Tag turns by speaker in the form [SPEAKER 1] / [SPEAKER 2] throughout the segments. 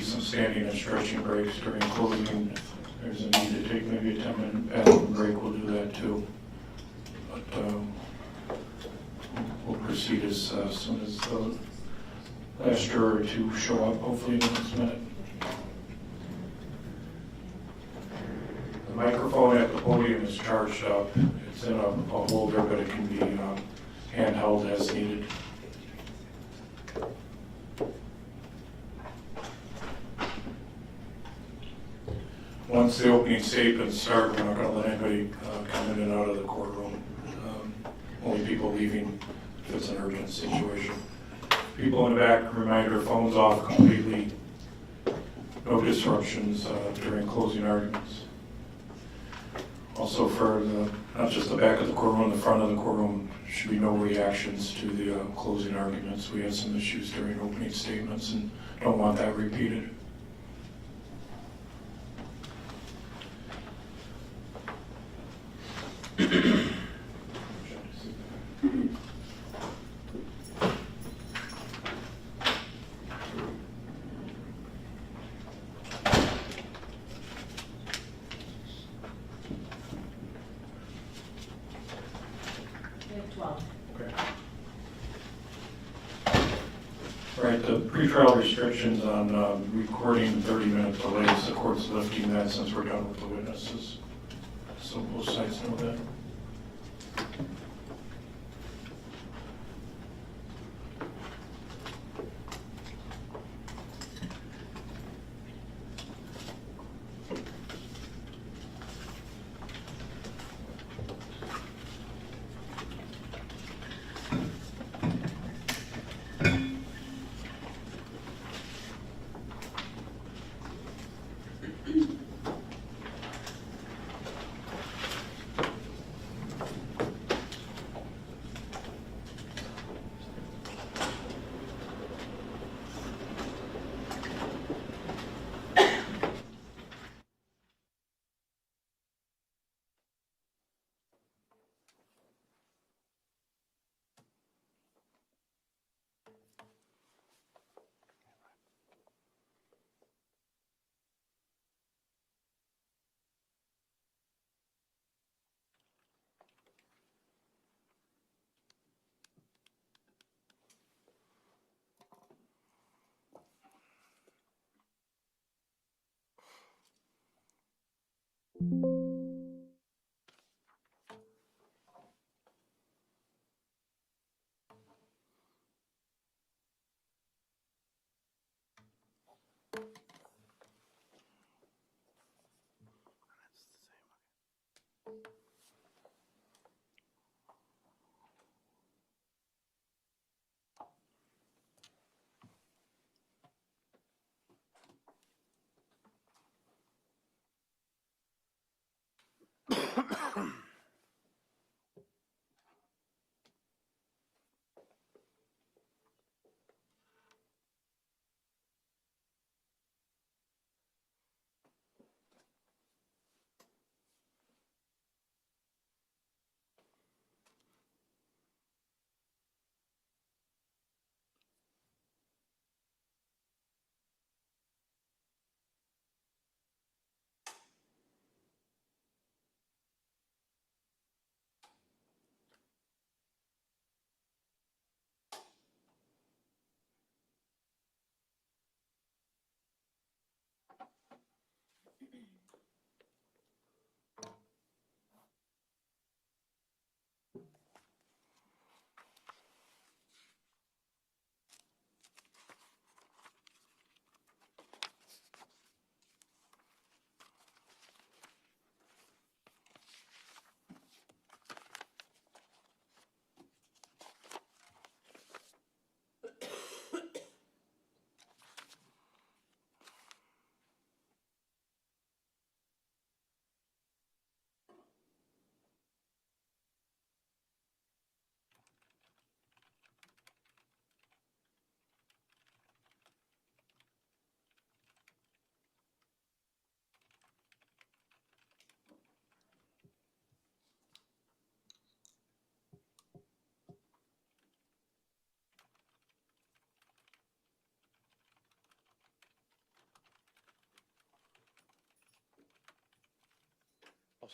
[SPEAKER 1] be some standing and stretching breaks during closing. If there's a need to take maybe a 10-minute bathroom break, we'll do that too. But we'll proceed as soon as the last juror or two show up, hopefully in the next minute. The microphone at the podium is charged up. It's in a holder, but it can be handheld as needed. Once the opening statements start, we're not going to let anybody come in and out of the courtroom. Only people leaving if it's an urgent situation. People in the back, reminder, phones off completely. No disruptions during closing arguments. Also for not just the back of the courtroom, the front of the courtroom, should be no reactions to the closing arguments. We had some issues during opening statements and don't want that repeated. Right, the pretrial restrictions on recording 30-minute delays, the court's lifting that since we're done with the witnesses. So both sides know that.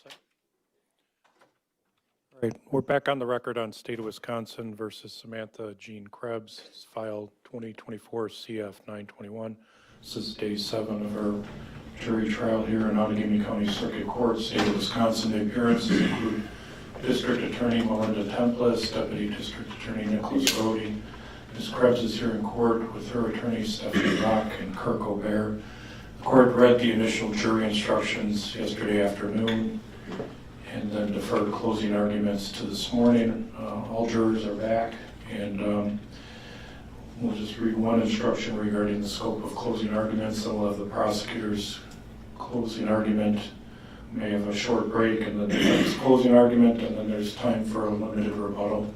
[SPEAKER 1] set. All right, we're back on the record on State of Wisconsin versus Samantha Jean Krebs. It's file 2024 CF 921. This is day 7 of our jury trial here in Outagamie County Circuit Court, State of Wisconsin. The appearances include District Attorney Melinda Tempelis, Deputy District Attorney Nicholas Grode. Ms. Krebs is here in court with her attorneys Stephanie Rock and Kirk Obear. The court read the initial jury instructions yesterday afternoon and then deferred closing arguments to this morning. All jurors are back, and we'll just read one instruction regarding the scope of closing arguments, and we'll have the prosecutor's closing argument. We may have a short break and then the defense closing argument, and then there's time for a limited rebuttal.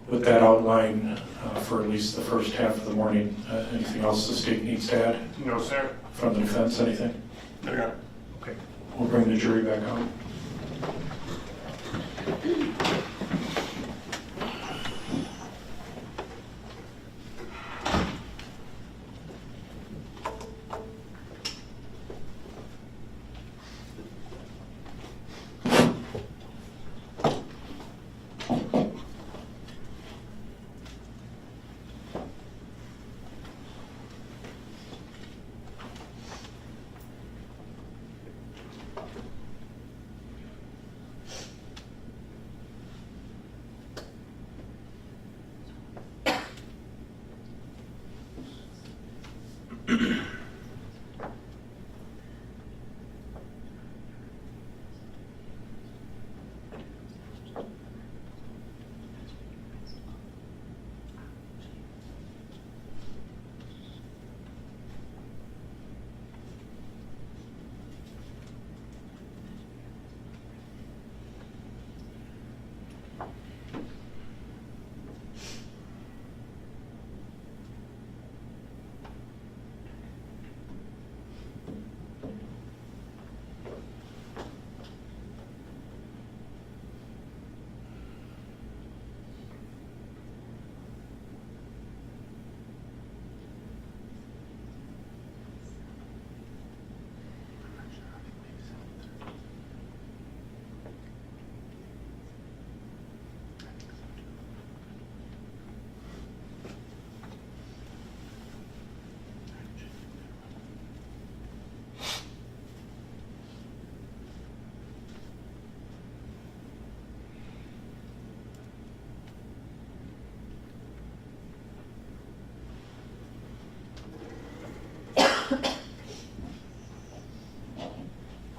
[SPEAKER 1] With that outline for at least the first half of the morning, anything else the state needs to add?
[SPEAKER 2] No, sir.
[SPEAKER 1] From the defense, anything?
[SPEAKER 2] No, Your Honor.
[SPEAKER 1] Okay, we'll bring the jury back on.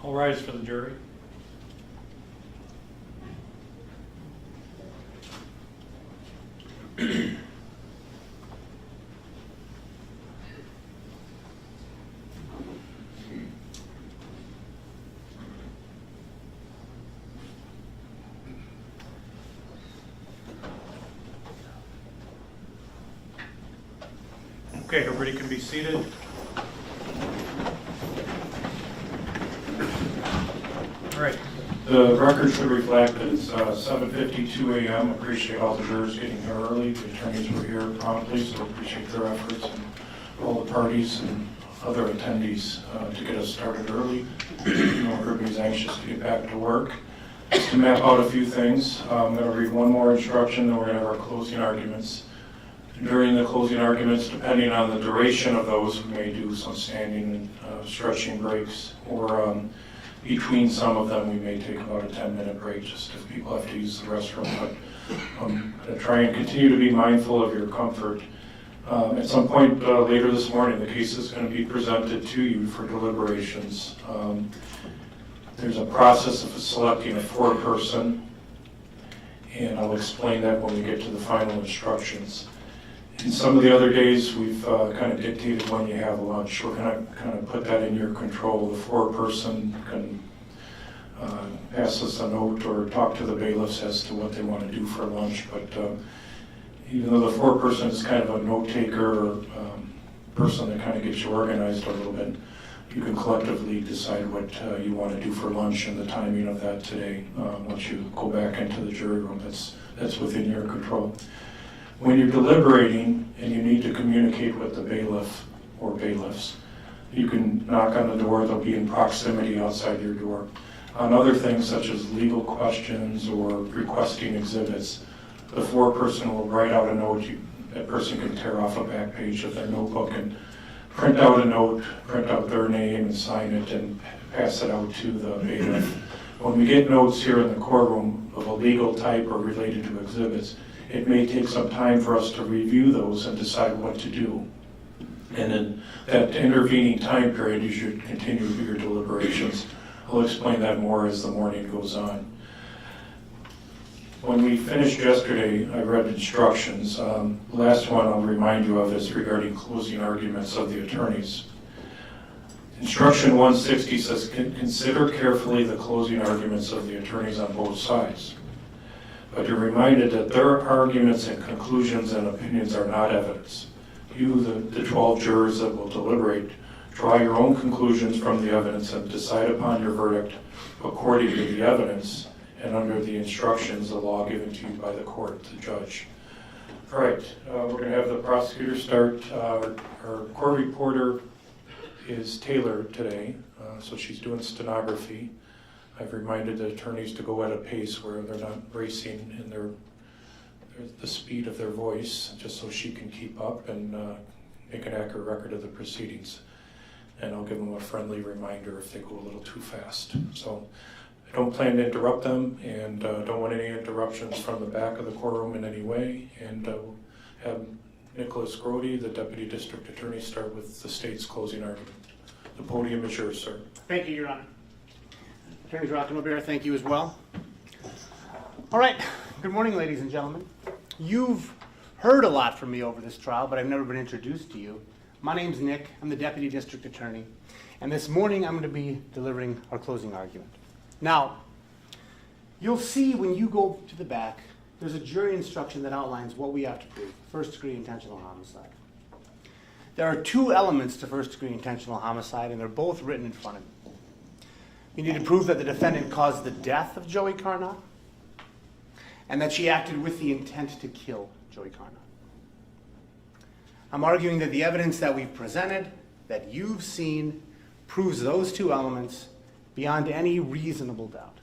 [SPEAKER 1] All rise for the jury. Okay, everybody can be seated. All right, the record should reflect that it's 7:52 a.m. Appreciate all the jurors getting here early. The attorneys were here promptly, so appreciate their efforts, and all the parties and other attendees to get us started early. You know, everybody's anxious to get back to work. Just to map out a few things, I'm going to read one more instruction, then we're going to have our closing arguments. During the closing arguments, depending on the duration of those, we may do some standing and stretching breaks, or between some of them we may take about a 10-minute break just if people have to use the restroom. But I'm going to try and continue to be mindful of your comfort. At some point later this morning, the case is going to be presented to you for deliberations. There's a process of selecting a foreperson, and I'll explain that when we get to the final instructions. In some of the other days, we've kind of dictated when you have lunch. We're going to kind of put that in your control. The foreperson can pass us a note or talk to the bailiffs as to what they want to do for lunch. But even though the foreperson is kind of a note taker or person that kind of gets you organized a little bit, you can collectively decide what you want to do for lunch and the timing of that today. Once you go back into the jury room, that's within your control. When you're deliberating and you need to communicate with the bailiff or bailiffs, you can knock on the door. They'll be in proximity outside your door. On other things such as legal questions or requesting exhibits, the foreperson will write out a note. That person can tear off a back page of their notebook and print out a note, print out their name and sign it and pass it out to the bailiff. When we get notes here in the courtroom of a legal type or related to exhibits, it may take some time for us to review those and decide what to do. And in that intervening time period, you should continue your deliberations. I'll explain that more as the morning goes on. When we finished yesterday, I read instructions. The last one I'll remind you of is regarding closing arguments of the attorneys. Instruction 160 says, consider carefully the closing arguments of the attorneys on both sides. But you're reminded that their arguments and conclusions and opinions are not evidence. You, the 12 jurors that will deliberate, draw your own conclusions from the evidence and decide upon your verdict according to the evidence and under the instructions, the law given to you by the court, the judge. All right, we're going to have the prosecutor start. Our court reporter is Taylor today, so she's doing stenography. I've reminded the attorneys to go at a pace where they're not racing in the speed of their voice, just so she can keep up and make an accurate record of the proceedings. And I'll give them a friendly reminder if they go a little too fast. So I don't plan to interrupt them, and don't want any interruptions from the back of the courtroom in any way. And we'll have Nicholas Grode, the Deputy District Attorney, start with the state's closing argument. The podium is yours, sir.
[SPEAKER 2] Thank you, Your Honor. Attorney Obear, thank you as well. All right, good morning, ladies and gentlemen. You've heard a lot from me over this trial, but I've never been introduced to you. My name's Nick. I'm the Deputy District Attorney. And this morning, I'm going to be delivering our closing argument. Now, you'll see when you go to the back, there's a jury instruction that outlines what we have to prove: first-degree intentional homicide. There are two elements to first-degree intentional homicide, and they're both written in front of me. We need to prove that the defendant caused the death of Joey Carnot and that she acted with the intent to kill Joey Carnot. I'm arguing that the evidence that we've presented, that you've seen, proves those two elements beyond any reasonable doubt.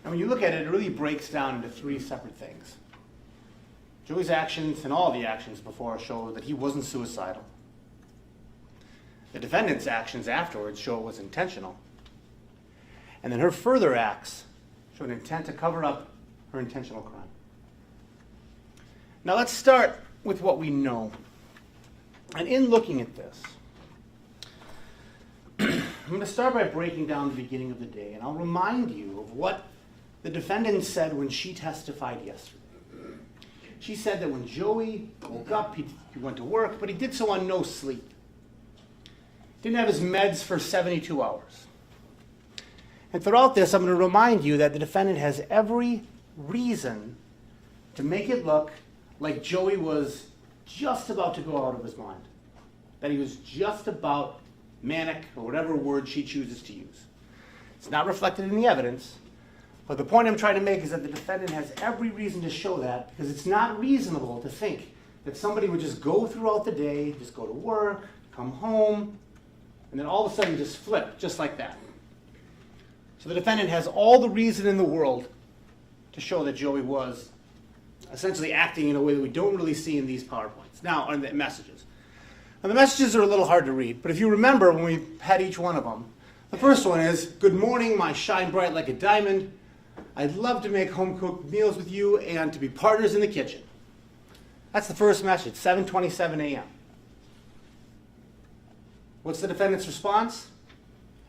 [SPEAKER 2] And when you look at it, it really breaks down into three separate things. Joey's actions and all the actions before show that he wasn't suicidal. The defendant's actions afterwards show it was intentional. And then her further acts show an intent to cover up her intentional crime. Now let's start with what we know. And in looking at this, I'm going to start by breaking down the beginning of the day, and I'll remind you of what the defendant said when she testified yesterday. She said that when Joey woke up, he went to work, but he did so on no sleep. Didn't have his meds for 72 hours. And throughout this, I'm going to remind you that the defendant has every reason to make it look like Joey was just about to go out of his mind, that he was just about manic, or whatever word she chooses to use. It's not reflected in the evidence, but the point I'm trying to make is that the defendant has every reason to show that, because it's not reasonable to think that somebody would just go throughout the day, just go to work, come home, and then all of a sudden just flip, just like that. So the defendant has all the reason in the world to show that Joey was essentially acting in a way that we don't really see in these PowerPoints. Now, on the messages. Now, the messages are a little hard to read, but if you remember when we had each one of them, the first one is, "Good morning, my shine bright like a diamond. I'd love to make home-cooked meals with you and to be partners in the kitchen." That's the first message, 7:27 a.m. What's the defendant's response?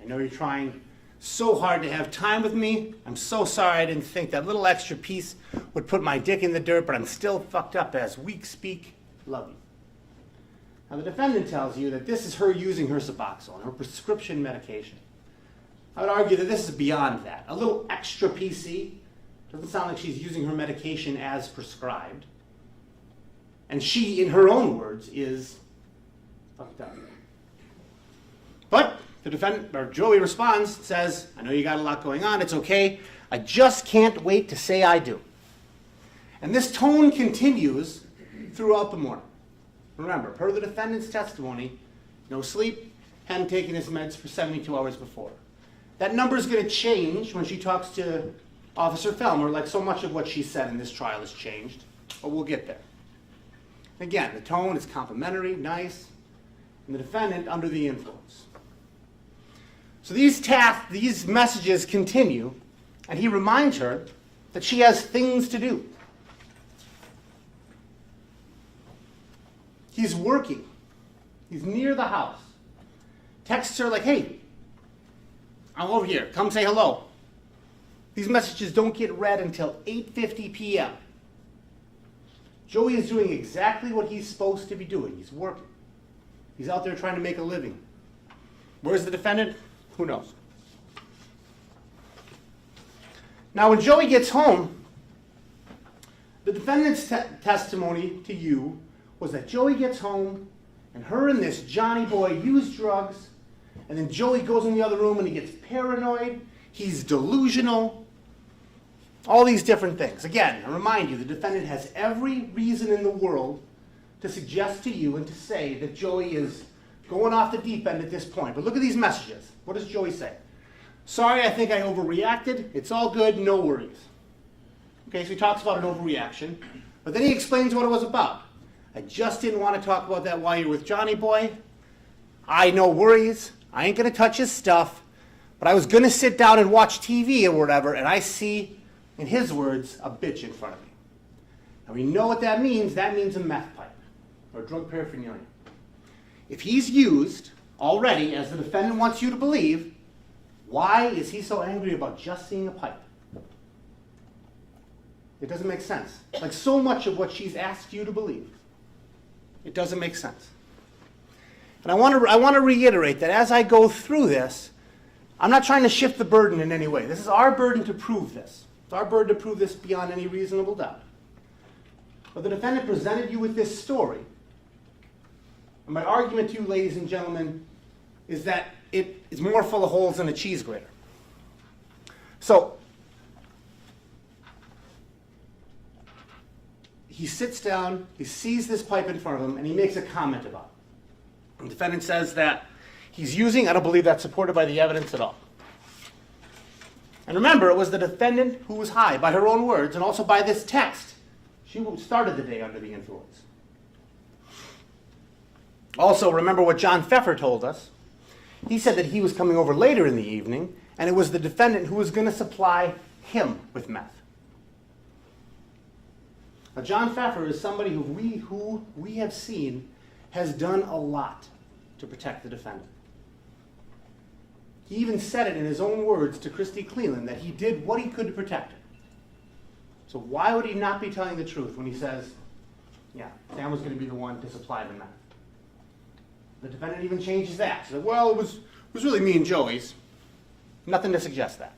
[SPEAKER 2] "I know you're trying so hard to have time with me. I'm so sorry I didn't think that little extra piece would put my dick in the dirt, but I'm still fucked up as we speak. Love you." Now, the defendant tells you that this is her using her Suboxone, her prescription medication. I would argue that this is beyond that. A little extra PC doesn't sound like she's using her medication as prescribed. And she, in her own words, is fucked up. But the defendant, or Joey, responds, says, "I know you got a lot going on. It's okay. I just can't wait to say I do." And this tone continues throughout the morning. Remember, per the defendant's testimony, no sleep, hadn't taken his meds for 72 hours before. That number is going to change when she talks to Officer Felmer, like so much of what she said in this trial has changed, but we'll get there. Again, the tone is complimentary, nice, and the defendant under the influence. So these messages continue, and he reminds her that she has things to do. He's working. He's near the house. Texts her like, hey, I'm over here. Come say hello. These messages don't get read until 8:50 p.m. Joey is doing exactly what he's supposed to be doing. He's working. He's out there trying to make a living. Where's the defendant? Who knows? Now, when Joey gets home, the defendant's testimony to you was that Joey gets home, and her and this Johnny boy use drugs, and then Joey goes in the other room and he gets paranoid, he's delusional, all these different things. Again, I remind you, the defendant has every reason in the world to suggest to you and to say that Joey is going off the deep end at this point. But look at these messages. What does Joey say? Sorry, I think I overreacted. It's all good, no worries. Okay, so he talks about an overreaction, but then he explains what it was about. I just didn't want to talk about that while you're with Johnny boy. No worries. I ain't going to touch his stuff, but I was going to sit down and watch TV or whatever, and I see, in his words, a bitch in front of me. Now we know what that means. That means a meth pipe or drug paraphernalia. If he's used already, as the defendant wants you to believe, why is he so angry about just seeing a pipe? It doesn't make sense. Like so much of what she's asked you to believe. It doesn't make sense. And I want to reiterate that as I go through this, I'm not trying to shift the burden in any way. This is our burden to prove this. It's our burden to prove this beyond any reasonable doubt. But the defendant presented you with this story. And my argument to you, ladies and gentlemen, is that it is more full of holes than a cheese grater. So, he sits down, he sees this pipe in front of him, and he makes a comment about it. The defendant says that he's using, I don't believe that's supported by the evidence at all. And remember, it was the defendant who was high, by her own words, and also by this text. She started the day under the influence. Also, remember what John Pfeffer told us. He said that he was coming over later in the evening, and it was the defendant who was going to supply him with meth. Now, John Pfeffer is somebody who we have seen has done a lot to protect the defendant. He even said it in his own words to Christy Cleland that he did what he could to protect her. So why would he not be telling the truth when he says, yeah, Sam was going to be the one to supply the meth? The defendant even changes that. He said, well, it was really me and Joey's. Nothing to suggest that.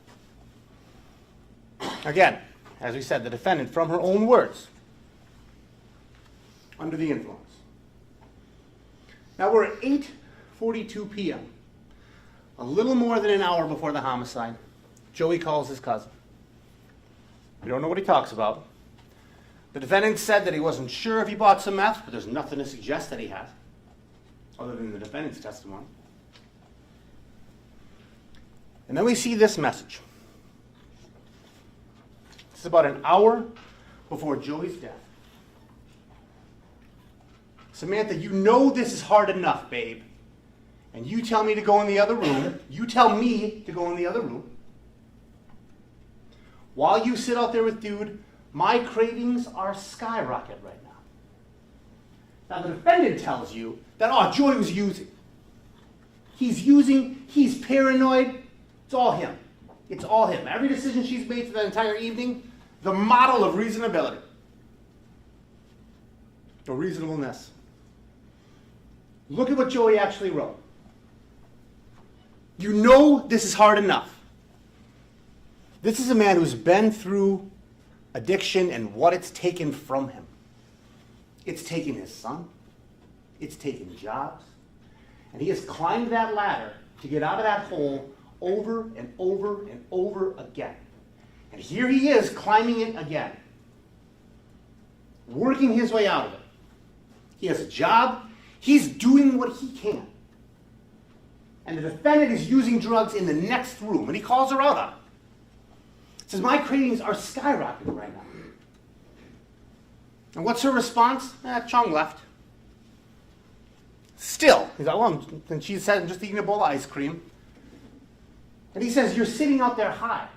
[SPEAKER 2] Again, as we said, the defendant, from her own words, under the influence. Now we're at 8:42 p.m. A little more than an hour before the homicide. Joey calls his cousin. We don't know what he talks about. The defendant said that he wasn't sure if he bought some meth, but there's nothing to suggest that he has, other than the defendant's testimony. And then we see this message. It's about an hour before Joey's death. Samantha, you know this is hard enough, babe. And you tell me to go in the other room. You tell me to go in the other room. While you sit out there with dude, my cravings are skyrocket right now. Now the defendant tells you that, Joey was using. He's using, he's paranoid. It's all him. It's all him. Every decision she's made for that entire evening, the model of reasonability. Or reasonableness. Look at what Joey actually wrote. You know this is hard enough. This is a man who's been through addiction and what it's taken from him. It's taken his son. It's taken jobs. And he has climbed that ladder to get out of that hole over and over and over again. And here he is climbing it again. Working his way out of it. He has a job. He's doing what he can. and the defendant is using drugs in the next room, and he calls her out on it. He says, my cravings are skyrocketing right now. And what's her response? Chung left. Still, he's like, well, and she said, I'm just eating a bowl of ice cream. And he says, you're sitting out there high.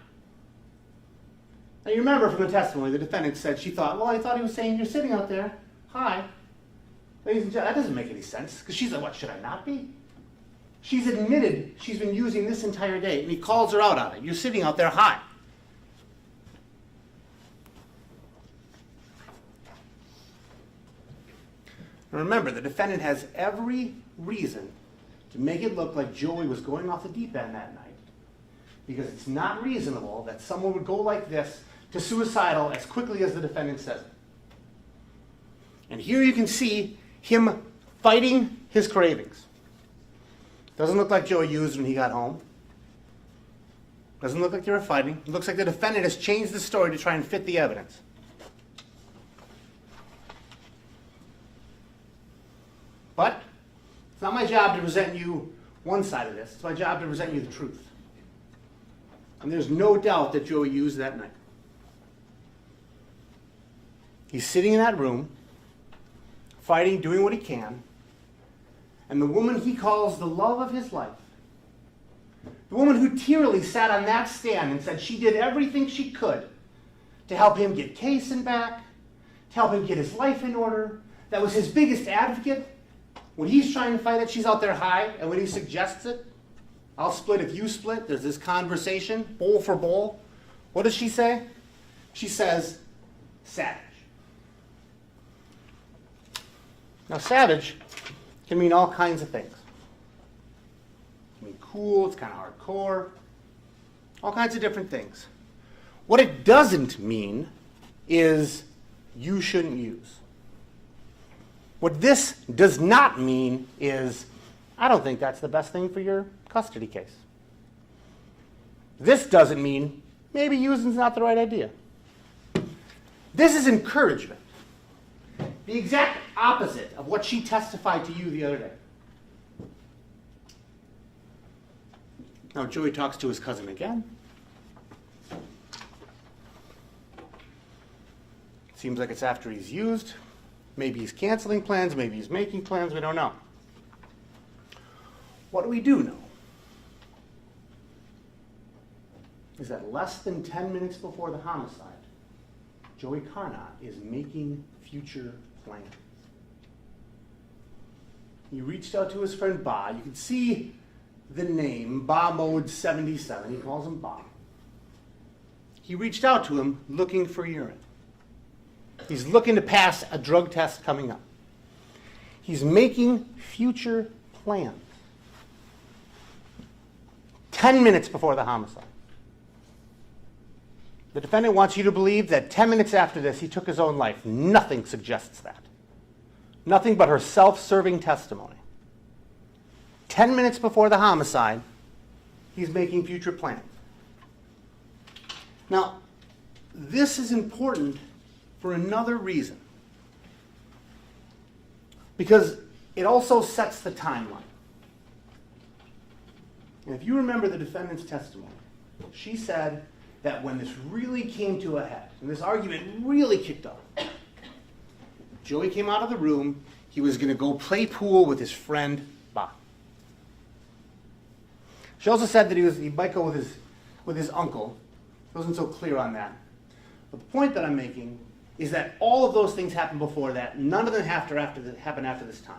[SPEAKER 2] Now, you remember from the testimony, the defendant said she thought, well, I thought he was saying you're sitting out there high. Ladies and gentlemen, that doesn't make any sense, because she's like, what, should I not be? She's admitted she's been using this entire day, and he calls her out on it. You're sitting out there high. And remember, the defendant has every reason to make it look like Joey was going off the deep end that night, because it's not reasonable that someone would go like this to suicidal as quickly as the defendant says it. And here you can see him fighting his cravings. Doesn't look like Joey used when he got home. Doesn't look like they were fighting. It looks like the defendant has changed the story to try and fit the evidence. But it's not my job to present you one side of this. It's my job to present you the truth. And there's no doubt that Joey used that night. He's sitting in that room, fighting, doing what he can, and the woman he calls the love of his life, the woman who tearily sat on that stand and said she did everything she could to help him get Kaysen back, to help him get his life in order, that was his biggest advocate. When he's trying to fight it, she's out there high, and when he suggests it, I'll split if you split, there's this conversation, bowl for bowl. What does she say? She says, savage. Now, savage can mean all kinds of things. It can mean cool, it's kind of hardcore, all kinds of different things. What it doesn't mean is you shouldn't use. What this does not mean is, I don't think that's the best thing for your custody case. This doesn't mean maybe using's not the right idea. This is encouragement. The exact opposite of what she testified to you the other day. Now Joey talks to his cousin again. Seems like it's after he's used. Maybe he's canceling plans, maybe he's making plans, we don't know. What do we do know? Is that less than 10 minutes before the homicide, Joey Carnot is making future plans. He reached out to his friend Ba. You can see the name, Ba Mode 77. He calls him Ba. He reached out to him looking for urine. He's looking to pass a drug test coming up. He's making future plans. 10 minutes before the homicide. The defendant wants you to believe that 10 minutes after this, he took his own life. Nothing suggests that. Nothing but her self-serving testimony. 10 minutes before the homicide, he's making future plans. Now, this is important for another reason. Because it also sets the timeline. And if you remember the defendant's testimony, she said that when this really came to a head, and this argument really kicked off, Joey came out of the room, he was going to go play pool with his friend, Ba. She also said that he might go with his uncle. It wasn't so clear on that. But the point that I'm making is that all of those things happened before that. None of them happened after this time.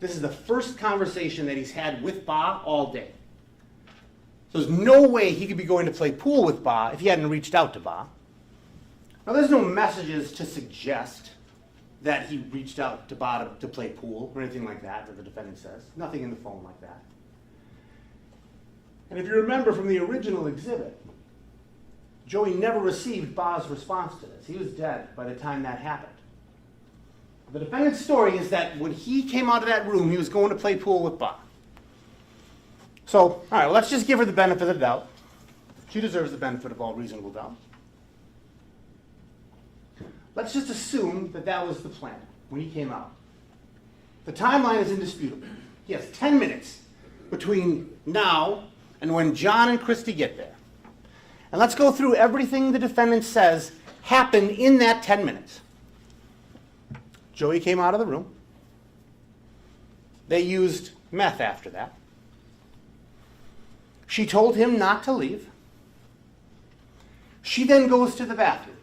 [SPEAKER 2] This is the first conversation that he's had with Ba all day. So there's no way he could be going to play pool with Ba if he hadn't reached out to Ba. Now there's no messages to suggest that he reached out to Ba to play pool or anything like that the defendant says. Nothing in the phone like that. And if you remember from the original exhibit, Joey never received Ba's response to this. He was dead by the time that happened. The defendant's story is that when he came out of that room, he was going to play pool with Ba. So, all right, let's just give her the benefit of the doubt. She deserves the benefit of all reasonable doubt. Let's just assume that that was the plan when he came out. The timeline is indisputable. He has 10 minutes between now and when John and Christy get there. And let's go through everything the defendant says happened in that 10 minutes. Joey came out of the room. They used meth after that. She told him not to leave. She then goes to the bathroom.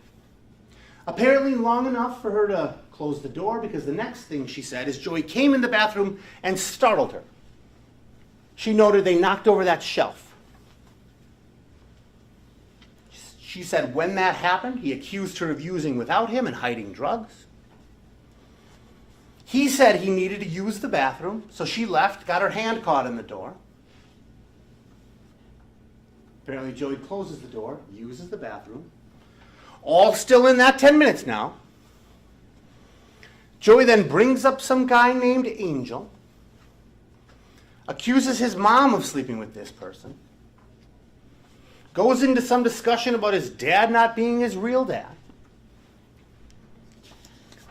[SPEAKER 2] Apparently long enough for her to close the door, because the next thing she said is Joey came in the bathroom and startled her. She noted they knocked over that shelf. She said when that happened, he accused her of using without him and hiding drugs. He said he needed to use the bathroom, so she left, got her hand caught in the door. Apparently Joey closes the door, uses the bathroom. All still in that 10 minutes now. Joey then brings up some guy named Angel, accuses his mom of sleeping with this person, goes into some discussion about his dad not being his real dad.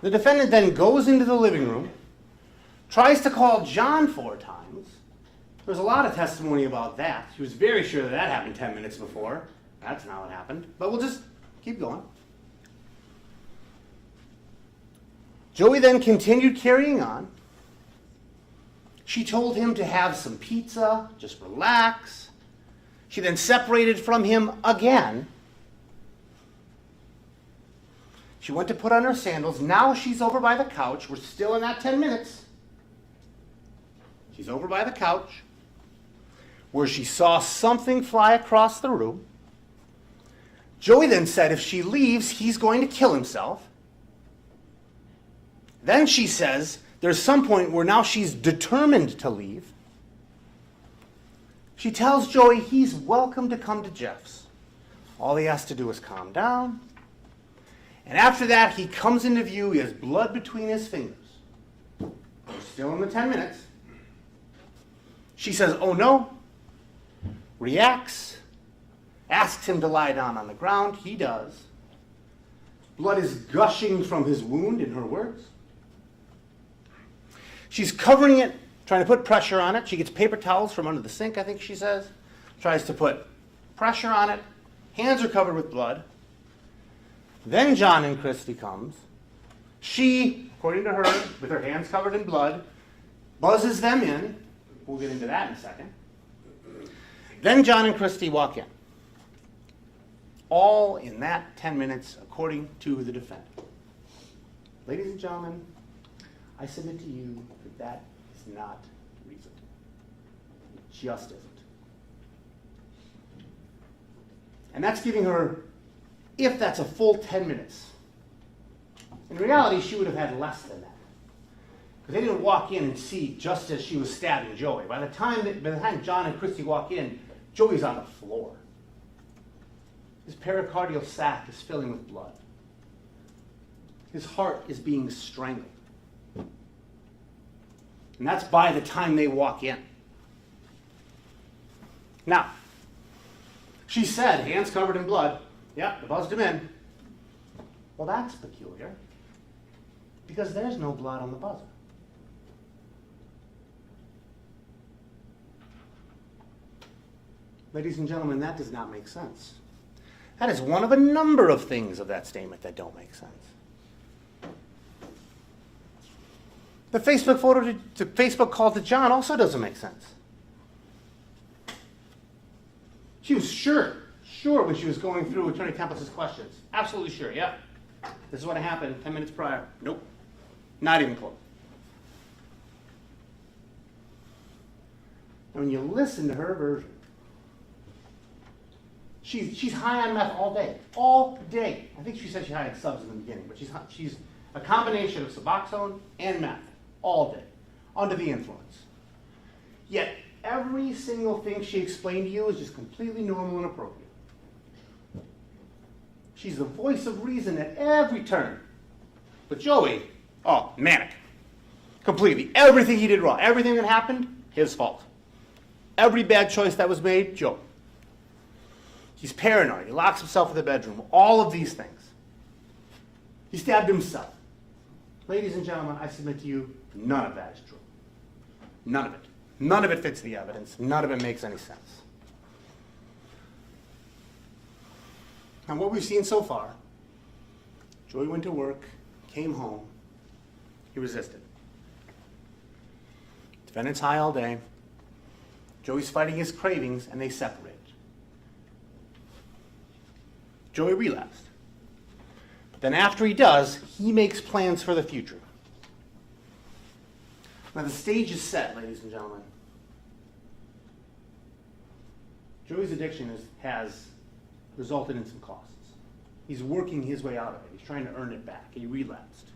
[SPEAKER 2] The defendant then goes into the living room, tries to call John 4 times. There's a lot of testimony about that. She was very sure that that happened 10 minutes before. That's not what happened. But we'll just keep going. Joey then continued carrying on. She told him to have some pizza, just relax. She then separated from him again. She went to put on her sandals. Now she's over by the couch. We're still in that 10 minutes. She's over by the couch where she saw something fly across the room. Joey then said if she leaves, he's going to kill himself. Then she says there's some point where now she's determined to leave. She tells Joey he's welcome to come to Jeff's. All he has to do is calm down. And after that, he comes into view. He has blood between his fingers. We're still in the 10 minutes. She says, oh no. Reacts. Asks him to lie down on the ground. He does. Blood is gushing from his wound, in her words. She's covering it, trying to put pressure on it. She gets paper towels from under the sink, I think she says. Tries to put pressure on it. Hands are covered with blood. Then John and Christy comes. She, according to her, with her hands covered in blood, buzzes them in. We'll get into that in a second. Then John and Christy walk in. All in that 10 minutes, according to the defendant. Ladies and gentlemen, I submit to you that that is not reason. It just isn't. And that's giving her, if that's a full 10 minutes. In reality, she would have had less than that. Because they didn't walk in and see just as she was stabbing Joey. By the time John and Christy walk in, Joey's on the floor. His pericardial sac is filling with blood. His heart is being strangled. And that's by the time they walk in. Now, she said, hands covered in blood. Yep, they buzzed him in. Well, that's peculiar. Because there's no blood on the buzzer. Ladies and gentlemen, that does not make sense. That is one of a number of things of that statement that don't make sense. The Facebook call to John also doesn't make sense. She was sure when she was going through Attorney Tempelis' questions. Absolutely sure, yep. This is what happened 10 minutes prior. Nope. Not even close. And when you listen to her version, she's high on meth all day. All day. I think she said she had subs in the beginning, but she's a combination of Suboxone and meth all day, under the influence. Yet every single thing she explained to you is just completely normal and appropriate. She's the voice of reason at every turn. But Joey, oh, manic. Completely. Everything he did wrong, everything that happened, his fault. Every bad choice that was made, Joey. He's paranoid. He locks himself in the bedroom. All of these things. He stabbed himself. Ladies and gentlemen, I submit to you, none of that is true. None of it. None of it fits the evidence. None of it makes any sense. Now, what we've seen so far, Joey went to work, came home, he resisted. Defendant's high all day. Joey's fighting his cravings, and they separate. Joey relapsed. But then after he does, he makes plans for the future. Now the stage is set, ladies and gentlemen. Joey's addiction has resulted in some costs. He's working his way out of it. He's trying to earn it back. He relapsed.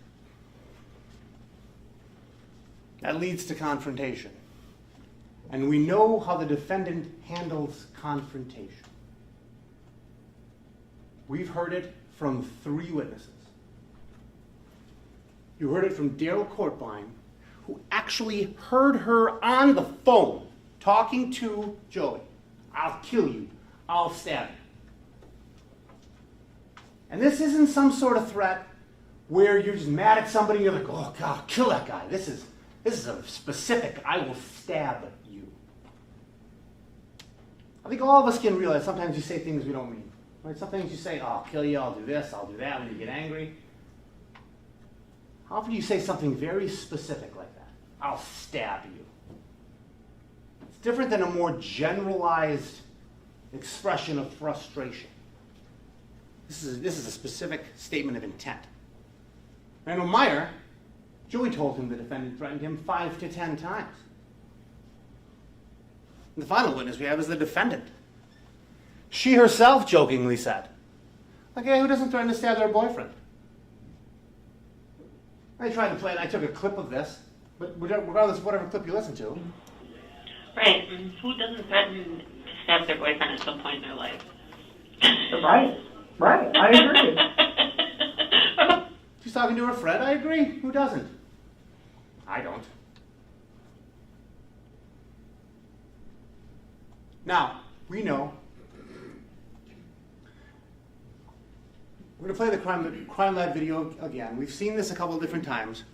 [SPEAKER 2] That leads to confrontation. And we know how the defendant handles confrontation. We've heard it from 3 witnesses. You heard it from Daryl Courtbine, who actually heard her on the phone talking to Joey. I'll kill you. I'll stab you. And this isn't some sort of threat where you're just mad at somebody and you're like, oh God, kill that guy. This is a specific, I will stab you. I think all of us can realize sometimes you say things we don't mean. Right? Sometimes you say, oh, I'll kill you, I'll do this, I'll do that when you get angry. How often do you say something very specific like that? I'll stab you. It's different than a more generalized expression of frustration. This is a specific statement of intent. Randall Meyer, Joey told him the defendant threatened him 5 to 10 times. And the final witness we have is the defendant. She herself jokingly said, okay, who doesn't threaten to stab their boyfriend? I tried to play it. I took a clip of this, but regardless of whatever clip you listen to.
[SPEAKER 3] Right. Who doesn't threaten to stab their boyfriend at some point in their life?
[SPEAKER 4] Right. I agree.
[SPEAKER 2] She's talking to her friend. I agree. Who doesn't? I don't. Now, we know. We're going to play the crime lab video again. We've seen this a couple of different times.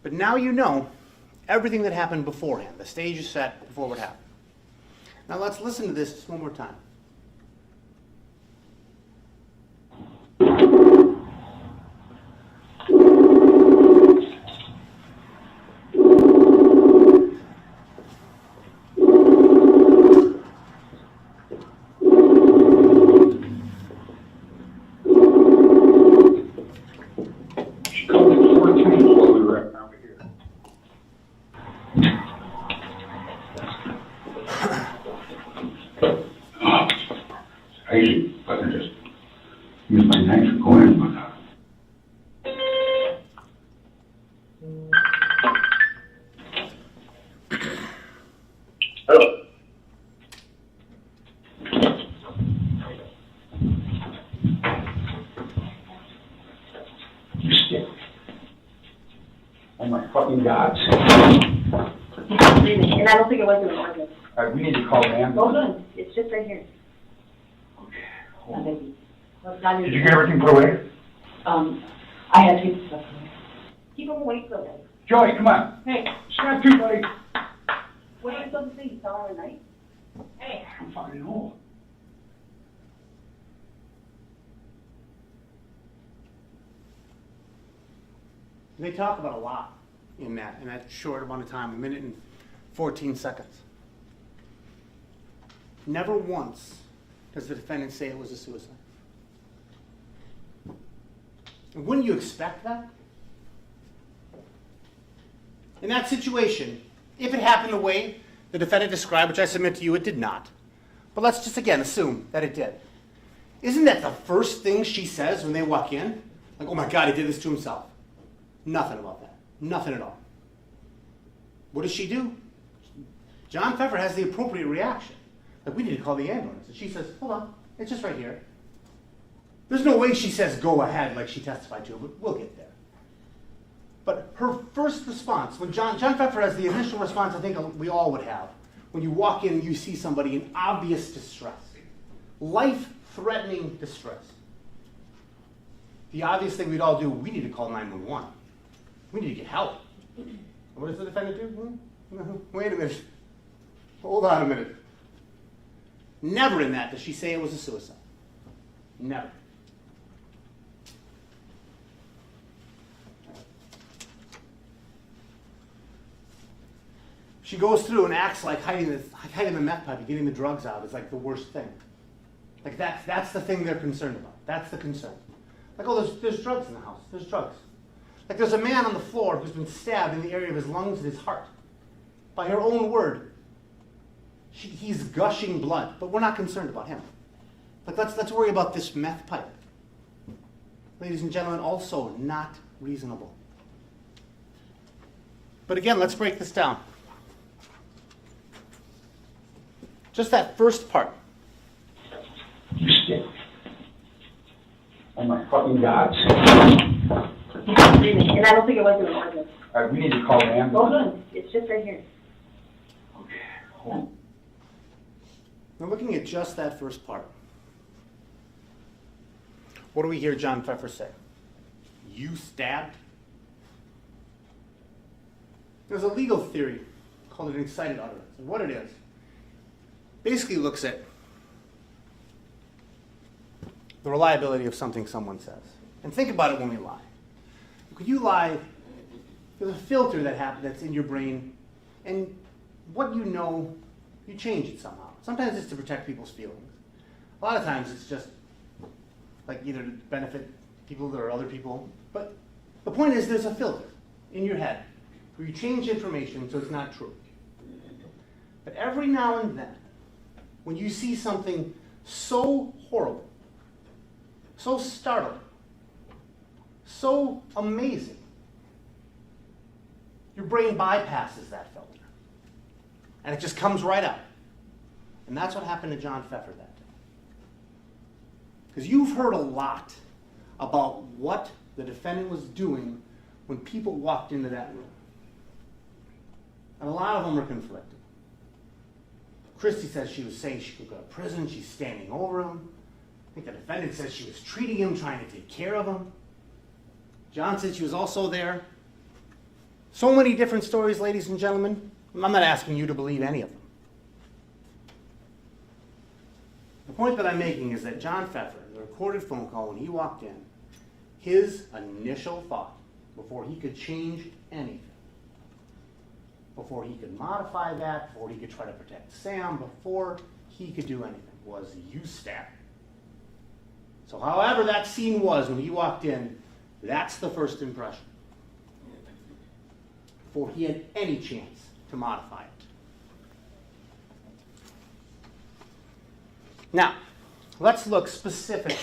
[SPEAKER 2] But now you know everything that happened beforehand. The stage is set before what happened. Now let's listen to this just one more time.
[SPEAKER 4] Oh my fucking God.
[SPEAKER 5] And I don't think it was in the ordinance.
[SPEAKER 4] All right, we need to call the ambulance.
[SPEAKER 5] Hold on, it's just right here.
[SPEAKER 4] Okay,
[SPEAKER 5] Now,
[SPEAKER 4] hold on.
[SPEAKER 5] baby. Well, it's not in
[SPEAKER 4] Did you get everything put away?
[SPEAKER 5] I had to get the stuff away. Keep them away from it.
[SPEAKER 4] Joey, come on.
[SPEAKER 5] Hey,
[SPEAKER 4] Snap too, buddy.
[SPEAKER 5] what are you supposed to say? You saw her at night? Hey.
[SPEAKER 4] I'm fucking old.
[SPEAKER 2] They talk about a lot in that short amount of time, 1 minute and 14 seconds. Never once does the defendant say it was a suicide. And wouldn't you expect that? In that situation, if it happened the way the defendant described, which I submit to you it did not, but let's just again assume that it did. Isn't that the first thing she says when they walk in? Like, oh my God, he did this to himself. Nothing about that. Nothing at all. What does she do? John Pfeffer has the appropriate reaction. Like, we need to call the ambulance. And she says, hold on, it's just right here. There's no way she says go ahead like she testified to, but we'll get there. But her first response, when John Pfeffer has the initial response I think we all would have, when you walk in and you see somebody in obvious distress, life-threatening distress. The obvious thing we'd all do, we need to call 911. We need to get help. What does the defendant do? Wait a minute. Hold on a minute. Never in that does she say it was a suicide. Never. She goes through and acts like hiding the meth pipe and getting the drugs out is like the worst thing. Like that's the thing they're concerned about. That's the concern. Like, oh, there's drugs in the house. There's drugs. Like there's a man on the floor who's been stabbed in the area of his lungs and his heart. By her own word, he's gushing blood, but we're not concerned about him. Like let's worry about this meth pipe. Ladies and gentlemen, also not reasonable. But again, let's break this down. Just that first part.
[SPEAKER 4] You stick. Oh my fucking God.
[SPEAKER 5] And I don't think it was an ordinance.
[SPEAKER 4] All right, we need to call the
[SPEAKER 5] Hold
[SPEAKER 4] ambulance.
[SPEAKER 5] on, it's just right here.
[SPEAKER 4] Okay, hold on.
[SPEAKER 2] Now looking at just that first part. What do we hear John Pfeffer say? You stabbed? There's a legal theory called an excited utterance. And what it is, basically looks at the reliability of something someone says. And think about it when we lie. Could you lie? There's a filter that's in your brain, and what you know, you change it somehow. Sometimes it's to protect people's feelings. A lot of times it's just like either to benefit people or other people. But the point is there's a filter in your head where you change information so it's not true. But every now and then, when you see something so horrible, so startling, so amazing, your brain bypasses that filter. And it just comes right out. And that's what happened to John Pfeffer that day. Because you've heard a lot about what the defendant was doing when people walked into that room. And a lot of them are conflicted. Christy says she was saying she could go to prison. She's standing over him. I think the defendant says she was treating him, trying to take care of him. John said she was also there. So many different stories, ladies and gentlemen. I'm not asking you to believe any of them. The point that I'm making is that John Pfeffer, the recorded phone call when he walked in, his initial thought, before he could change anything, before he could modify that, before he could try to protect Sam, before he could do anything, was you stab. So however that scene was when he walked in, that's the first impression. Before he had any chance to modify it. Now, let's look specifically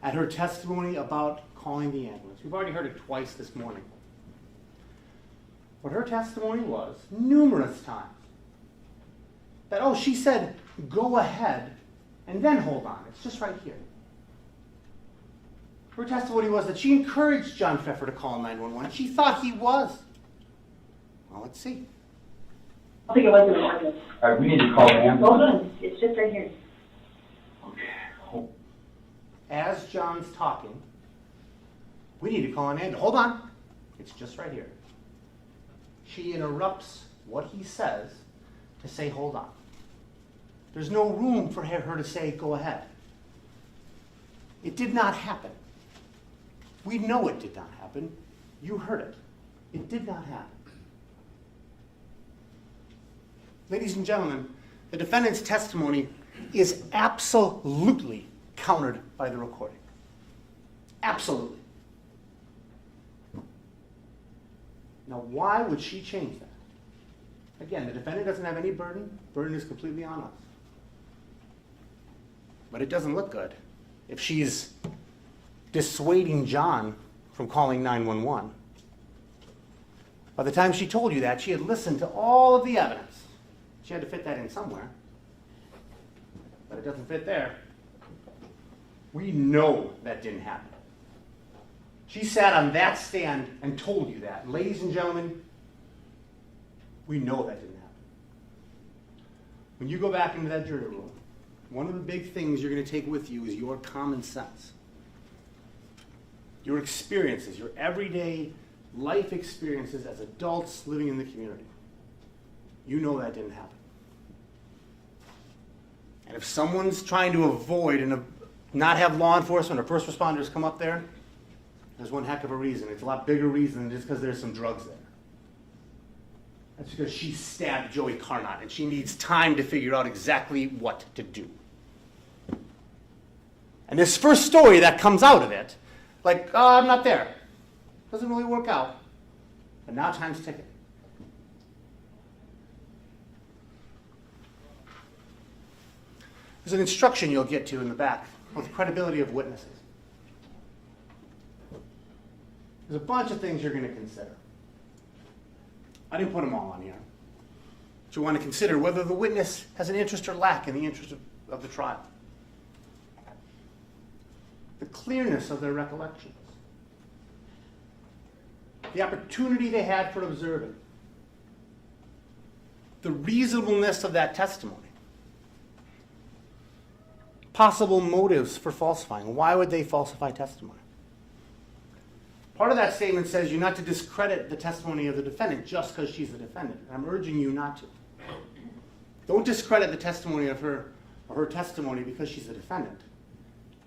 [SPEAKER 2] at her testimony about calling the ambulance. We've already heard it twice this morning. What her testimony was, numerous times, that, oh, she said, go ahead, and then hold on. It's just right here. Her testimony was that she encouraged John Pfeffer to call 911. She thought he was. Well, let's see.
[SPEAKER 5] I think it was an ordinance.
[SPEAKER 4] All right, we need to call the ambulance.
[SPEAKER 5] Hold on, it's just right here.
[SPEAKER 4] Okay, hold on.
[SPEAKER 2] As John's talking, we need to call an ambulance. Hold on. It's just right here. She interrupts what he says to say, hold on. There's no room for her to say, go ahead. It did not happen. We know it did not happen. You heard it. It did not happen. Ladies and gentlemen, the defendant's testimony is absolutely countered by the recording. Absolutely. Now, why would she change that? Again, the defendant doesn't have any burden. Burden is completely on us. But it doesn't look good if she's dissuading John from calling 911. By the time she told you that, she had listened to all of the evidence. She had to fit that in somewhere. But it doesn't fit there. We know that didn't happen. She sat on that stand and told you that. Ladies and gentlemen, we know that didn't happen. When you go back into that jury room, one of the big things you're going to take with you is your common sense. Your experiences, your everyday life experiences as adults living in the community. You know that didn't happen. And if someone's trying to avoid and not have law enforcement or first responders come up there, there's one heck of a reason. It's a lot bigger reason than just because there's some drugs there. That's because she stabbed Joey Carnot, and she needs time to figure out exactly what to do. And this first story that comes out of it, like, oh, I'm not there, doesn't really work out. But now time's ticking. There's an instruction you'll get to in the back with credibility of witnesses. There's a bunch of things you're going to consider. I didn't put them all on here. But you want to consider whether the witness has an interest or lack in the interest of the trial. The clearness of their recollections. The opportunity they had for observing. The reasonableness of that testimony. Possible motives for falsifying. Why would they falsify testimony? Part of that statement says you're not to discredit the testimony of the defendant just because she's the defendant. I'm urging you not to. Don't discredit the testimony of her or her testimony because she's the defendant.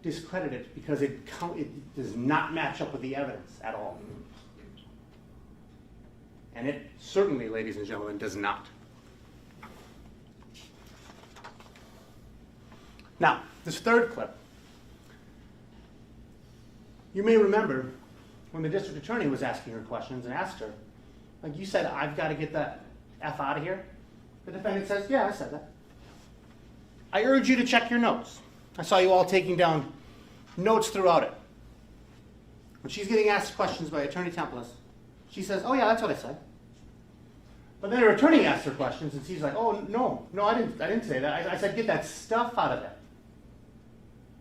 [SPEAKER 2] Discredit it because it does not match up with the evidence at all. And it certainly, ladies and gentlemen, does not. Now, this third clip. You may remember when the district attorney was asking her questions and asked her, like, you said, I've got to get that F out of here. The defendant says, yeah, I said that. I urge you to check your notes. I saw you all taking down notes throughout it. When she's getting asked questions by Attorney Tempelis, she says, oh yeah, that's what I said. But then her attorney asks her questions and she's like, oh no, I didn't say that. I said get that stuff out of there.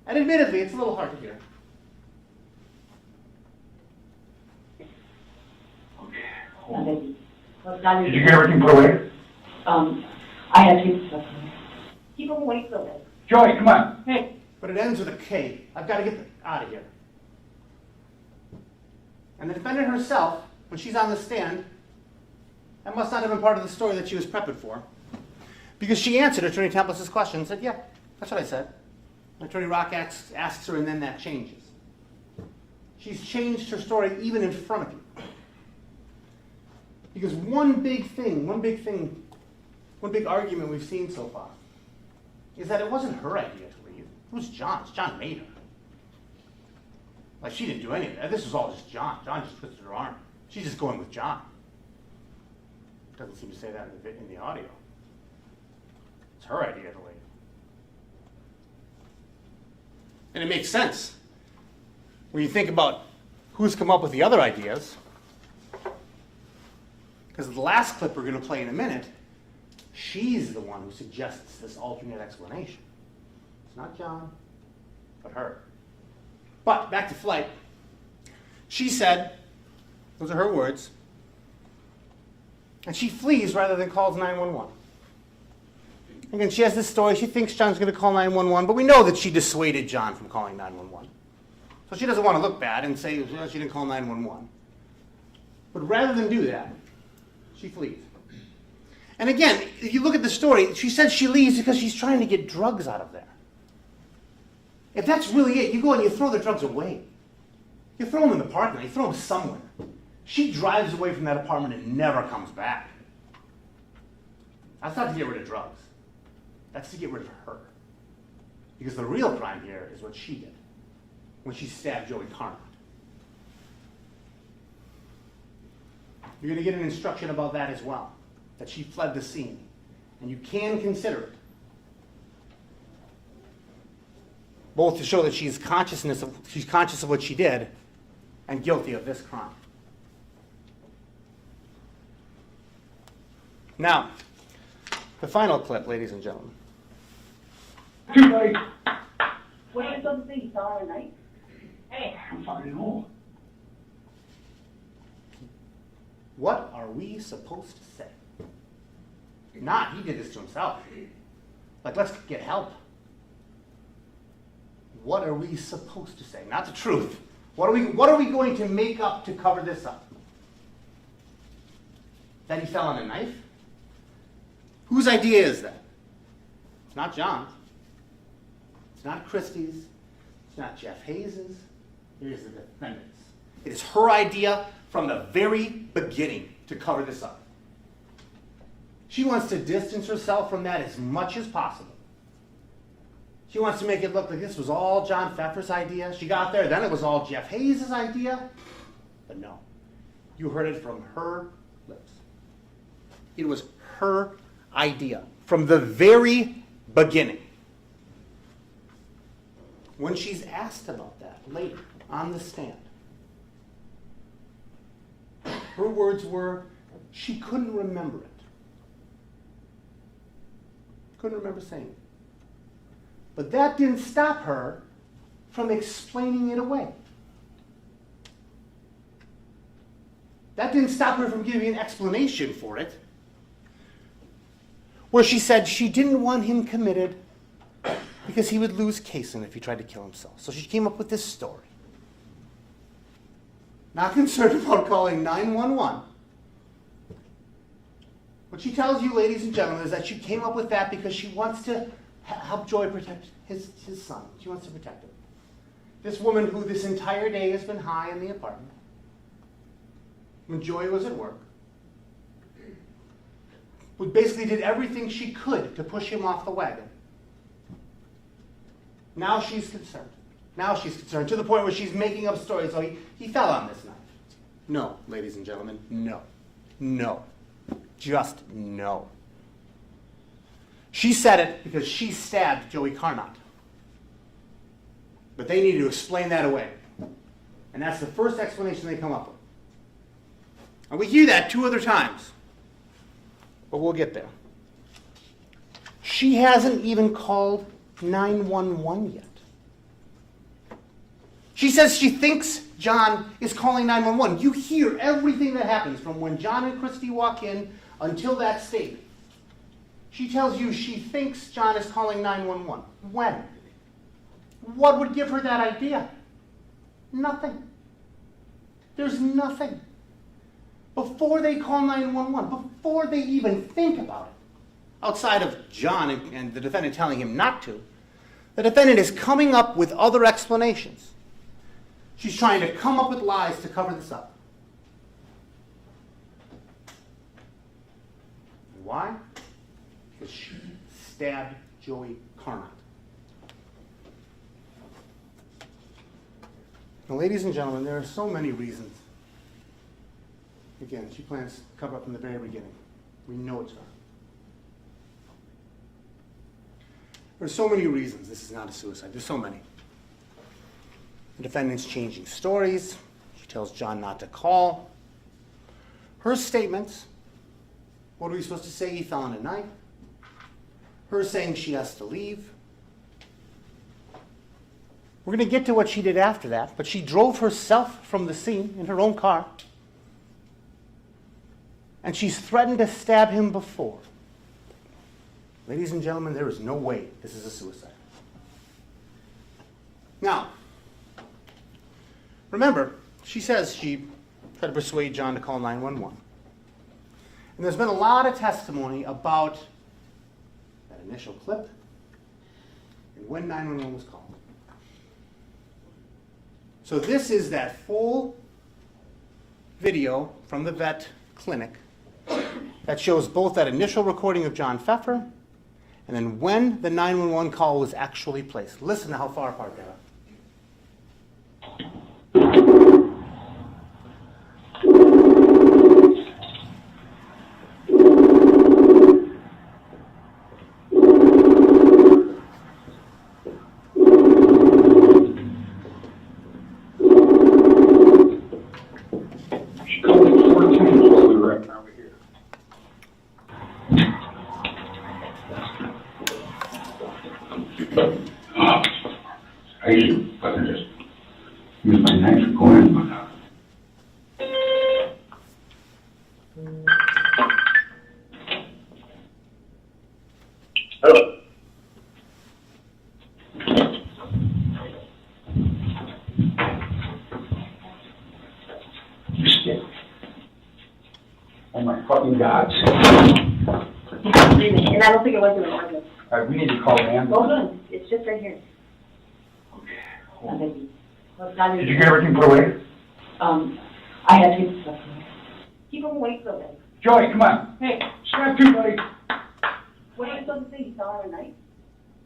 [SPEAKER 2] And admittedly, it's a little hard to hear.
[SPEAKER 4] Did you get everything put away?
[SPEAKER 5] I had to keep the stuff from keep them away from it.
[SPEAKER 4] Joey, come on.
[SPEAKER 5] Hey.
[SPEAKER 2] But it ends with a K. I've got to get out of here. And the defendant herself, when she's on the stand, that must not have been part of the story that she was prepping for. Because she answered Attorney Tempelis' question and said, yeah, that's what I said. Attorney Rock asks her, and then that changes. She's changed her story even in front of you. Because one big argument we've seen so far is that it wasn't her idea to leave. It was John's. John made her. Like, she didn't do any of that. This was all just John. John just twisted her arm. She's just going with John. Doesn't seem to say that in the audio. It's her idea to leave. And it makes sense when you think about who's come up with the other ideas. Because the last clip we're going to play in a minute, she's the one who suggests this alternate explanation. It's not John, but her. But back to Flight. She said, those are her words, and she flees rather than calls 911. Again, she has this story. She thinks John's going to call 911, but we know that she dissuaded John from calling 911. So she doesn't want to look bad and say, well, she didn't call 911. But rather than do that, she flees. And again, if you look at the story, she said she leaves because she's trying to get drugs out of there. If that's really it, you go and you throw the drugs away. You throw them in the parking lot. You throw them somewhere. She drives away from that apartment and never comes back. That's not to get rid of drugs. That's to get rid of her. Because the real crime here is what she did when she stabbed Joey Carnot. You're going to get an instruction about that as well, that she fled the scene. And you can consider it. Both to show that she's conscious of what she did and guilty of this crime. Now, the final clip, ladies and gentlemen.
[SPEAKER 4] Too late.
[SPEAKER 5] What are you supposed to say? You saw her at night? Hey.
[SPEAKER 4] I'm sorry, no.
[SPEAKER 2] What are we supposed to say? Not, he did this to himself. Like, let's get help. What are we supposed to say? Not the truth. What are we going to make up to cover this up? That he fell on a knife? Whose idea is that? It's not John's. It's not Christie's. It's not Jeff Hayes's. It is the defendant's. It is her idea from the very beginning to cover this up. She wants to distance herself from that as much as possible. She wants to make it look like this was all John Pfeffer's idea. She got there, then it was all Jeff Hayes' idea. But no, you heard it from her lips. It was her idea from the very beginning. When she's asked about that later on the stand, her words were, she couldn't remember it. Couldn't remember saying it. But that didn't stop her from explaining it away. That didn't stop her from giving an explanation for it, where she said she didn't want him committed because he would lose Kaysen if he tried to kill himself. So she came up with this story. Not concerned about calling 911. What she tells you, ladies and gentlemen, is that she came up with that because she wants to help Joey protect his son. She wants to protect him. This woman who this entire day has been high in the apartment, when Joey was at work, who basically did everything she could to push him off the wagon. Now she's concerned. Now she's concerned to the point where she's making up stories. Oh, he fell on this knife. No, ladies and gentlemen, no. No. Just no. She said it because she stabbed Joey Carnot. But they needed to explain that away. And that's the first explanation they come up with. And we hear that 2 other times. But we'll get there. She hasn't even called 911 yet. She says she thinks John is calling 911. You hear everything that happens from when John and Christy walk in until that statement. She tells you she thinks John is calling 911. When? What would give her that idea? Nothing. There's nothing. Before they call 911, before they even think about it, outside of John and the defendant telling him not to, the defendant is coming up with other explanations. She's trying to come up with lies to cover this up. Why? Because she stabbed Joey Carnot. Now, ladies and gentlemen, there are so many reasons. Again, she plans to cover up from the very beginning. We know it's her. There are so many reasons this is not a suicide. There's so many. The defendant's changing stories. She tells John not to call. Her statements. What are we supposed to say? He fell on a knife. Her saying she has to leave. We're going to get to what she did after that, but she drove herself from the scene in her own car. And she's threatened to stab him before. Ladies and gentlemen, there is no way this is a suicide. Now, remember, she says she tried to persuade John to call 911. And there's been a lot of testimony about that initial clip and when 911 was called. So this is that full video from the vet clinic that shows both that initial recording of John Pfeffer and then when the 911 call was actually placed. Listen to how far apart they are.
[SPEAKER 4] She called me 4 times while we were over here. I usually fucking just use my knife to go in, but hello. You stick. Oh my fucking God.
[SPEAKER 5] And I don't think it was an emergency.
[SPEAKER 4] All right, we need to call the ambulance.
[SPEAKER 5] Hold on, it's just right here.
[SPEAKER 4] Did you get everything put away?
[SPEAKER 5] I had to get the stuff from here. Keep them away from them.
[SPEAKER 4] Joey, come on.
[SPEAKER 5] Hey,
[SPEAKER 4] Snap two, buddy.
[SPEAKER 5] what are you supposed to say? You saw her at night?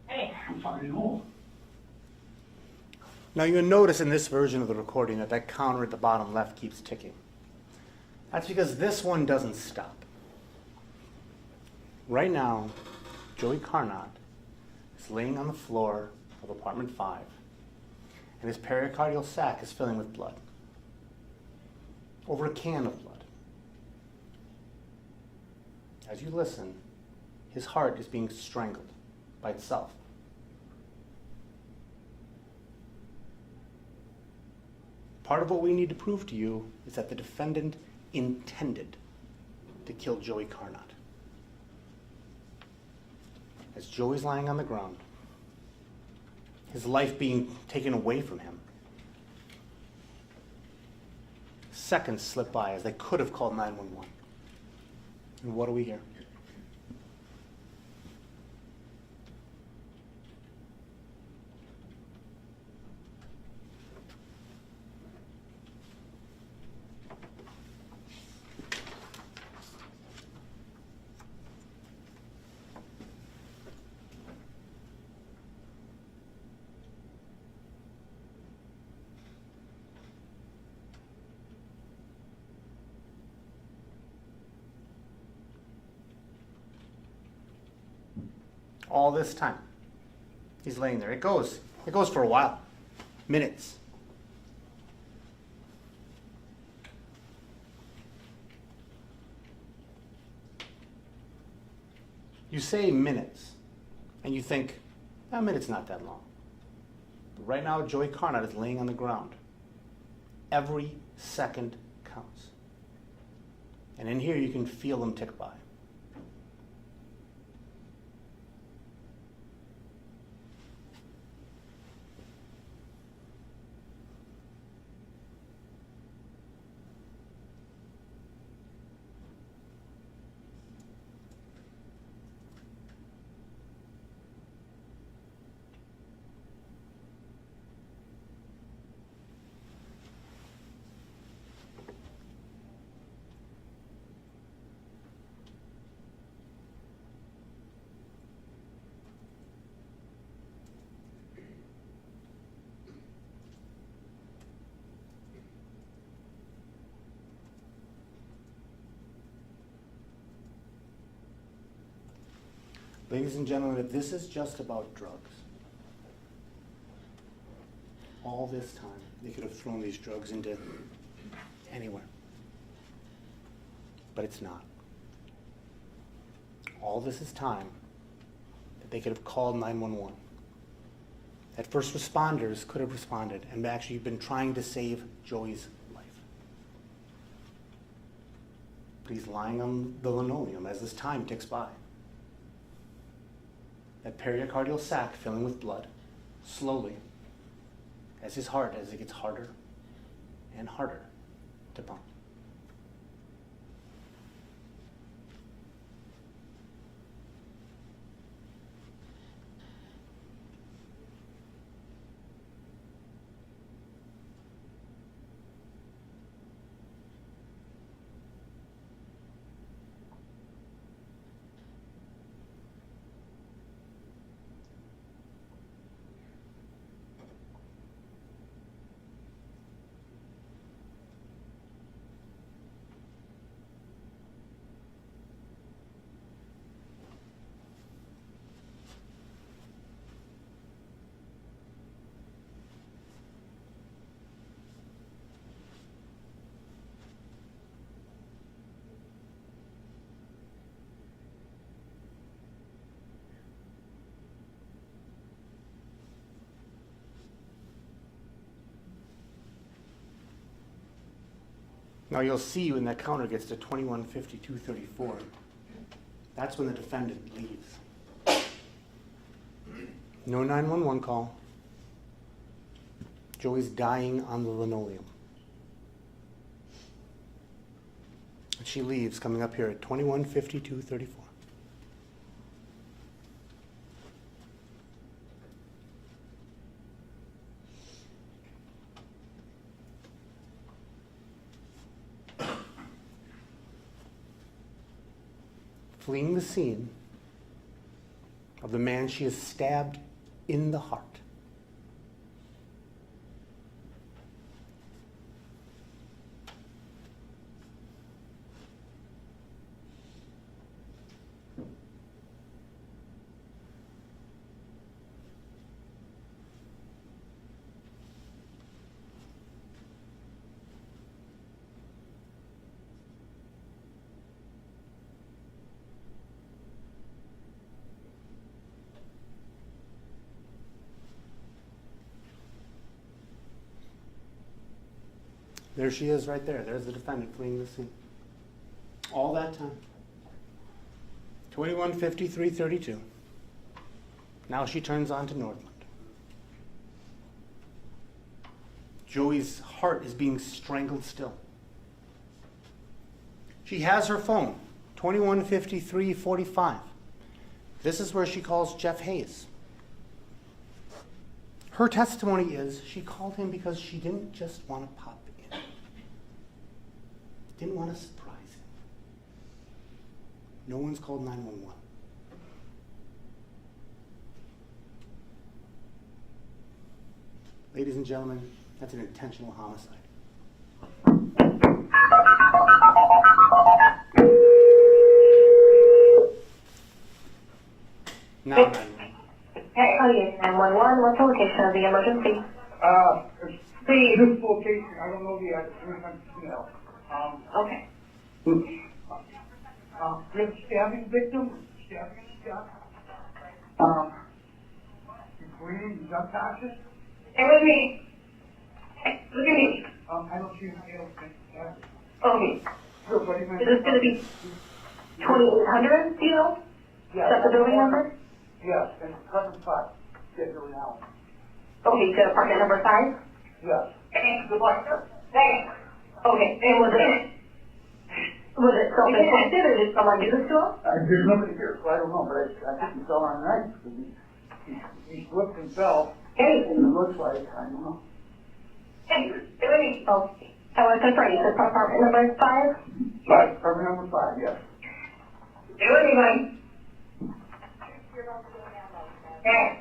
[SPEAKER 5] Hey.
[SPEAKER 4] I'm fucking home.
[SPEAKER 2] Now you'll notice in this version of the recording that that counter at the bottom left keeps ticking. That's because this one doesn't stop. Right now, Joey Carnot is laying on the floor of apartment 5, and his pericardial sac is filling with blood. Over a can of blood. As you listen, his heart is being strangled by itself. Part of what we need to prove to you is that the defendant intended to kill Joey Carnot. As Joey's lying on the ground, his life being taken away from him, seconds slip by as they could have called 911. And what do we hear? All this time, he's laying there. It goes for a while, minutes. You say minutes, and you think, a minute's not that long. But right now, Joey Carnot is laying on the ground. Every second counts. And in here, you can feel them tick by. Ladies and gentlemen, if this is just about drugs, all this time, they could have thrown these drugs into anywhere. But it's not. All this is time that they could have called 911. That first responders could have responded and actually been trying to save Joey's life. But he's lying on the linoleum as this time ticks by. That pericardial sac filling with blood, slowly, as his heart, as it gets harder and harder to pump. Now you'll see when that counter gets to 21:52:34, that's when the defendant leaves. No 911 call. Joey's dying on the linoleum. And she leaves, coming up here at 21:52:34. fleeing the scene of the man she has stabbed in the heart. There she is right there. There's the defendant fleeing the scene. All that time. 21:53:32. Now she turns on to Northland. Joey's heart is being strangled still. She has her phone, 21:53:45. This is where she calls Jeff Hayes. Her testimony is she called him because she didn't just want to pop in. Didn't want to surprise him. No one's called 911. Ladies and gentlemen, that's an intentional homicide. Now 911.
[SPEAKER 5] Hey, oh yeah, 911. What's the location of the emergency?
[SPEAKER 6] This location, I don't know the address,
[SPEAKER 5] Okay.
[SPEAKER 6] This stabbing victim, stabbing stuff. He's bleeding, he's unconscious.
[SPEAKER 5] Stay with me. Hey, look at me.
[SPEAKER 6] I don't see him able to
[SPEAKER 5] Okay.
[SPEAKER 6] Sure, what do you mean?
[SPEAKER 5] Is this going to be 2800, do you know?
[SPEAKER 6] Yes.
[SPEAKER 5] Is that the building number?
[SPEAKER 6] Yes, and apartment 5, schedule now.
[SPEAKER 5] Okay, you said apartment number 5?
[SPEAKER 6] Yes.
[SPEAKER 5] Okay, good luck, sir. Thanks. Okay, and was it self-inflicted or did someone do this to him?
[SPEAKER 6] There's nobody here, so I don't know, but I think he fell on a knife, because he flipped himself,
[SPEAKER 5] Hey.
[SPEAKER 6] and it looks like, I don't know.
[SPEAKER 5] Hey, stay with me. Oh, I want to confirm, you said apartment number 5?
[SPEAKER 6] Right, apartment number 5, yes.
[SPEAKER 5] Stay with me, buddy. Hey.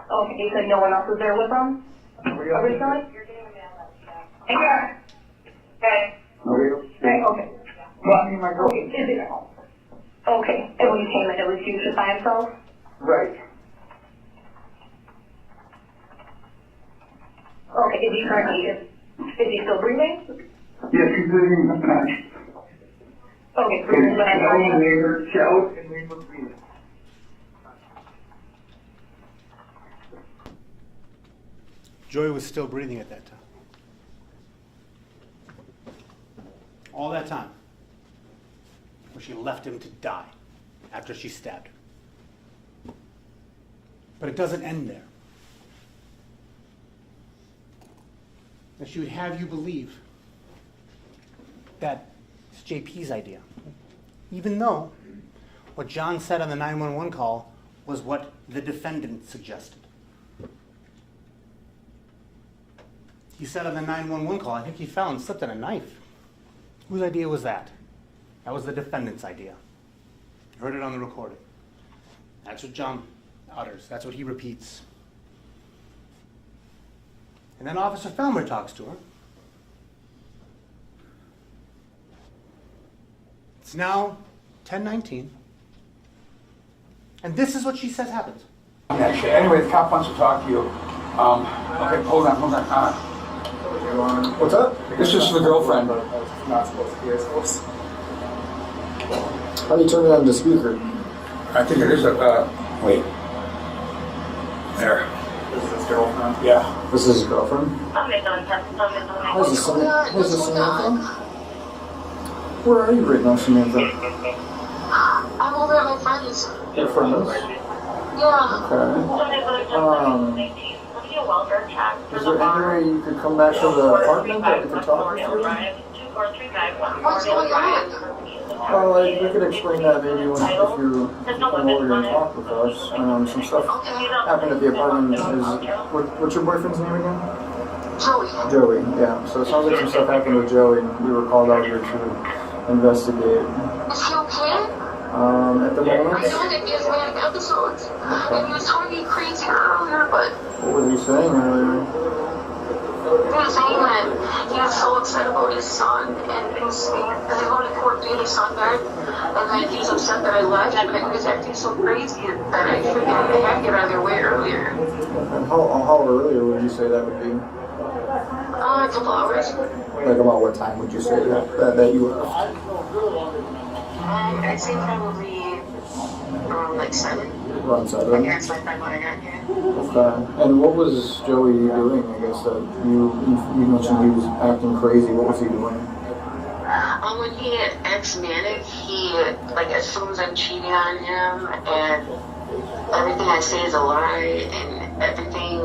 [SPEAKER 5] Okay, you said no one else was there with them?
[SPEAKER 6] Nobody else is
[SPEAKER 5] Originally?
[SPEAKER 6] here.
[SPEAKER 5] Hey, yeah. Hey.
[SPEAKER 6] Nobody else is
[SPEAKER 5] Hey,
[SPEAKER 6] here.
[SPEAKER 5] okay.
[SPEAKER 6] Well, I mean, my
[SPEAKER 5] Okay,
[SPEAKER 6] girlfriend.
[SPEAKER 5] is it? Okay, and when you came in, it was you just by himself?
[SPEAKER 6] Right.
[SPEAKER 5] Okay, is he currently, is he still breathing?
[SPEAKER 6] Yes, he's living in the past.
[SPEAKER 5] Okay, breathing, but I'm
[SPEAKER 6] Shell and labor breathing.
[SPEAKER 2] Joy was still breathing at that time. All that time. Where she left him to die after she stabbed him. But it doesn't end there. That she would have you believe that it's JP's idea. Even though what John said on the 911 call was what the defendant suggested. He said on the 911 call, I think he fell and slipped on a knife. Whose idea was that? That was the defendant's idea. You heard it on the recording. That's what John utters. That's what he repeats. And then Officer Felmer talks to her. It's now 10:19. And this is what she says happens.
[SPEAKER 6] Actually, anyway, the cop wants to talk to you. Okay, hold on. What's up? This is the girlfriend.
[SPEAKER 7] Not supposed to be, I suppose. How do you turn it on the speaker?
[SPEAKER 6] I think it is wait. There.
[SPEAKER 7] This is his girlfriend.
[SPEAKER 6] Yeah.
[SPEAKER 7] This is his girlfriend? Where's the Samantha? Where are you right now, Samantha?
[SPEAKER 8] I'm over at my friend's.
[SPEAKER 7] Your friend's?
[SPEAKER 8] Yeah.
[SPEAKER 7] Okay. Is there any way you could come back to the apartment that we could talk with you?
[SPEAKER 8] What's going on?
[SPEAKER 7] Like, we could explain that maybe if you come over and talk with us. Some stuff happened at the apartment. What's your boyfriend's name again?
[SPEAKER 8] Joey.
[SPEAKER 7] Joey, yeah. So it sounds like some stuff happened with Joey. We were called out here to investigate.
[SPEAKER 8] Is he okay?
[SPEAKER 7] At the
[SPEAKER 8] I
[SPEAKER 7] moment?
[SPEAKER 8] know that he has manic episodes, and he was talking crazy earlier, but
[SPEAKER 7] What was he saying earlier?
[SPEAKER 8] he was saying that he was so upset about his son, and he they went to court to get his son back, and then he was upset that I left, and he was acting so crazy that I figured they had to get out of their way earlier.
[SPEAKER 7] And how earlier would you say that would be?
[SPEAKER 8] A couple hours.
[SPEAKER 7] Like about what time would you say that you left?
[SPEAKER 8] I'd say probably around like 7.
[SPEAKER 7] Around 7?
[SPEAKER 8] Like that's like when I got here.
[SPEAKER 7] Okay. And what was Joey doing? I guess that you mentioned he was acting crazy. What was he doing?
[SPEAKER 8] When he acts manic, he like assumes I'm cheating on him, and everything I say is a lie, and everything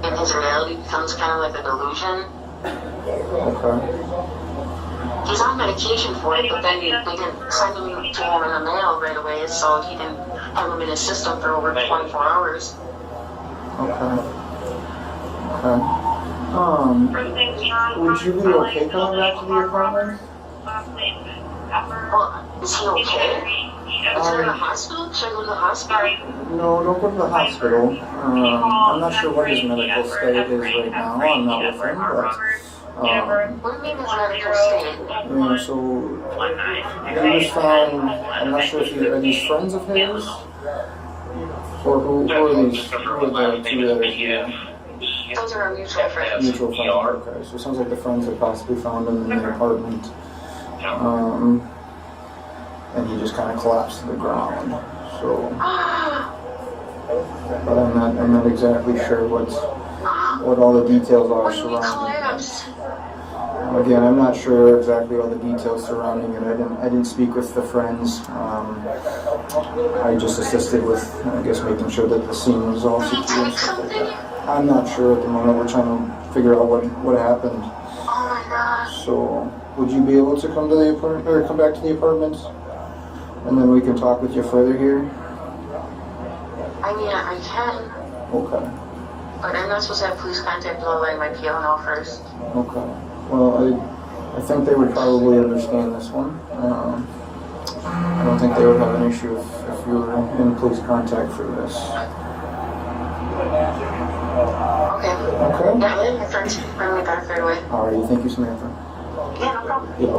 [SPEAKER 8] in his reality becomes kind of like a delusion.
[SPEAKER 7] Okay.
[SPEAKER 8] He's on medication for it, but then they didn't send him to him in the mail right away, so he didn't have him in his system for over 24 hours.
[SPEAKER 7] Okay. Would you be okay coming back to the apartment?
[SPEAKER 8] Well, is he okay? Is he in the hospital? Should I go to the hospital?
[SPEAKER 7] No, don't go to the hospital. I'm not sure what his medical state is right now. I'm not with him, but
[SPEAKER 8] What do you mean his medical state?
[SPEAKER 7] yeah, so he was found. I'm not sure if are these friends of his, or who are these? Who are the two others here?
[SPEAKER 8] Those are our mutual friends.
[SPEAKER 7] Mutual friends. Okay, so it sounds like the friends that possibly found him in the apartment. And he just kind of collapsed to the ground. So, but I'm not exactly sure what all the details are
[SPEAKER 8] When he
[SPEAKER 7] surrounding it.
[SPEAKER 8] collapsed,
[SPEAKER 7] Again, I'm not sure exactly all the details surrounding it. I didn't speak with the friends. I just assisted with, I guess, making sure that the scene was all
[SPEAKER 8] did he
[SPEAKER 7] secure.
[SPEAKER 8] take something?
[SPEAKER 7] I'm not sure at the moment. We're trying to figure out what happened.
[SPEAKER 8] Oh my gosh.
[SPEAKER 7] So, would you be able to come to the apartment or come back to the apartment, and then we can talk with you further here?
[SPEAKER 8] I mean, I can,
[SPEAKER 7] Okay.
[SPEAKER 8] but I'm not supposed to have police contact without letting my PO know first.
[SPEAKER 7] Okay. Well, I think they would probably understand this one. I don't think they would have an issue if you were in police contact for this.
[SPEAKER 8] Okay.
[SPEAKER 7] Okay.
[SPEAKER 8] Yeah, let my friends bring me back right away.
[SPEAKER 7] Alrighty. Thank you, Samantha.
[SPEAKER 8] Yeah, no problem.
[SPEAKER 7] Yeah.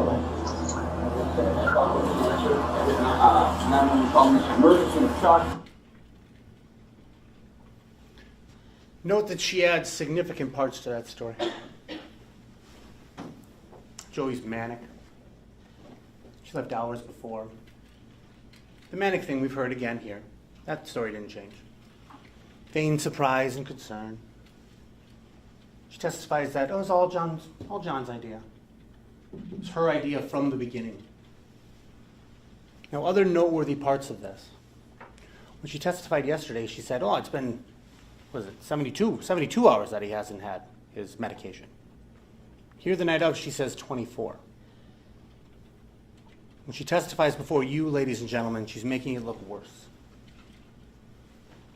[SPEAKER 7] Bye.
[SPEAKER 2] Note that she adds significant parts to that story. Joey's manic. She left hours before. The manic thing we've heard again here. That story didn't change. Feigned surprise and concern. She testifies that it was all John's idea. It was her idea from the beginning. Now, other noteworthy parts of this. When she testified yesterday, she said, it's been, 72 hours that he hasn't had his medication. Here the night of, she says 24. When she testifies before you, ladies and gentlemen, she's making it look worse.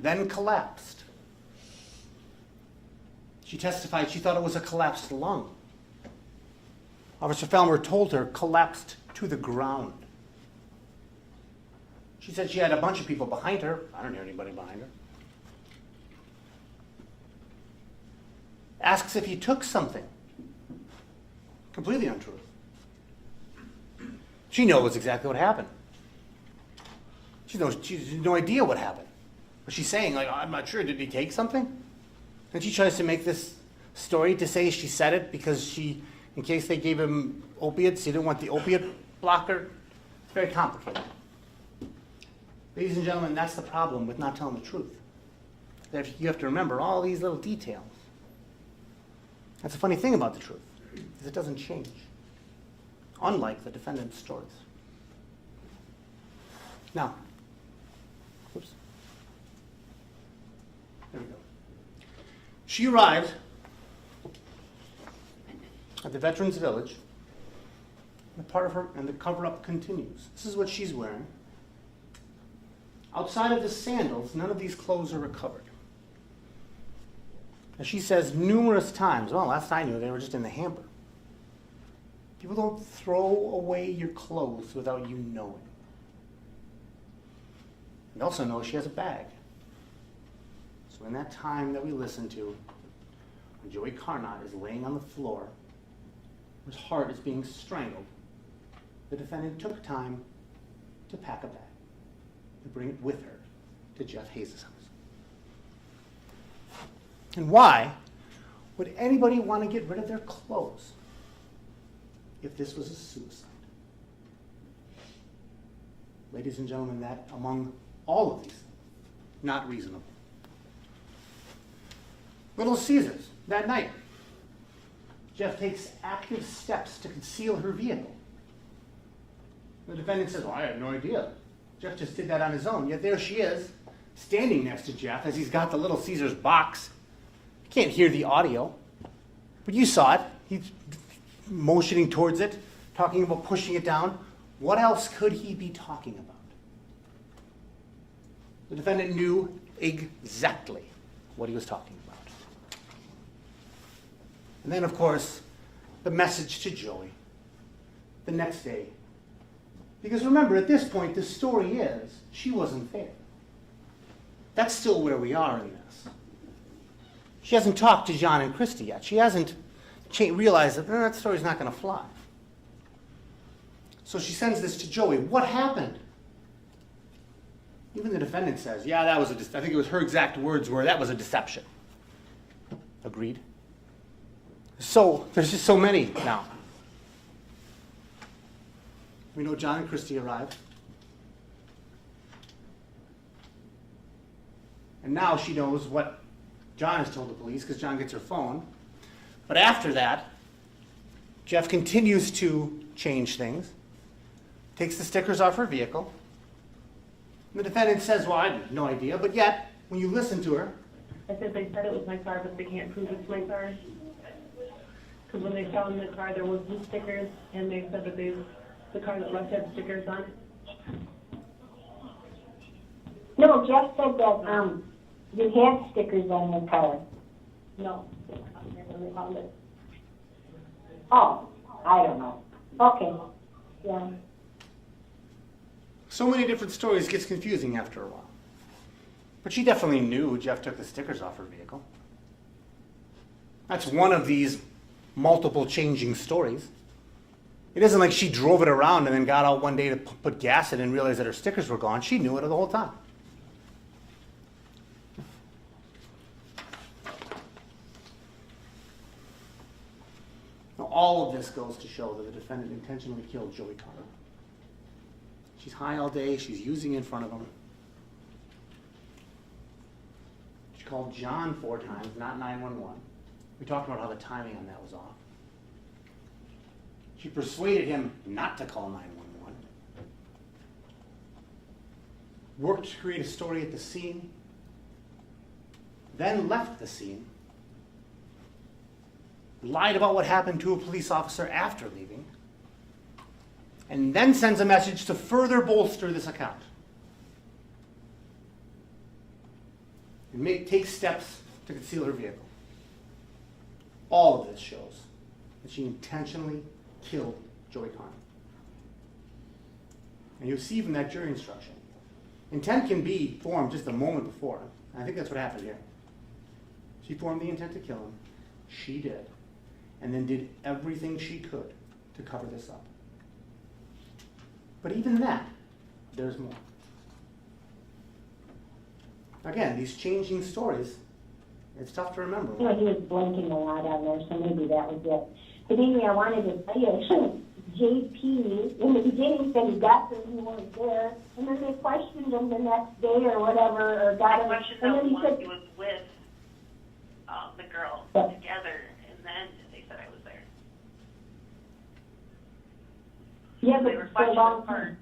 [SPEAKER 2] Then collapsed. She testified she thought it was a collapsed lung. Officer Felmer told her collapsed to the ground. She said she had a bunch of people behind her. I don't hear anybody behind her. Asks if he took something. Completely untrue. She knows exactly what happened. She has no idea what happened. But she's saying, I'm not sure, did he take something? And she tries to make this story to say she said it because in case they gave him opiates, he didn't want the opiate blocker. It's very complicated. Ladies and gentlemen, that's the problem with not telling the truth. That you have to remember all these little details. That's the funny thing about the truth, is it doesn't change. Unlike the defendant's stories. Now, oops. There we go. She arrived at the Veterans Village, and the cover-up continues. This is what she's wearing. Outside of the sandals, none of these clothes are recovered. As she says numerous times, last I knew they were just in the hamper. People don't throw away your clothes without you knowing. We also know she has a bag. So in that time that we listened to, when Joey Carnot is laying on the floor, his heart is being strangled, the defendant took time to pack a bag, to bring it with her to Jeff Hayes' house. And why would anybody want to get rid of their clothes if this was a suicide? Ladies and gentlemen, that among all of these things, not reasonable. Little Caesars, that night, Jeff takes active steps to conceal her vehicle. The defendant says, well, I had no idea. Jeff just did that on his own. Yet there she is, standing next to Jeff as he's got the Little Caesars box. You can't hear the audio, but you saw it. He's motioning towards it, talking about pushing it down. What else could he be talking about? The defendant knew exactly what he was talking about. And then, of course, the message to Joey the next day. Because remember, at this point, the story is she wasn't there. That's still where we are in this. She hasn't talked to John and Christy yet. She hasn't realized that that story's not going to fly. So she sends this to Joey. What happened? Even the defendant says, yeah, that was I think it was her exact words were, that was a deception. Agreed? So, there's just so many now. We know John and Christy arrived. And now she knows what John has told the police because John gets her phone. But after that, Jeff continues to change things, takes the stickers off her vehicle. And the defendant says, well, I have no idea. But yet, when you listen to her,
[SPEAKER 9] I said they said it was my car, but they can't prove it's my car. Because when they found the car, there was blue stickers, and they said that the car that left had stickers on it.
[SPEAKER 5] No, Jeff said that, you had stickers on your car.
[SPEAKER 9] No, it's not there when they found it.
[SPEAKER 5] Oh, I don't know. Okay, yeah.
[SPEAKER 2] so many different stories gets confusing after a while. But she definitely knew Jeff took the stickers off her vehicle. That's one of these multiple changing stories. It isn't like she drove it around and then got out one day to put gas in and realized that her stickers were gone. She knew it the whole time. Now, all of this goes to show that the defendant intentionally killed Joey Carter. She's high all day. She's using it in front of him. She called John 4 times, not 911. We talked about how the timing on that was off. She persuaded him not to call 911. Worked to create a story at the scene. Then left the scene. Lied about what happened to a police officer after leaving. And then sends a message to further bolster this account. And takes steps to conceal her vehicle. All of this shows that she intentionally killed Joey Carter. And you'll see from that jury instruction, intent can be formed just a moment before. And I think that's what happened here. She formed the intent to kill him. She did. And then did everything she could to cover this up. But even that, there's more. Again, these changing stories, it's tough to remember.
[SPEAKER 5] You know, he was blinking a lot on there, so maybe that was it. But anyway, I wanted to tell you, JP, in the beginning said he got there and he wasn't there, and then they questioned him the next day or whatever, or got him,
[SPEAKER 3] Questioned
[SPEAKER 5] and
[SPEAKER 3] him
[SPEAKER 5] then he
[SPEAKER 3] once
[SPEAKER 5] said,
[SPEAKER 3] he was with the girl
[SPEAKER 5] Yeah.
[SPEAKER 3] together, and then they said I was there.
[SPEAKER 5] yeah,
[SPEAKER 3] They
[SPEAKER 5] but
[SPEAKER 3] were
[SPEAKER 5] for a
[SPEAKER 3] questioned
[SPEAKER 5] long
[SPEAKER 3] apart,
[SPEAKER 5] time.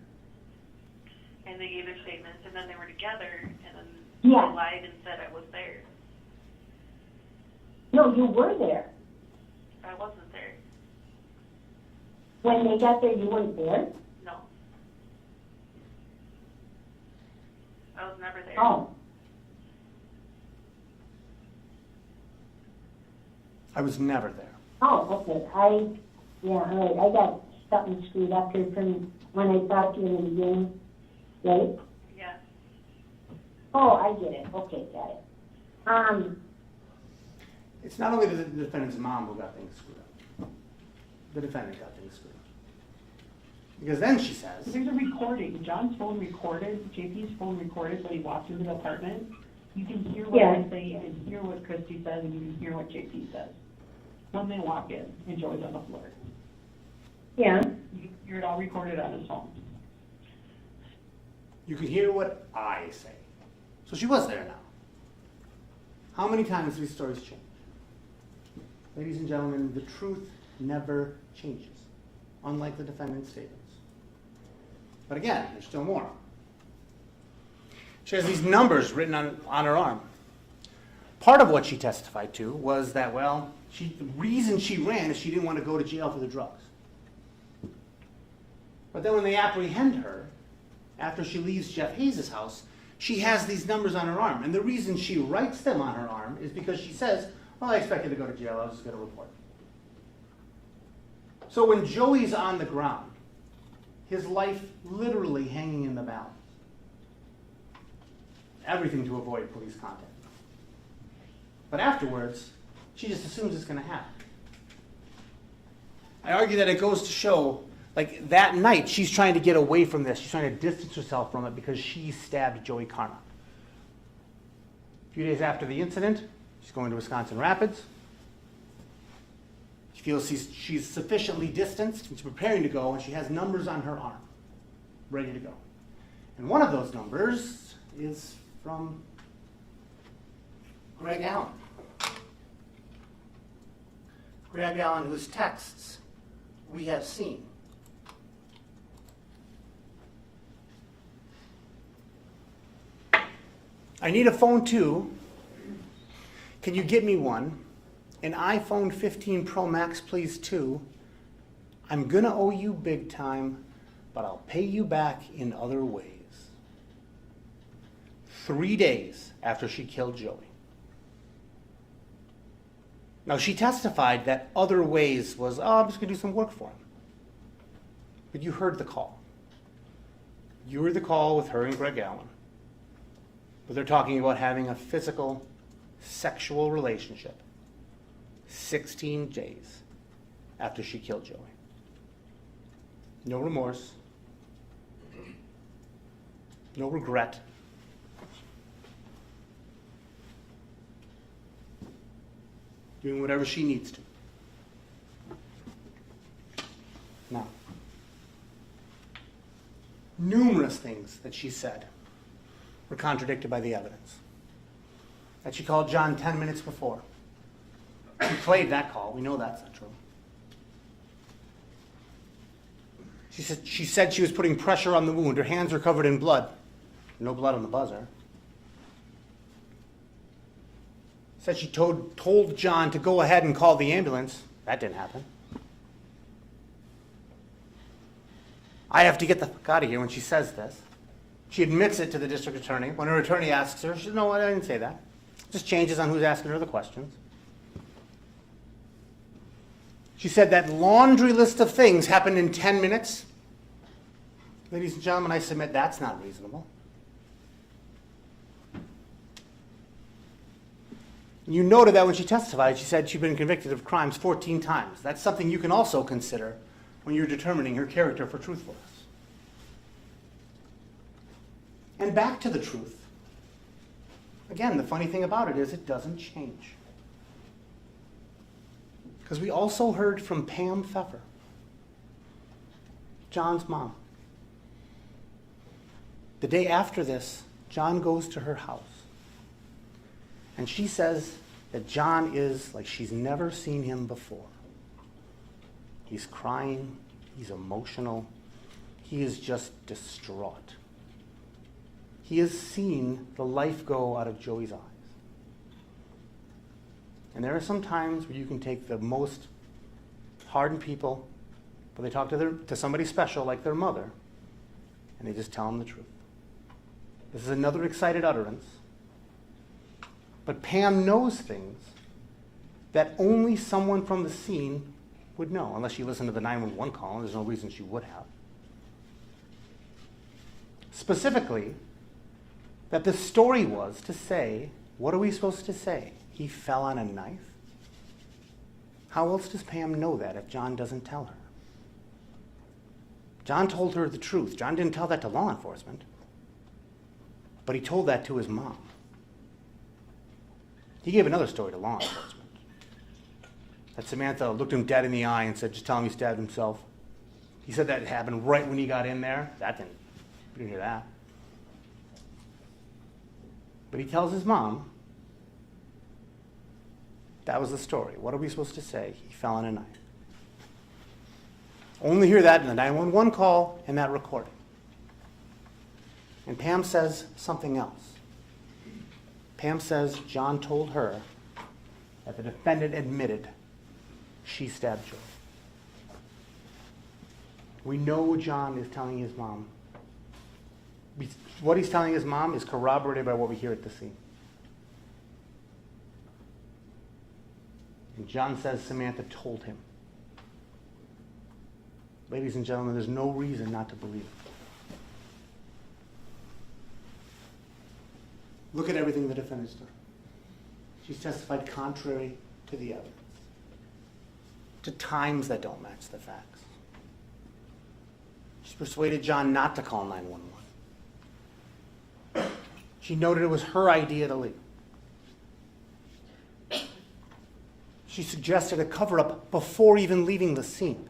[SPEAKER 3] and they gave their statements, and then they were together, and then
[SPEAKER 5] Yeah.
[SPEAKER 3] they lied and said I was there.
[SPEAKER 5] No, you were there.
[SPEAKER 3] I wasn't there.
[SPEAKER 5] When they got there, you weren't there?
[SPEAKER 3] No. I was never there.
[SPEAKER 5] Oh.
[SPEAKER 2] I was never there.
[SPEAKER 5] Oh, okay. All right. I got something screwed up here from when I talked to you in the beginning, right?
[SPEAKER 3] Yeah.
[SPEAKER 5] Oh, I get it. Okay, got it.
[SPEAKER 2] It's not only the defendant's mom who got things screwed up. The defendant got things screwed up. Because then she says,
[SPEAKER 9] There's a recording. John's phone recorded, JP's phone recorded when he walked into the apartment. You can hear what
[SPEAKER 5] Yeah.
[SPEAKER 9] I say, you can hear what Christy says, and you can hear what JP says. When they walk in, and Joey's on the floor.
[SPEAKER 5] Yeah.
[SPEAKER 9] You can hear it all recorded on his phone.
[SPEAKER 2] you can hear what I say. So she was there now. How many times do these stories change? Ladies and gentlemen, the truth never changes, unlike the defendant's statements. But again, there's still more. She has these numbers written on her arm. Part of what she testified to was that, well, the reason she ran is she didn't want to go to jail for the drugs. But then when they apprehend her, after she leaves Jeff Hayes' house, she has these numbers on her arm. And the reason she writes them on her arm is because she says, well, I expected to go to jail, I was just going to report. So when Joey's on the ground, his life literally hanging in the balance. Everything to avoid police contact. But afterwards, she just assumes it's going to happen. I argue that it goes to show, like that night, she's trying to get away from this. She's trying to distance herself from it because she stabbed Joey Carnock. A few days after the incident, she's going to Wisconsin Rapids. She feels she's sufficiently distanced, she's preparing to go, and she has numbers on her arm, ready to go. And one of those numbers is from Greg Allen. Greg Allen, whose texts we have seen. I need a phone too. Can you get me one? An iPhone 15 Pro Max, please, too. I'm gonna owe you big time, but I'll pay you back in other ways. 3 days after she killed Joey. Now, she testified that other ways was, oh, I'm just gonna do some work for him. But you heard the call. You heard the call with her and Greg Allen. But they're talking about having a physical, sexual relationship 16 days after she killed Joey. No remorse. No regret. Doing whatever she needs to. Now, numerous things that she said were contradicted by the evidence. That she called John 10 minutes before. She played that call. We know that's not true. She said she was putting pressure on the wound. Her hands were covered in blood. No blood on the buzzer. Said she told John to go ahead and call the ambulance. That didn't happen. I have to get the fuck out of here when she says this. She admits it to the district attorney. When her attorney asks her, she says, no, I didn't say that. Just changes on who's asking her the questions. She said that laundry list of things happened in 10 minutes. Ladies and gentlemen, I submit that's not reasonable. You noted that when she testified, she said she'd been convicted of crimes 14 times. That's something you can also consider when you're determining her character for truthfulness. And back to the truth. Again, the funny thing about it is it doesn't change. Because we also heard from Pam Pfeffer, John's mom. The day after this, John goes to her house. And she says that John is like she's never seen him before. He's crying, he's emotional, he is just distraught. He has seen the life go out of Joey's eyes. And there are some times where you can take the most hardened people, but they talk to somebody special like their mother, and they just tell them the truth. This is another excited utterance. But Pam knows things that only someone from the scene would know, unless she listened to the 911 call, and there's no reason she would have. Specifically, that the story was to say, what are we supposed to say? He fell on a knife? How else does Pam know that if John doesn't tell her? John told her the truth. John didn't tell that to law enforcement, but he told that to his mom. He gave another story to law enforcement. That Samantha looked him dead in the eye and said, just tell him he stabbed himself. He said that happened right when he got in there. We didn't hear that. But he tells his mom, that was the story. What are we supposed to say? He fell on a knife. Only hear that in the 911 call and that recording. And Pam says something else. Pam says John told her that the defendant admitted she stabbed Joe. We know John is telling his mom. What he's telling his mom is corroborated by what we hear at the scene. And John says Samantha told him. Ladies and gentlemen, there's no reason not to believe it. Look at everything the defendant's done. She's testified contrary to the evidence, to times that don't match the facts. She's persuaded John not to call 911. She noted it was her idea to leave. She suggested a cover-up before even leaving the scene.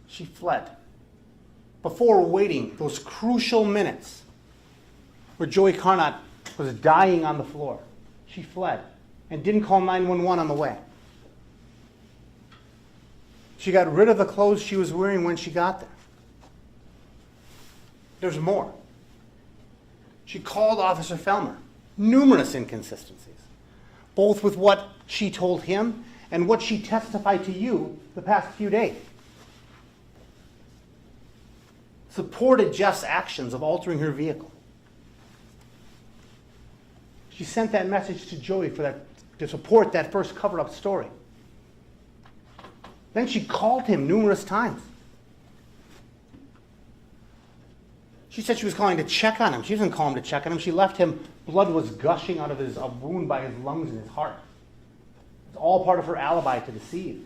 [SPEAKER 2] She fled before waiting those crucial minutes where Joey Carnot was dying on the floor. She fled and didn't call 911 on the way. She got rid of the clothes she was wearing when she got there. There's more. She called Officer Felmer. Numerous inconsistencies, both with what she told him and what she testified to you the past few days. Supported Jeff's actions of altering her vehicle. She sent that message to Joey to support that first cover-up story. Then she called him numerous times. She said she was calling to check on him. She didn't call him to check on him. She left him. Blood was gushing out of a wound by his lungs and his heart. It's all part of her alibi to deceive.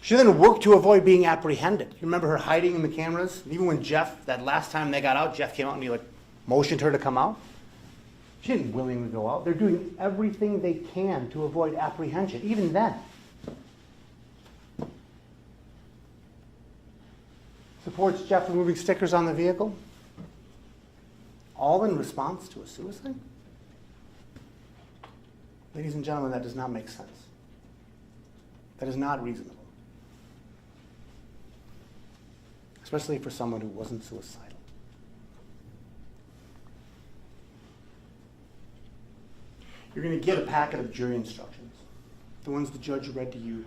[SPEAKER 2] She then worked to avoid being apprehended. You remember her hiding in the cameras? Even when that last time they got out, Jeff came out and he motioned her to come out. She didn't willingly go out. They're doing everything they can to avoid apprehension, even then. Supports Jeff removing stickers on the vehicle, all in response to a suicide? Ladies and gentlemen, that does not make sense. That is not reasonable. Especially for someone who wasn't suicidal. You're going to get a packet of jury instructions, the ones the judge read to you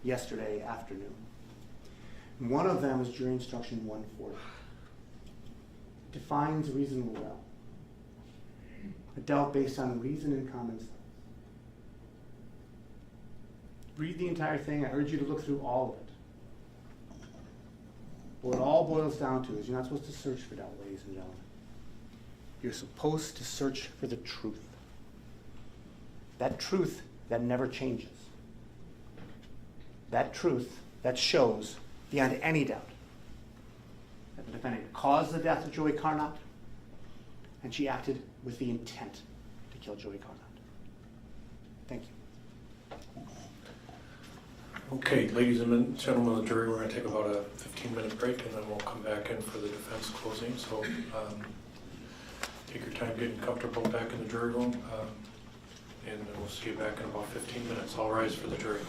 [SPEAKER 2] yesterday afternoon. One of them is jury instruction 140. It defines reasonable doubt. A doubt based on reason and common sense. Read the entire thing. I urge you to look through all of it. What it all boils down to is you're not supposed to search for doubt, ladies and gentlemen. You're supposed to search for the truth. That truth that never changes. That truth that shows beyond any doubt that the defendant caused the death of Joey Carnot, and she acted with the intent to kill Joey Carnot. Thank you.
[SPEAKER 1] Okay, ladies and gentlemen of the jury, we're going to take about a 15-minute break, and then we'll come back in for the defense closing. So take your time getting comfortable back in the jury room, and we'll see you back in about 15 minutes. All rise for the jury.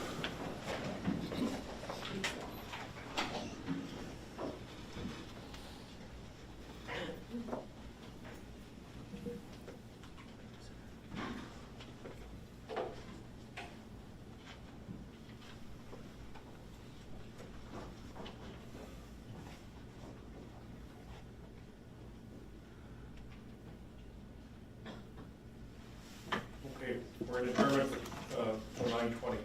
[SPEAKER 1] We're adjourned till 9:20.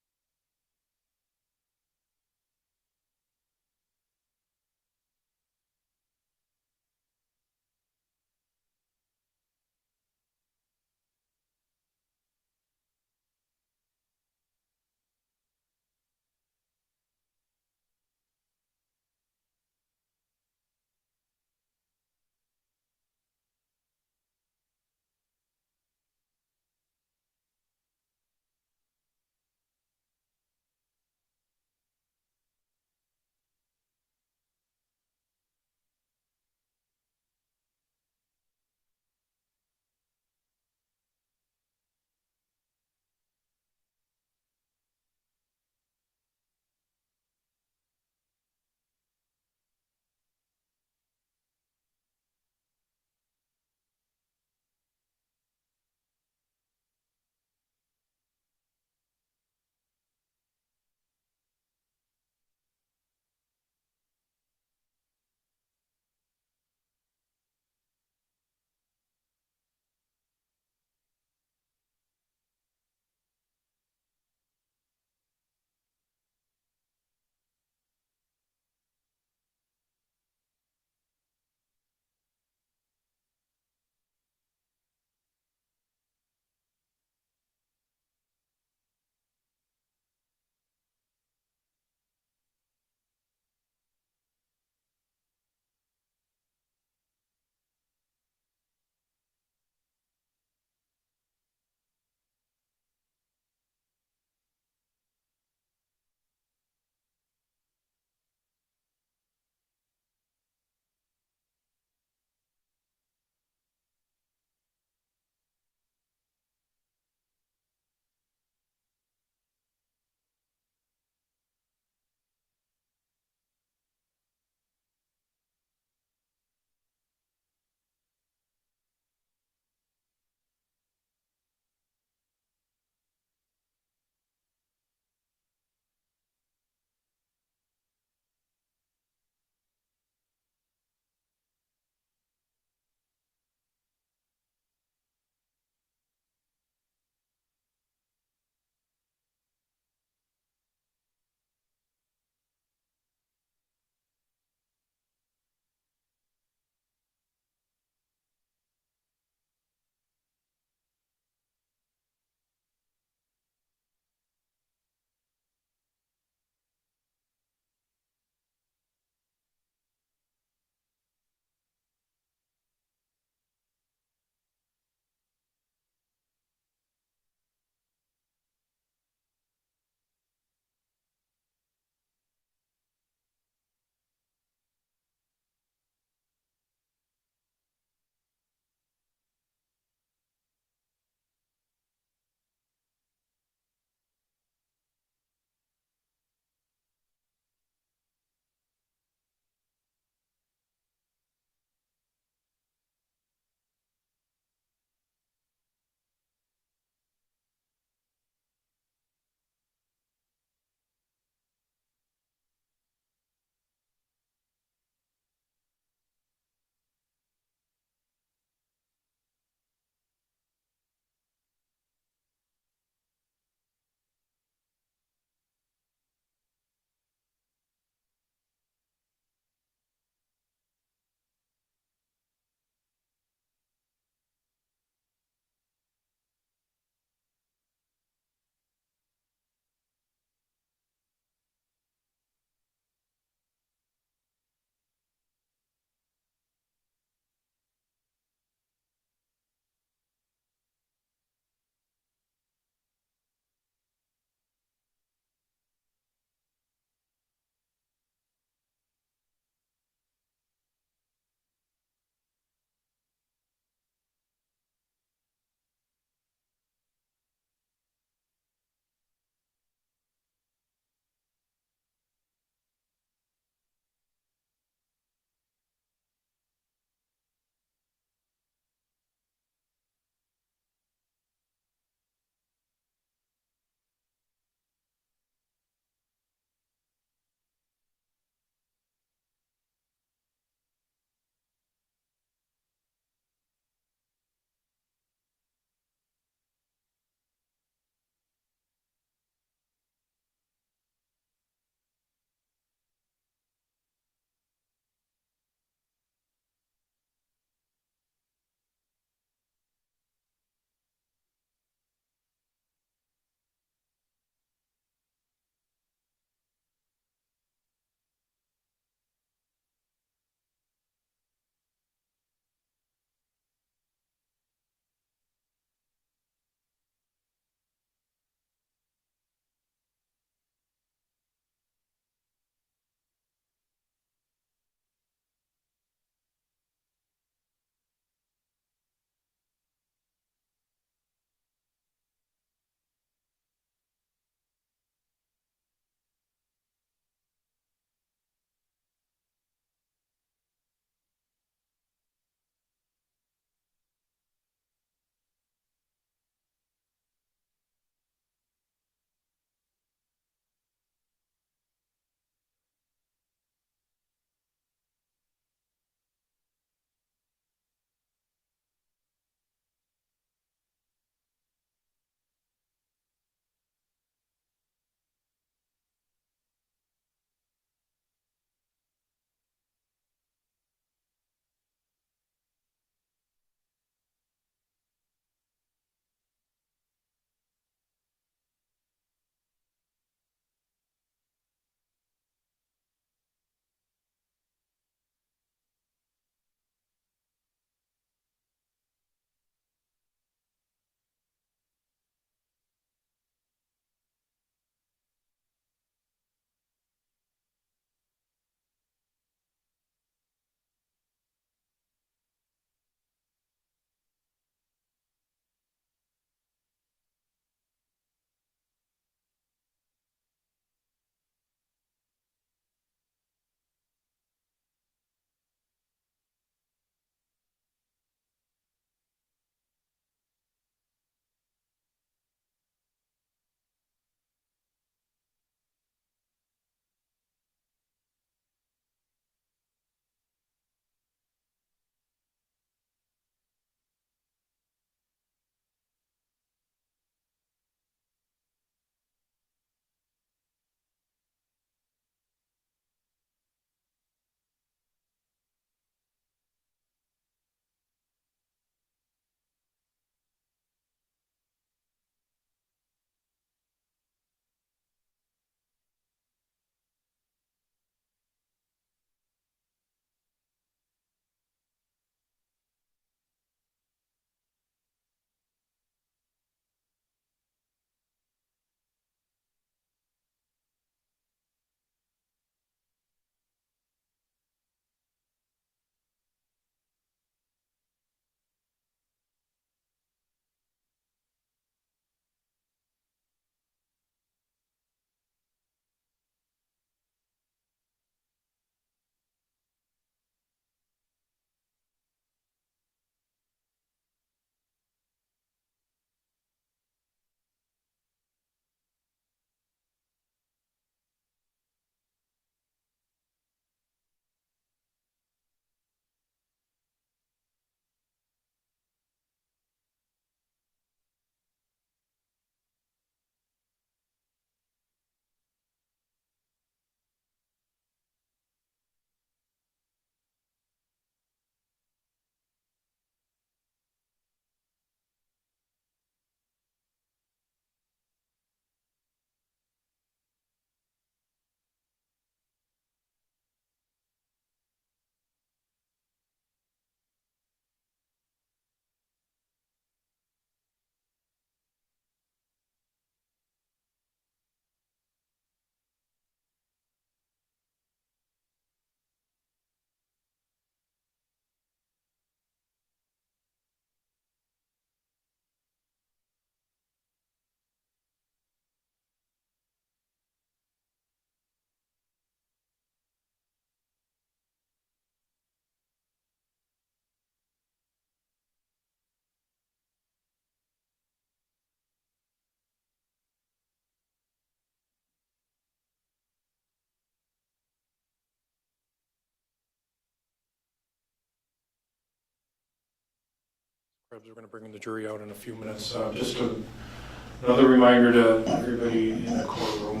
[SPEAKER 1] We're going to bring the jury out in a few minutes. Another reminder to everybody in the courtroom,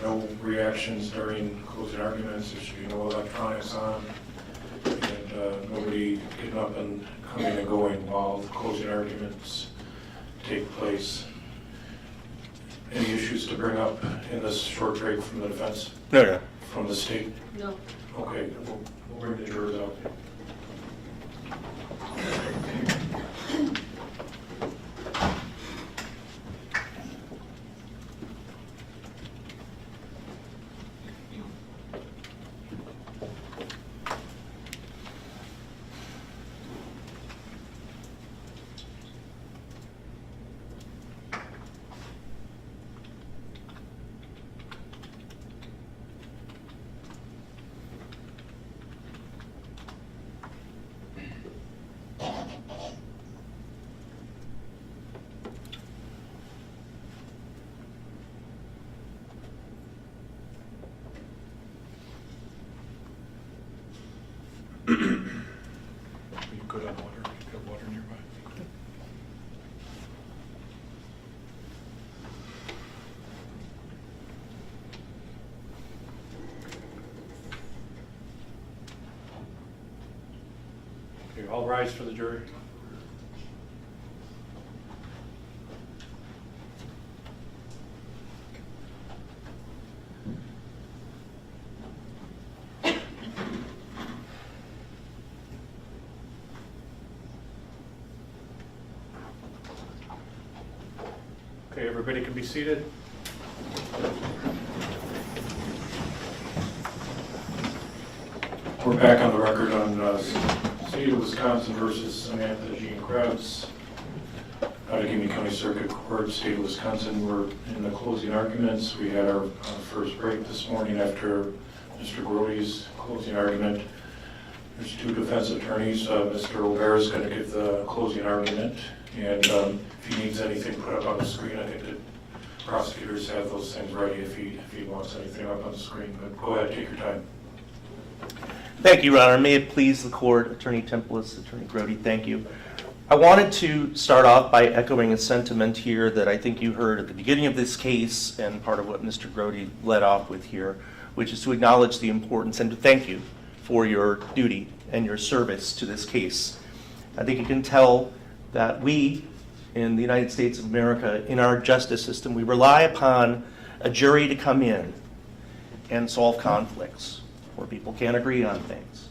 [SPEAKER 1] no reactions during closing arguments. There should be no electronics on, and nobody getting up and coming and going while the closing arguments take place. Any issues to bring up in this short break from the defense?
[SPEAKER 10] No.
[SPEAKER 1] From the state?
[SPEAKER 9] No.
[SPEAKER 1] Okay, we'll bring the jurors out. Are you good on water? You got water nearby? Okay, all rise for the jury. Okay, everybody can be seated. We're back on the record on State of Wisconsin versus Samantha Krebs. Allegheny County Circuit Court, State of Wisconsin. We're in the closing arguments. We had our first break this morning after Mr. Grode's closing argument. There's two defense attorneys. Mr. Obear is going to give the closing argument. And if he needs anything put up on the screen, I think the prosecutors have those things ready if he wants anything up on the screen. But go ahead, take your time.
[SPEAKER 10] Thank you, Your Honor. May it please the court, Attorney Tempelis, Attorney Grode, thank you. I wanted to start off by echoing a sentiment here that I think you heard at the beginning of this case and part of what Mr. Grode led off with here, which is to acknowledge the importance and to thank you for your duty and your service to this case. I think you can tell that we in the United States of America, in our justice system, we rely upon a jury to come in and solve conflicts where people can't agree on things.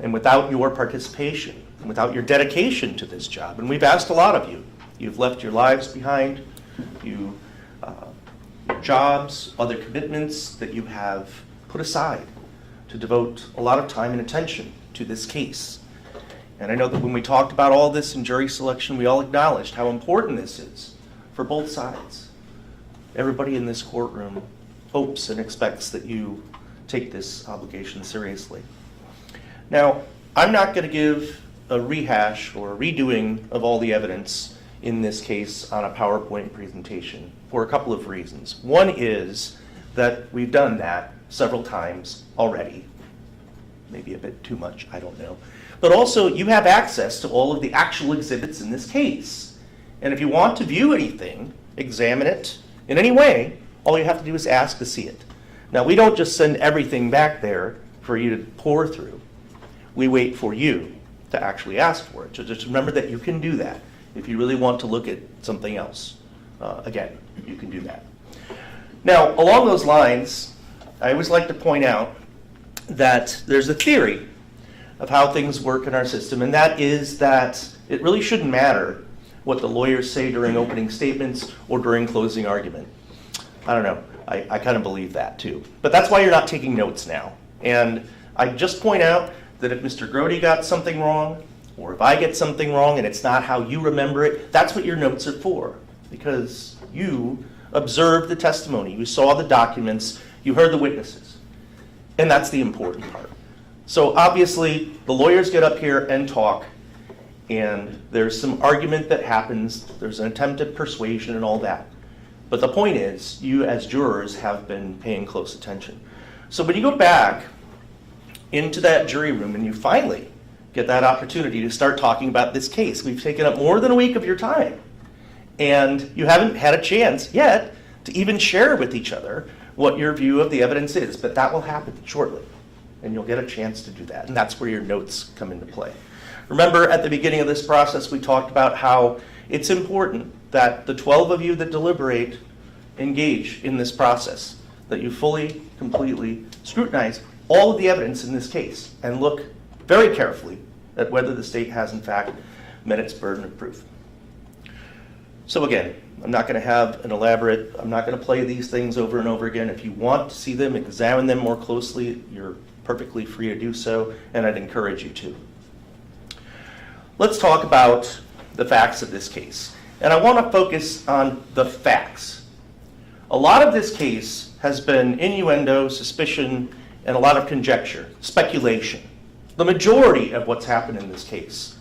[SPEAKER 10] And without your participation, and without your dedication to this job, and we've asked a lot of you, you've left your lives behind, your jobs, other commitments that you have put aside to devote a lot of time and attention to this case. And I know that when we talked about all this in jury selection, we all acknowledged how important this is for both sides. Everybody in this courtroom hopes and expects that you take this obligation seriously. Now, I'm not going to give a rehash or a redoing of all the evidence in this case on a PowerPoint presentation for a couple of reasons. One is that we've done that several times already. Maybe a bit too much, I don't know. But also, you have access to all of the actual exhibits in this case. And if you want to view anything, examine it in any way, all you have to do is ask to see it. Now, we don't just send everything back there for you to pour through. We wait for you to actually ask for it. So just remember that you can do that. If you really want to look at something else, again, you can do that. Now, along those lines, I always like to point out that there's a theory of how things work in our system, and that is that it really shouldn't matter what the lawyers say during opening statements or during closing argument. I don't know. I kind of believe that too. But that's why you're not taking notes now. And I just point out that if Mr. Grode got something wrong, or if I get something wrong and it's not how you remember it, that's what your notes are for. Because you observed the testimony, you saw the documents, you heard the witnesses. And that's the important part. So obviously, the lawyers get up here and talk, and there's some argument that happens, there's an attempt at persuasion and all that. But the point is, you as jurors have been paying close attention. So when you go back into that jury room and you finally get that opportunity to start talking about this case. We've taken up more than a week of your time, and you haven't had a chance yet to even share with each other what your view of the evidence is, but that will happen shortly, and you'll get a chance to do that, and that's where your notes come into play. Remember, at the beginning of this process, we talked about how it's important that the 12 of you that deliberate engage in this process, that you fully, completely scrutinize all of the evidence in this case and look very carefully at whether the state has, in fact, met its burden of proof. So again, I'm not going to have an elaborate, I'm not going to play these things over and over again. If you want to see them, examine them more closely, you're perfectly free to do so, and I'd encourage you to. Let's talk about the facts of this case. And I want to focus on the facts. A lot of this case has been innuendo, suspicion, and a lot of conjecture, speculation. The majority of what's happened in this case,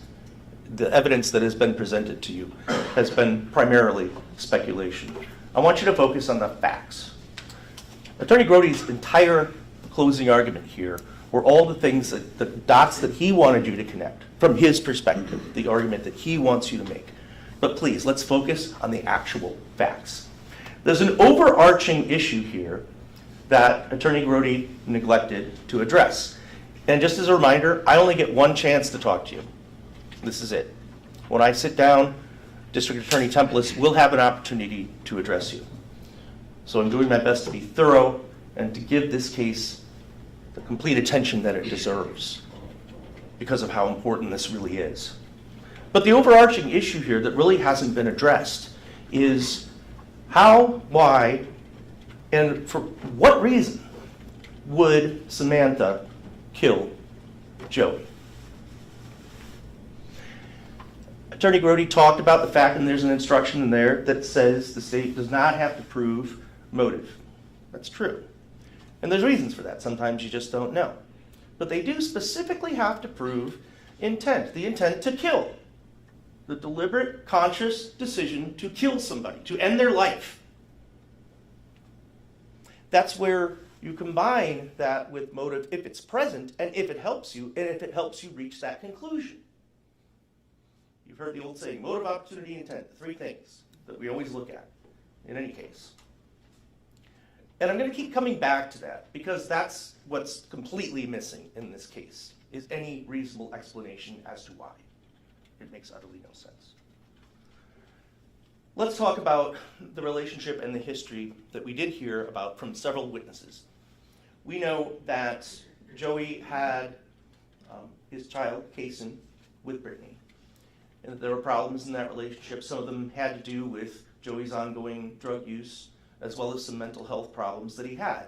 [SPEAKER 10] the evidence that has been presented to you, has been primarily speculation. I want you to focus on the facts. Attorney Grode's entire closing argument here were all the things, the dots that he wanted you to connect from his perspective, the argument that he wants you to make. But please, let's focus on the actual facts. There's an overarching issue here that Attorney Grode neglected to address. And just as a reminder, I only get one chance to talk to you. This is it. When I sit down, District Attorney Tempelis will have an opportunity to address you. So I'm doing my best to be thorough and to give this case the complete attention that it deserves because of how important this really is. But the overarching issue here that really hasn't been addressed is how, why, and for what reason would Samantha kill Joey? Attorney Grode talked about the fact, and there's an instruction in there that says the state does not have to prove motive. That's true. And there's reasons for that. Sometimes you just don't know. But they do specifically have to prove intent, the intent to kill. The deliberate, conscious decision to kill somebody, to end their life. That's where you combine that with motive if it's present, and if it helps you, and if it helps you reach that conclusion. You've heard the old saying, motive, opportunity, intent, the three things that we always look at in any case. And I'm going to keep coming back to that because that's what's completely missing in this case, is any reasonable explanation as to why. It makes utterly no sense. Let's talk about the relationship and the history that we did hear about from several witnesses. We know that Joey had his child, Kason, with Brittany, and that there were problems in that relationship. Some of them had to do with Joey's ongoing drug use, as well as some mental health problems that he had.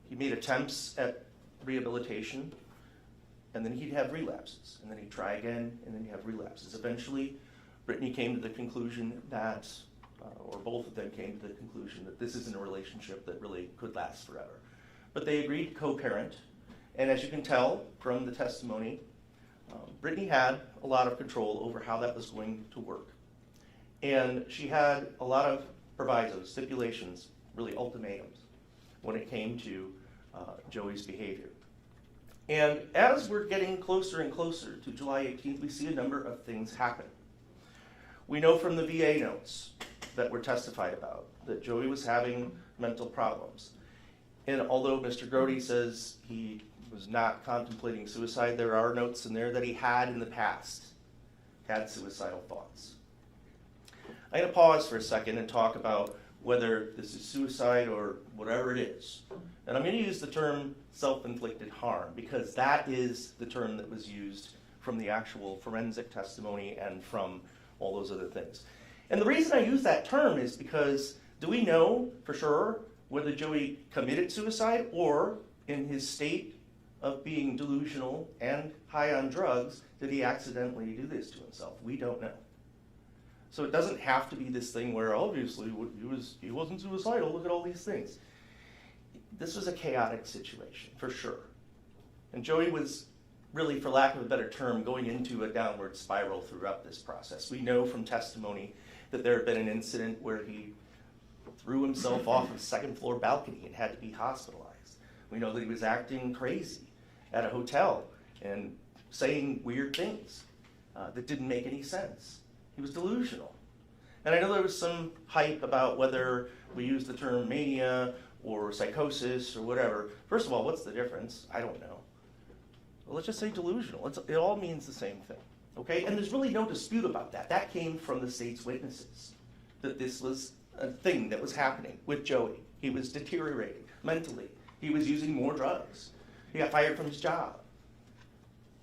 [SPEAKER 10] He made attempts at rehabilitation, and then he'd have relapses, and then he'd try again, and then he'd have relapses. Eventually, Brittany came to the conclusion that, or both of them came to the conclusion that this isn't a relationship that really could last forever. But they agreed to co-parent, and as you can tell from the testimony, Brittany had a lot of control over how that was going to work. And she had a lot of provisos, stipulations, really ultimatums, when it came to Joey's behavior. And as we're getting closer and closer to July 18th, we see a number of things happen. We know from the VA notes that were testified about that Joey was having mental problems. And although Mr. Grode says he was not contemplating suicide, there are notes in there that he had in the past had suicidal thoughts. I'm going to pause for a second and talk about whether this is suicide or whatever it is. And I'm going to use the term self-inflicted harm because that is the term that was used from the actual forensic testimony and from all those other things. And the reason I use that term is because do we know for sure whether Joey committed suicide or in his state of being delusional and high on drugs, did he accidentally do this to himself? We don't know. So it doesn't have to be this thing where obviously he wasn't suicidal, look at all these things. This was a chaotic situation, for sure. And Joey was really, for lack of a better term, going into a downward spiral throughout this process. We know from testimony that there had been an incident where he threw himself off a second-floor balcony and had to be hospitalized. We know that he was acting crazy at a hotel and saying weird things that didn't make any sense. He was delusional. And I know there was some hype about whether we use the term mania or psychosis or whatever. First of all, what's the difference? I don't know. Well, let's just say delusional. It all means the same thing. Okay? And there's really no dispute about that. That came from the state's witnesses, that this was a thing that was happening with Joey. He was deteriorating mentally. He was using more drugs. He got fired from his job.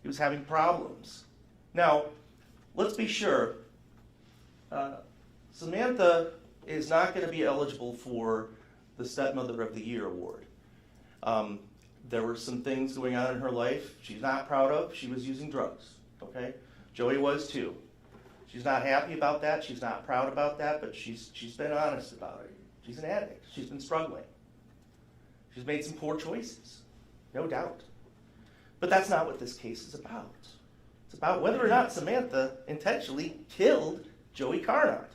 [SPEAKER 10] He was having problems. Now, let's be sure, Samantha is not going to be eligible for the Stepmother of the Year award. There were some things going on in her life she's not proud of. She was using drugs, okay? Joey was too. She's not happy about that. She's not proud about that, but she's been honest about it. She's an addict. She's been struggling. She's made some poor choices, no doubt. But that's not what this case is about. It's about whether or not Samantha intentionally killed Joey Carnot.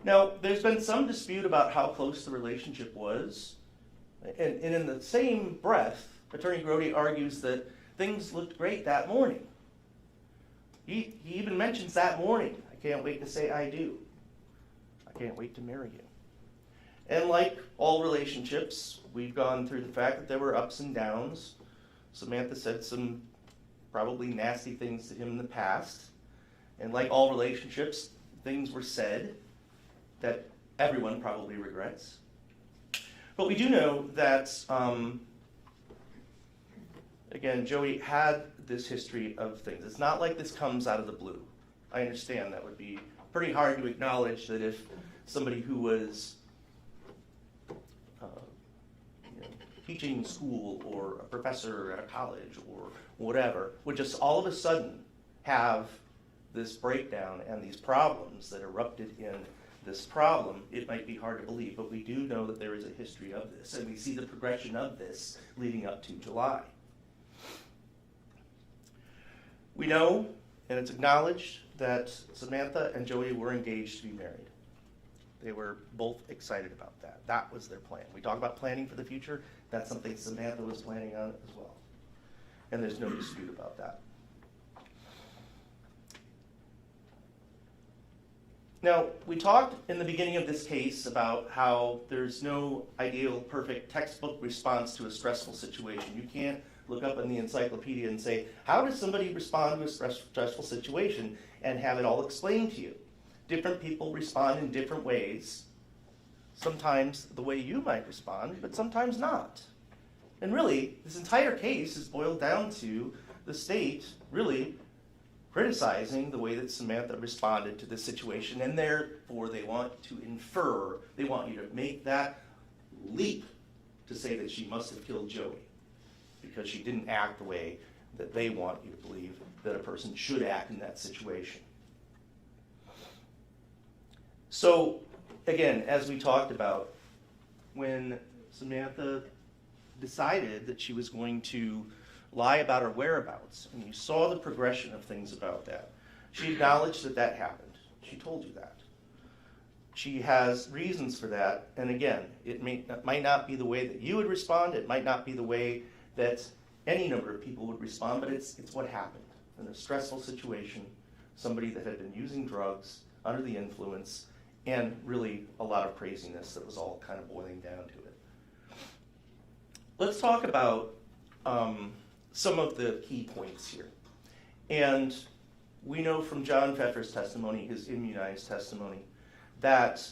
[SPEAKER 10] Now, there's been some dispute about how close the relationship was. And in the same breath, Attorney Grode argues that things looked great that morning. He even mentions that morning, I can't wait to say I do. I can't wait to marry you. And like all relationships, we've gone through the fact that there were ups and downs. Samantha said some probably nasty things to him in the past. And like all relationships, things were said that everyone probably regrets. But we do know that, again, Joey had this history of things. It's not like this comes out of the blue. I understand that would be pretty hard to acknowledge that if somebody who was teaching school or a professor at a college or whatever would just all of a sudden have this breakdown and these problems that erupted in this problem, it might be hard to believe, but we do know that there is a history of this, and we see the progression of this leading up to July. We know, and it's acknowledged, that Samantha and Joey were engaged to be married. They were both excited about that. That was their plan. We talk about planning for the future. That's something Samantha was planning on as well. And there's no dispute about that. Now, we talked in the beginning of this case about how there's no ideal, perfect textbook response to a stressful situation. You can't look up in the encyclopedia and say, how does somebody respond to a stressful situation, and have it all explained to you. Different people respond in different ways. Sometimes the way you might respond, but sometimes not. And really, this entire case is boiled down to the state really criticizing the way that Samantha responded to this situation, and therefore they want to infer, they want you to make that leap to say that she must have killed Joey because she didn't act the way that they want you to believe that a person should act in that situation. So, again, as we talked about, when Samantha decided that she was going to lie about her whereabouts, and you saw the progression of things about that, she acknowledged that that happened. She told you that. She has reasons for that, and again, it might not be the way that you would respond, it might not be the way that any number of people would respond, but it's what happened. In a stressful situation, somebody that had been using drugs, under the influence, and really a lot of craziness that was all kind of boiling down to it. Let's talk about some of the key points here. And we know from John Pfeffer's testimony, his immunized testimony, that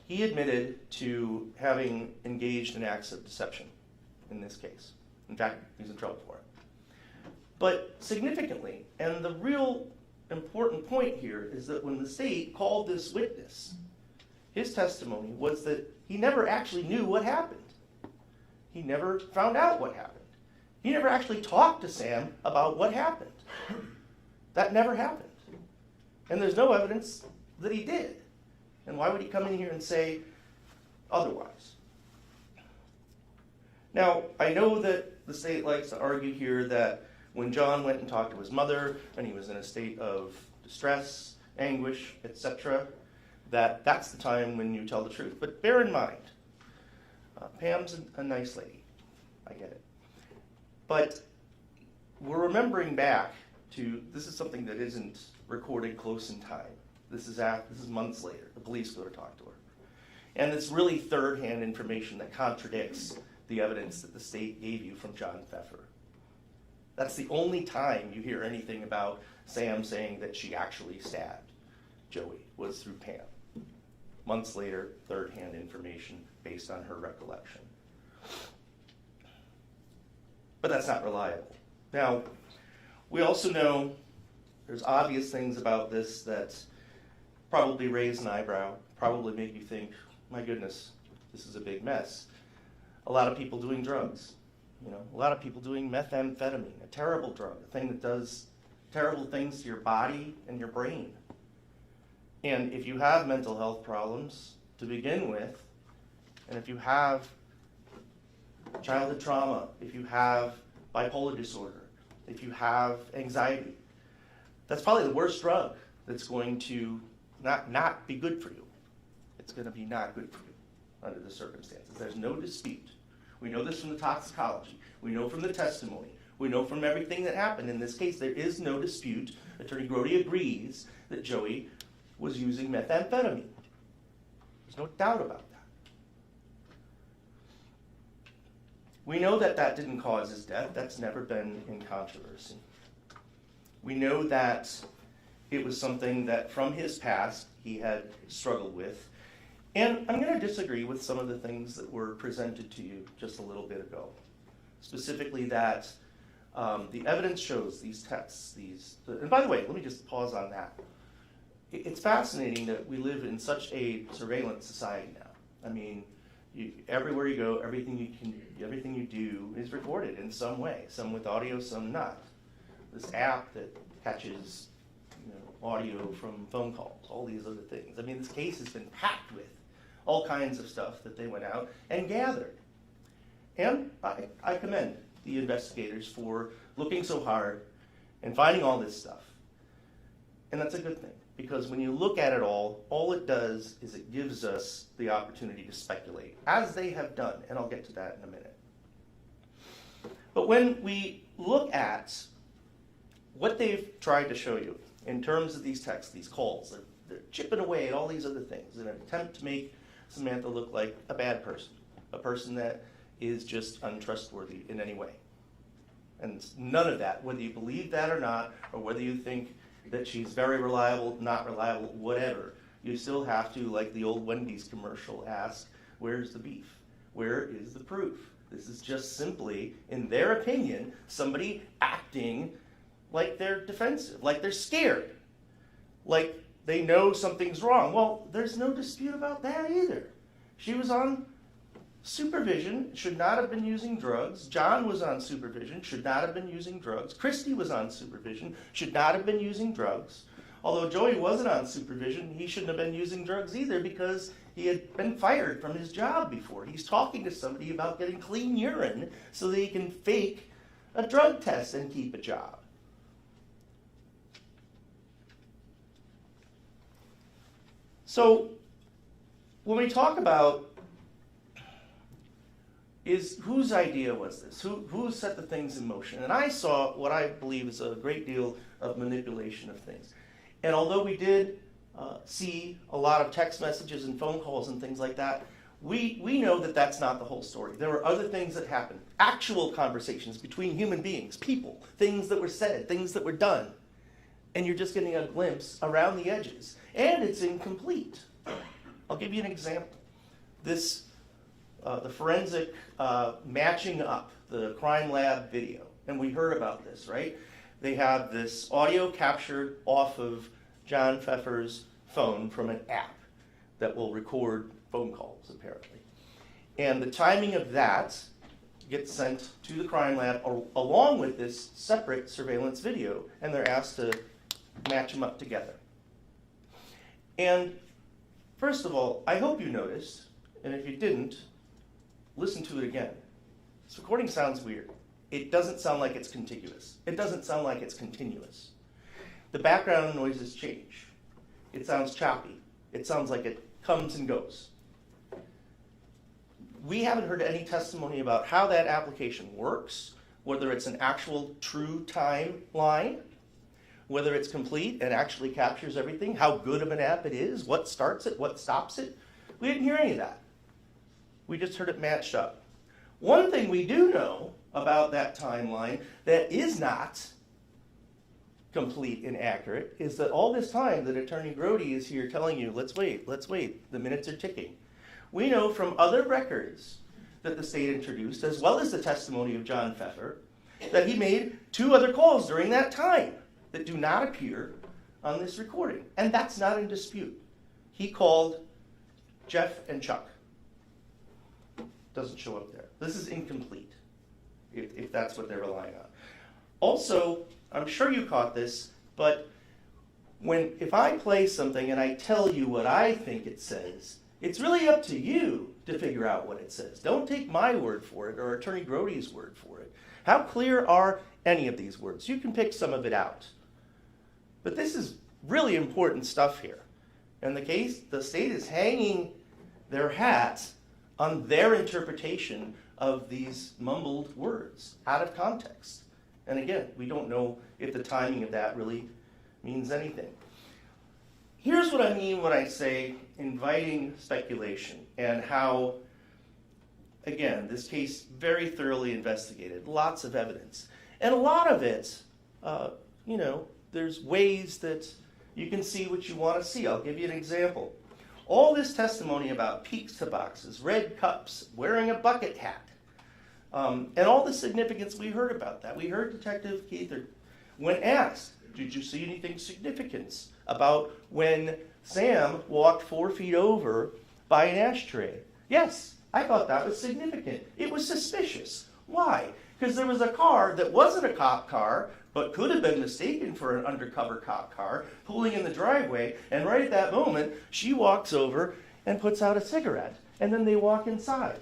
[SPEAKER 10] he admitted to having engaged in acts of deception in this case. In fact, he's in trouble for it. But significantly, and the real important point here is that when the state called this witness, his testimony was that he never actually knew what happened. He never found out what happened. He never actually talked to Sam about what happened. That never happened. And there's no evidence that he did. And why would he come in here and say otherwise? Now, I know that the state likes to argue here that when John went and talked to his mother and he was in a state of distress, anguish, etc., that's the time when you tell the truth. But bear in mind, Pam's a nice lady. I get it. But we're remembering back to, this is something that isn't recorded close in time. This is months later. The police go to talk to her. And it's really third-hand information that contradicts the evidence that the state gave you from John Pfeffer. That's the only time you hear anything about Sam saying that she actually stabbed Joey, was through Pam. Months later, third-hand information based on her recollection. But that's not reliable. Now, we also know there's obvious things about this that probably raise an eyebrow, probably make you think, my goodness, this is a big mess. A lot of people doing drugs. A lot of people doing methamphetamine, a terrible drug, a thing that does terrible things to your body and your brain. And if you have mental health problems to begin with, and if you have childhood trauma, if you have bipolar disorder, if you have anxiety, that's probably the worst drug that's going to not be good for you. It's going to be not good for you under the circumstances. There's no dispute. We know this from the toxicology. We know from the testimony. We know from everything that happened. In this case, there is no dispute. Attorney Grode agrees that Joey was using methamphetamine. There's no doubt about that. We know that that didn't cause his death. That's never been in controversy. We know that it was something that from his past he had struggled with. And I'm going to disagree with some of the things that were presented to you just a little bit ago. Specifically that the evidence shows these texts, and by the way, let me just pause on that. It's fascinating that we live in such a surveillance society now. I mean, everywhere you go, everything you do is recorded in some way, some with audio, some not. This app that catches audio from phone calls, all these other things. I mean, this case has been packed with all kinds of stuff that they went out and gathered. And I commend the investigators for looking so hard and finding all this stuff. And that's a good thing, because when you look at it all it does is it gives us the opportunity to speculate, as they have done, and I'll get to that in a minute. But when we look at what they've tried to show you in terms of these texts, these calls, they're chipping away at all these other things in an attempt to make Samantha look like a bad person, a person that is just untrustworthy in any way. And none of that, whether you believe that or not, or whether you think that she's very reliable, not reliable, whatever, you still have to, like the old Wendy's commercial, ask, where's the beef? Where is the proof? This is just simply, in their opinion, somebody acting like they're defensive, like they're scared, like they know something's wrong. Well, there's no dispute about that either. She was on supervision, should not have been using drugs. John was on supervision, should not have been using drugs. Christy was on supervision, should not have been using drugs. Although Joey wasn't on supervision, he shouldn't have been using drugs either, because he had been fired from his job before. He's talking to somebody about getting clean urine so that he can fake a drug test and keep a job. So when we talk about whose idea was this? Who set the things in motion? And I saw what I believe is a great deal of manipulation of things. And although we did see a lot of text messages and phone calls and things like that, we know that that's not the whole story. There were other things that happened, actual conversations between human beings, people, things that were said, things that were done. And you're just getting a glimpse around the edges. And it's incomplete. I'll give you an example. The forensic matching up, the crime lab video. And we heard about this, right? They have this audio captured off of John Pfeffer's phone from an app that will record phone calls, apparently. And the timing of that gets sent to the crime lab along with this separate surveillance video, and they're asked to match them up together. And first of all, I hope you noticed, and if you didn't, listen to it again. This recording sounds weird. It doesn't sound like it's contiguous. It doesn't sound like it's continuous. The background noises change. It sounds choppy. It sounds like it comes and goes. We haven't heard any testimony about how that application works, whether it's an actual true timeline, whether it's complete and actually captures everything, how good of an app it is, what starts it, what stops it. We didn't hear any of that. We just heard it matched up. One thing we do know about that timeline that is not complete and accurate is that all this time that Attorney Grode is here telling you, let's wait, the minutes are ticking. We know from other records that the state introduced, as well as the testimony of John Pfeffer, that he made 2 other calls during that time that do not appear on this recording. And that's not in dispute. He called Jeff and Chuck. Doesn't show up there. This is incomplete, if that's what they're relying on. Also, I'm sure you caught this, but if I play something and I tell you what I think it says, it's really up to you to figure out what it says. Don't take my word for it or Attorney Grode's word for it. How clear are any of these words? You can pick some of it out. But this is really important stuff here. In the state is hanging their hats on their interpretation of these mumbled words out of context. And again, we don't know if the timing of that really means anything. Here's what I mean when I say inviting speculation and how, again, this case very thoroughly investigated, lots of evidence. And a lot of it, there's ways that you can see what you want to see. I'll give you an example. All this testimony about pizza boxes, red cups, wearing a bucket hat, and all the significance we heard about that. We heard Detective Keither, when asked, did you see anything significant about when Sam walked 4 feet over by an ashtray? Yes, I thought that was significant. It was suspicious. Why? Because there was a car that wasn't a cop car, but could have been mistaken for an undercover cop car, pulling in the driveway, and right at that moment, she walks over and puts out a cigarette, and then they walk inside.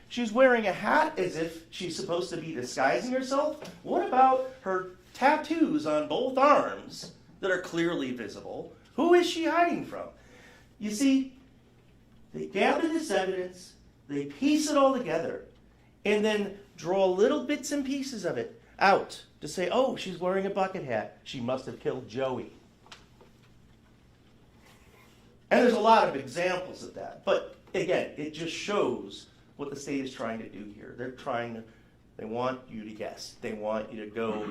[SPEAKER 10] She's wearing a hat as if she's supposed to be disguising herself. What about her tattoos on both arms that are clearly visible? Who is she hiding from? You see, they gather this evidence, they piece it all together, and then draw little bits and pieces of it out to say, oh, she's wearing a bucket hat. She must have killed Joey. And there's a lot of examples of that. But again, it just shows what the state is trying to do here. They want you to guess. They want you to go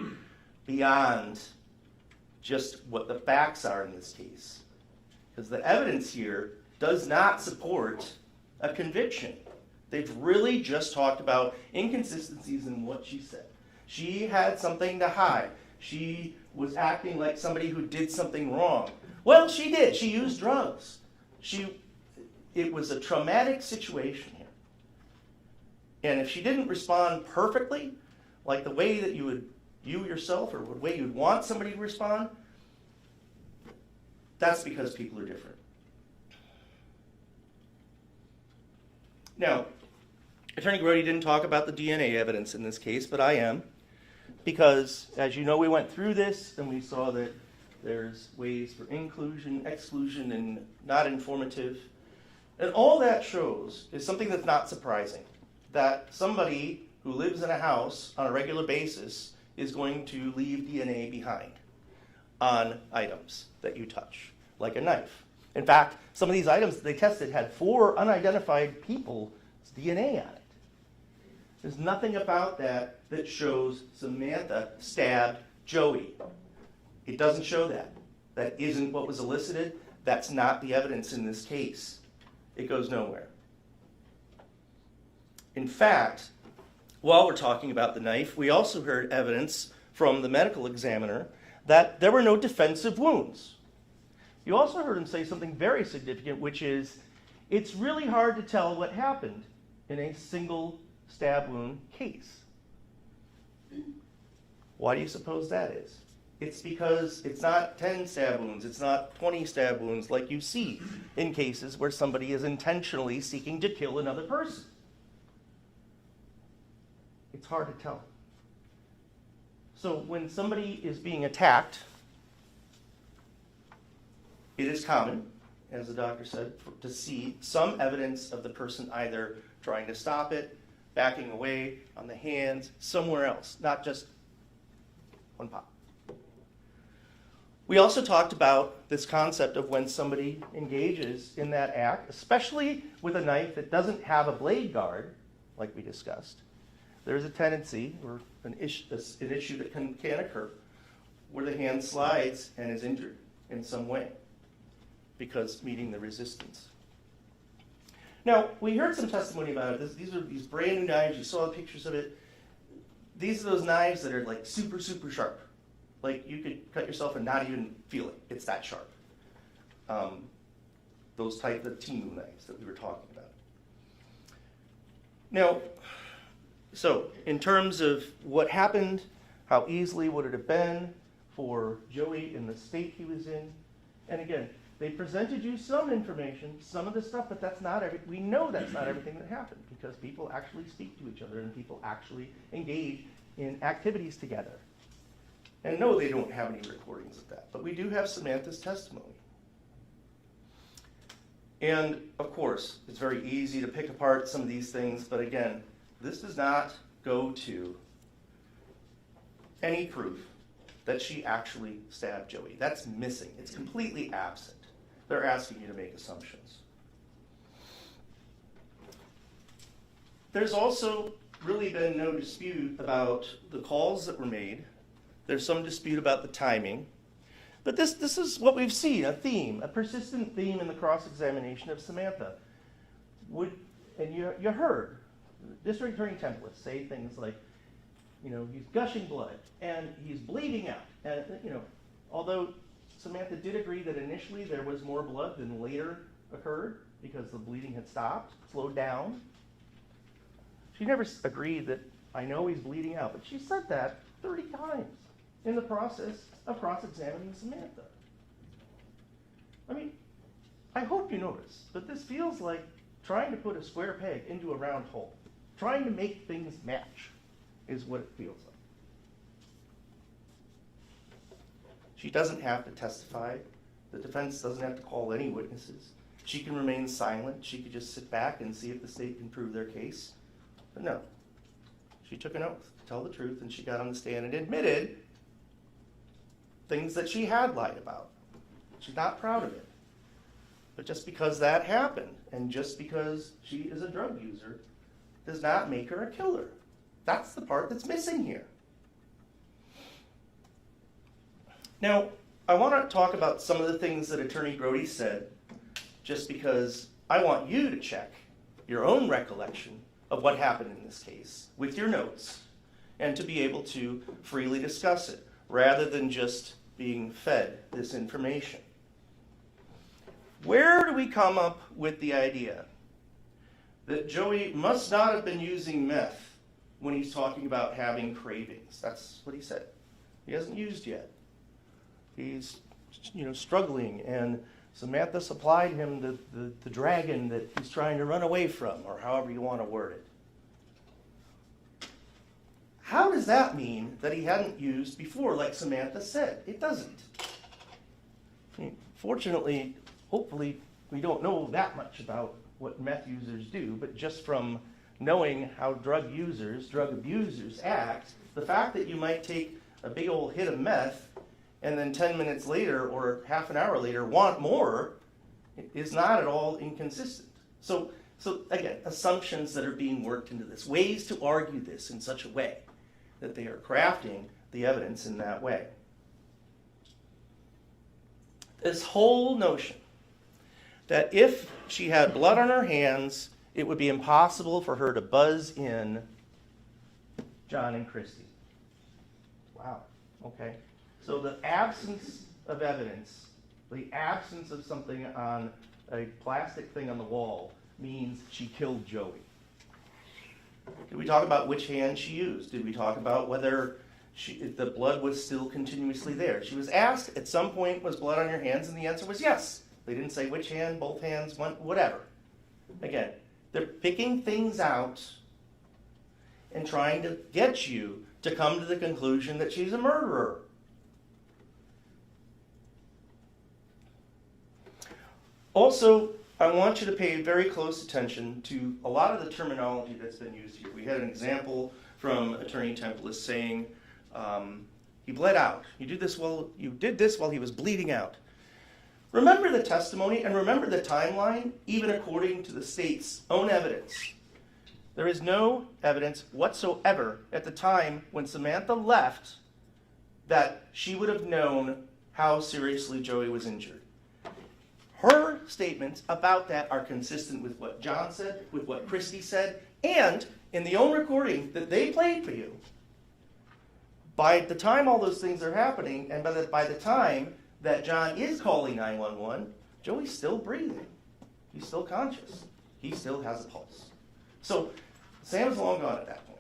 [SPEAKER 10] beyond just what the facts are in this case. Because the evidence here does not support a conviction. They've really just talked about inconsistencies in what she said. She had something to hide. She was acting like somebody who did something wrong. Well, she did. She used drugs. It was a traumatic situation here. And if she didn't respond perfectly, like the way that you yourself, or the way you'd want somebody to respond, that's because people are different. Now, Attorney Grode didn't talk about the DNA evidence in this case, but I am, because as you know, we went through this and we saw that there's ways for inclusion, exclusion, and not informative. And all that shows is something that's not surprising, that somebody who lives in a house on a regular basis is going to leave DNA behind on items that you touch, like a knife. In fact, some of these items that they tested had 4 unidentified people's DNA on it. There's nothing about that that shows Samantha stabbed Joey. It doesn't show that. That isn't what was elicited. That's not the evidence in this case. It goes nowhere. In fact, while we're talking about the knife, we also heard evidence from the medical examiner that there were no defensive wounds. You also heard him say something very significant, which is, it's really hard to tell what happened in a single stab wound case. Why do you suppose that is? It's because it's not 10 stab wounds, it's not 20 stab wounds like you see in cases where somebody is intentionally seeking to kill another person. It's hard to tell. So when somebody is being attacked, it is common, as the doctor said, to see some evidence of the person either trying to stop it, backing away on the hands, somewhere else, not just one pop. We also talked about this concept of when somebody engages in that act, especially with a knife that doesn't have a blade guard, like we discussed. There's a tendency, or an issue that can occur, where the hand slides and is injured in some way because meeting the resistance. Now, we heard some testimony about it. These are these brand new knives. You saw the pictures of it. These are those knives that are like super, super sharp. Like you could cut yourself and not even feel it. It's that sharp. Those type of Timu knives that we were talking about. Now, so in terms of what happened, how easily would it have been for Joey in the state he was in? And again, they presented you some information, some of the stuff, but that's not we know that's not everything that happened because people actually speak to each other and people actually engage in activities together. And no, they don't have any recordings of that, but we do have Samantha's testimony. And of course, it's very easy to pick apart some of these things, but again, this does not go to any proof that she actually stabbed Joey. That's missing. It's completely absent. They're asking you to make assumptions. There's also really been no dispute about the calls that were made. There's some dispute about the timing. But this is what we've seen, a theme, a persistent theme in the cross-examination of Samantha. And you heard District Attorney Tempelis say things like, he's gushing blood and he's bleeding out. And, although Samantha did agree that initially there was more blood than later occurred because the bleeding had stopped, slowed down. She never agreed that, I know he's bleeding out, but she said that 30 times in the process of cross-examining Samantha. I mean, I hope you notice, but this feels like trying to put a square peg into a round hole. Trying to make things match is what it feels like. She doesn't have to testify. The defense doesn't have to call any witnesses. She can remain silent. She could just sit back and see if the state can prove their case. But no. She took an oath to tell the truth, and she got on the stand and admitted things that she had lied about. She's not proud of it. But just because that happened, and just because she is a drug user, does not make her a killer. That's the part that's missing here. Now, I want to talk about some of the things that Attorney Grode said, just because I want you to check your own recollection of what happened in this case with your notes, and to be able to freely discuss it, rather than just being fed this information. Where do we come up with the idea that Joey must not have been using meth when he's talking about having cravings? That's what he said. He hasn't used yet. He's, struggling, and Samantha supplied him the dragon that he's trying to run away from, or however you want to word it. How does that mean that he hadn't used before, like Samantha said? It doesn't. Fortunately, hopefully, we don't know that much about what meth users do, but just from knowing how drug abusers act, the fact that you might take a big old hit of meth and then 10 minutes later or half an hour later want more is not at all inconsistent. So again, assumptions that are being worked into this, ways to argue this in such a way that they are crafting the evidence in that way. This whole notion that if she had blood on her hands, it would be impossible for her to buzz in John and Christy. Wow, okay. So the absence of evidence, the absence of something on a plastic thing on the wall, means she killed Joey. Did we talk about which hand she used? Did we talk about whether the blood was still continuously there? She was asked at some point, was blood on your hands? And the answer was yes. They didn't say which hand, both hands, one, whatever. Again, they're picking things out and trying to get you to come to the conclusion that she's a murderer. Also, I want you to pay very close attention to a lot of the terminology that's been used here. We had an example from Attorney Tempelis saying he bled out. You did this while he was bleeding out. Remember the testimony and remember the timeline, even according to the state's own evidence. There is no evidence whatsoever at the time when Samantha left that she would have known how seriously Joey was injured. Her statements about that are consistent with what John said, with what Christy said, and in the own recording that they played for you. By the time all those things are happening, and by the time that John is calling 911, Joey's still breathing. He's still conscious. He still has a pulse. So Sam's long gone at that point.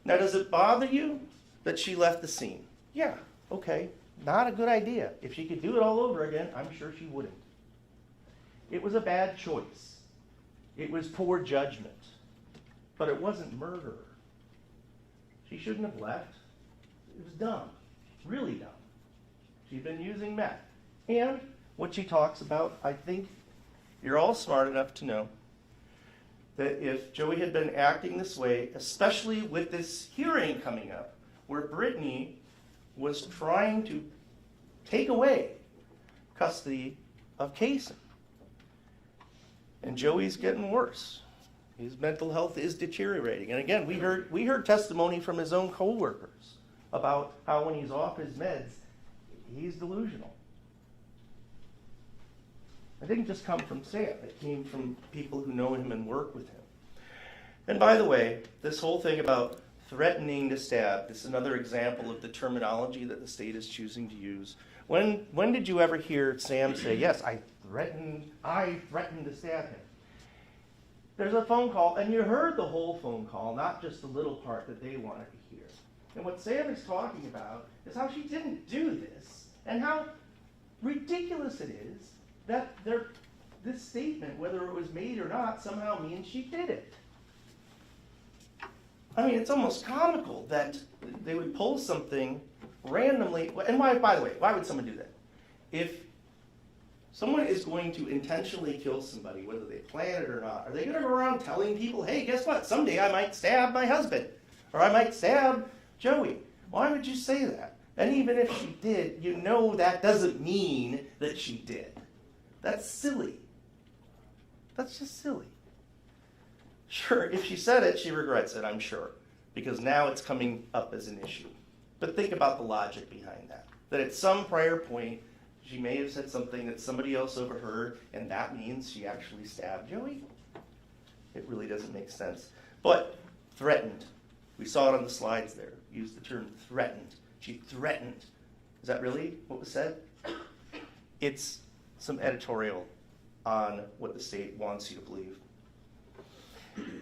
[SPEAKER 10] Now, does it bother you that she left the scene? Yeah, okay. Not a good idea. If she could do it all over again, I'm sure she wouldn't. It was a bad choice. It was poor judgment. But it wasn't murder. She shouldn't have left. It was dumb. Really dumb. She'd been using meth. And what she talks about, I think you're all smart enough to know that if Joey had been acting this way, especially with this hearing coming up, where Brittany was trying to take away custody of Kaysen. And Joey's getting worse. His mental health is deteriorating. And again, we heard testimony from his own co-workers about how when he's off his meds, he's delusional. It didn't just come from Sam. It came from people who know him and work with him. And by the way, this whole thing about threatening to stab, this is another example of the terminology that the state is choosing to use. When did you ever hear Sam say, yes, I threatened to stab him? There's a phone call, and you heard the whole phone call, not just the little part that they wanted to hear. And what Sam is talking about is how she didn't do this, and how ridiculous it is that this statement, whether it was made or not, somehow means she did it. I mean, it's almost comical that they would pull something randomly. And why, by the way, why would someone do that? If someone is going to intentionally kill somebody, whether they plan it or not, are they going to go around telling people, hey, guess what? Someday I might stab my husband, or I might stab Joey. Why would you say that? And even if she did, you know that doesn't mean that she did. That's silly. That's just silly. Sure, if she said it, she regrets it, I'm sure, because now it's coming up as an issue. But think about the logic behind that. That at some prior point, she may have said something that somebody else overheard, and that means she actually stabbed Joey? It really doesn't make sense. But threatened. We saw it on the slides there. Use the term threatened. She threatened. Is that really what was said? It's some editorial on what the state wants you to believe.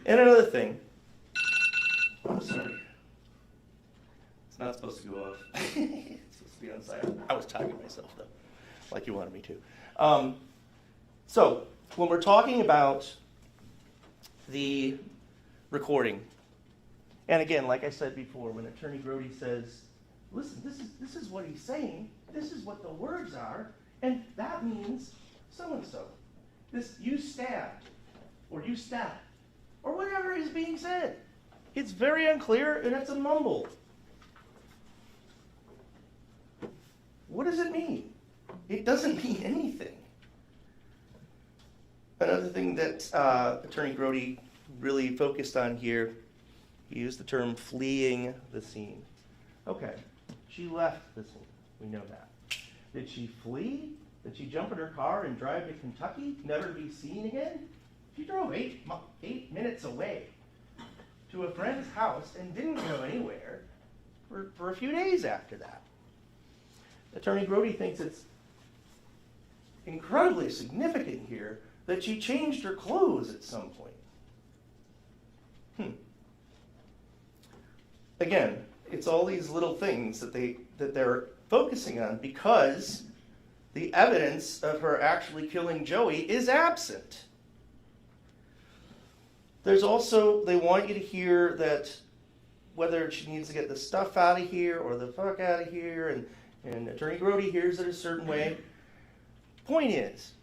[SPEAKER 10] And another thing, I'm sorry, it's not supposed to go off. It's supposed to be on silent. I was talking to myself though, like you wanted me to. So when we're talking about the recording, and again, like I said before, when Attorney Grode says, listen, this is what he's saying, this is what the words are, and that means so-and-so. This, you stabbed, or you stabbed, or whatever is being said. It's very unclear, and it's a mumble. What does it mean? It doesn't mean anything. Another thing that Attorney Grode really focused on here, he used the term fleeing the scene. Okay, she left the scene. We know that. Did she flee? Did she jump in her car and drive to Kentucky, never to be seen again? She drove 8 minutes away to a friend's house and didn't go anywhere for a few days after that. Attorney Grode thinks it's incredibly significant here that she changed her clothes at some point. Again, it's all these little things that they're focusing on because the evidence of her actually killing Joey is absent. There's also, they want you to hear that whether she needs to get the stuff out of here or the fuck out of here, and Attorney Grode hears it a certain way. Point is,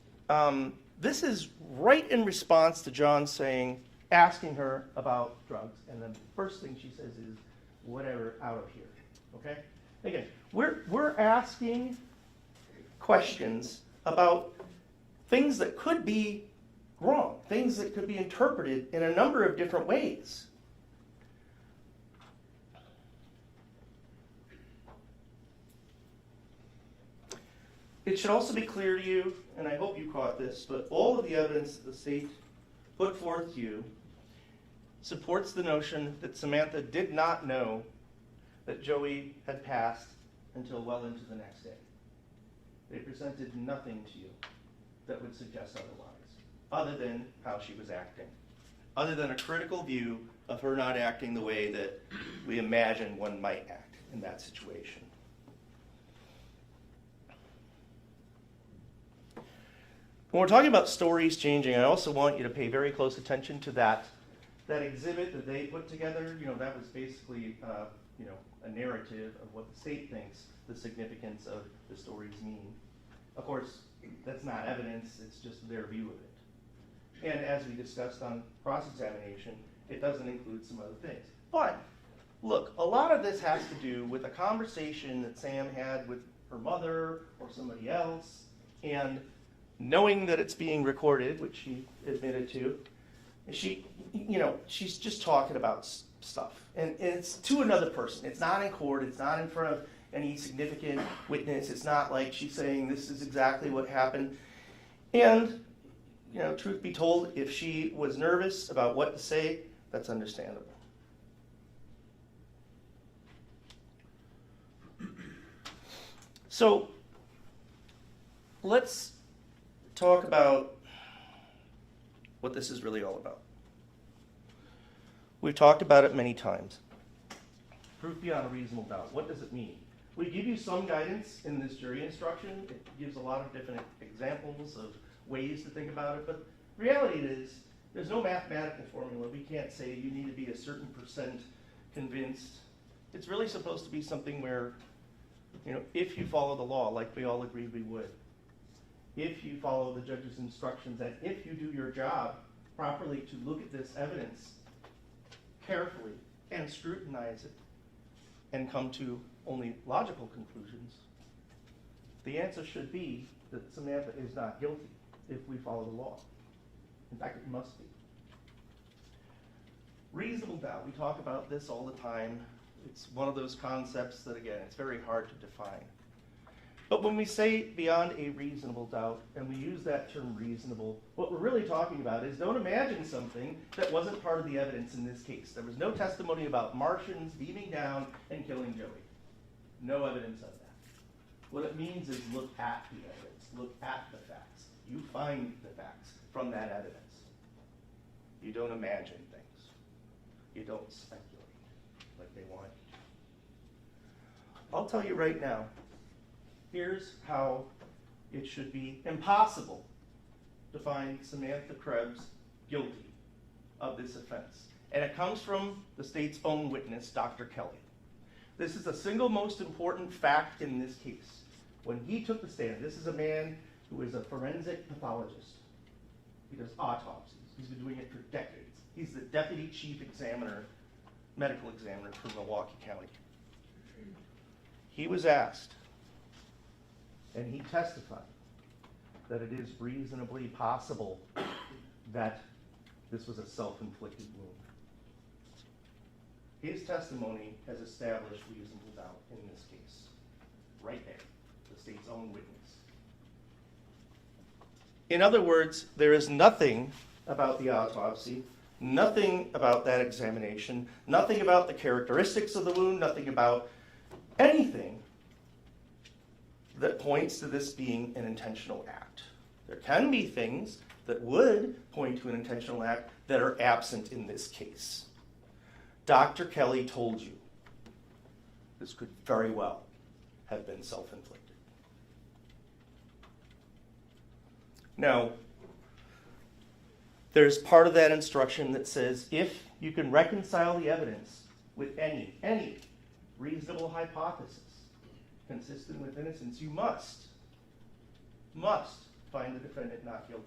[SPEAKER 10] this is right in response to John asking her about drugs, and then the first thing she says is, whatever, out of here, okay? Again, we're asking questions about things that could be wrong, things that could be interpreted in a number of different ways. It should also be clear to you, and I hope you caught this, but all of the evidence that the state put forth to you supports the notion that Samantha did not know that Joey had passed until well into the next day. They presented nothing to you that would suggest otherwise, other than how she was acting, other than a critical view of her not acting the way that we imagine one might act in that situation. When we're talking about stories changing, I also want you to pay very close attention to that exhibit that they put together. That was basically a narrative of what the state thinks the significance of the stories mean. Of course, that's not evidence, it's just their view of it. And as we discussed on cross-examination, it doesn't include some other things. But, look, a lot of this has to do with a conversation that Sam had with her mother or somebody else, and knowing that it's being recorded, which she admitted to, she's just talking about stuff. And it's to another person. It's not in court. It's not in front of any significant witness. It's not like she's saying this is exactly what happened. And, truth be told, if she was nervous about what to say, that's understandable. So, let's talk about what this is really all about. We've talked about it many times. Proof beyond a reasonable doubt. What does it mean? We give you some guidance in this jury instruction. It gives a lot of different examples of ways to think about it, but the reality is there's no mathematical formula. We can't say you need to be a certain percent convinced. It's really supposed to be something where, if you follow the law, like we all agreed we would, if you follow the judge's instructions, and if you do your job properly to look at this evidence carefully and scrutinize it and come to only logical conclusions, the answer should be that Samantha is not guilty if we follow the law. In fact, it must be. Reasonable doubt, we talk about this all the time. It's one of those concepts that, again, it's very hard to define. But when we say beyond a reasonable doubt, and we use that term reasonable, what we're really talking about is don't imagine something that wasn't part of the evidence in this case. There was no testimony about Martians beaming down and killing Joey. No evidence of that. What it means is look at the evidence, look at the facts. You find the facts from that evidence. You don't imagine things. You don't speculate like they want you to. I'll tell you right now, here's how it should be impossible to find Samantha Krebs guilty of this offense. And it comes from the state's own witness, Dr. Kelly. This is the single most important fact in this case. When he took the stand, this is a man who is a forensic pathologist. He does autopsies. He's been doing it for decades. He's the deputy chief examiner, medical examiner for Milwaukee County. He was asked, and he testified, that it is reasonably possible that this was a self-inflicted wound. His testimony has established reasonable doubt in this case. Right there, the state's own witness. In other words, there is nothing about the autopsy, nothing about that examination, nothing about the characteristics of the wound, nothing about anything that points to this being an intentional act. There can be things that would point to an intentional act that are absent in this case. Dr. Kelly told you this could very well have been self-inflicted. Now, there's part of that instruction that says if you can reconcile the evidence with any reasonable hypothesis consistent with innocence, you must find the defendant not guilty.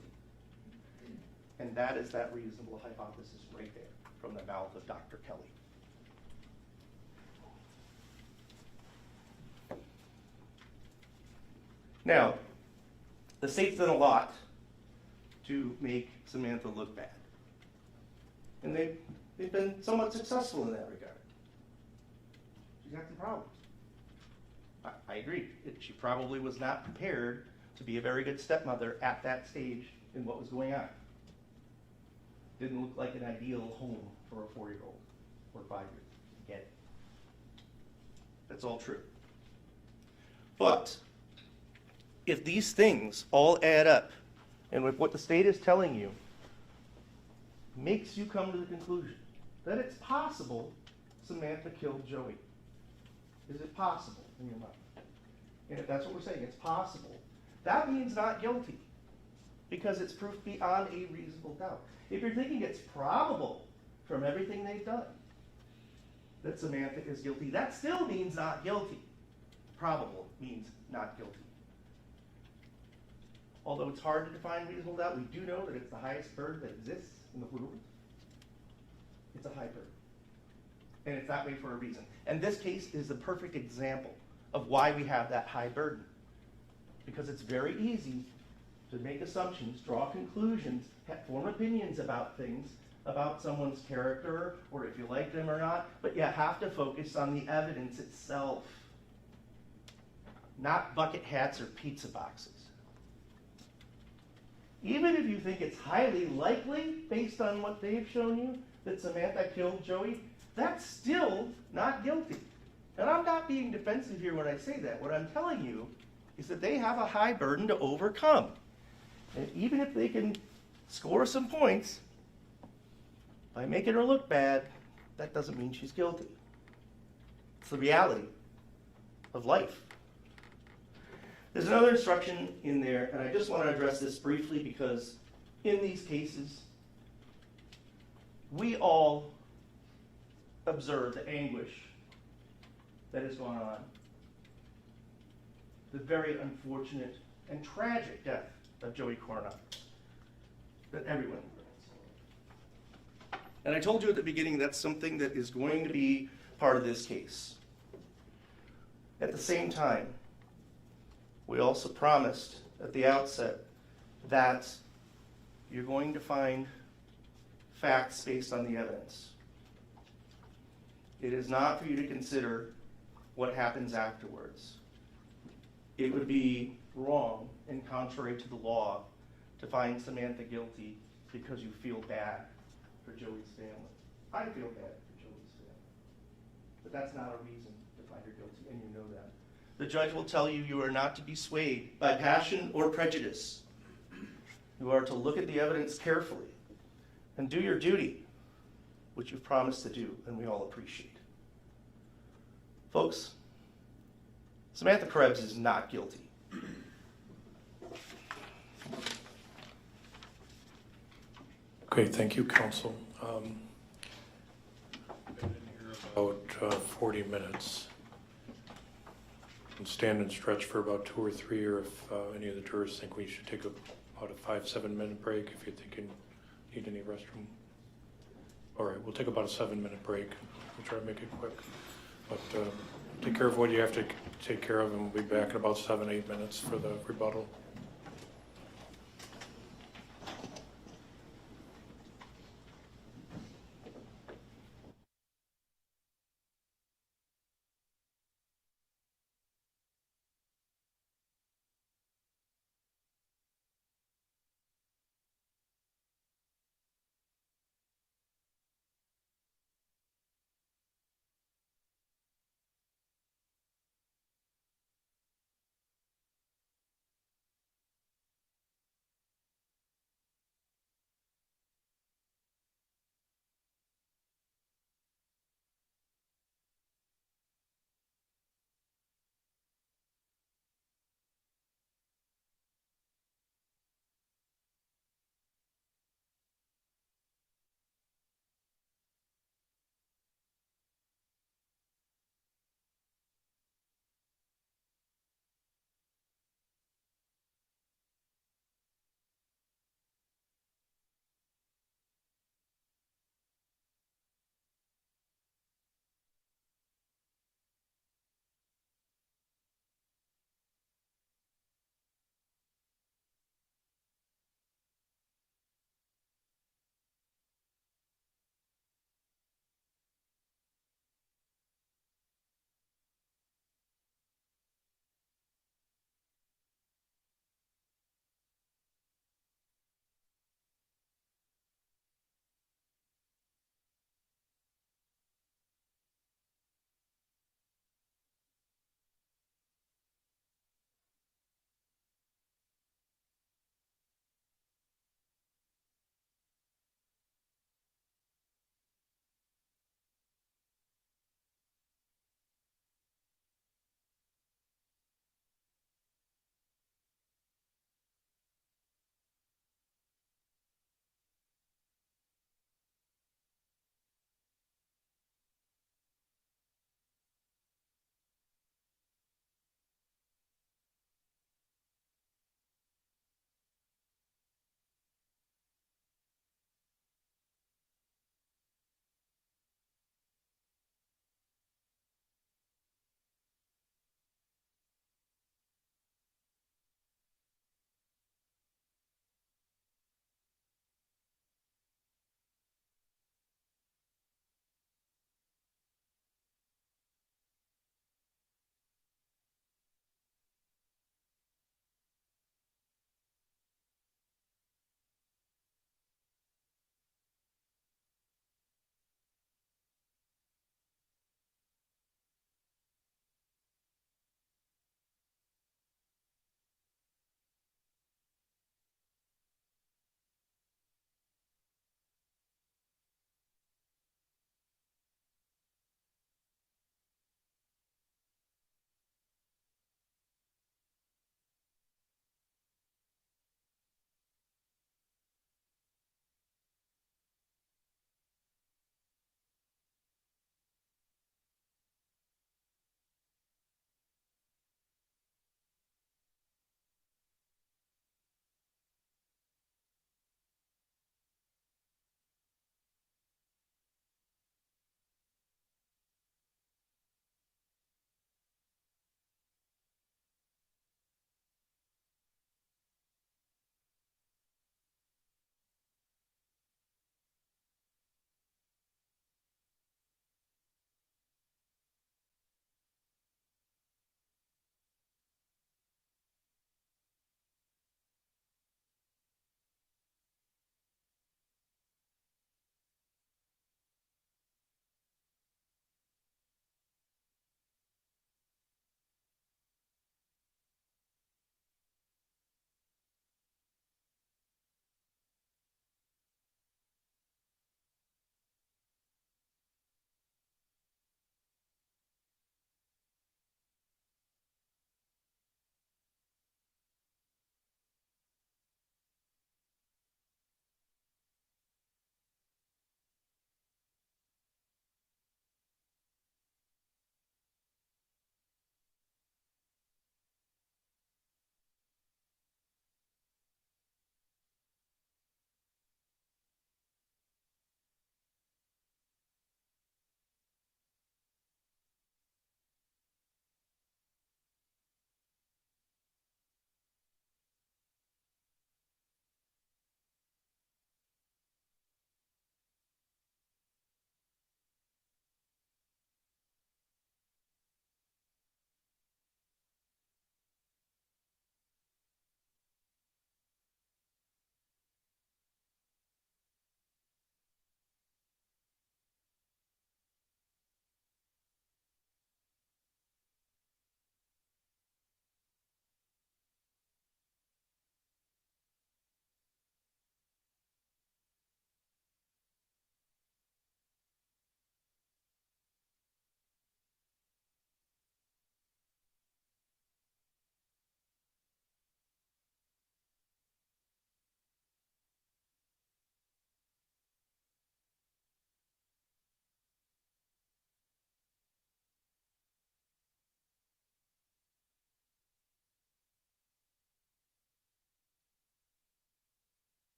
[SPEAKER 10] And that is that reasonable hypothesis right there from the mouth of Dr. Kelly. Now, the state's done a lot to make Samantha look bad. And they've been somewhat successful in that regard. She's got some problems. I agree. She probably was not prepared to be a very good stepmother at that stage in what was going on. Didn't look like an ideal home for a 4-year-old or 5-year-old. Get it. That's all true. But if these things all add up, and if what the state is telling you makes you come to the conclusion that it's possible Samantha killed Joey, is it possible in your mind? And if that's what we're saying, it's possible, that means not guilty, because it's proof beyond a reasonable doubt. If you're thinking it's probable from everything they've done that Samantha is guilty, that still means not guilty. Probable means not guilty. Although it's hard to define reasonable doubt, we do know that it's the highest burden that exists in the world. It's a high burden. And it's that way for a reason. And this case is the perfect example of why we have that high burden. Because it's very easy to make assumptions, draw conclusions, form opinions about things, about someone's character, or if you like them or not, but you have to focus on the evidence itself, not bucket hats or pizza boxes. Even if you think it's highly likely, based on what they've shown you, that Samantha killed Joey, that's still not guilty. And I'm not being defensive here when I say that. What I'm telling you is that they have a high burden to overcome. And even if they can score some points by making her look bad, that doesn't mean she's guilty. It's the reality of life. There's another instruction in there, and I just want to address this briefly because in these cases, we all observe the anguish that has gone on, the very unfortunate and tragic death of Joey Coronado that everyone regrets. And I told you at the beginning that's something that is going to be part of this case. At the same time, we also promised at the outset that you're going to find facts based on the evidence. It is not for you to consider what happens afterwards. It would be wrong and contrary to the law to find Samantha guilty because you feel bad for Joey's family. I feel bad for Joey's family. But that's not a reason to find her guilty, and you know that. The judge will tell you you are not to be swayed by passion or prejudice. You are to look at the evidence carefully and do your duty, which you've promised to do, and we all appreciate. Folks, Samantha Krebs is not guilty.
[SPEAKER 1] Okay, thank you, counsel. I've been in here about 40 minutes. And stand and stretch for about 2 or 3, or if any of the jurors think we should take about a 5-7 minute break, if you think you need any restroom. All right, we'll take about a 7-minute break. We'll try to make it quick. But take care of what you have to take care of, and we'll be back in about 7-8 minutes for the rebuttal.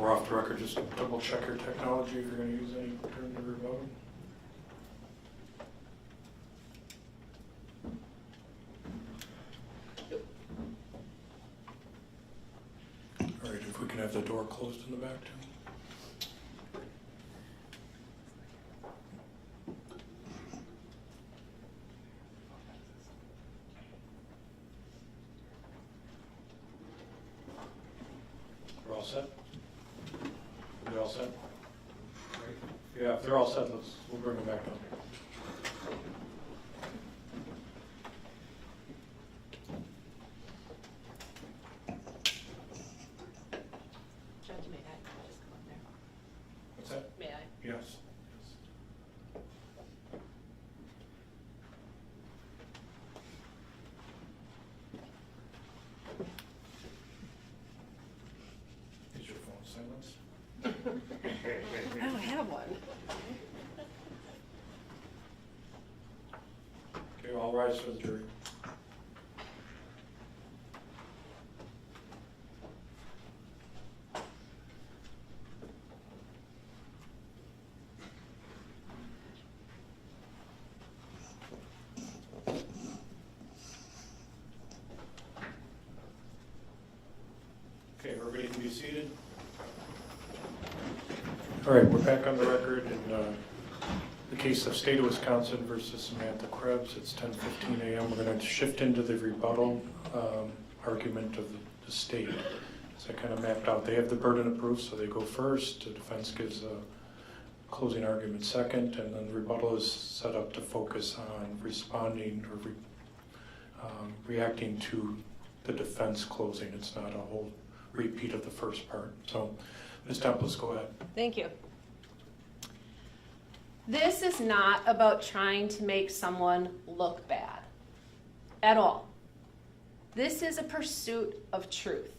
[SPEAKER 1] we're off the record, just double check your technology if you're going to use any during the rebuttal. All right, if we can have the door closed in the back too. We're all set? They're all set? Yeah, if they're all set, we'll bring them back down.
[SPEAKER 11] Judge, may I just come up there?
[SPEAKER 1] What's that?
[SPEAKER 11] May I?
[SPEAKER 1] Yes. Is your phone silenced?
[SPEAKER 11] I don't have one.
[SPEAKER 1] Okay, all rise for the jury. Okay, everybody can be seated. All right, we're back on the record in the case of State of Wisconsin versus Samantha Krebs. It's 10:15 a.m. We're going to shift into the rebuttal argument of the state. So I kind of mapped out. They have the burden of proof, so they go first. The defense gives a closing argument second, and then the rebuttal is set up to focus on responding or reacting to the defense closing. It's not a whole repeat of the first part. So, Ms. Tempelis, go ahead.
[SPEAKER 11] Thank you. This is not about trying to make someone look bad at all. This is a pursuit of truth.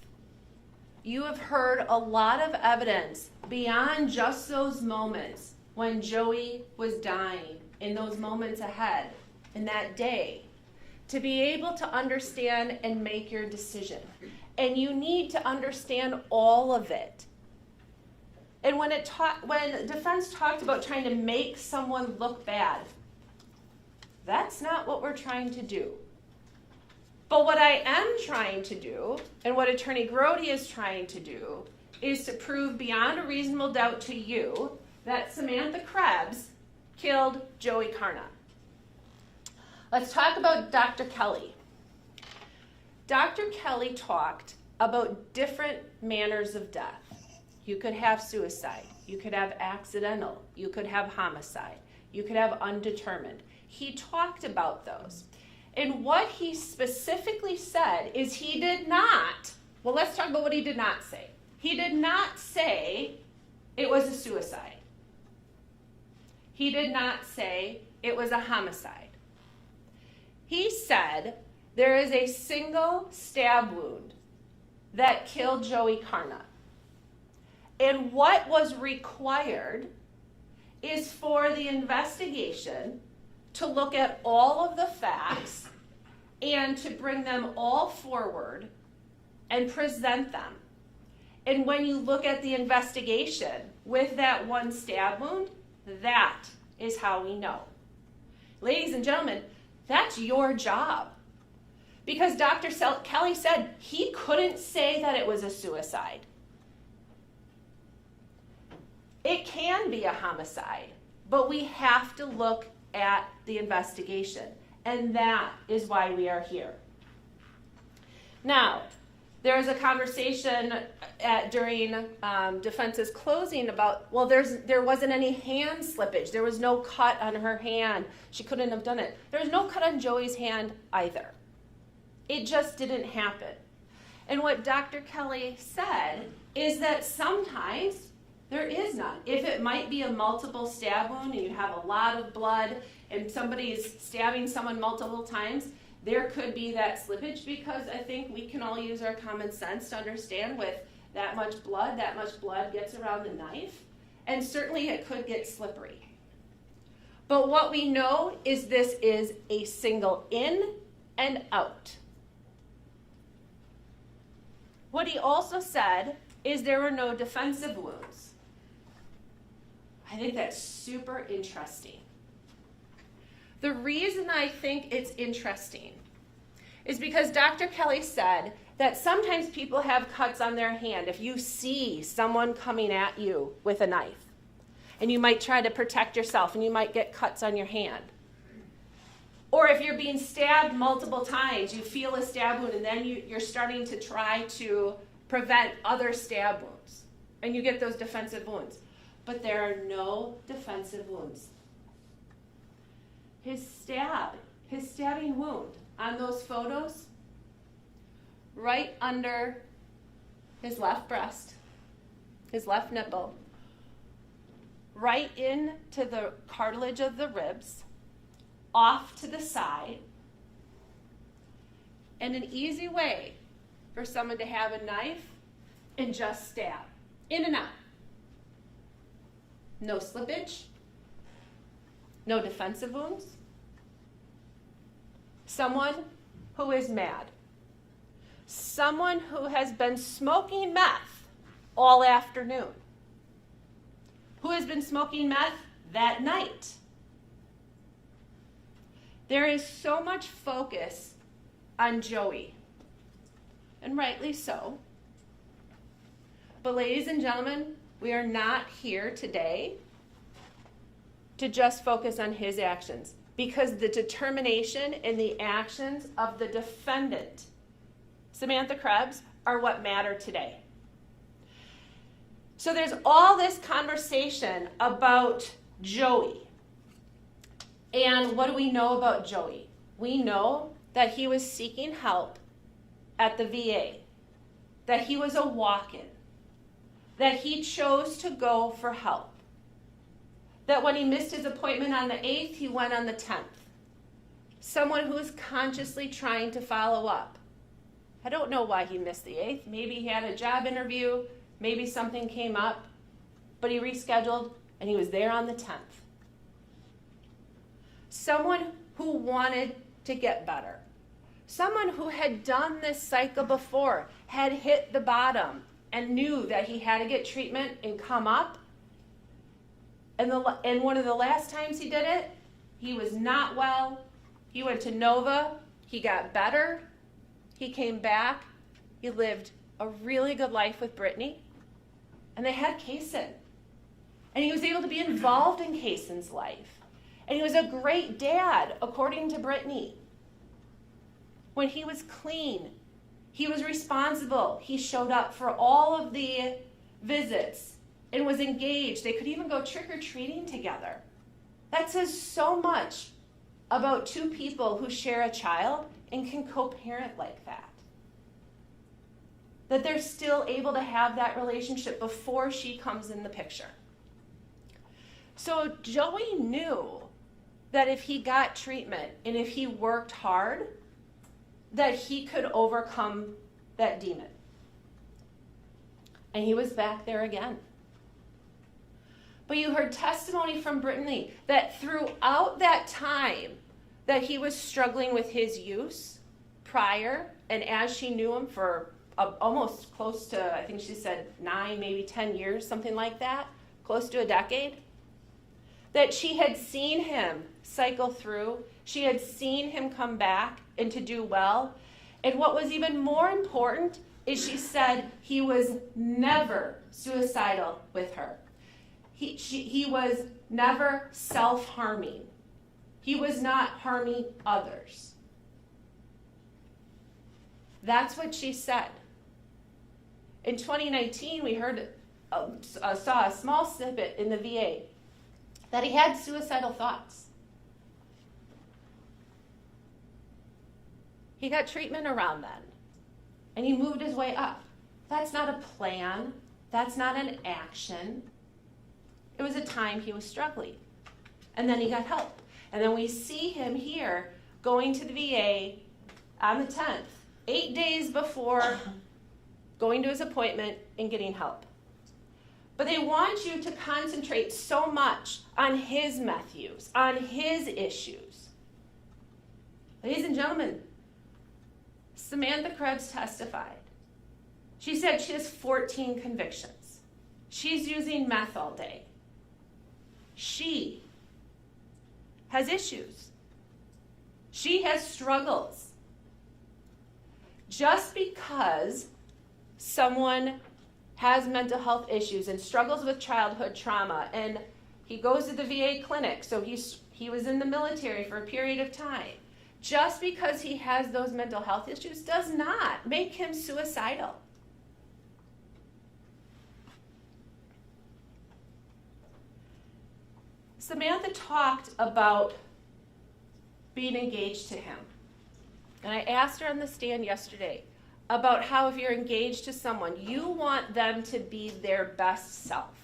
[SPEAKER 11] You have heard a lot of evidence beyond just those moments when Joey was dying, in those moments ahead, in that day, to be able to understand and make your decision. And you need to understand all of it. And when defense talked about trying to make someone look bad, that's not what we're trying to do. But what I am trying to do, and what Attorney Grode is trying to do, is to prove beyond a reasonable doubt to you that Samantha Krebs killed Joey Karna. Let's talk about Dr. Kelly. Dr. Kelly talked about different manners of death. You could have suicide, you could have accidental, you could have homicide, you could have undetermined. He talked about those. And what he specifically said is he did not, well, let's talk about what he did not say. He did not say it was a suicide. He did not say it was a homicide. He said there is a single stab wound that killed Joey Karna. And what was required is for the investigation to look at all of the facts and to bring them all forward and present them. And when you look at the investigation with that one stab wound, that is how we know. Ladies and gentlemen, that's your job. Because Dr. Kelly said he couldn't say that it was a suicide. It can be a homicide, but we have to look at the investigation, and that is why we are here. Now, there was a conversation during defense's closing about, well, there wasn't any hand slippage. There was no cut on her hand. She couldn't have done it. There was no cut on Joey's hand either. It just didn't happen. And what Dr. Kelly said is that sometimes there is none. If it might be a multiple stab wound and you have a lot of blood and somebody is stabbing someone multiple times, there could be that slippage, because I think we can all use our common sense to understand with that much blood gets around the knife, and certainly it could get slippery. But what we know is this is a single in and out. What he also said is there were no defensive wounds. I think that's super interesting. The reason I think it's interesting is because Dr. Kelly said that sometimes people have cuts on their hand. If you see someone coming at you with a knife, and you might try to protect yourself, and you might get cuts on your hand. Or if you're being stabbed multiple times, you feel a stab wound, and then you're starting to try to prevent other stab wounds, and you get those defensive wounds. But there are no defensive wounds. His stabbing wound on those photos, right under his left breast, his left nipple, right into the cartilage of the ribs, off to the side, and an easy way for someone to have a knife and just stab, in and out. No slippage, no defensive wounds. Someone who is mad. Someone who has been smoking meth all afternoon. Who has been smoking meth that night. There is so much focus on Joey, and rightly so. But ladies and gentlemen, we are not here today to just focus on his actions, because the determination and the actions of the defendant, Samantha Krebs, are what matter today. So there's all this conversation about Joey. And what do we know about Joey? We know that he was seeking help at the VA, that he was a walk-in, that he chose to go for help, that when he missed his appointment on the 8th, he went on the 10th. Someone who is consciously trying to follow up. I don't know why he missed the 8th. Maybe he had a job interview, maybe something came up, but he rescheduled and he was there on the 10th. Someone who wanted to get better. Someone who had done this cycle before, had hit the bottom and knew that he had to get treatment and come up. And one of the last times he did it, he was not well. He went to Nova. He got better. He came back. He lived a really good life with Brittany. And they had Kaysen. And he was able to be involved in Kaysen's life. And he was a great dad, according to Brittany. When he was clean, he was responsible. He showed up for all of the visits and was engaged. They could even go trick-or-treating together. That says so much about two people who share a child and can co-parent like that. That they're still able to have that relationship before she comes in the picture. So Joey knew that if he got treatment and if he worked hard, that he could overcome that demon. And he was back there again. But you heard testimony from Brittany that throughout that time that he was struggling with his use prior, and as she knew him for almost close to, I think she said 9, maybe 10 years, something like that, close to a decade, that she had seen him cycle through, she had seen him come back and to do well. And what was even more important is she said he was never suicidal with her. He was never self-harming. He was not harming others. That's what she said. In 2019, we saw a small snippet in the VA that he had suicidal thoughts. He got treatment around then, and he moved his way up. That's not a plan. That's not an action. It was a time he was struggling, and then he got help. And then we see him here going to the VA on the 10th, 8 days before going to his appointment and getting help. But they want you to concentrate so much on his meth use, on his issues. Ladies and gentlemen, Samantha Krebs testified She said she has 14 convictions. She's using meth all day. She has issues. She has struggles. Just because someone has mental health issues and struggles with childhood trauma, and he goes to the VA clinic, so he was in the military for a period of time. Just because he has those mental health issues does not make him suicidal. Samantha talked about being engaged to him. And I asked her on the stand yesterday about how if you're engaged to someone, you want them to be their best self.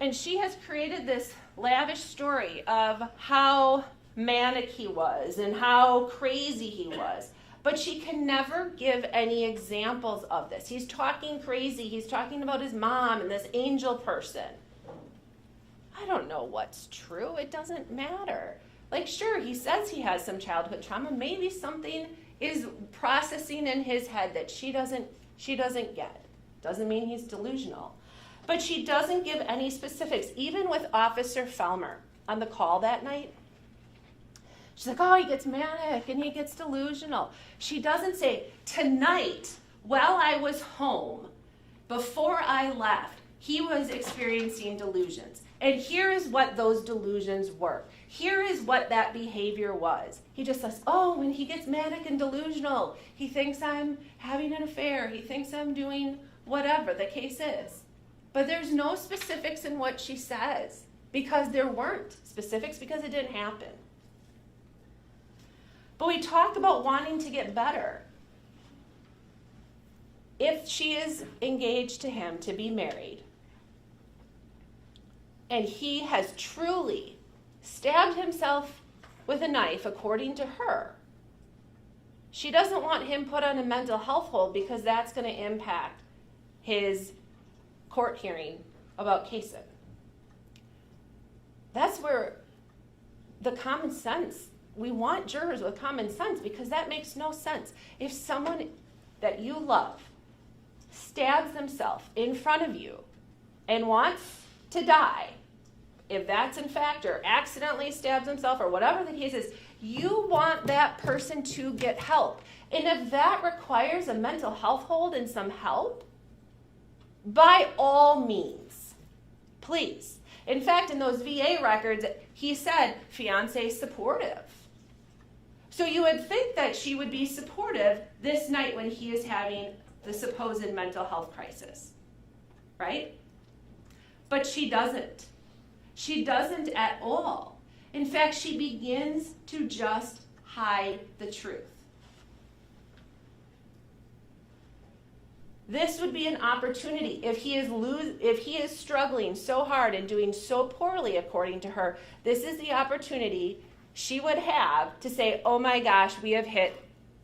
[SPEAKER 11] And she has created this lavish story of how manic he was and how crazy he was. But she can never give any examples of this. He's talking crazy. He's talking about his mom and this angel person. I don't know what's true. It doesn't matter. Like, sure, he says he has some childhood trauma. Maybe something is processing in his head that she doesn't get. Doesn't mean he's delusional. But she doesn't give any specifics. Even with Officer Felmer on the call that night, she's like, oh, he gets manic and he gets delusional. She doesn't say, tonight, while I was home, before I left, he was experiencing delusions. And here is what those delusions were. Here is what that behavior was. He just says, oh, when he gets manic and delusional, he thinks I'm having an affair. He thinks I'm doing whatever the case is. But there's no specifics in what she says because there weren't specifics because it didn't happen. But we talked about wanting to get better. If she is engaged to him to be married, and he has truly stabbed himself with a knife, according to her, she doesn't want him put on a mental health hold because that's going to impact his court hearing about Kaysen. That's where the common sense, we want jurors with common sense because that makes no sense. If someone that you love stabs themselves in front of you and wants to die, if that's in fact, or accidentally stabs himself or whatever the case is, you want that person to get help. And if that requires a mental health hold and some help, by all means, please. In fact, in those VA records, he said, fiancé supportive. So you would think that she would be supportive this night when he is having the supposed mental health crisis, right? But she doesn't. She doesn't at all. In fact, she begins to just hide the truth. This would be an opportunity if he is struggling so hard and doing so poorly, according to her. This is the opportunity she would have to say, oh my gosh, we have hit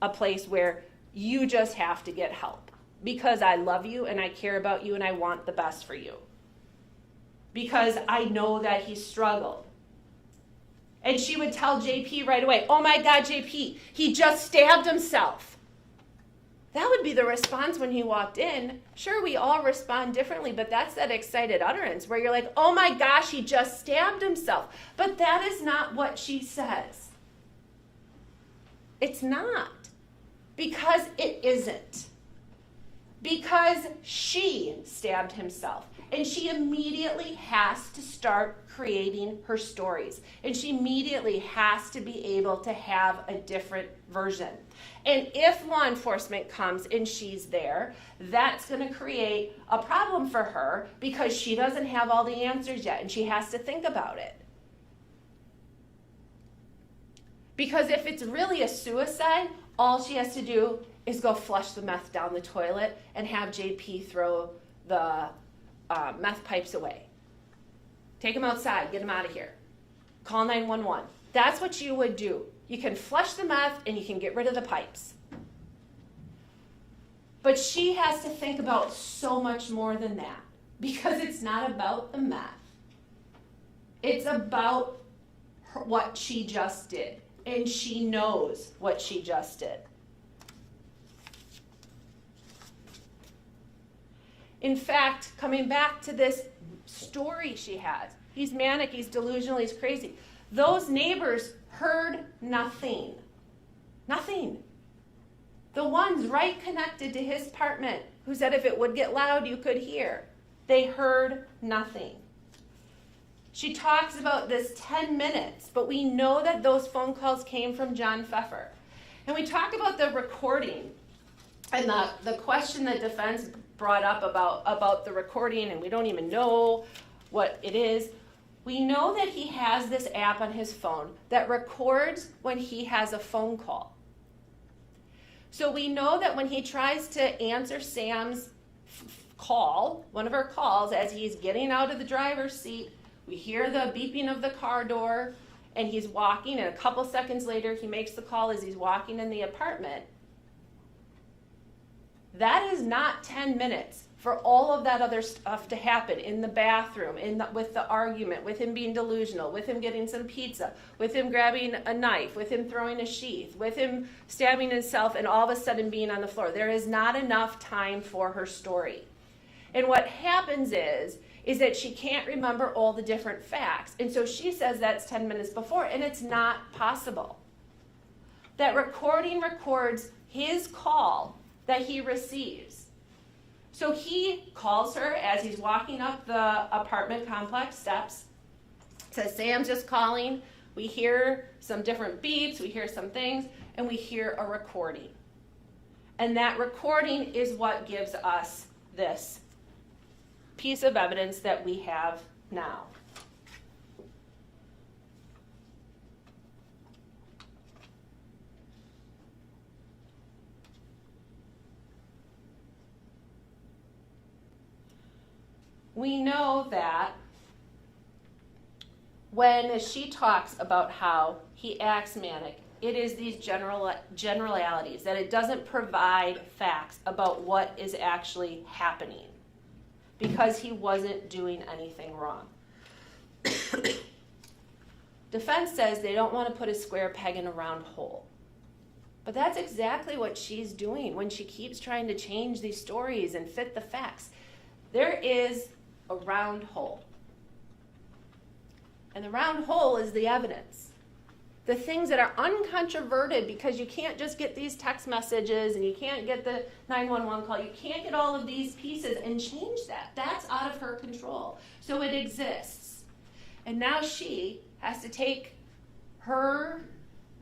[SPEAKER 11] a place where you just have to get help because I love you and I care about you and I want the best for you. Because I know that he struggled. And she would tell JP right away, oh my God, JP, he just stabbed himself. That would be the response when he walked in. Sure, we all respond differently, but that's that excited utterance where you're like, oh my gosh, he just stabbed himself. But that is not what she says. It's not. Because it isn't. Because she stabbed himself. And she immediately has to start creating her stories. And she immediately has to be able to have a different version. And if law enforcement comes and she's there, that's going to create a problem for her because she doesn't have all the answers yet and she has to think about it. Because if it's really a suicide, all she has to do is go flush the meth down the toilet and have JP throw the meth pipes away. Take them outside, get them out of here. Call 911. That's what you would do. You can flush the meth and you can get rid of the pipes. But she has to think about so much more than that because it's not about the meth. It's about what she just did. And she knows what she just did. In fact, coming back to this story she has, he's manic, he's delusional, he's crazy. Those neighbors heard nothing. Nothing. The ones right connected to his apartment, who said if it would get loud, you could hear. They heard nothing. She talks about this 10 minutes, but we know that those phone calls came from John Pfeffer. And we talk about the recording and the question that defense brought up about the recording, and we don't even know what it is. We know that he has this app on his phone that records when he has a phone call. So we know that when he tries to answer Sam's call, one of her calls, as he's getting out of the driver's seat, we hear the beeping of the car door, and he's walking, and a couple seconds later he makes the call as he's walking in the apartment. That is not 10 minutes for all of that other stuff to happen in the bathroom, with the argument, with him being delusional, with him getting some pizza, with him grabbing a knife, with him throwing a sheath, with him stabbing himself, and all of a sudden being on the floor. There is not enough time for her story. And what happens is that she can't remember all the different facts. And so she says that's 10 minutes before, and it's not possible. That recording records his call that he receives. So he calls her as he's walking up the apartment complex steps, says, Sam's just calling. We hear some different beeps, we hear some things, and we hear a recording. And that recording is what gives us this piece of evidence that we have now. We know that when she talks about how he acts manic, it is these generalities, that it doesn't provide facts about what is actually happening, because he wasn't doing anything wrong. Defense says they don't want to put a square peg in a round hole. But that's exactly what she's doing when she keeps trying to change these stories and fit the facts. There is a round hole. And the round hole is the evidence. The things that are uncontroverted, because you can't just get these text messages and you can't get the 911 call. You can't get all of these pieces and change that. That's out of her control. So it exists. And now she has to take her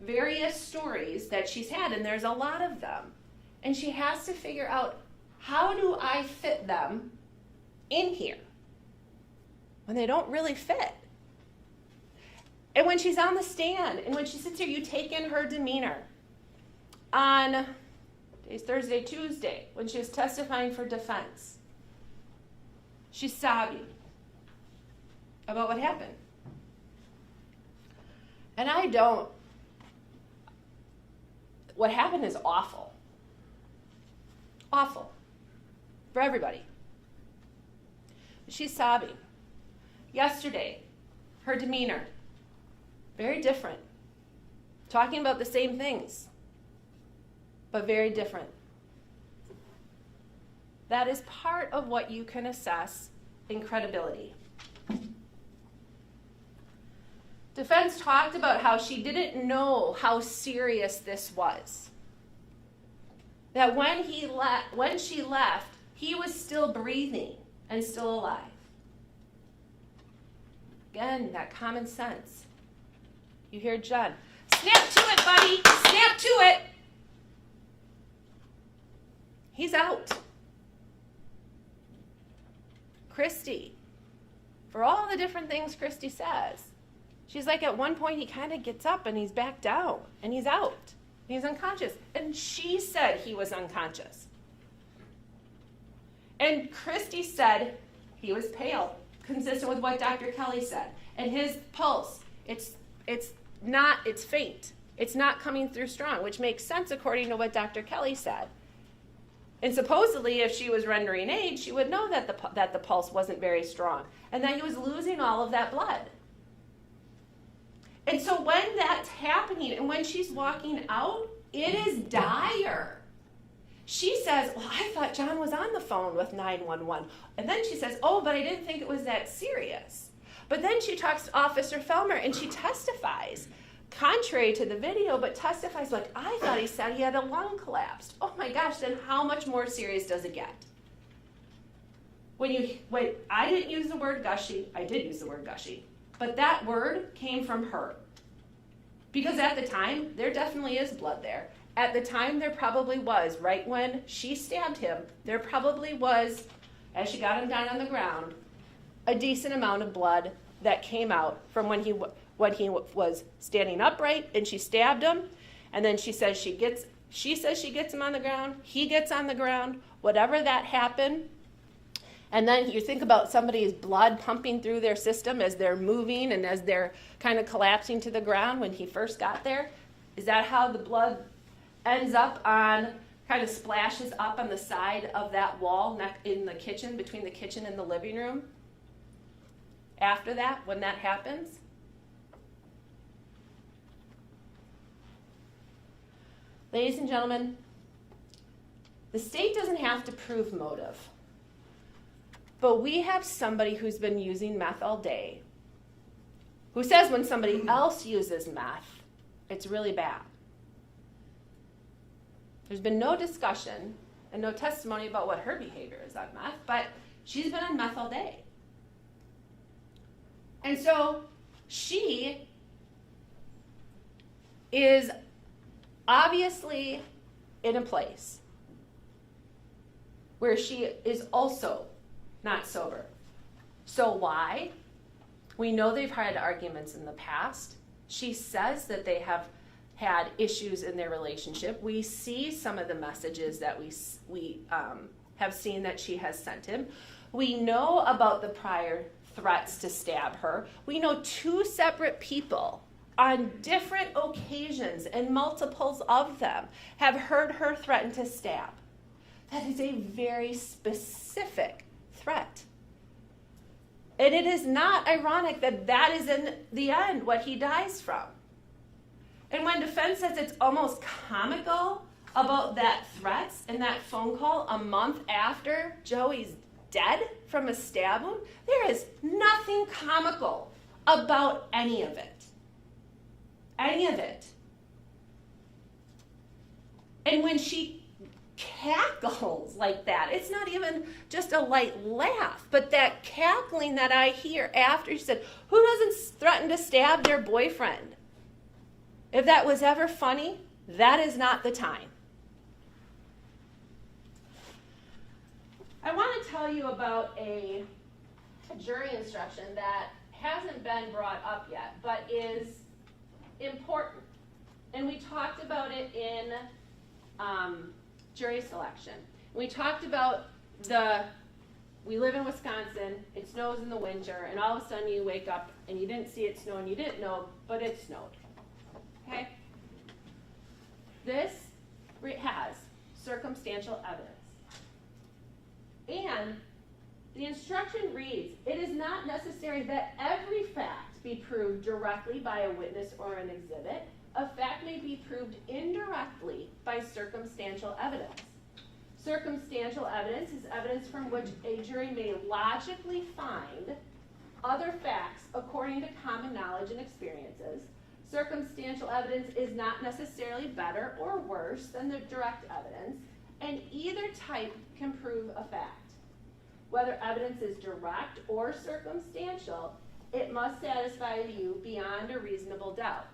[SPEAKER 11] various stories that she's had, and there's a lot of them, and she has to figure out, how do I fit them in here when they don't really fit? And when she's on the stand, and when she sits here, you take in her demeanor. On today's Thursday, Tuesday, when she was testifying for defense, she's sobbing about what happened. And what happened is awful. Awful. For everybody. She's sobbing. Yesterday, her demeanor, very different. Talking about the same things, but very different. That is part of what you can assess in credibility. Defense talked about how she didn't know how serious this was. That when she left, he was still breathing and still alive. Again, that common sense. You hear Jen, snap to it, buddy, snap to it. He's out. Christy, for all the different things Christy says, she's like, at one point he kind of gets up and he's back down and he's out. He's unconscious. And she said he was unconscious. And Christy said he was pale, consistent with what Dr. Kelly said. And his pulse, it's faint. It's not coming through strong, which makes sense according to what Dr. Kelly said. And supposedly, if she was rendering aid, she would know that the pulse wasn't very strong and that he was losing all of that blood. And so when that's happening and when she's walking out, it is dire. She says, well, I thought John was on the phone with 911. And then she says, oh, but I didn't think it was that serious. But then she talks to Officer Felmer and she testifies, contrary to the video, but testifies like, I thought he said he had a lung collapse. Oh my gosh, then how much more serious does it get? When I didn't use the word gushy, I did use the word gushy, but that word came from her. Because at the time, there definitely is blood there. At the time, there probably was, right when she stabbed him, there probably was, as she got him down on the ground, a decent amount of blood that came out from when he was standing upright and she stabbed him. And then she says she gets him on the ground, he gets on the ground, whatever that happened. And then you think about somebody's blood pumping through their system as they're moving and as they're kind of collapsing to the ground when he first got there. Is that how the blood ends up on, kind of splashes up on the side of that wall in the kitchen, between the kitchen and the living room? After that, when that happens? Ladies and gentlemen, the state doesn't have to prove motive. But we have somebody who's been using meth all day, who says when somebody else uses meth, it's really bad. There's been no discussion and no testimony about what her behavior is on meth, but she's been on meth all day. And so she is obviously in a place where she is also not sober. So why? We know they've had arguments in the past. She says that they have had issues in their relationship. We see some of the messages that we have seen that she has sent him. We know about the prior threats to stab her. We know 2 separate people on different occasions, and multiples of them, have heard her threaten to stab. That is a very specific threat. And it is not ironic that that is in the end what he dies from. And when defense says it's almost comical about that threat and that phone call a month after Joey's dead from a stab wound, there is nothing comical about any of it. Any of it. And when she cackles like that, it's not even just a light laugh, but that cackling that I hear after she said, who doesn't threaten to stab their boyfriend? If that was ever funny, that is not the time. I want to tell you about a jury instruction that hasn't been brought up yet, but is important. And we talked about it in jury selection. We talked about we live in Wisconsin, it snows in the winter, and all of a sudden you wake up and you didn't see it snow and you didn't know, but it snowed. Okay? This has circumstantial evidence. And the instruction reads, it is not necessary that every fact be proved directly by a witness or an exhibit. A fact may be proved indirectly by circumstantial evidence. Circumstantial evidence is evidence from which a jury may logically find other facts according to common knowledge and experiences. Circumstantial evidence is not necessarily better or worse than the direct evidence, and either type can prove a fact. Whether evidence is direct or circumstantial, it must satisfy you beyond a reasonable doubt.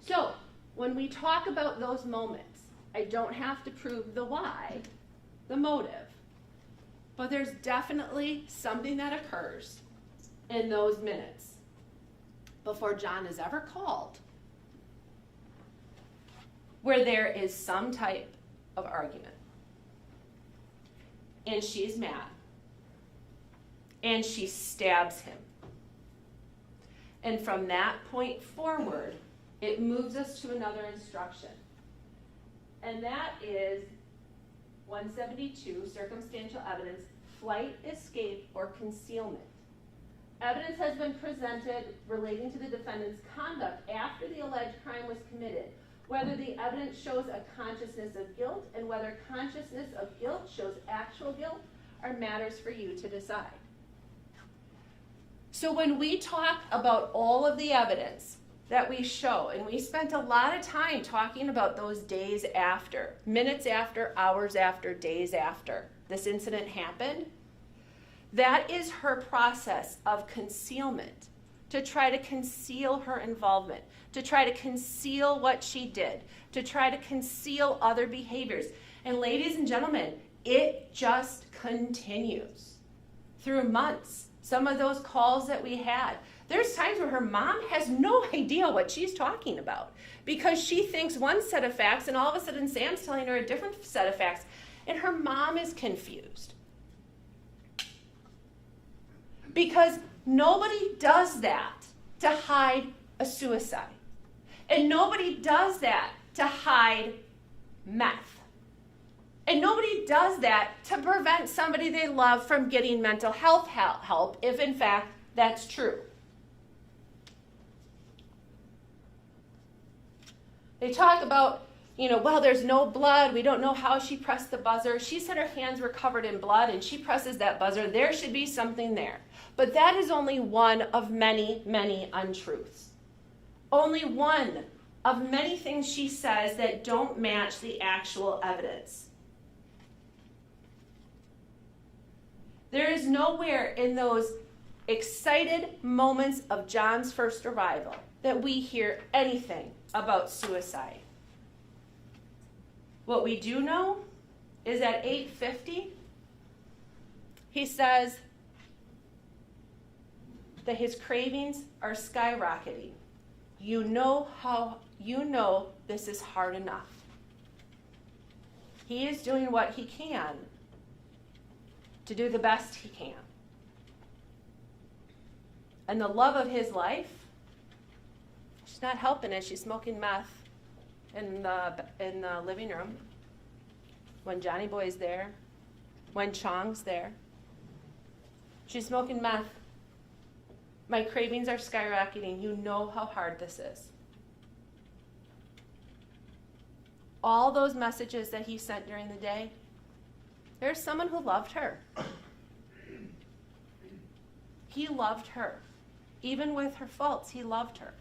[SPEAKER 11] So, when we talk about those moments, I don't have to prove the why, the motive, but there's definitely something that occurs in those minutes before John is ever called where there is some type of argument. And she's mad. And she stabs him. And from that point forward, it moves us to another instruction. And that is 172, circumstantial evidence, flight, escape, or concealment. Evidence has been presented relating to the defendant's conduct after the alleged crime was committed, whether the evidence shows a consciousness of guilt, and whether consciousness of guilt shows actual guilt are matters for you to decide. So when we talk about all of the evidence that we show, and we spent a lot of time talking about those days after, minutes after, hours after, days after this incident happened, that is her process of concealment, to try to conceal her involvement, to try to conceal what she did, to try to conceal other behaviors. And ladies and gentlemen, it just continues through months. Some of those calls that we had, there's times where her mom has no idea what she's talking about because she thinks one set of facts and all of a sudden Sam's telling her a different set of facts and her mom is confused. Because nobody does that to hide a suicide. And nobody does that to hide meth. And nobody does that to prevent somebody they love from getting mental health help, if in fact that's true. They talk about, well, there's no blood. We don't know how she pressed the buzzer. She said her hands were covered in blood and she presses that buzzer. There should be something there. But that is only one of many, many untruths. Only one of many things she says that don't match the actual evidence. There is nowhere in those excited moments of John's first arrival that we hear anything about suicide. What we do know is at 8:50, he says that his cravings are skyrocketing. You know this is hard enough. He is doing what he can to do the best he can. And the love of his life, she's not helping it. She's smoking meth in the living room when Johnny Boy's there, when Chong's there. She's smoking meth. My cravings are skyrocketing. You know how hard this is. All those messages that he sent during the day, there's someone who loved her. He loved her. Even with her faults, he loved her.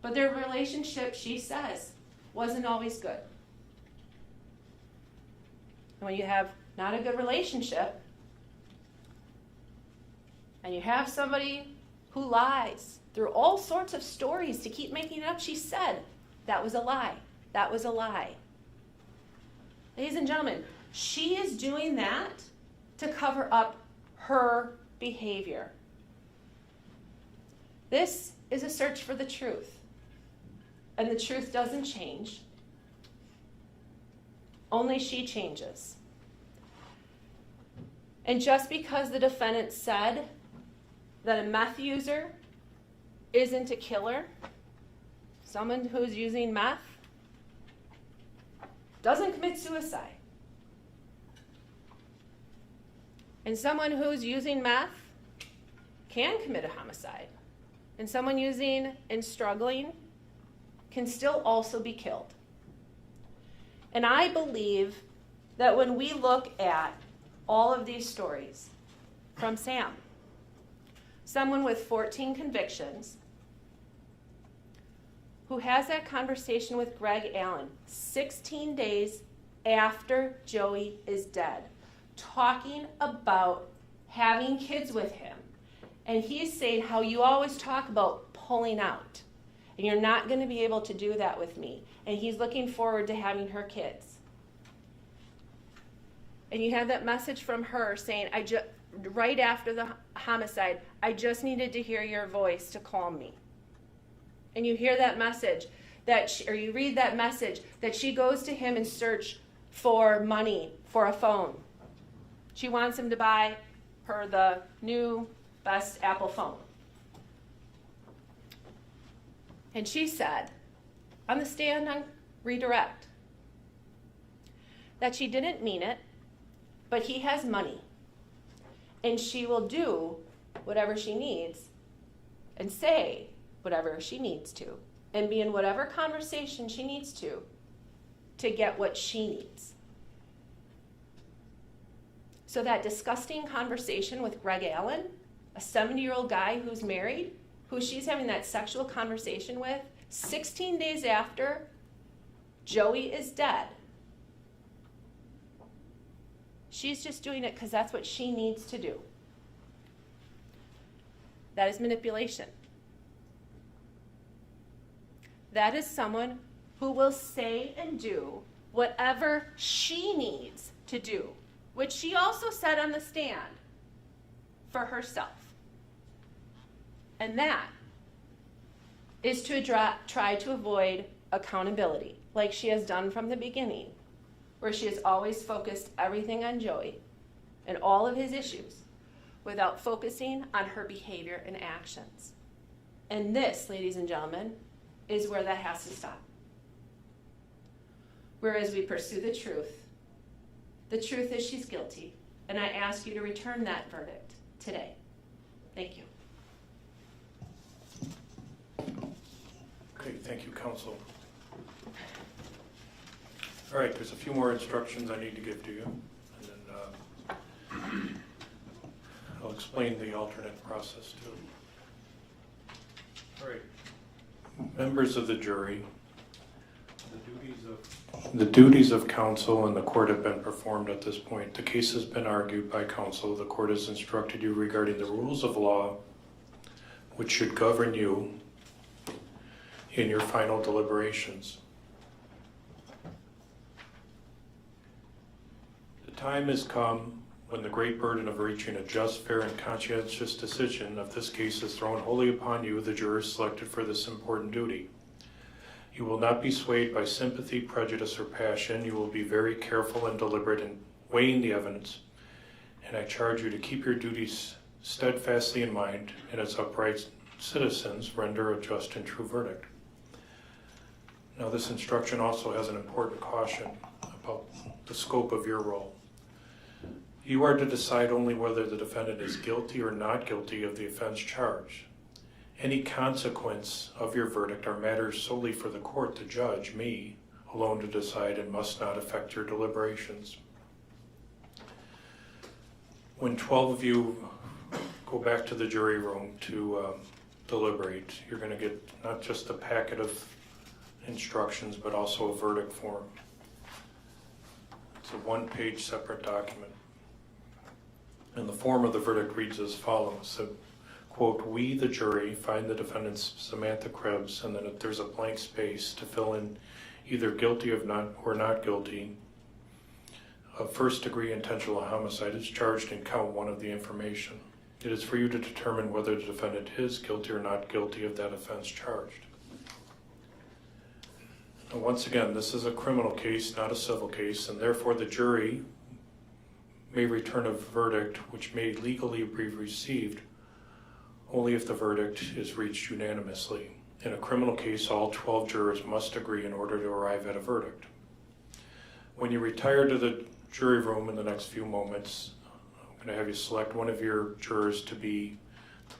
[SPEAKER 11] But their relationship, she says, wasn't always good. And when you have not a good relationship, and you have somebody who lies through all sorts of stories to keep making it up, she said, that was a lie. That was a lie. Ladies and gentlemen, she is doing that to cover up her behavior. This is a search for the truth. And the truth doesn't change. Only she changes. And just because the defendant said that a meth user isn't a killer, someone who's using meth doesn't commit suicide. And someone who's using meth can commit a homicide. And someone using and struggling can still also be killed. And I believe that when we look at all of these stories from Sam, someone with 14 convictions, who has that conversation with Greg Allen 16 days after Joey is dead, talking about having kids with him. And he's saying how you always talk about pulling out, and you're not going to be able to do that with me. And he's looking forward to having her kids. And you have that message from her saying, right after the homicide, I just needed to hear your voice to calm me. And you hear that message, or you read that message, that she goes to him in search for money for a phone. She wants him to buy her the new best Apple phone. And she said, on the stand on redirect, that she didn't mean it, but he has money. And she will do whatever she needs and say whatever she needs to and be in whatever conversation she needs to get what she needs. So that disgusting conversation with Greg Allen, a 70-year-old guy who's married, who she's having that sexual conversation with, 16 days after Joey is dead. She's just doing it because that's what she needs to do. That is manipulation. That is someone who will say and do whatever she needs to do, which she also said on the stand for herself. And that is to try to avoid accountability, like she has done from the beginning, where she has always focused everything on Joey and all of his issues without focusing on her behavior and actions. And this, ladies and gentlemen, is where that has to stop. Whereas we pursue the truth is she's guilty, and I ask you to return that verdict today. Thank you.
[SPEAKER 1] Okay, thank you, counsel. All right, there's a few more instructions I need to give to you, and then I'll explain the alternate process too. All right, members of the jury, the duties of counsel and the court have been performed at this point. The case has been argued by counsel. The court has instructed you regarding the rules of law which should govern you in your final deliberations. The time has come when the great burden of reaching a just, fair, and conscientious decision of this case is thrown wholly upon you, the jurors selected for this important duty. You will not be swayed by sympathy, prejudice, or passion. You will be very careful and deliberate in weighing the evidence, and I charge you to keep your duties steadfastly in mind, and as upright citizens, render a just and true verdict. Now, this instruction also has an important caution about the scope of your role. You are to decide only whether the defendant is guilty or not guilty of the offense charged. Any consequence of your verdict are matters solely for the court to judge, me alone to decide, and must not affect your deliberations. When 12 of you go back to the jury room to deliberate, you're going to get not just a packet of instructions, but also a verdict form. It's a one-page separate document. And the form of the verdict reads as follows. So, quote, we, the jury, find the defendants Samantha Krebs, and then there's a blank space to fill in either guilty of not or not guilty of first-degree intentional homicide is charged in count 1 of the information. It is for you to determine whether the defendant is guilty or not guilty of that offense charged. Now, once again, this is a criminal case, not a civil case, and therefore the jury may return a verdict which may legally be received only if the verdict is reached unanimously. In a criminal case, all 12 jurors must agree in order to arrive at a verdict. When you retire to the jury room in the next few moments, I'm going to have you select one of your jurors to be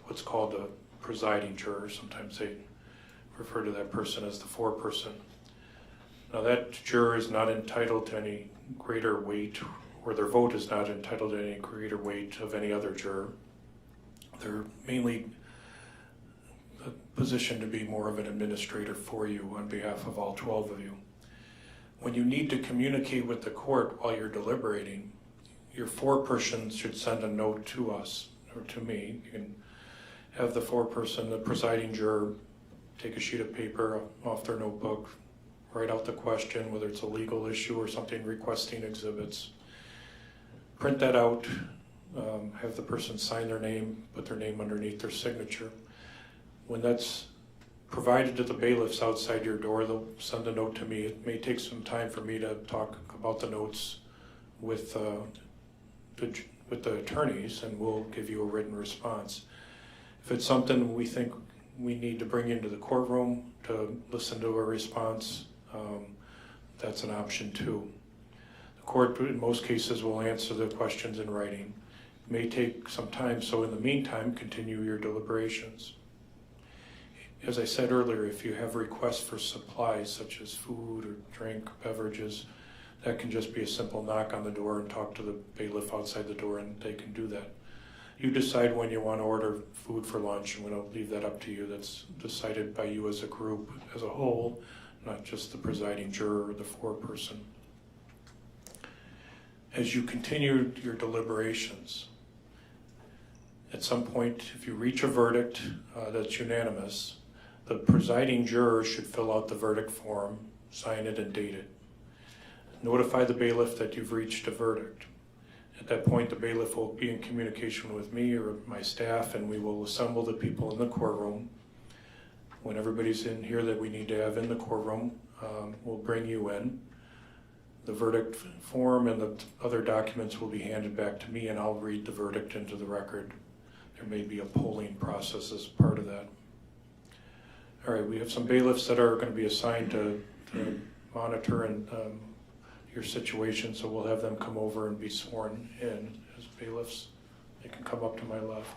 [SPEAKER 1] what's called a presiding juror. Sometimes they refer to that person as the foreperson. Now, that juror is not entitled to any greater weight, or their vote is not entitled to any greater weight of any other juror. They're mainly positioned to be more of an administrator for you on behalf of all 12 of you. When you need to communicate with the court while you're deliberating, your foreperson should send a note to us, or to me. You can have the foreperson, the presiding juror, take a sheet of paper off their notebook, write out the question, whether it's a legal issue or something requesting exhibits. Print that out, have the person sign their name, put their name underneath their signature. When that's provided to the bailiffs outside your door, they'll send a note to me. It may take some time for me to talk about the notes with the attorneys, and we'll give you a written response. If it's something we think we need to bring into the courtroom to listen to a response, that's an option too. The court, in most cases, will answer the questions in writing. It may take some time, so in the meantime, continue your deliberations. As I said earlier, if you have requests for supplies such as food or drink, beverages, that can just be a simple knock on the door and talk to the bailiff outside the door, and they can do that. You decide when you want to order food for lunch, and we'll leave that up to you. That's decided by you as a group, as a whole, not just the presiding juror or the foreperson. As you continue your deliberations, at some point, if you reach a verdict that's unanimous, the presiding juror should fill out the verdict form, sign it, and date it. Notify the bailiff that you've reached a verdict. At that point, the bailiff will be in communication with me or my staff, and we will assemble the people in the courtroom. When everybody's in here that we need to have in the courtroom, we'll bring you in. The verdict form and the other documents will be handed back to me, and I'll read the verdict into the record. There may be a polling process as part of that. All right, we have some bailiffs that are going to be assigned to monitor and your situation, so we'll have them come over and be sworn in as bailiffs. They can come up to my left.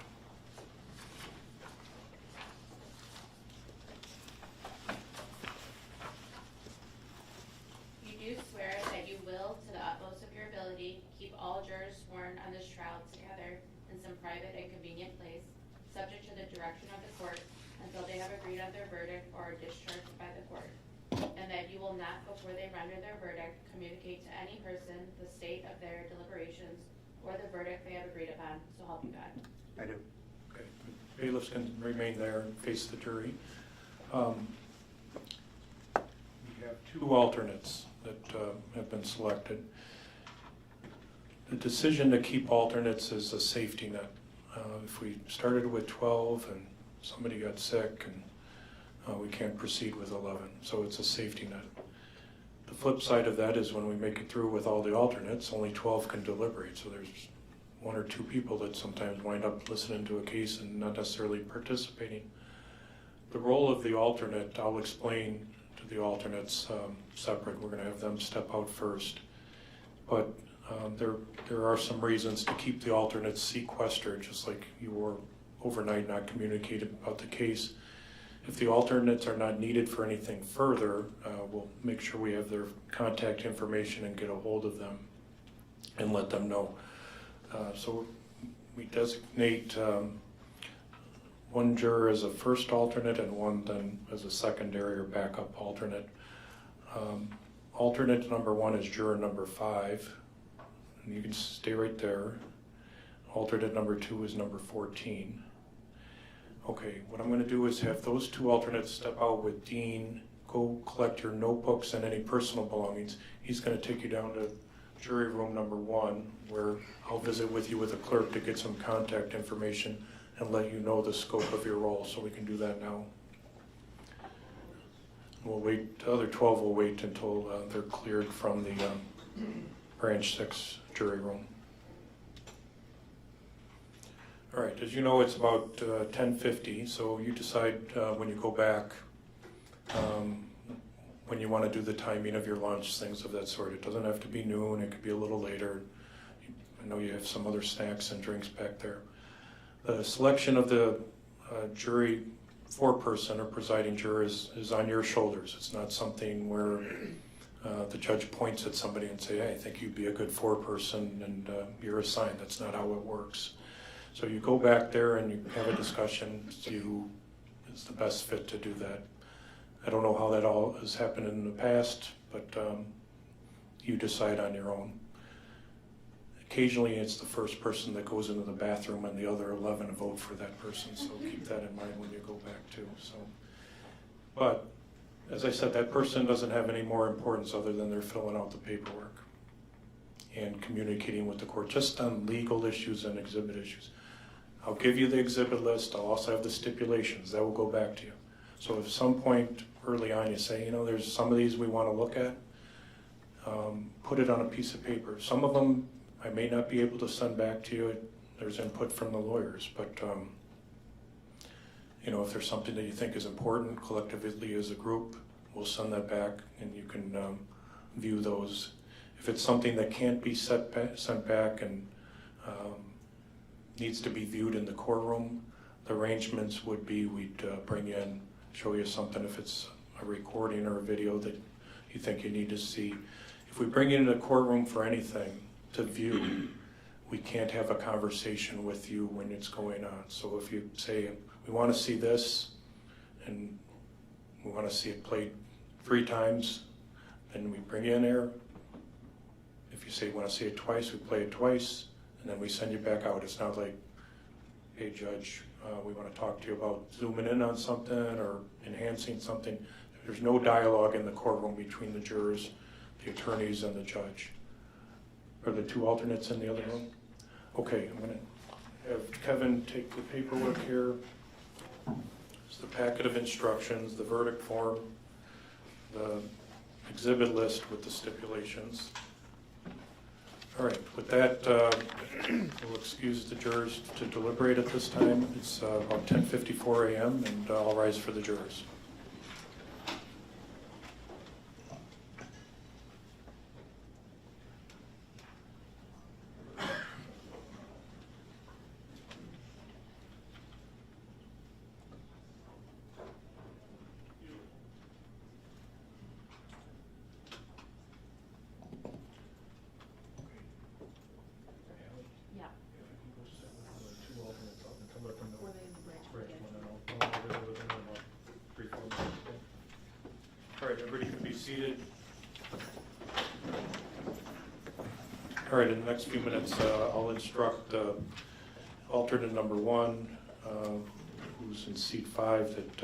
[SPEAKER 12] You do swear that you will, to the utmost of your ability, keep all jurors sworn on this trial together in some private and convenient place, subject to the direction of the court, until they have agreed on their verdict or are discharged by the court, and that you will not, before they render their verdict, communicate to any person the state of their deliberations or the verdict they have agreed upon, so help you God.
[SPEAKER 2] I do.
[SPEAKER 1] Okay. Bailiffs can remain there and face the jury. We have two alternates that have been selected. The decision to keep alternates is a safety net. If we started with 12 and somebody got sick, and we can't proceed with 11, so it's a safety net. The flip side of that is when we make it through with all the alternates, only 12 can deliberate, so there's one or two people that sometimes wind up listening to a case and not necessarily participating. The role of the alternate, I'll explain to the alternates separate. We're going to have them step out first, but there are some reasons to keep the alternates sequestered, just like you were overnight not communicated about the case. If the alternates are not needed for anything further, we'll make sure we have their contact information and get a hold of them and let them know. So we designate one juror as a first alternate and one then as a secondary or backup alternate. Alternate number 1 is juror number 5, and you can stay right there. Alternate number 2 is number 14. Okay, what I'm going to do is have those two alternates step out with Dean, go collect your notebooks and any personal belongings. He's going to take you down to jury room number 1, where I'll visit with you with a clerk to get some contact information and let you know the scope of your role, so we can do that now. We'll wait, the other 12 will wait until they're cleared from the branch 6 jury room. All right, as you know, it's about 10:50, so you decide when you go back when you want to do the timing of your lunch, things of that sort. It doesn't have to be noon, it could be a little later. I know you have some other snacks and drinks back there. The selection of the jury foreperson or presiding juror is on your shoulders. It's not something where the judge points at somebody and say, hey, I think you'd be a good foreperson and you're assigned. That's not how it works. So you go back there and you have a discussion, see who is the best fit to do that. I don't know how that all has happened in the past, but you decide on your own. Occasionally it's the first person that goes into the bathroom and the other 11 vote for that person, so keep that in mind when you go back too. So, but as I said, that person doesn't have any more importance other than they're filling out the paperwork and communicating with the court just on legal issues and exhibit issues. I'll give you the exhibit list. I'll also have the stipulations. That will go back to you. So if at some point early on you say, you know, there's some of these we want to look at, put it on a piece of paper. Some of them I may not be able to send back to you. There's input from the lawyers, but you know, if there's something that you think is important collectively as a group, we'll send that back and you can view those. If it's something that can't be sent back and needs to be viewed in the courtroom, the arrangements would be we'd bring in show you something if it's a recording or a video that you think you need to see. If we bring you into the courtroom for anything to view, we can't have a conversation with you when it's going on. So if you say, we want to see this, and we want to see it played 3 times, then we bring you in there. If you say you want to see it twice, we play it twice, and then we send you back out. It's not like, hey Judge, we want to talk to you about zooming in on something or enhancing something. There's no dialogue in the courtroom between the jurors, the attorneys, and the judge. Are the 2 alternates in the other room? Okay, I'm going to have Kevin take the paperwork here. It's the packet of instructions, the verdict form, the exhibit list with the stipulations. All right, with that, we'll excuse the jurors to deliberate at this time. It's about 10:54 a.m. and I'll rise for the jurors. All right, everybody can be seated. All right, in the next few minutes, I'll instruct alternate number 1, who's in seat 5, that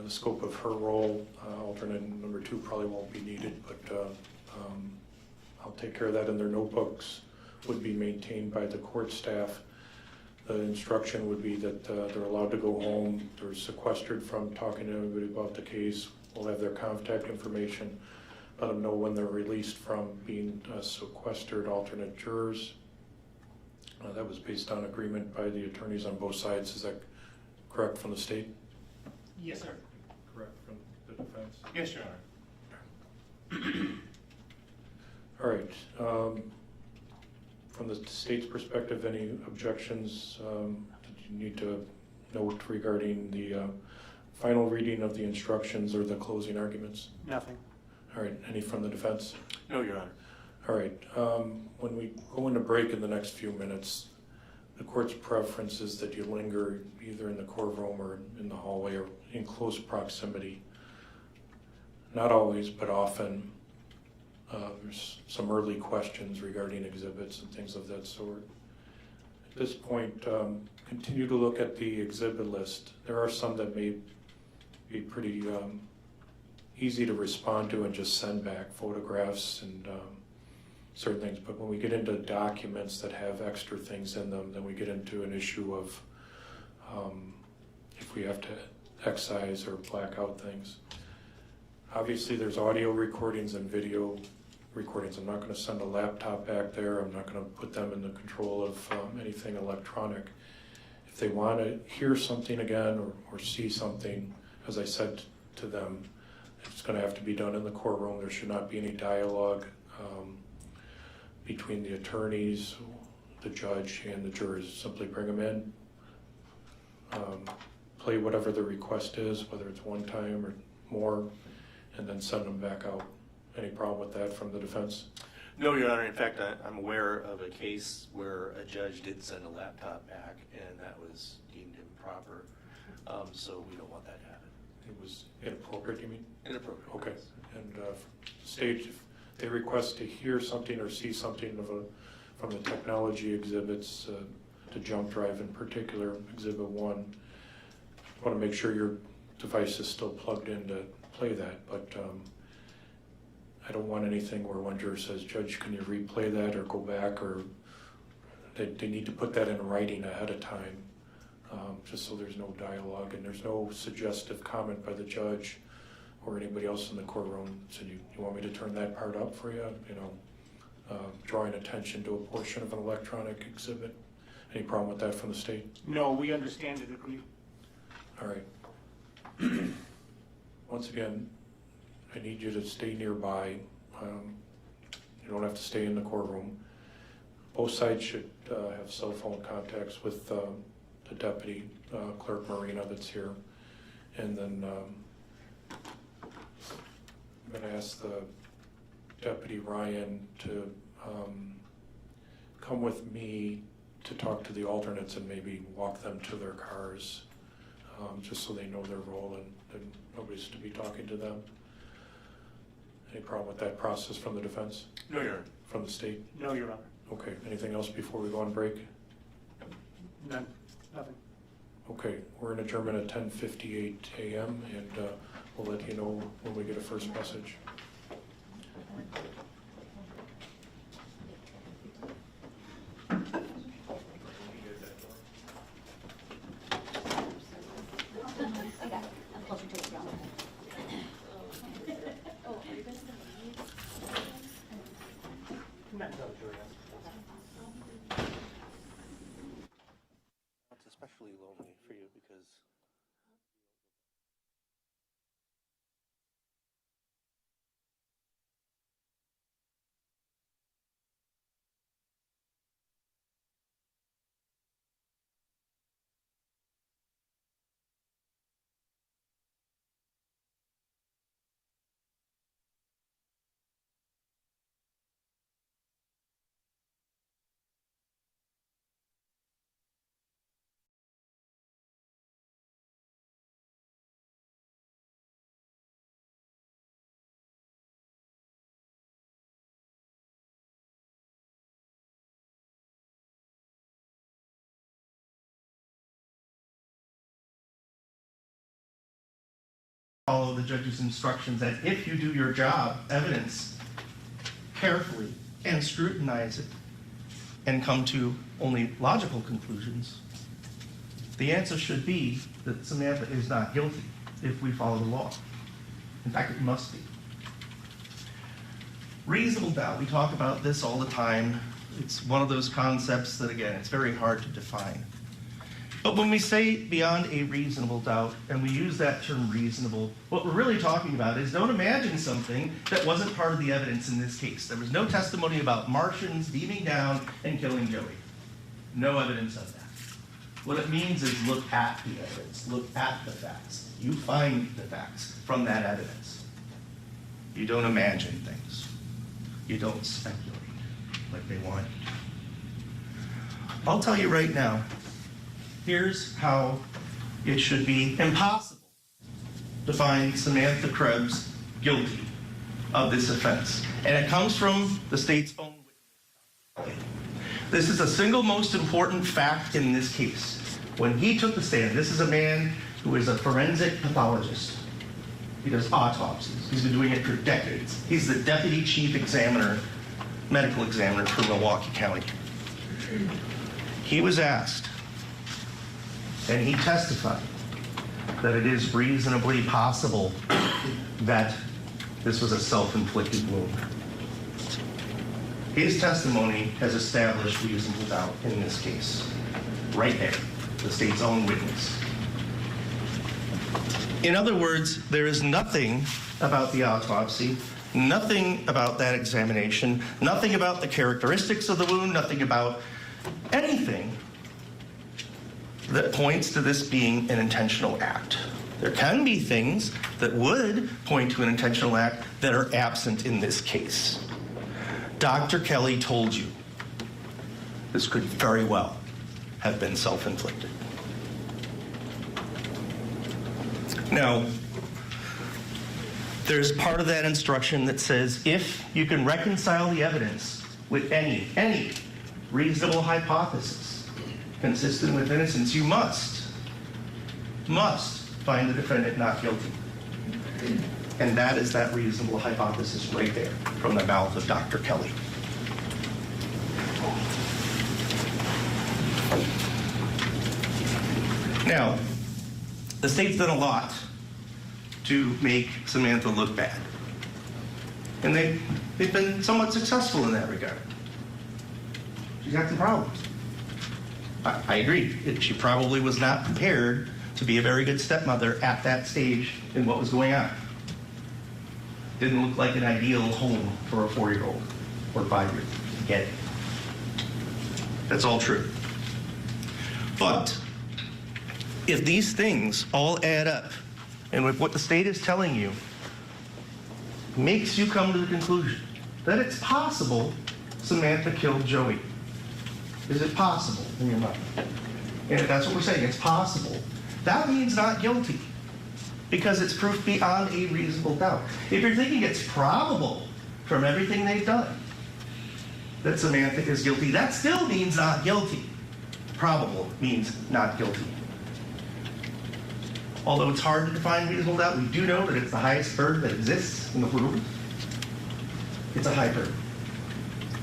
[SPEAKER 1] the scope of her role, alternate number 2 probably won't be needed, but I'll take care of that, and their notebooks would be maintained by the court staff. The instruction would be that they're allowed to go home. They're sequestered from talking to anybody about the case. We'll have their contact information, let them know when they're released from being sequestered alternate jurors. That was based on agreement by the attorneys on both sides. Is that correct from the state?
[SPEAKER 2] Yes, sir.
[SPEAKER 1] Correct from the defense?
[SPEAKER 2] Yes, Your Honor.
[SPEAKER 1] All right. From the state's perspective, any objections that you need to note regarding the final reading of the instructions or the closing arguments?
[SPEAKER 2] Nothing.
[SPEAKER 1] All right, any from the defense?
[SPEAKER 2] No, Your Honor.
[SPEAKER 1] All right, when we go into break in the next few minutes, the court's preference is that you linger either in the courtroom or in the hallway or in close proximity. Not always, but often. There's some early questions regarding exhibits and things of that sort. At this point, continue to look at the exhibit list. There are some that may be pretty easy to respond to and just send back, photographs and certain things. But when we get into documents that have extra things in them, then we get into an issue of if we have to excise or black out things. Obviously, there's audio recordings and video recordings. I'm not going to send a laptop back there. I'm not going to put them in the control of anything electronic. If they want to hear something again or see something, as I said to them, it's going to have to be done in the courtroom. There should not be any dialogue between the attorneys, the judge, and the jurors. Simply bring them in, play whatever the request is, whether it's one time or more, and then send them back out. Any problem with that from the defense?
[SPEAKER 10] No, Your Honor. In fact, I'm aware of a case where a judge did send a laptop back, and that was deemed improper. So we don't want that to happen.
[SPEAKER 1] It was inappropriate, you mean?
[SPEAKER 10] Inappropriate.
[SPEAKER 1] Okay. And stage, if they request to hear something or see something from the technology exhibits, to jump drive in particular, Exhibit 1, want to make sure your device is still plugged in to play that, but I don't want anything where one juror says, Judge, can you replay that or go back, or they need to put that in writing ahead of time, just so there's no dialogue and there's no suggestive comment by the judge or anybody else in the courtroom. So you want me to turn that part up for you? You know, drawing attention to a portion of an electronic exhibit. Any problem with that from the state?
[SPEAKER 2] No, we understand and agree.
[SPEAKER 1] All right. Once again, I need you to stay nearby. You don't have to stay in the courtroom. Both sides should have cell phone contacts with the deputy clerk Marina that's here. And then I'm gonna ask the Deputy Ryan to come with me to talk to the alternates and maybe walk them to their cars, just so they know their role and nobody's to be talking to them. Any problem with that process from the defense?
[SPEAKER 10] No, Your Honor.
[SPEAKER 1] From the state?
[SPEAKER 2] No, Your Honor.
[SPEAKER 1] Okay, anything else before we go on break?
[SPEAKER 2] None, nothing.
[SPEAKER 1] Okay, we're in adjournment at 10:58 a.m. and we'll let you know when we get a first message.
[SPEAKER 10] It's especially lonely for you because follow the judge's instructions that if you do your job, evidence, carefully and scrutinize it and come to only logical conclusions, the answer should be that Samantha is not guilty if we follow the law. In fact, it must be. Reasonable doubt, we talk about this all the time. It's one of those concepts that, again, it's very hard to define. But when we say beyond a reasonable doubt, and we use that term reasonable, what we're really talking about is don't imagine something that wasn't part of the evidence in this case. There was no testimony about Martians beaming down and killing Joey. No evidence of that. What it means is look at the evidence, look at the facts. You find the facts from that evidence. You don't imagine things. You don't speculate like they want you to. I'll tell you right now, here's how it should be impossible to find Samantha Krebs guilty of this offense. And it comes from the state's own witness. This is the single most important fact in this case. When he took the stand, this is a man who is a forensic pathologist. He does autopsies. He's been doing it for decades. He's the deputy chief examiner, medical examiner for Milwaukee County. He was asked, and he testified that it is reasonably possible that this was a self-inflicted wound. His testimony has established reasonable doubt in this case. Right there, the state's own witness. In other words, there is nothing about the autopsy, nothing about that examination, nothing about the characteristics of the wound, nothing about anything that points to this being an intentional act. There can be things that would point to an intentional act that are absent in this case. Dr. Kelly told you this could very well have been self-inflicted. Now, there's part of that instruction that says if you can reconcile the evidence with any reasonable hypothesis consistent with innocence, you must find the defendant not guilty. And that is that reasonable hypothesis right there from the mouth of Dr. Kelly. Now, the state's done a lot to make Samantha look bad. And they've been somewhat successful in that regard. She's got some problems. I agree. She probably was not prepared to be a very good stepmother at that stage in what was going on. Didn't look like an ideal home for a 4-year-old or 5-year-old. Get it. That's all true. But if these things all add up and with what the state is telling you, makes you come to the conclusion that it's possible Samantha killed Joey. Is it possible in your mind? And if that's what we're saying, it's possible. That means not guilty, because it's proof beyond a reasonable doubt. If you're thinking it's probable from everything they've done that Samantha is guilty, that still means not guilty. Probable means not guilty. Although it's hard to define reasonable doubt, we do know that it's the highest burden that exists in the world. It's a high burden.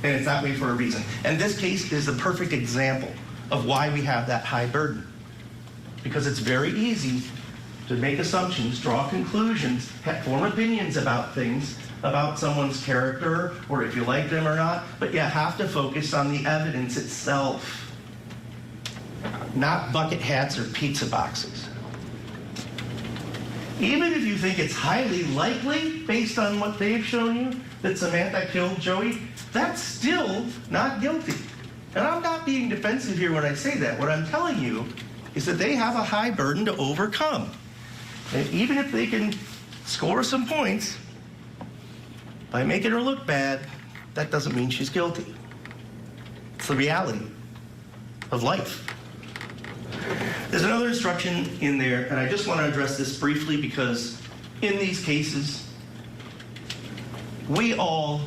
[SPEAKER 10] And it's that way for a reason. And this case is a perfect example of why we have that high burden. Because it's very easy to make assumptions, draw conclusions, form opinions about things, about someone's character, or if you like them or not, but you have to focus on the evidence itself, not bucket hats or pizza boxes. Even if you think it's highly likely, based on what they've shown you, that Samantha killed Joey, that's still not guilty. And I'm not being defensive here when I say that. What I'm telling you is that they have a high burden to overcome. And even if they can score some points by making her look bad, that doesn't mean she's guilty. It's the reality of life. There's another instruction in there, and I just want to address this briefly because in these cases, we all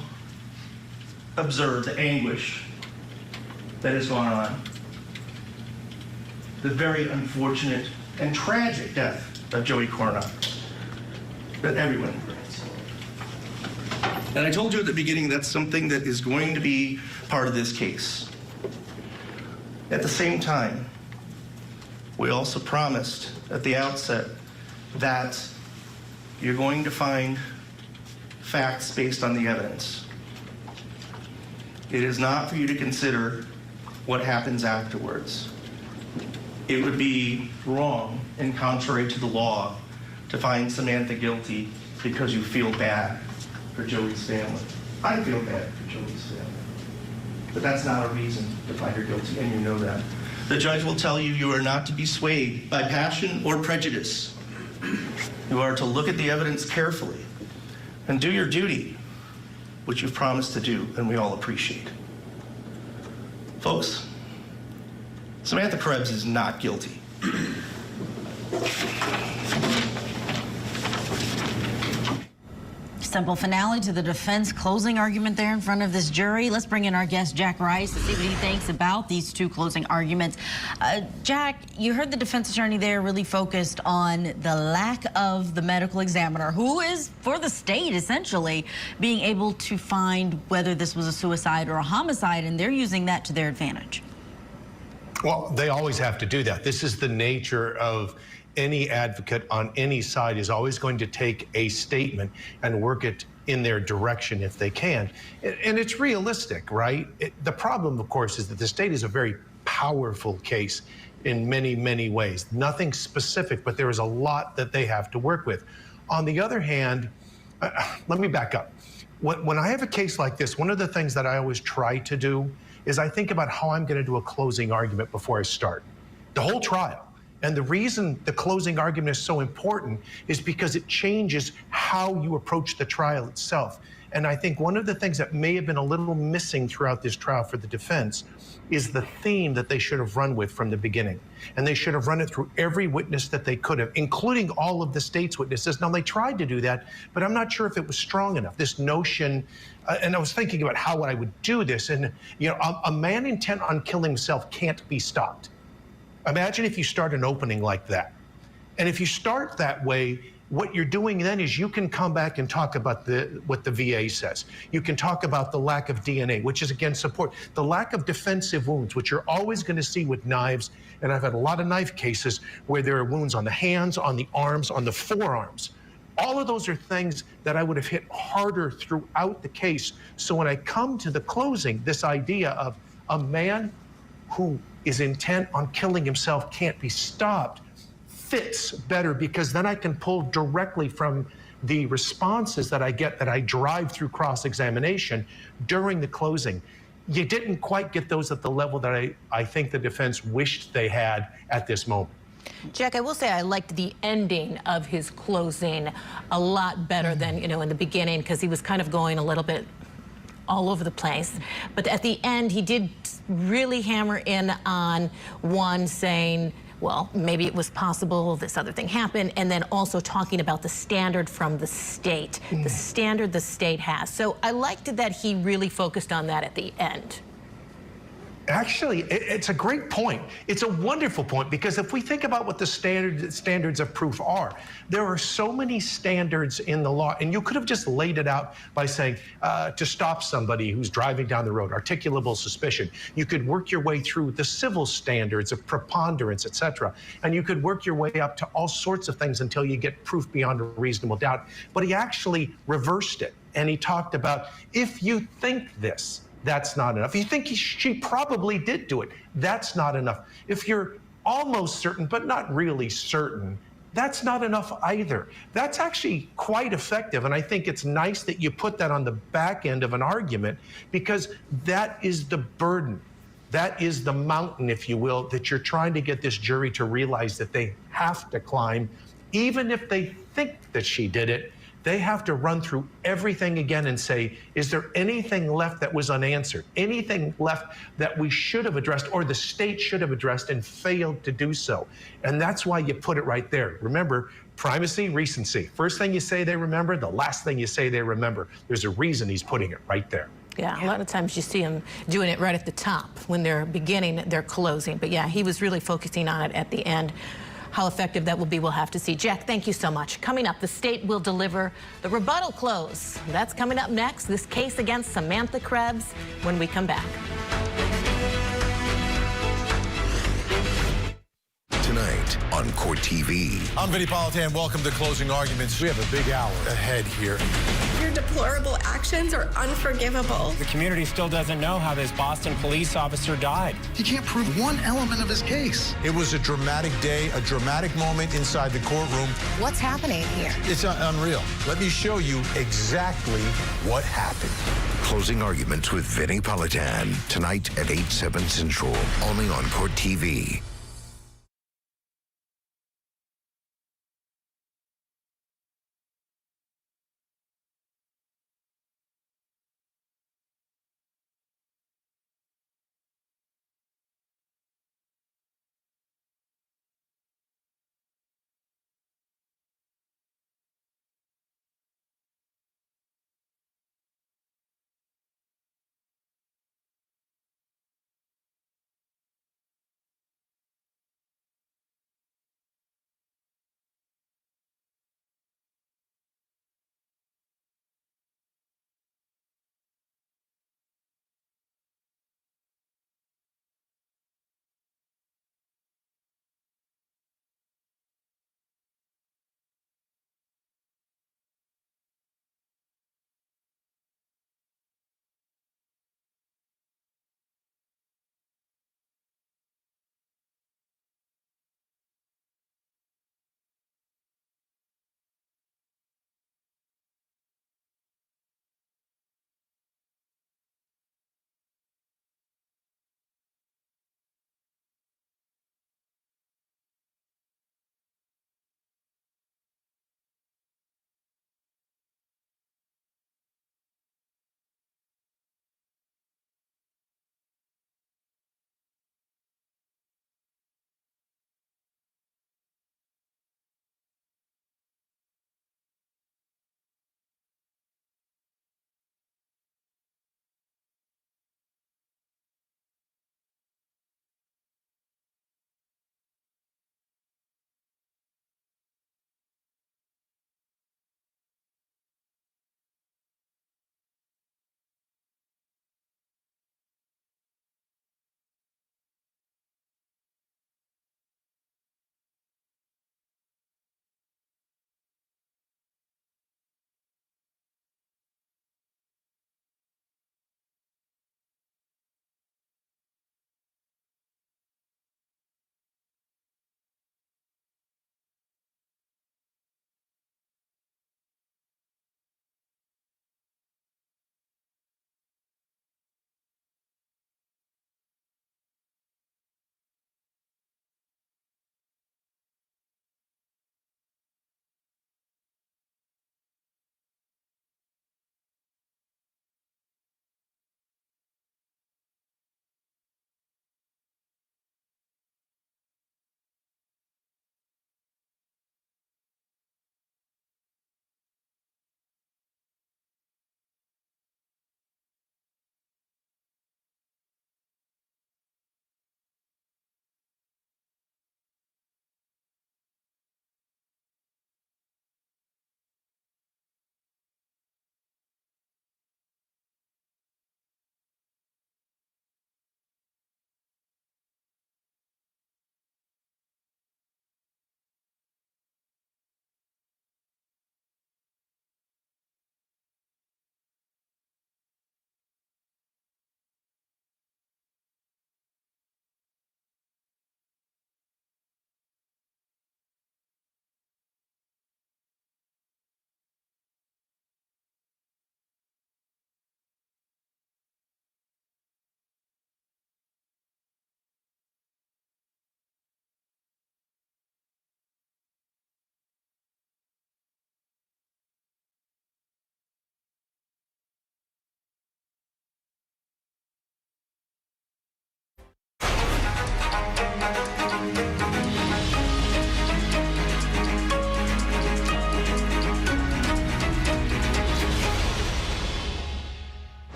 [SPEAKER 10] observe the anguish that has gone on, the very unfortunate and tragic death of Joey Coronado that everyone regrets. And I told you at the beginning that's something that is going to be part of this case. At the same time, we also promised at the outset that you're going to find facts based on the evidence. It is not for you to consider what happens afterwards. It would be wrong and contrary to the law to find Samantha guilty because you feel bad for Joey's family. I feel bad for Joey's family. But that's not a reason to find her guilty, and you know that. The judge will tell you you are not to be swayed by passion or prejudice. You are to look at the evidence carefully and do your duty, which you've promised to do, and we all appreciate. Folks, Samantha Krebs is not guilty.
[SPEAKER 13] Simple finale to the defense closing argument there in front of this jury. Let's bring in our guest, Jack Rice, to see what he thinks about these two closing arguments. Jack, you heard the defense attorney there really focused on the lack of the medical examiner, who is, for the state, essentially, being able to find whether this was a suicide or a homicide, and they're using that to their advantage.
[SPEAKER 14] Well, they always have to do that. This is the nature of any advocate on any side is always going to take a statement and work it in their direction if they can. And it's realistic, right? The problem, of course, is that the state is a very powerful case in many, many ways. Nothing specific, but there is a lot that they have to work with. On the other hand, let me back up. When I have a case like this, one of the things that I always try to do is I think about how I'm going to do a closing argument before I start the whole trial. And the reason the closing argument is so important is because it changes how you approach the trial itself. And I think one of the things that may have been a little missing throughout this trial for the defense is the theme that they should have run with from the beginning. And they should have run it through every witness that they could have, including all of the state's witnesses. Now, they tried to do that, but I'm not sure if it was strong enough. This notion, and I was thinking about how I would do this, and you know, a man intent on killing himself can't be stopped. Imagine if you start an opening like that. And if you start that way, what you're doing then is you can come back and talk about what the VA says. You can talk about the lack of DNA, which is, again, support. The lack of defensive wounds, which you're always going to see with knives. And I've had a lot of knife cases where there are wounds on the hands, on the arms, on the forearms. All of those are things that I would have hit harder throughout the case. So when I come to the closing, this idea of a man who is intent on killing himself can't be stopped fits better, because then I can pull directly from the responses that I get, that I drive through cross-examination during the closing. You didn't quite get those at the level that I think the defense wished they had at this moment.
[SPEAKER 15] Jack, I will say I liked the ending of his closing a lot better than, in the beginning, because he was kind of going a little bit all over the place. But at the end, he did really hammer in on one saying, well, maybe it was possible this other thing happened, and then also talking about the standard from the state, the standard the state has. So I liked that he really focused on that at the end.
[SPEAKER 14] Actually, it's a great point. It's a wonderful point, because if we think about what the standards of proof are, there are so many standards in the law, and you could have just laid it out by saying to stop somebody who's driving down the road, articulable suspicion. You could work your way through the civil standards of preponderance, etc., and you could work your way up to all sorts of things until you get proof beyond a reasonable doubt. But he actually reversed it, and he talked about, if you think this, that's not enough. If you think she probably did do it, that's not enough. If you're almost certain, but not really certain, that's not enough either. That's actually quite effective, and I think it's nice that you put that on the back end of an argument, because that is the burden. That is the mountain, if you will, that you're trying to get this jury to realize that they have to climb. Even if they think that she did it, they have to run through everything again and say, is there anything left that was unanswered? Anything left that we should have addressed, or the state should have addressed and failed to do so? And that's why you put it right there. Remember, primacy, recency. First thing you say they remember, the last thing you say they remember. There's a reason he's putting it right there.
[SPEAKER 15] Yeah, a lot of times you see him doing it right at the top when they're beginning, they're closing. But yeah, he was really focusing on it at the end. How effective that will be, we'll have to see. Jack, thank you so much. Coming up, the state will deliver the rebuttal close. That's coming up next. This case against Samantha Krebs when we come back.
[SPEAKER 16] Tonight on Court TV.
[SPEAKER 17] I'm Vinny Politan. Welcome to Closing Arguments. We have a big hour ahead here.
[SPEAKER 18] Your deplorable actions are unforgivable.
[SPEAKER 19] The community still doesn't know how this Boston police officer died.
[SPEAKER 17] He can't prove one element of his case. It was a dramatic day, a dramatic moment inside the courtroom.
[SPEAKER 18] What's happening here?
[SPEAKER 17] It's unreal. Let me show you exactly what happened.
[SPEAKER 16] Closing Arguments with Vinny Politan. Tonight at 8/7 Central. Only on Court TV.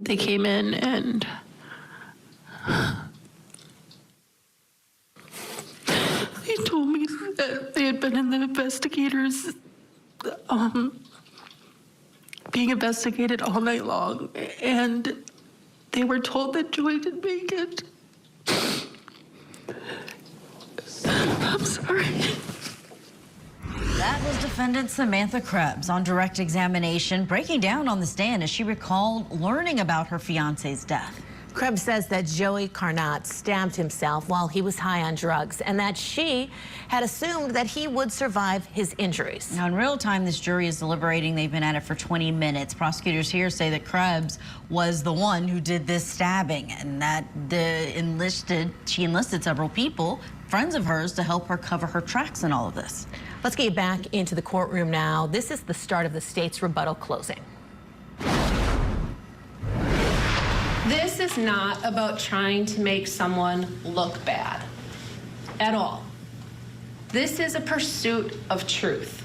[SPEAKER 20] they came in and they told me that they had been in the investigators being investigated all night long, and they were told that Joy didn't make it. I'm sorry.
[SPEAKER 13] That was defendant Samantha Krebs on direct examination, breaking down on the stand as she recalled learning about her fiance's death.
[SPEAKER 15] Krebs says that Joey Carnot stabbed himself while he was high on drugs and that she had assumed that he would survive his injuries.
[SPEAKER 13] Now, in real time, this jury is deliberating. They've been at it for 20 minutes. Prosecutors here say that Krebs was the one who did this stabbing and that she enlisted several people, friends of hers, to help her cover her tracks in all of this.
[SPEAKER 15] Let's get back into the courtroom now. This is the start of the state's rebuttal closing.
[SPEAKER 11] This is not about trying to make someone look bad at all. This is a pursuit of truth.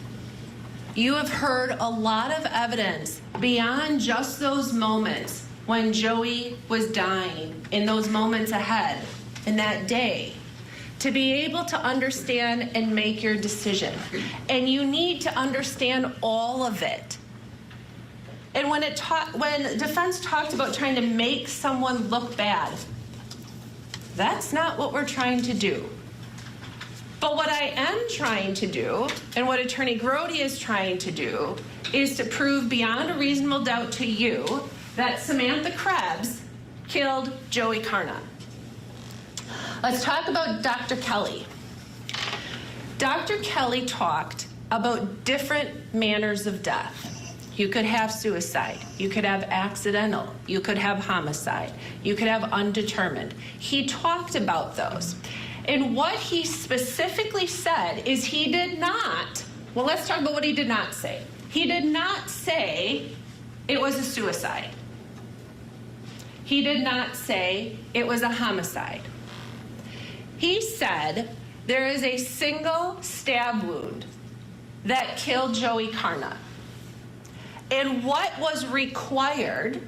[SPEAKER 11] You have heard a lot of evidence beyond just those moments when Joey was dying, in those moments ahead, in that day, to be able to understand and make your decision. And you need to understand all of it. And when defense talked about trying to make someone look bad, that's not what we're trying to do. But what I am trying to do, and what Attorney Grode is trying to do, is to prove beyond a reasonable doubt to you that Samantha Krebs killed Joey Carnot. Let's talk about Dr. Kelly. Dr. Kelly talked about different manners of death. You could have suicide, you could have accidental, you could have homicide, you could have undetermined. He talked about those. And what he specifically said is he did not, well, let's talk about what he did not say. He did not say it was a suicide. He did not say it was a homicide. He said there is a single stab wound that killed Joey Carnot. And what was required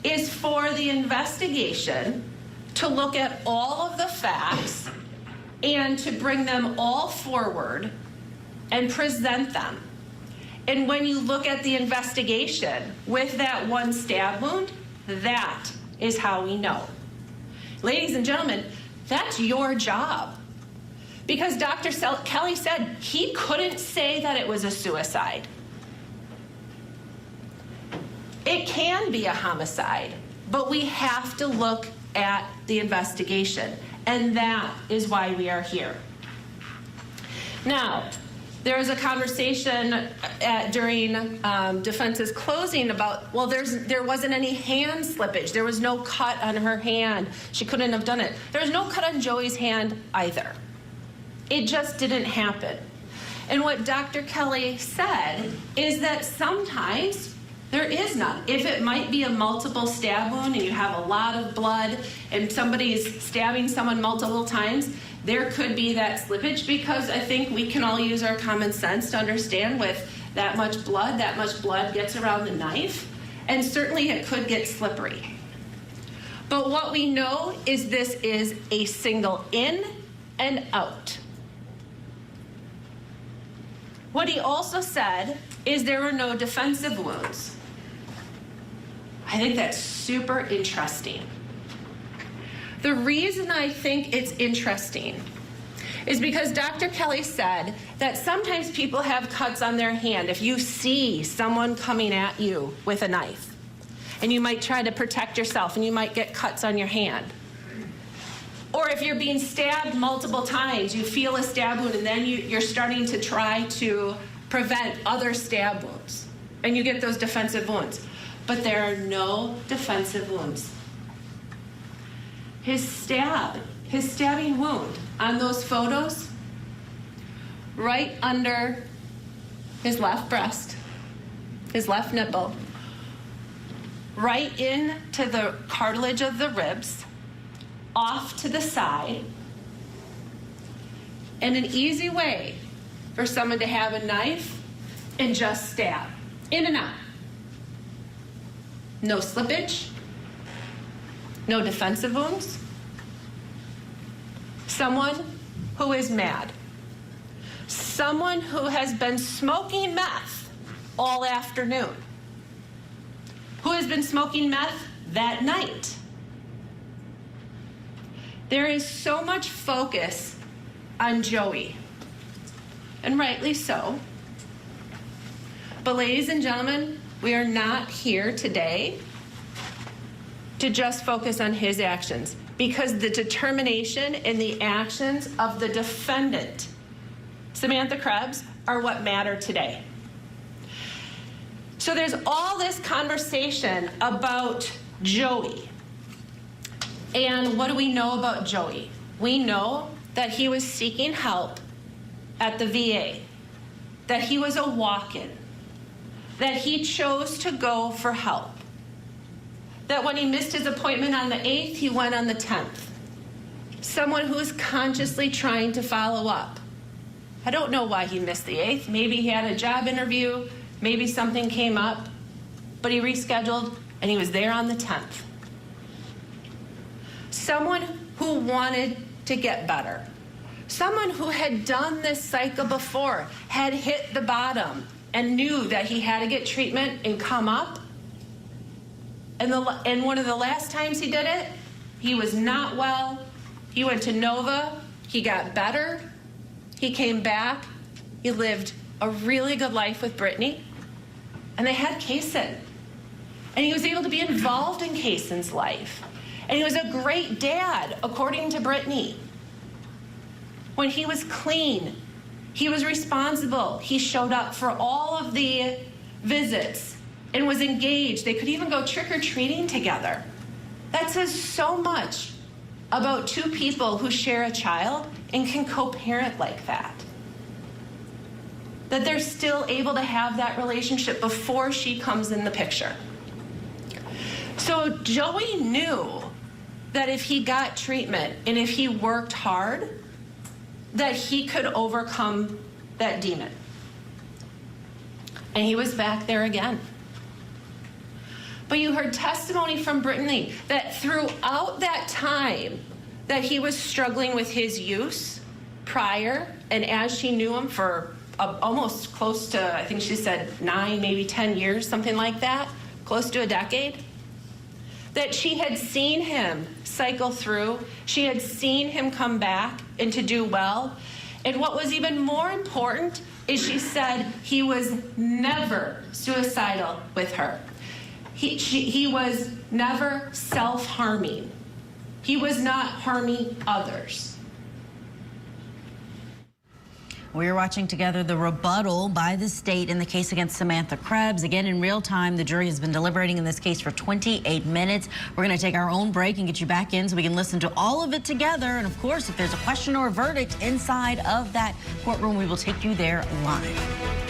[SPEAKER 11] is for the investigation to look at all of the facts and to bring them all forward and present them. And when you look at the investigation with that one stab wound, that is how we know. Ladies and gentlemen, that's your job. Because Dr. Kelly said he couldn't say that it was a suicide. It can be a homicide, but we have to look at the investigation, and that is why we are here. Now, there was a conversation during defense's closing about, well, there wasn't any hand slippage. There was no cut on her hand. She couldn't have done it. There was no cut on Joey's hand either. It just didn't happen. And what Dr. Kelly said is that sometimes there is none. If it might be a multiple stab wound and you have a lot of blood and somebody's stabbing someone multiple times, there could be that slippage, because I think we can all use our common sense to understand with that much blood gets around the knife, and certainly it could get slippery. But what we know is this is a single in and out. What he also said is there were no defensive wounds. I think that's super interesting. The reason I think it's interesting is because Dr. Kelly said that sometimes people have cuts on their hand. If you see someone coming at you with a knife, and you might try to protect yourself and you might get cuts on your hand. Or if you're being stabbed multiple times, you feel a stab wound and then you're starting to try to prevent other stab wounds, and you get those defensive wounds. But there are no defensive wounds. His stabbing wound on those photos, right under his left breast, his left nipple, right into the cartilage of the ribs, off to the side, and an easy way for someone to have a knife and just stab in and out. No slippage, no defensive wounds. Someone who is mad. Someone who has been smoking meth all afternoon. Who has been smoking meth that night. There is so much focus on Joey, and rightly so. But ladies and gentlemen, we are not here today to just focus on his actions, because the determination and the actions of the defendant, Samantha Krebs, are what matter today. So there's all this conversation about Joey. And what do we know about Joey? We know that he was seeking help at the VA, that he was a walk-in, that he chose to go for help, that when he missed his appointment on the 8th, he went on the 10th. Someone who is consciously trying to follow up. I don't know why he missed the 8th. Maybe he had a job interview, maybe something came up, but he rescheduled and he was there on the 10th. Someone who wanted to get better. Someone who had done this cycle before, had hit the bottom and knew that he had to get treatment and come up. And one of the last times he did it, he was not well. He went to Nova, he got better, he came back, he lived a really good life with Brittany, and they had Kaysen. And he was able to be involved in Kaysen's life. And he was a great dad, according to Brittany. When he was clean, he was responsible. He showed up for all of the visits and was engaged. They could even go trick-or-treating together. That says so much about two people who share a child and can co-parent like that. That they're still able to have that relationship before she comes in the picture. So Joey knew that if he got treatment and if he worked hard, that he could overcome that demon. And he was back there again. But you heard testimony from Brittany that throughout that time that he was struggling with his use prior, and as she knew him for almost close to, I think she said 9, maybe 10 years, something like that, close to a decade, that she had seen him cycle through, she had seen him come back and to do well. And what was even more important is she said he was never suicidal with her. He was never self-harming. He was not harming others.
[SPEAKER 13] We are watching together the rebuttal by the state in the case against Samantha Krebs. Again, in real time, the jury has been deliberating in this case for 28 minutes. We're going to take our own break and get you back in so we can listen to all of it together. And of course, if there's a question or a verdict inside of that courtroom, we will take you there live.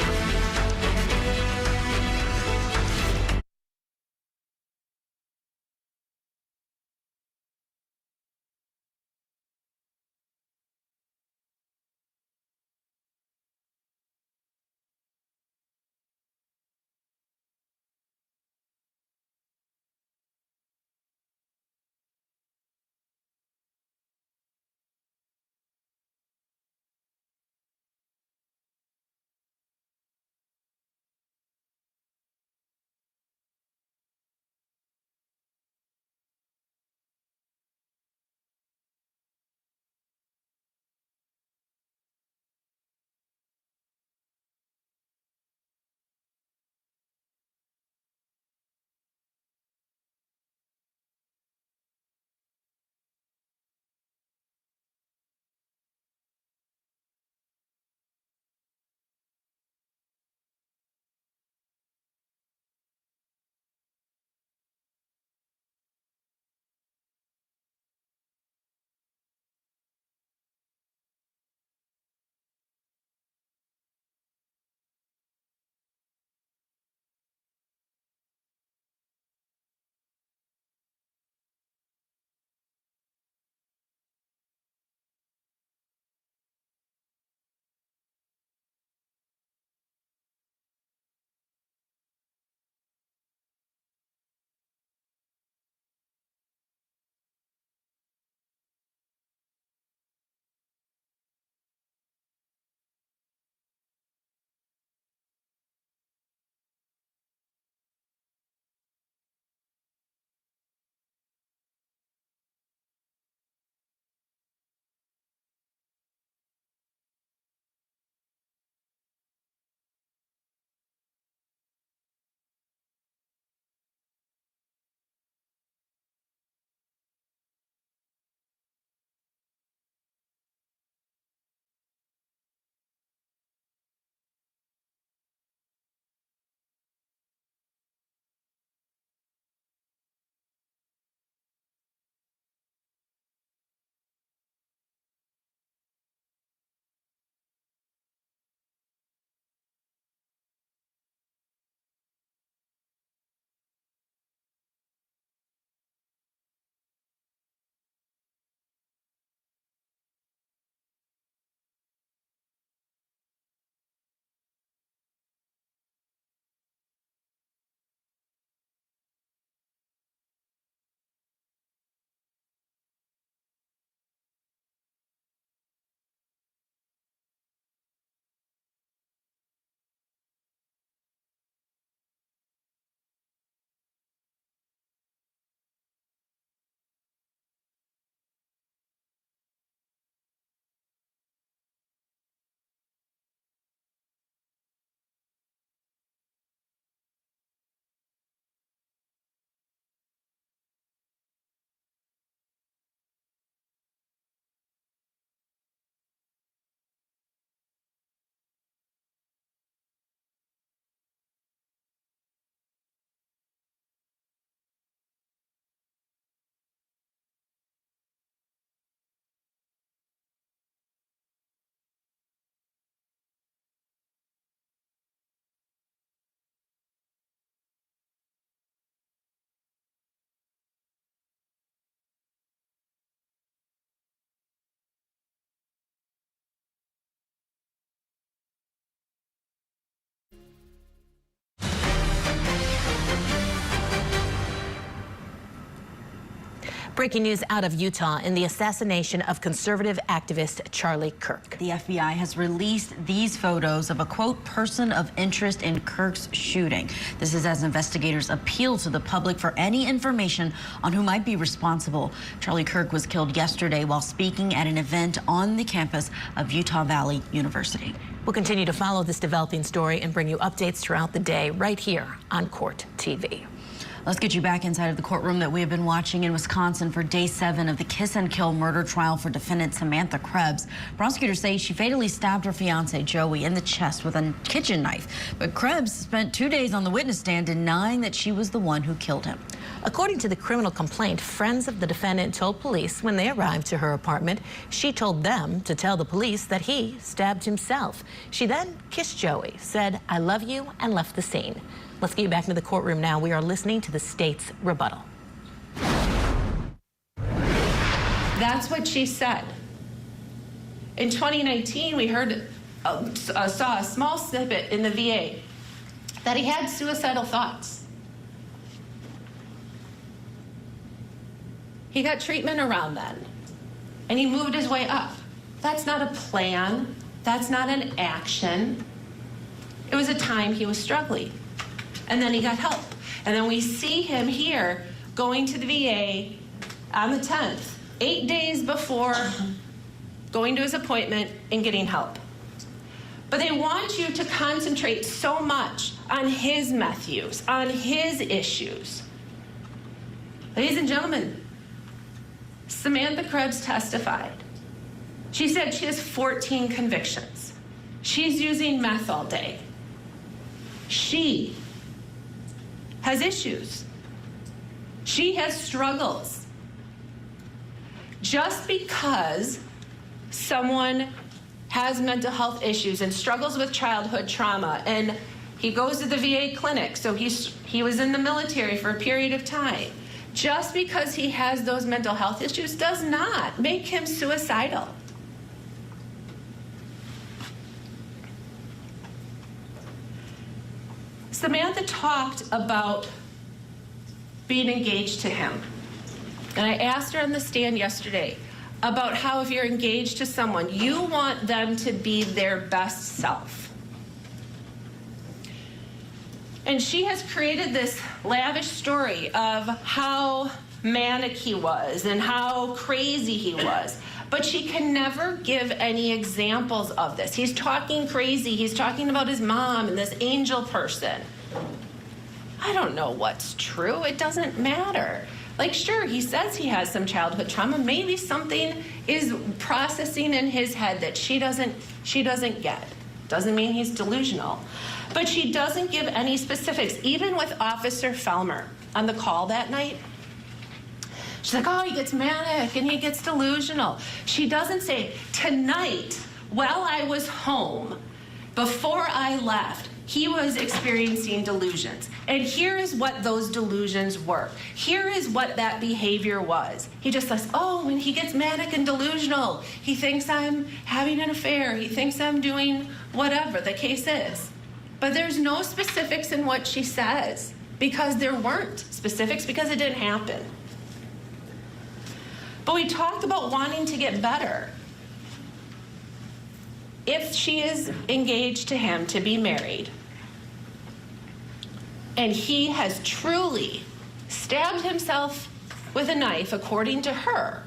[SPEAKER 15] Breaking news out of Utah in the assassination of conservative activist Charlie Kirk.
[SPEAKER 13] The FBI has released these photos of a, quote, person of interest in Kirk's shooting. This is as investigators appeal to the public for any information on who might be responsible. Charlie Kirk was killed yesterday while speaking at an event on the campus of Utah Valley University.
[SPEAKER 15] We'll continue to follow this developing story and bring you updates throughout the day right here on Court TV.
[SPEAKER 13] Let's get you back inside of the courtroom that we have been watching in Wisconsin for day 7 of the kiss and kill murder trial for defendant Samantha Krebs. Prosecutors say she fatally stabbed her fiance Joey in the chest with a kitchen knife. But Krebs spent 2 days on the witness stand denying that she was the one who killed him.
[SPEAKER 15] According to the criminal complaint, friends of the defendant told police when they arrived to her apartment, she told them to tell the police that he stabbed himself. She then kissed Joey, said, "I love you," and left the scene. Let's get you back into the courtroom now. We are listening to the state's rebuttal.
[SPEAKER 11] That's what she said. In 2019, we heard, saw a small snippet in the VA that he had suicidal thoughts. He got treatment around then, and he moved his way up. That's not a plan. That's not an action. It was a time he was struggling. And then he got help. And then we see him here going to the VA on the 10th, 8 days before going to his appointment and getting help. But they want you to concentrate so much on his meth use, on his issues. Ladies and gentlemen, Samantha Krebs testified. She said she has 14 convictions. She's using meth all day. She has issues. She has struggles. Just because someone has mental health issues and struggles with childhood trauma, and he goes to the VA clinic, so he was in the military for a period of time, just because he has those mental health issues does not make him suicidal. Samantha talked about being engaged to him. And I asked her on the stand yesterday about how if you're engaged to someone, you want them to be their best self. And she has created this lavish story of how manic he was and how crazy he was. But she can never give any examples of this. He's talking crazy. He's talking about his mom and this angel person. I don't know what's true. It doesn't matter. Like, sure, he says he has some childhood trauma. Maybe something is processing in his head that she doesn't get. Doesn't mean he's delusional. But she doesn't give any specifics, even with Officer Felmer on the call that night. She's like, oh, he gets manic and he gets delusional. She doesn't say, tonight, while I was home, before I left, he was experiencing delusions. And here is what those delusions were. Here is what that behavior was. He just says, oh, when he gets manic and delusional, he thinks I'm having an affair. He thinks I'm doing whatever the case is. But there's no specifics in what she says, because there weren't specifics, because it didn't happen. But we talked about wanting to get better. If she is engaged to him to be married, and he has truly stabbed himself with a knife, according to her,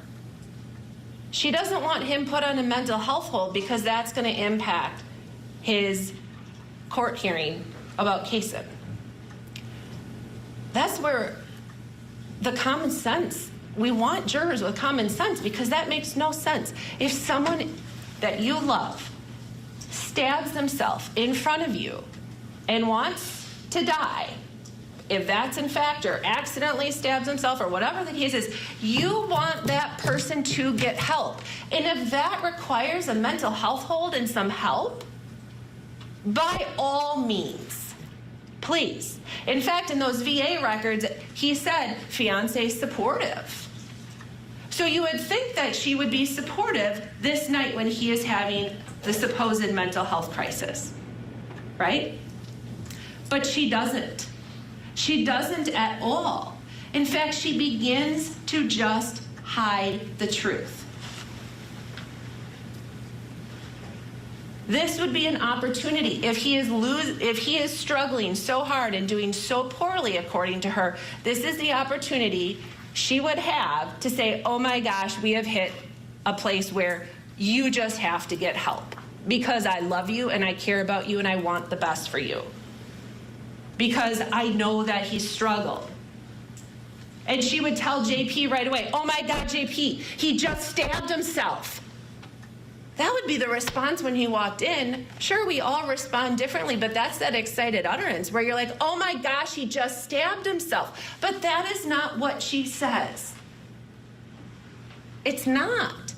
[SPEAKER 11] she doesn't want him put on a mental health hold because that's going to impact his court hearing about Kaysen. That's where the common sense, we want jurors with common sense, because that makes no sense. If someone that you love stabs themselves in front of you and wants to die, if that's in fact, or accidentally stabs himself or whatever the case is, you want that person to get help. And if that requires a mental health hold and some help, by all means, please. In fact, in those VA records, he said, fiancé supportive. So you would think that she would be supportive this night when he is having the supposed mental health crisis, right? But she doesn't. She doesn't at all. In fact, she begins to just hide the truth. This would be an opportunity. If he is struggling so hard and doing so poorly, according to her, this is the opportunity she would have to say, oh my gosh, we have hit a place where you just have to get help because I love you and I care about you and I want the best for you. Because I know that he struggled. And she would tell JP right away, oh my God, JP, he just stabbed himself. That would be the response when he walked in. Sure, we all respond differently, but that's that excited utterance where you're like, oh my gosh, he just stabbed himself. But that is not what she says. It's not.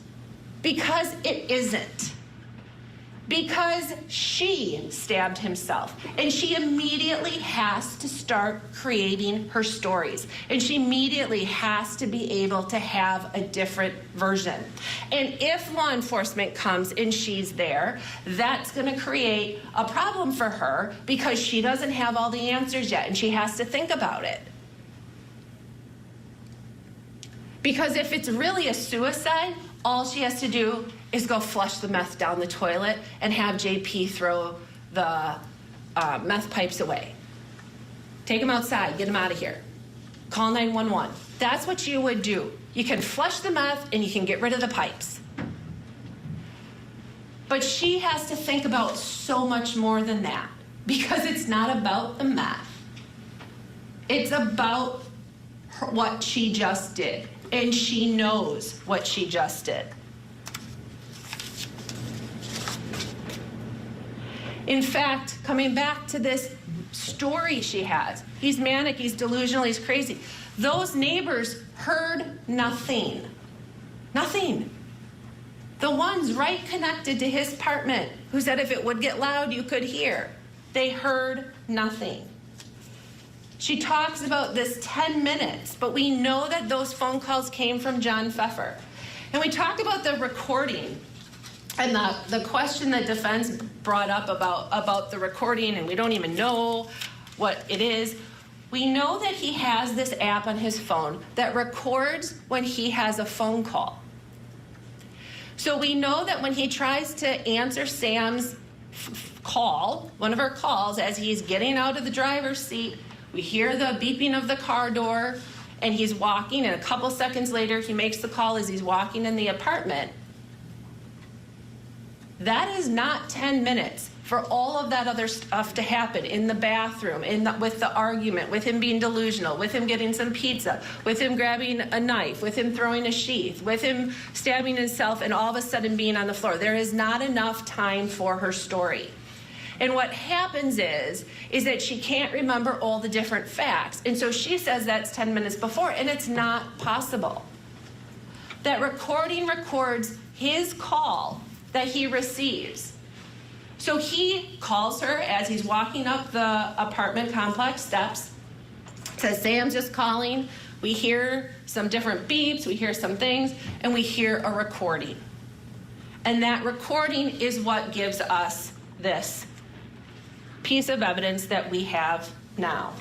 [SPEAKER 11] Because it isn't. Because she stabbed himself. And she immediately has to start creating her stories. And she immediately has to be able to have a different version. And if law enforcement comes and she's there, that's going to create a problem for her because she doesn't have all the answers yet and she has to think about it. Because if it's really a suicide, all she has to do is go flush the meth down the toilet and have JP throw the meth pipes away. Take them outside, get them out of here. Call 911. That's what you would do. You can flush the meth and you can get rid of the pipes. But she has to think about so much more than that because it's not about the meth. It's about what she just did. And she knows what she just did. In fact, coming back to this story she has, he's manic, he's delusional, he's crazy. Those neighbors heard nothing. Nothing. The ones right connected to his apartment who said if it would get loud, you could hear. They heard nothing. She talks about this 10 minutes, but we know that those phone calls came from John Pfeffer. And we talk about the recording and the question that defense brought up about the recording, and we don't even know what it is. We know that he has this app on his phone that records when he has a phone call. So we know that when he tries to answer Sam's call, one of her calls, as he's getting out of the driver's seat, we hear the beeping of the car door, and he's walking, and a couple seconds later, he makes the call as he's walking in the apartment. That is not 10 minutes for all of that other stuff to happen in the bathroom, with the argument, with him being delusional, with him getting some pizza, with him grabbing a knife, with him throwing a sheath, with him stabbing himself, and all of a sudden being on the floor. There is not enough time for her story. And what happens is that she can't remember all the different facts. And so she says that's 10 minutes before, and it's not possible. That recording records his call that he receives. So he calls her as he's walking up the apartment complex steps, says, Sam's just calling. We hear some different beeps, we hear some things, and we hear a recording. And that recording is what gives us this piece of evidence that we have now.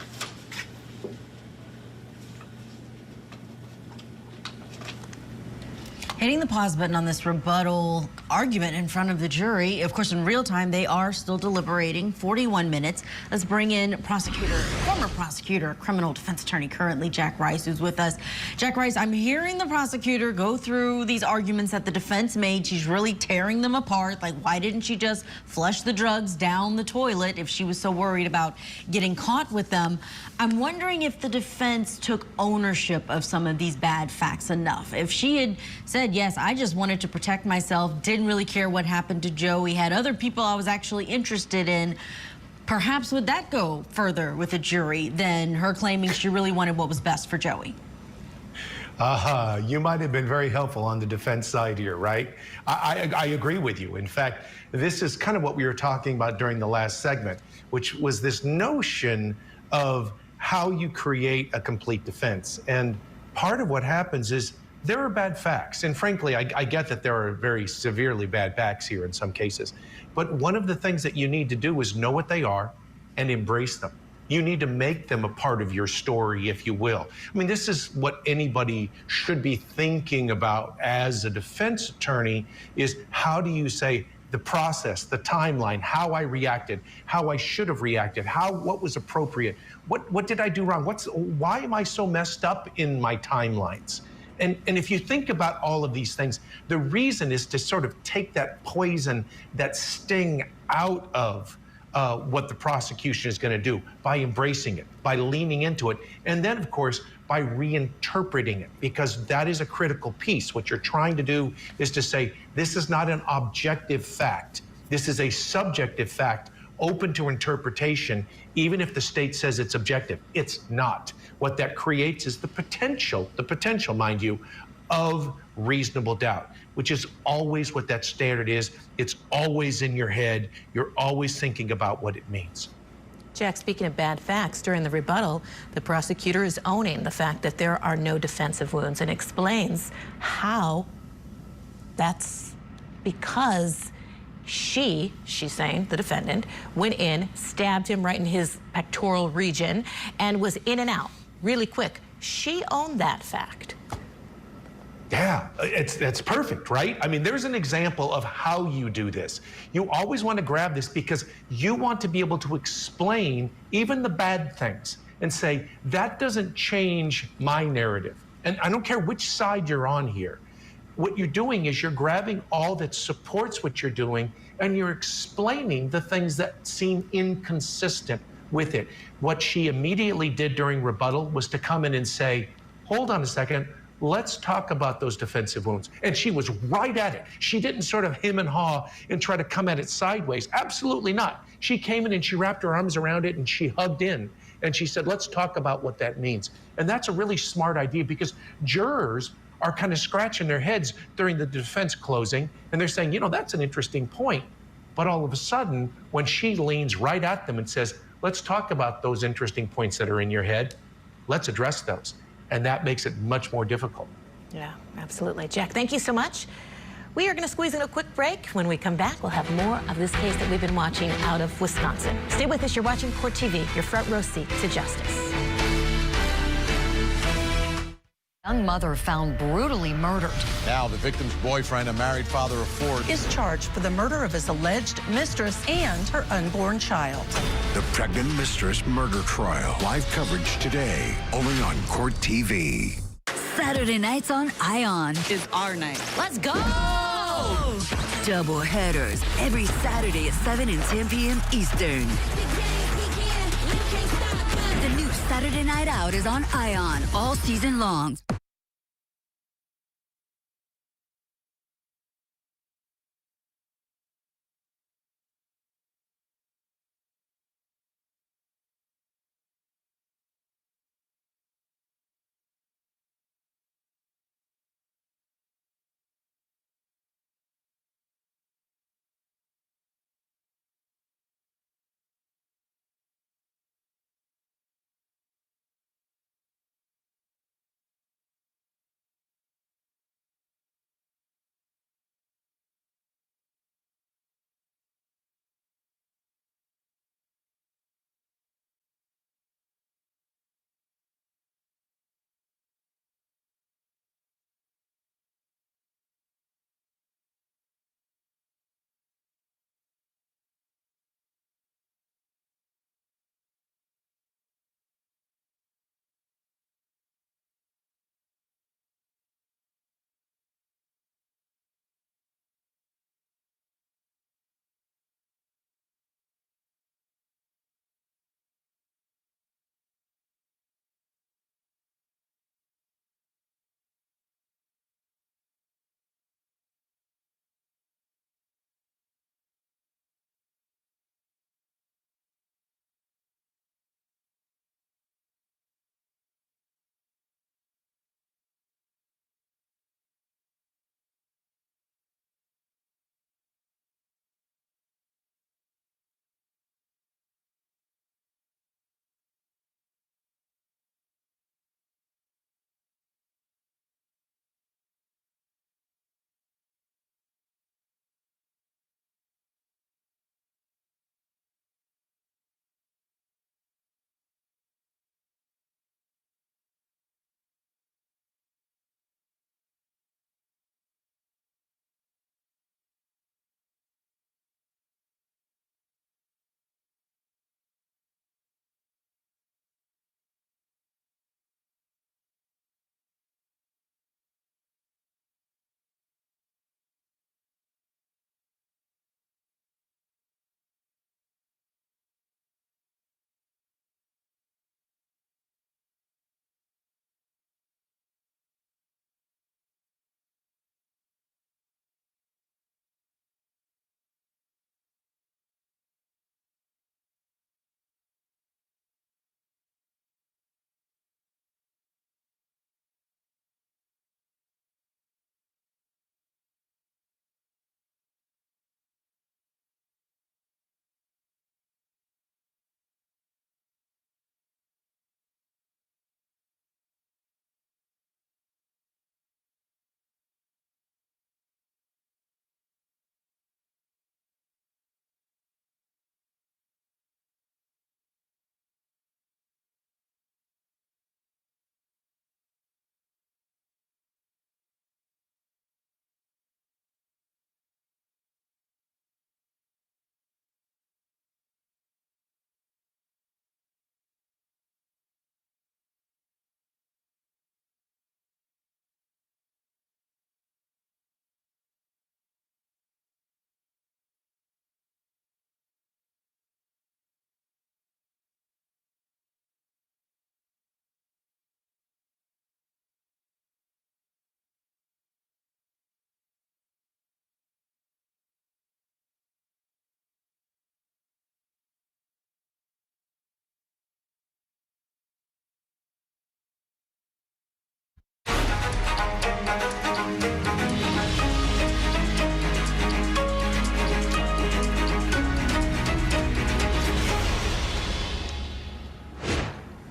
[SPEAKER 13] Hitting the pause button on this rebuttal argument in front of the jury. Of course, in real time, they are still deliberating. 41 minutes. Let's bring in former prosecutor, criminal defense attorney currently, Jack Rice, who's with us. Jack Rice, I'm hearing the prosecutor go through these arguments that the defense made. She's really tearing them apart. Like, why didn't she just flush the drugs down the toilet if she was so worried about getting caught with them? I'm wondering if the defense took ownership of some of these bad facts enough. If she had said, yes, I just wanted to protect myself, didn't really care what happened to Joey, had other people I was actually interested in, perhaps would that go further with a jury than her claiming she really wanted what was best for Joey?
[SPEAKER 14] You might have been very helpful on the defense side here, right? I agree with you. In fact, this is kind of what we were talking about during the last segment, which was this notion of how you create a complete defense. And part of what happens is there are bad facts. And frankly, I get that there are very severely bad facts here in some cases. But one of the things that you need to do is know what they are and embrace them. You need to make them a part of your story, if you will. I mean, this is what anybody should be thinking about as a defense attorney is how do you say the process, the timeline, how I reacted, how I should have reacted, what was appropriate, what did I do wrong, why am I so messed up in my timelines? And if you think about all of these things, the reason is to sort of take that poison, that sting out of what the prosecution is going to do by embracing it, by leaning into it, and then, of course, by reinterpreting it, because that is a critical piece. What you're trying to do is to say, this is not an objective fact. This is a subjective fact open to interpretation, even if the state says it's objective. It's not. What that creates is the potential, mind you, of reasonable doubt, which is always what that standard is. It's always in your head. You're always thinking about what it means.
[SPEAKER 15] Jack, speaking of bad facts, during the rebuttal, the prosecutor is owning the fact that there are no defensive wounds and explains how that's because she's saying, the defendant, went in, stabbed him right in his pectoral region, and was in and out really quick. She owned that fact.
[SPEAKER 14] Yeah, that's perfect, right? I mean, there's an example of how you do this. You always want to grab this because you want to be able to explain even the bad things and say, that doesn't change my narrative. And I don't care which side you're on here. What you're doing is you're grabbing all that supports what you're doing and you're explaining the things that seem inconsistent with it. What she immediately did during rebuttal was to come in and say, hold on a second, let's talk about those defensive wounds. And she was right at it. She didn't sort of hem and haw and try to come at it sideways. Absolutely not. She came in and she wrapped her arms around it and she hugged in. And she said, let's talk about what that means. And that's a really smart idea because jurors are kind of scratching their heads during the defense closing. And they're saying, you know, that's an interesting point. But all of a sudden, when she leans right at them and says, let's talk about those interesting points that are in your head, let's address those. And that makes it much more difficult.
[SPEAKER 15] Yeah, absolutely. Jack, thank you so much. We are going to squeeze in a quick break. When we come back, we'll have more of this case that we've been watching out of Wisconsin. Stay with us. You're watching Court TV, your front row seat to justice.
[SPEAKER 21] Young mother found brutally murdered.
[SPEAKER 17] Now the victim's boyfriend, a married father of 4,
[SPEAKER 22] is charged for the murder of his alleged mistress and her unborn child.
[SPEAKER 16] The pregnant mistress murder trial. Live coverage today, only on Court TV.
[SPEAKER 21] Saturday nights on ION
[SPEAKER 22] Is our night.
[SPEAKER 21] Let's go! Double headers every Saturday at 7 and 10 p.m. Eastern. The new Saturday Night Out is on ION all season long.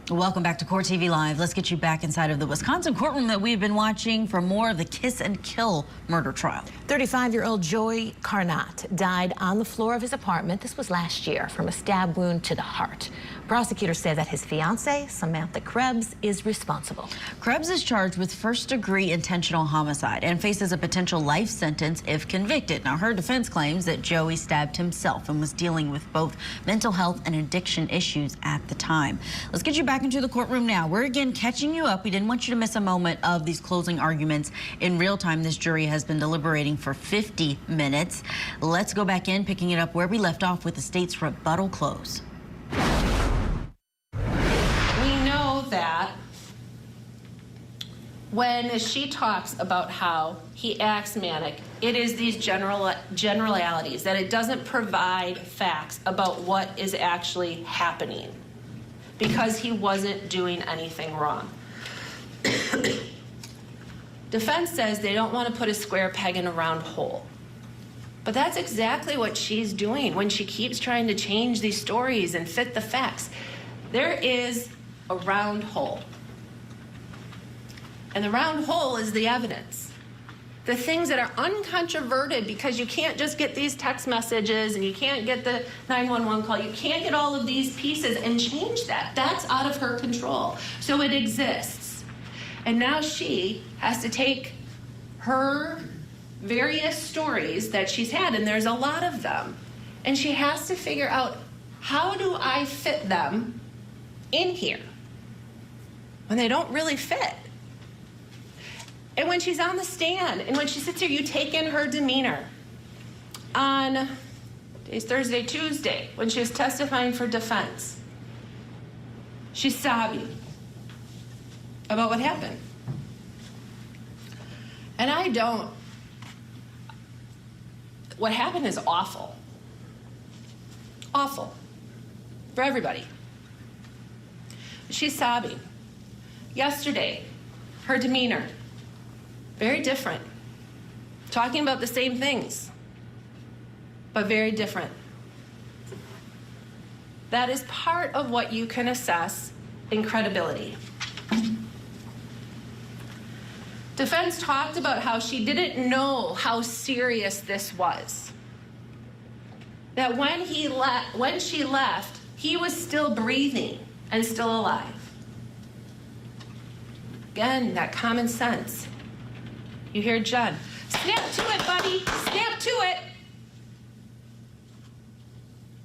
[SPEAKER 13] Welcome back to Court TV Live. Let's get you back inside of the Wisconsin courtroom that we've been watching for more of the kiss and kill murder trial.
[SPEAKER 15] 35-year-old Joey Carnot died on the floor of his apartment. This was last year from a stab wound to the heart. Prosecutors say that his fiancée, Samantha Krebs, is responsible.
[SPEAKER 13] Krebs is charged with first-degree intentional homicide and faces a potential life sentence if convicted. Now, her defense claims that Joey stabbed himself and was dealing with both mental health and addiction issues at the time. Let's get you back into the courtroom now. We're again catching you up. We didn't want you to miss a moment of these closing arguments in real time. This jury has been deliberating for 50 minutes. Let's go back in, picking it up where we left off with the state's rebuttal close.
[SPEAKER 11] We know that when she talks about how he acts manic, it is these generalities, that it doesn't provide facts about what is actually happening, because he wasn't doing anything wrong. Defense says they don't want to put a square peg in a round hole. But that's exactly what she's doing when she keeps trying to change these stories and fit the facts. There is a round hole. And the round hole is the evidence. The things that are uncontroverted, because you can't just get these text messages and you can't get the 911 call. You can't get all of these pieces and change that. That's out of her control. So it exists. And now she has to take her various stories that she's had, and there's a lot of them, and she has to figure out, how do I fit them in here when they don't really fit? And when she's on the stand, and when she sits here, you take in her demeanor. On today's Thursday, Tuesday, when she was testifying for defense, she's sobbing about what happened. And what happened is awful. Awful. For everybody. She's sobbing. Yesterday, her demeanor, very different. Talking about the same things, but very different. That is part of what you can assess in credibility. Defense talked about how she didn't know how serious this was. That when she left, he was still breathing and still alive. Again, that common sense. You hear Jen, snap to it, buddy, snap to it.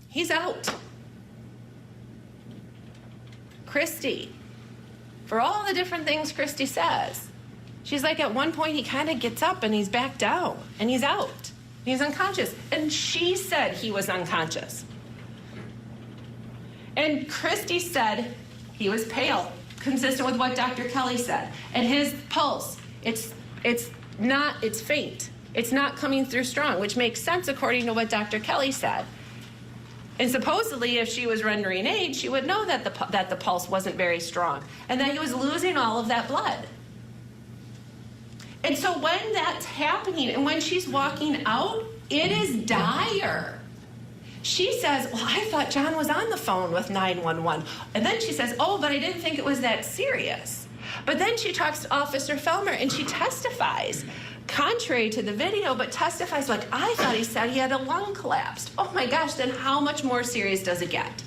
[SPEAKER 11] He's out. Christy, for all the different things Christy says, she's like, at one point he kind of gets up and he's back down and he's out. He's unconscious. And she said he was unconscious. And Christy said he was pale, consistent with what Dr. Kelly said. And his pulse, it's faint. It's not coming through strong, which makes sense according to what Dr. Kelly said. And supposedly, if she was rendering aid, she would know that the pulse wasn't very strong and that he was losing all of that blood. And so when that's happening and when she's walking out, it is dire. She says, well, I thought John was on the phone with 911. And then she says, oh, but I didn't think it was that serious. But then she talks to Officer Felmer and she testifies, contrary to the video, but testifies like, I thought he said he had a lung collapse. Oh my gosh, then how much more serious does it get?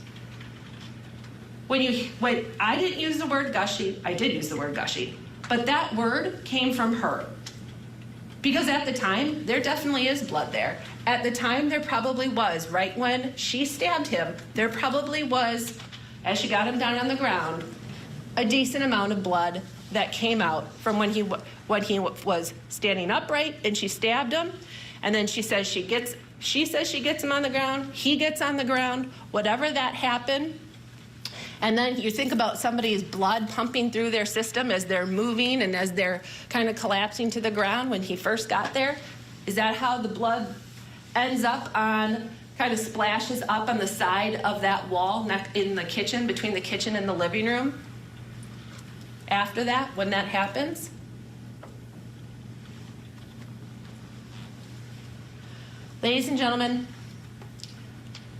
[SPEAKER 11] When I didn't use the word gushy, I did use the word gushy, but that word came from her. Because at the time, there definitely is blood there. At the time, there probably was, right when she stabbed him, there probably was, as she got him down on the ground, a decent amount of blood that came out from when he was standing upright and she stabbed him. And then she says she gets him on the ground, he gets on the ground, whatever that happened. And then you think about somebody's blood pumping through their system as they're moving and as they're kind of collapsing to the ground when he first got there. Is that how the blood ends up kind of splashes up on the side of that wall in the kitchen, between the kitchen and the living room? After that, when that happens? Ladies and gentlemen,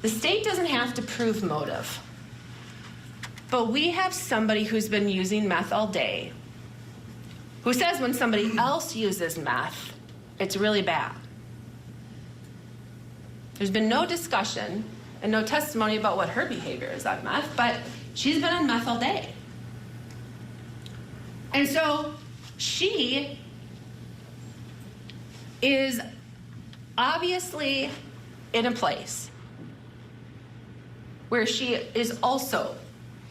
[SPEAKER 11] the state doesn't have to prove motive, but we have somebody who's been using meth all day, who says when somebody else uses meth, it's really bad. There's been no discussion and no testimony about what her behavior is on meth, but she's been on meth all day. And so she is obviously in a place where she is also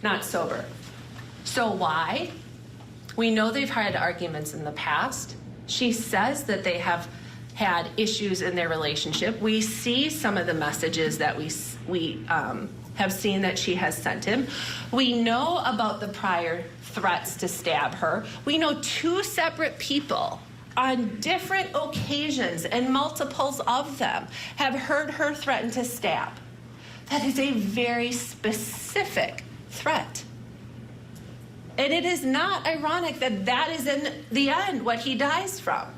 [SPEAKER 11] not sober. So why? We know they've had arguments in the past. She says that they have had issues in their relationship. We see some of the messages that we have seen that she has sent him. We know about the prior threats to stab her. We know 2 separate people on different occasions, and multiples of them, have heard her threaten to stab. That is a very specific threat. And it is not ironic that that is in the end what he dies from.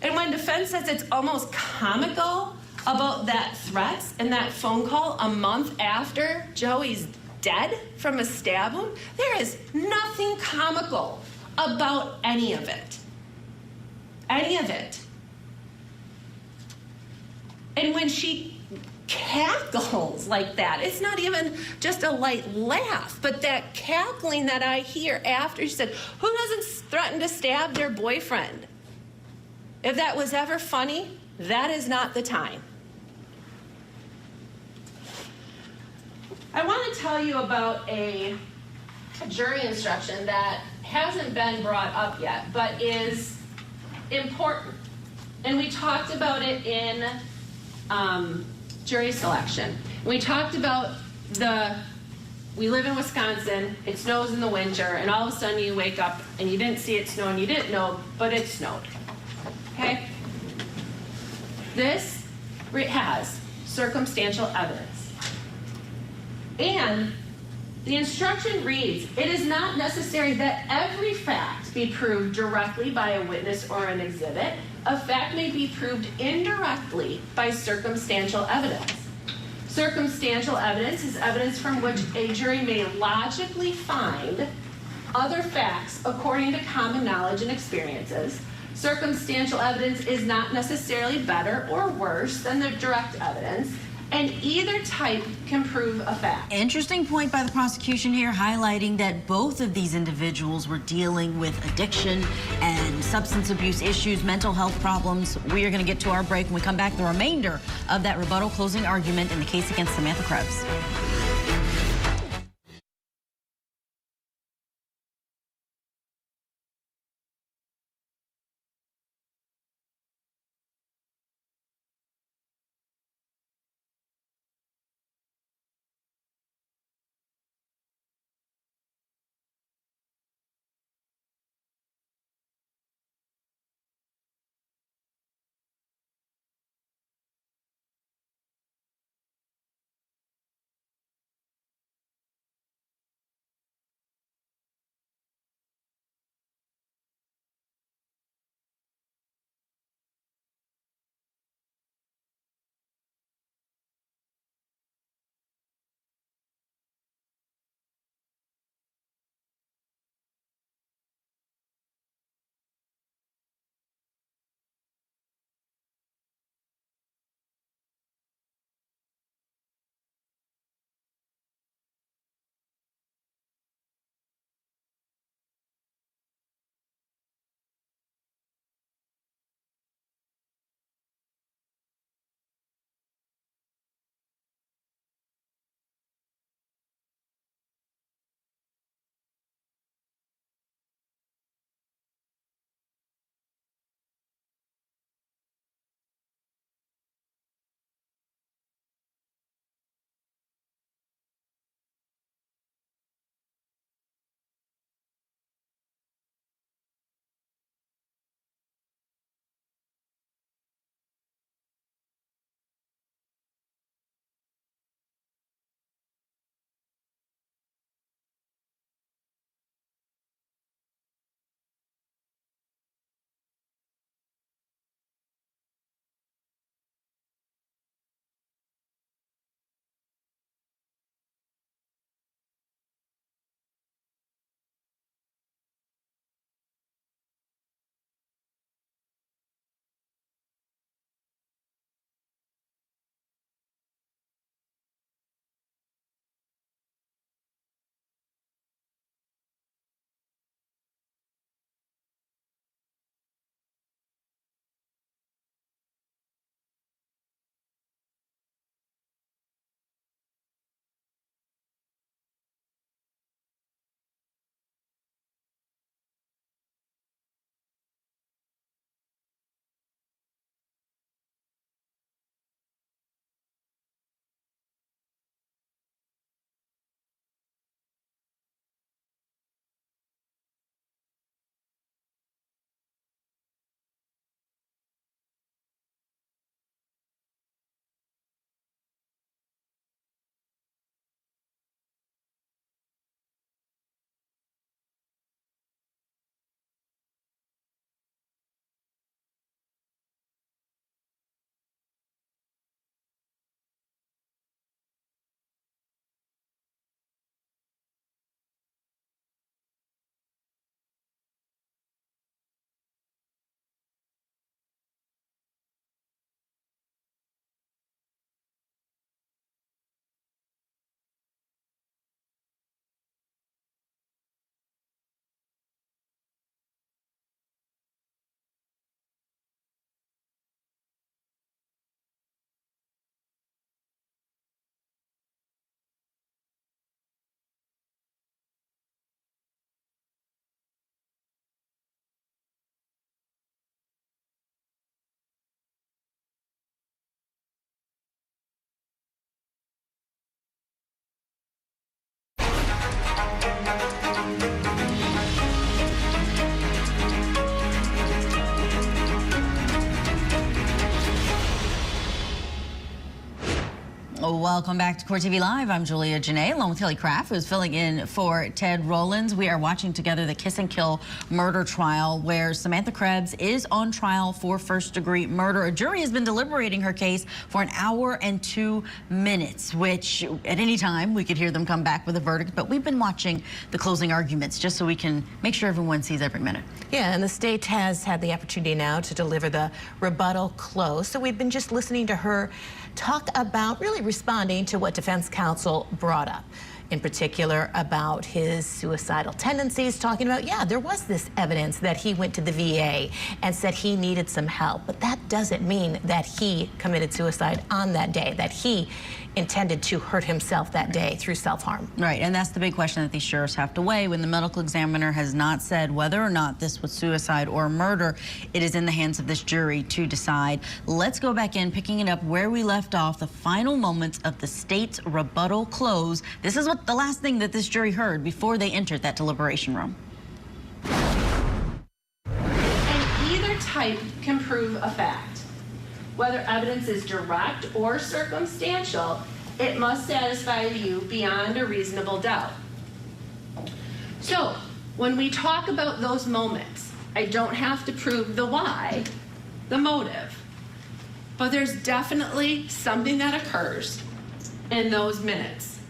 [SPEAKER 11] And when defense says it's almost comical about that threat and that phone call a month after Joey's dead from a stab wound, there is nothing comical about any of it. Any of it. And when she cackles like that, it's not even just a light laugh, but that cackling that I hear after she said, who doesn't threaten to stab their boyfriend? If that was ever funny, that is not the time. I want to tell you about a jury instruction that hasn't been brought up yet, but is important. And we talked about it in jury selection. We talked about we live in Wisconsin, it snows in the winter, and all of a sudden you wake up and you didn't see it snow and you didn't know, but it snowed. Okay? This has circumstantial evidence. And the instruction reads, it is not necessary that every fact be proved directly by a witness or an exhibit. A fact may be proved indirectly by circumstantial evidence. Circumstantial evidence is evidence from which a jury may logically find other facts according to common knowledge and experiences. Circumstantial evidence is not necessarily better or worse than the direct evidence, and either type can prove a fact.
[SPEAKER 13] Interesting point by the prosecution here, highlighting that both of these individuals were dealing with addiction and substance abuse issues, mental health problems. We are going to get to our break. When we come back, the remainder of that rebuttal closing argument in the case against Samantha Krebs. Welcome back to Court TV Live. I'm Julia Janae, along with Kelly Kraft, who's filling in for Ted Rollins. We are watching together the kiss and kill murder trial, where Samantha Krebs is on trial for first-degree murder. A jury has been deliberating her case for 1 hour and 2 minutes, which at any time we could hear them come back with a verdict. But we've been watching the closing arguments just so we can make sure everyone sees every minute.
[SPEAKER 15] Yeah, and the state has had the opportunity now to deliver the rebuttal close. So we've been just listening to her talk about really responding to what defense counsel brought up, in particular about his suicidal tendencies, talking about, yeah, there was this evidence that he went to the VA and said he needed some help, but that doesn't mean that he committed suicide on that day, that he intended to hurt himself that day through self-harm.
[SPEAKER 13] Right, and that's the big question that these jurors have to weigh. When the medical examiner has not said whether or not this was suicide or murder, it is in the hands of this jury to decide. Let's go back in, picking it up where we left off, the final moments of the state's rebuttal close. This is what the last thing that this jury heard before they entered that deliberation room.
[SPEAKER 11] And either type can prove a fact. Whether evidence is direct or circumstantial, it must satisfy you beyond a reasonable doubt. So, when we talk about those moments, I don't have to prove the why, the motive, but there's definitely something that occurs in those minutes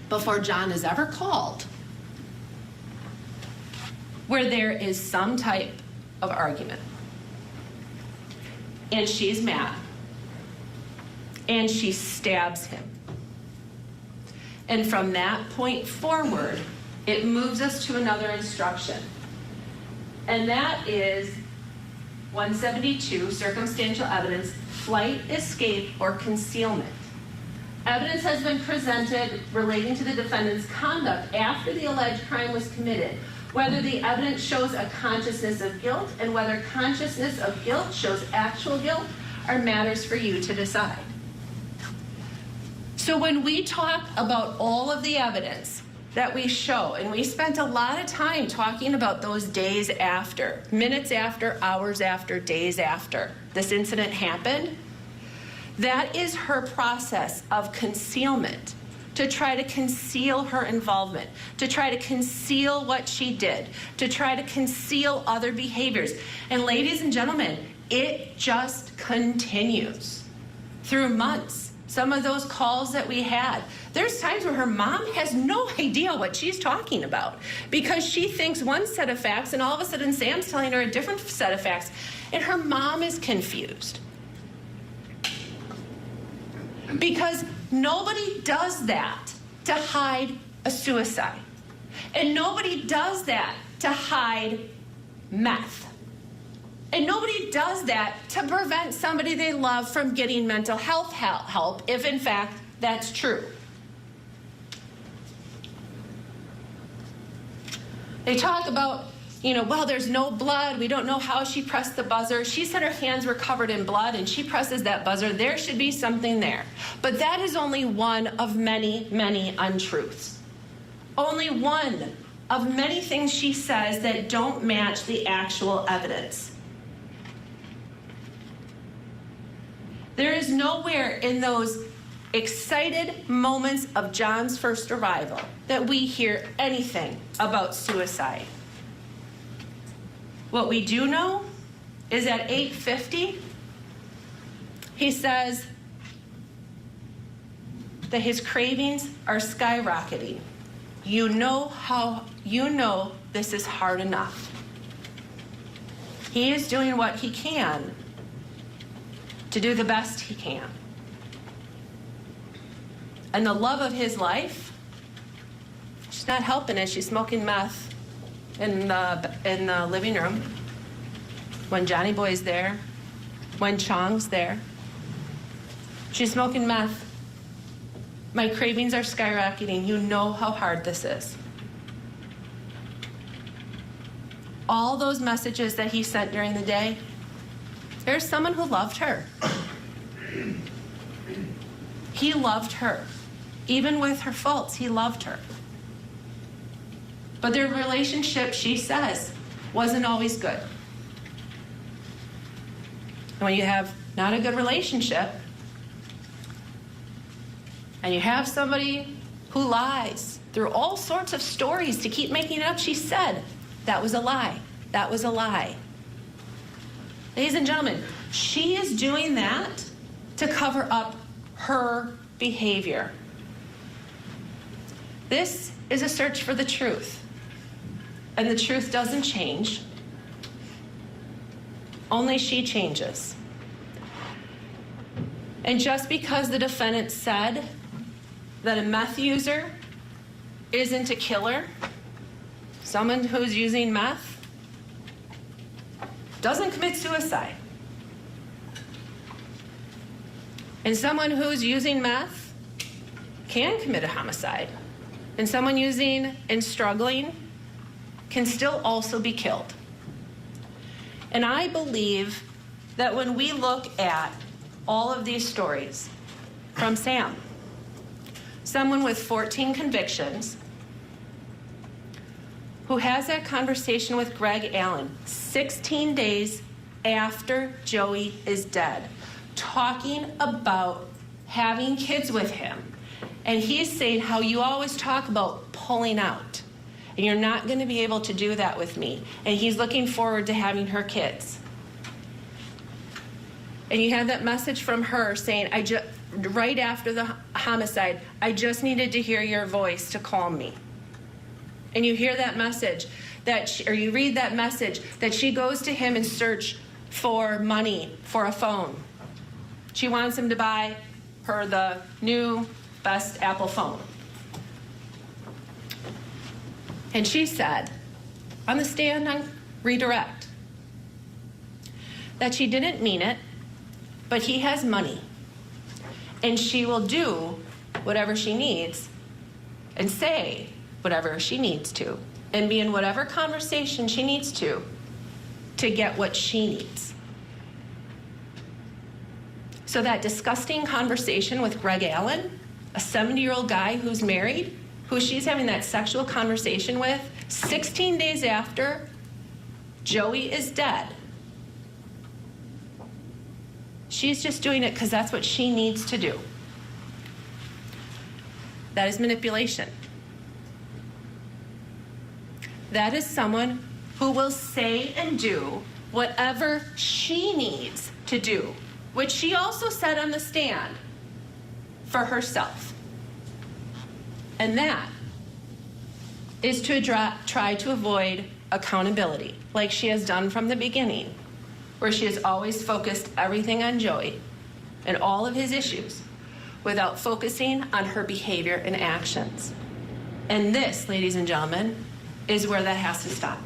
[SPEAKER 11] before John is ever called, where there is some type of argument. And she's mad. And she stabs him. And from that point forward, it moves us to another instruction. And that is 172, circumstantial evidence, flight, escape, or concealment. Evidence has been presented relating to the defendant's conduct after the alleged crime was committed. Whether the evidence shows a consciousness of guilt and whether consciousness of guilt shows actual guilt are matters for you to decide. So when we talk about all of the evidence that we show, and we spent a lot of time talking about those days after, minutes after, hours after, days after this incident happened, that is her process of concealment, to try to conceal her involvement, to try to conceal what she did, to try to conceal other behaviors. And ladies and gentlemen, it just continues through months. Some of those calls that we had, there's times where her mom has no idea what she's talking about because she thinks one set of facts and all of a sudden Sam's telling her a different set of facts and her mom is confused. Because nobody does that to hide a suicide. And nobody does that to hide meth. And nobody does that to prevent somebody they love from getting mental health help, if in fact that's true. They talk about, well, there's no blood. We don't know how she pressed the buzzer. She said her hands were covered in blood and she presses that buzzer. There should be something there. But that is only one of many, many untruths. Only one of many things she says that don't match the actual evidence. There is nowhere in those excited moments of John's first arrival that we hear anything about suicide. What we do know is at 8:50, he says that his cravings are skyrocketing. You know this is hard enough. He is doing what he can to do the best he can. And the love of his life, she's not helping it. She's smoking meth in the living room when Johnny Boy's there, when Chong's there. She's smoking meth. My cravings are skyrocketing. You know how hard this is. All those messages that he sent during the day, there's someone who loved her. He loved her. Even with her faults, he loved her. But their relationship, she says, wasn't always good. And when you have not a good relationship, and you have somebody who lies through all sorts of stories to keep making it up, she said, that was a lie. That was a lie. Ladies and gentlemen, she is doing that to cover up her behavior. This is a search for the truth. And the truth doesn't change. Only she changes. And just because the defendant said that a meth user isn't a killer, someone who's using meth doesn't commit suicide. And someone who's using meth can commit a homicide. And someone using and struggling can still also be killed. And I believe that when we look at all of these stories from Sam, someone with 14 convictions, who has that conversation with Greg Allen 16 days after Joey is dead, talking about having kids with him. And he's saying how you always talk about pulling out, and you're not going to be able to do that with me. And he's looking forward to having her kids. And you have that message from her saying, right after the homicide, I just needed to hear your voice to calm me. And you hear that message, or you read that message, that she goes to him in search for money for a phone. She wants him to buy her the new best Apple phone. And she said, on the stand on redirect, that she didn't mean it, but he has money. And she will do whatever she needs and say whatever she needs to and be in whatever conversation she needs to get what she needs. So that disgusting conversation with Greg Allen, a 70-year-old guy who's married, who she's having that sexual conversation with 16 days after Joey is dead. She's just doing it because that's what she needs to do. That is manipulation. That is someone who will say and do whatever she needs to do, which she also said on the stand, for herself. And that is to try to avoid accountability, like she has done from the beginning, where she has always focused everything on Joey and all of his issues without focusing on her behavior and actions. And this, ladies and gentlemen, is where that has to stop.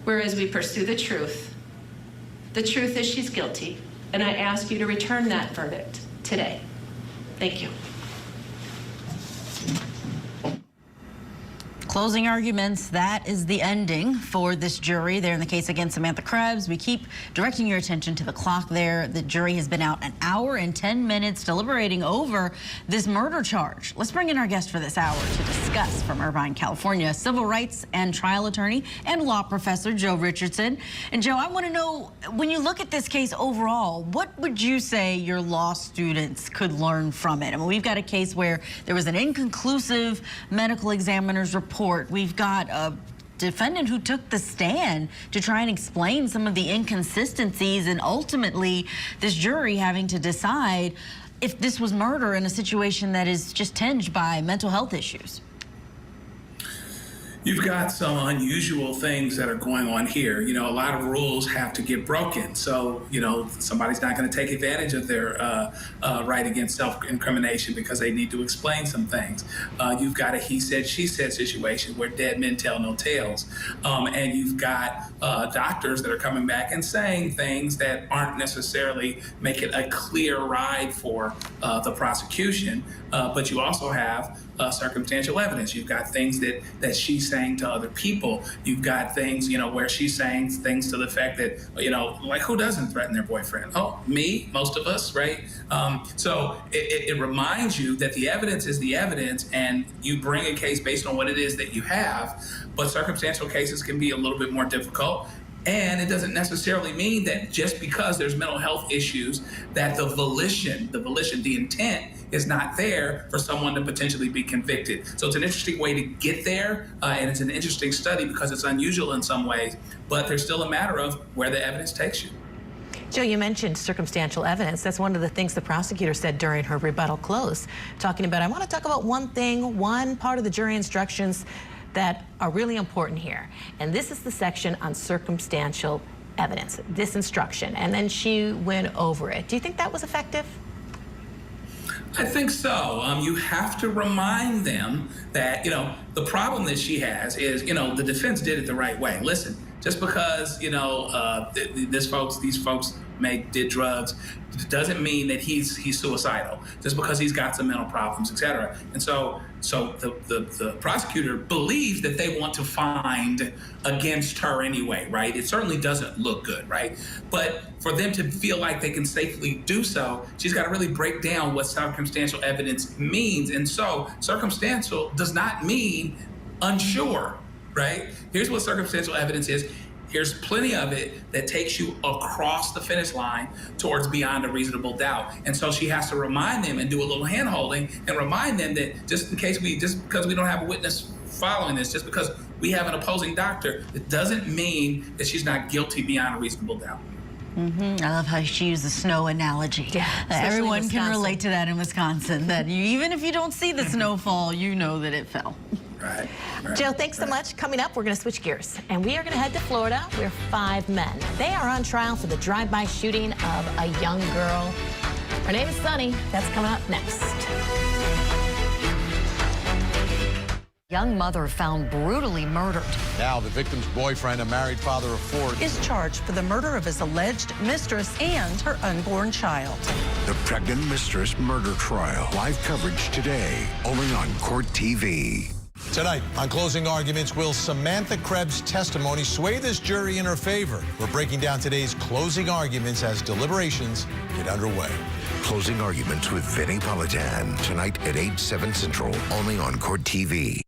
[SPEAKER 11] Whereas we pursue the truth is she's guilty, and I ask you to return that verdict today. Thank you.
[SPEAKER 13] Closing arguments, that is the ending for this jury there in the case against Samantha Krebs. We keep directing your attention to the clock there. The jury has been out 1 hour and 10 minutes deliberating over this murder charge. Let's bring in our guest for this hour to discuss, from Irvine, California, civil rights and trial attorney and law professor Joe Richardson. And Joe, I want to know, when you look at this case overall, what would you say your law students could learn from it? I mean, we've got a case where there was an inconclusive medical examiner's report. We've got a defendant who took the stand to try and explain some of the inconsistencies, and ultimately this jury having to decide if this was murder in a situation that is just tinged by mental health issues.
[SPEAKER 4] You've got some unusual things that are going on here. You know, a lot of rules have to get broken. So, you know, somebody's not going to take advantage of their right against self-incrimination because they need to explain some things. You've got a he said, she said situation where dead men tell no tales. And you've got doctors that are coming back and saying things that aren't necessarily make it a clear ride for the prosecution. But you also have circumstantial evidence. You've got things that she's saying to other people. You've got things, you know, where she's saying things to the fact that, you know, like, who doesn't threaten their boyfriend? Oh, me, most of us, right? So it reminds you that the evidence is the evidence, and you bring a case based on what it is that you have. But circumstantial cases can be a little bit more difficult. And it doesn't necessarily mean that just because there's mental health issues that the volition, the intent is not there for someone to potentially be convicted. So it's an interesting way to get there, and it's an interesting study because it's unusual in some ways, but there's still a matter of where the evidence takes you.
[SPEAKER 15] Joe, you mentioned circumstantial evidence. That's one of the things the prosecutor said during her rebuttal close, talking about, I want to talk about one thing, one part of the jury instructions that are really important here. And this is the section on circumstantial evidence, this instruction. And then she went over it. Do you think that was effective?
[SPEAKER 4] I think so. You have to remind them that, the problem that she has is, the defense did it the right way. Listen, just because, these folks did drugs doesn't mean that he's suicidal. Just because he's got some mental problems, et cetera. And so the prosecutor believes that they want to find against her anyway, right? It certainly doesn't look good, right? But for them to feel like they can safely do so, she's got to really break down what circumstantial evidence means. And so circumstantial does not mean unsure, right? Here's what circumstantial evidence is. Here's plenty of it that takes you across the finish line towards beyond a reasonable doubt. And so she has to remind them and do a little hand-holding and remind them that just because we don't have a witness following this, just because we have an opposing doctor, it doesn't mean that she's not guilty beyond a reasonable doubt.
[SPEAKER 13] I love how she used the snow analogy.
[SPEAKER 15] Yeah,
[SPEAKER 13] everyone can relate to that in Wisconsin, that even if you don't see the snowfall, you know that it fell.
[SPEAKER 4] Right.
[SPEAKER 15] Joe, thanks so much. Coming up, we're going to switch gears, and we are going to head to Florida, where 5 men, they are on trial for the drive-by shooting of a young girl. Her name is Sunny. That's coming up next.
[SPEAKER 13] Young mother found brutally murdered.
[SPEAKER 17] Now the victim's boyfriend, a married father of 4,
[SPEAKER 22] Is charged for the murder of his alleged mistress and her unborn child.
[SPEAKER 16] The pregnant mistress murder trial. Live coverage today, only on Court TV.
[SPEAKER 17] Tonight, on closing arguments, will Samantha Krebs' testimony sway this jury in her favor? We're breaking down today's closing arguments as deliberations get underway.
[SPEAKER 16] Closing arguments with Vinnie Politan tonight at 8/7 Central, only on Court TV.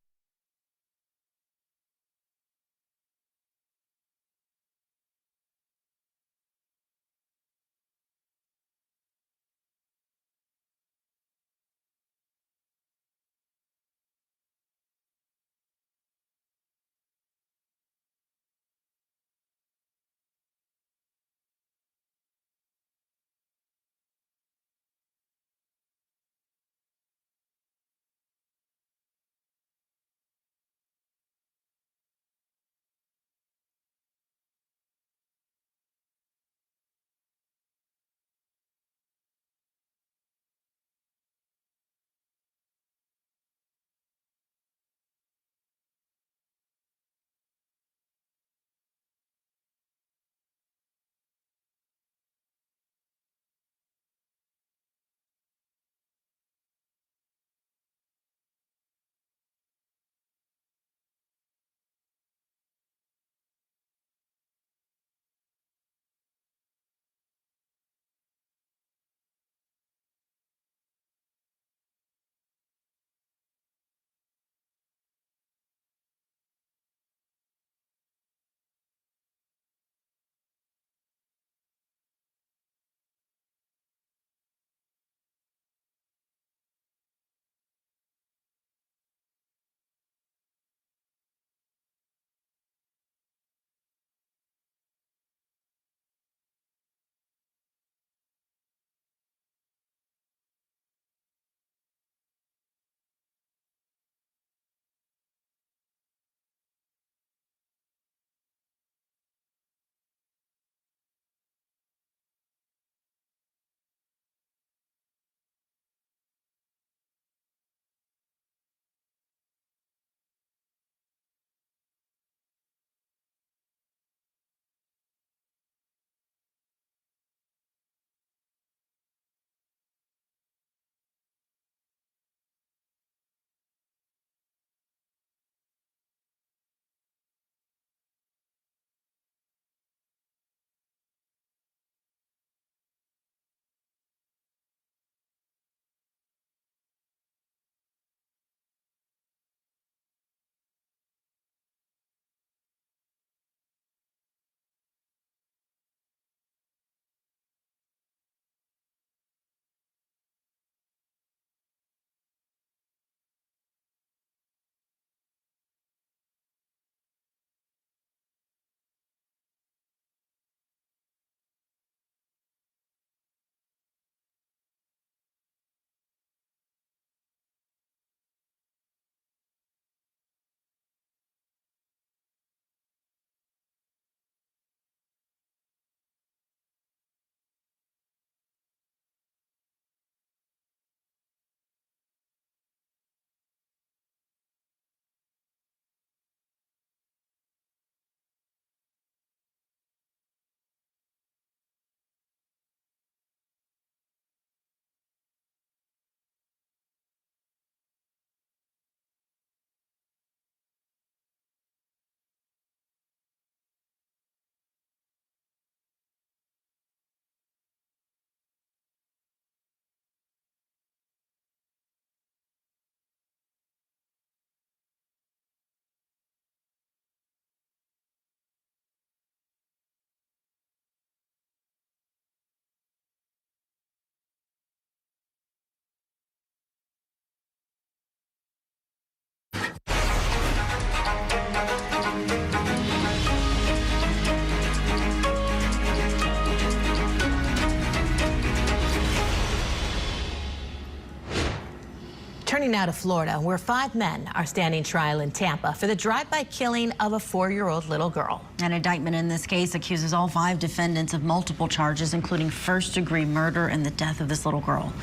[SPEAKER 15] Turning now to Florida, where 5 men are standing trial in Tampa for the drive-by killing of a 4-year-old little girl.
[SPEAKER 13] An indictment in this case accuses all 5 defendants of multiple charges, including first-degree murder and the death of this little girl.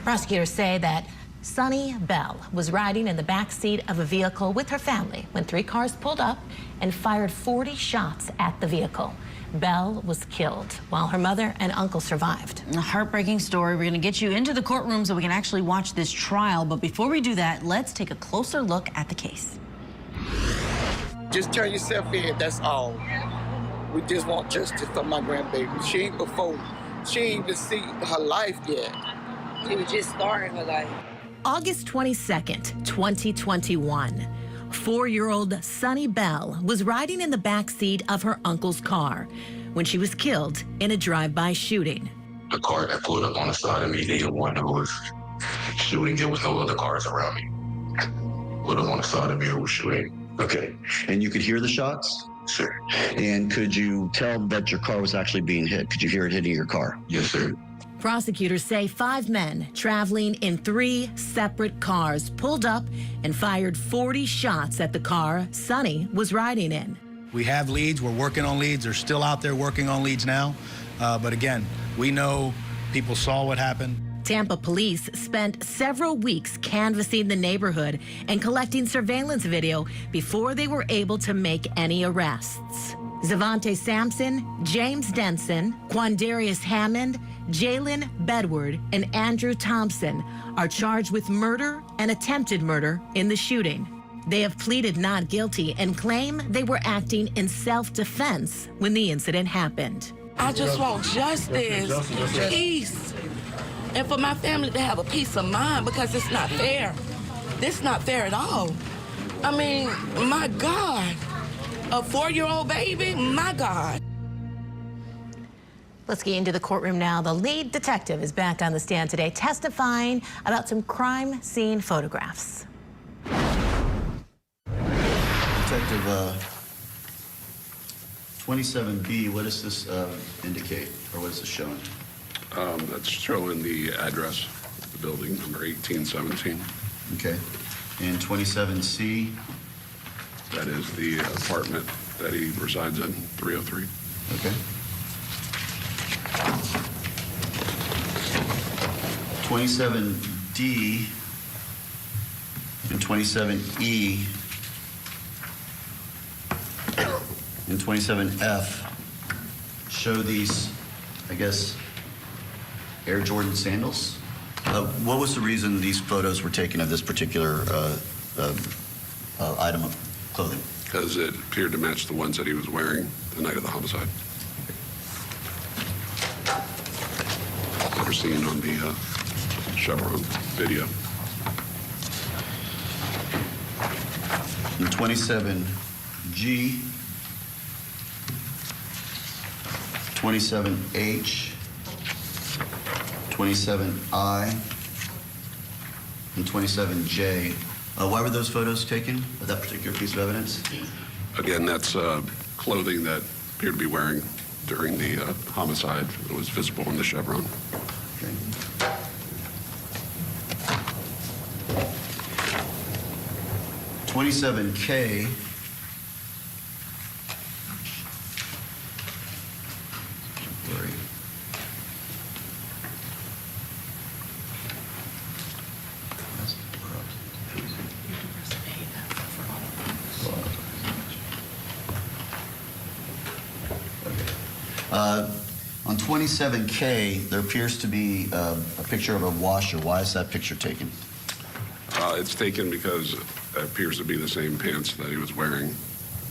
[SPEAKER 15] Prosecutors say that Sunny Bell was riding in the back seat of a vehicle with her family when 3 cars pulled up and fired 40 shots at the vehicle. Bell was killed while her mother and uncle survived.
[SPEAKER 13] A heartbreaking story. We're going to get you into the courtroom so we can actually watch this trial. But before we do that, let's take a closer look at the case.
[SPEAKER 6] Just turn yourself in, that's all. We just want justice for my grandbaby. She ain't even see her life yet. She was just starting her life.
[SPEAKER 15] August 22nd, 2021. 4-year-old Sunny Bell was riding in the back seat of her uncle's car when she was killed in a drive-by shooting.
[SPEAKER 8] The car that pulled up on the side of me, they the one who was shooting. There was no other cars around me. Pulled up on the side of me who was shooting.
[SPEAKER 23] Okay, and you could hear the shots?
[SPEAKER 8] Sir.
[SPEAKER 23] And could you tell that your car was actually being hit? Could you hear it hitting your car?
[SPEAKER 8] Yes, sir.
[SPEAKER 15] Prosecutors say 5 men traveling in 3 separate cars pulled up and fired 40 shots at the car Sunny was riding in.
[SPEAKER 24] We have leads. We're working on leads. They're still out there working on leads now. But again, we know people saw what happened.
[SPEAKER 15] Tampa police spent several weeks canvassing the neighborhood and collecting surveillance video before they were able to make any arrests. Zavante Sampson, James Denson, Quandarius Hammond, Jalen Bedward, and Andrew Thompson are charged with murder and attempted murder in the shooting. They have pleaded not guilty and claim they were acting in self-defense when the incident happened.
[SPEAKER 25] I just want justice, peace, and for my family to have a peace of mind, because it's not fair. This is not fair at all. I mean, my God, a 4-year-old baby, my God.
[SPEAKER 15] Let's get into the courtroom now. The lead detective is back on the stand today testifying about some crime scene photographs.
[SPEAKER 23] Detective, 27B, what does this indicate, or what is this showing?
[SPEAKER 8] That's showing the address of the building, number 1817.
[SPEAKER 23] Okay. And 27C?
[SPEAKER 8] That is the apartment that he resides in, 303.
[SPEAKER 23] Okay. 27D and 27E and 27F show these, I guess, Air Jordan sandals. What was the reason these photos were taken of this particular item of clothing?
[SPEAKER 8] Because it appeared to match the ones that he was wearing the night of the homicide. That were seen on the Chevron video.
[SPEAKER 23] And 27G, 27H, 27I, and 27J. Why were those photos taken of that particular piece of evidence?
[SPEAKER 8] Again, that's clothing that appeared to be wearing during the homicide. It was visible in the Chevron.
[SPEAKER 23] Okay. .27K. On 27K, there appears to be a picture of a washer. Why is that picture taken?
[SPEAKER 8] It's taken because it appears to be the same pants that he was wearing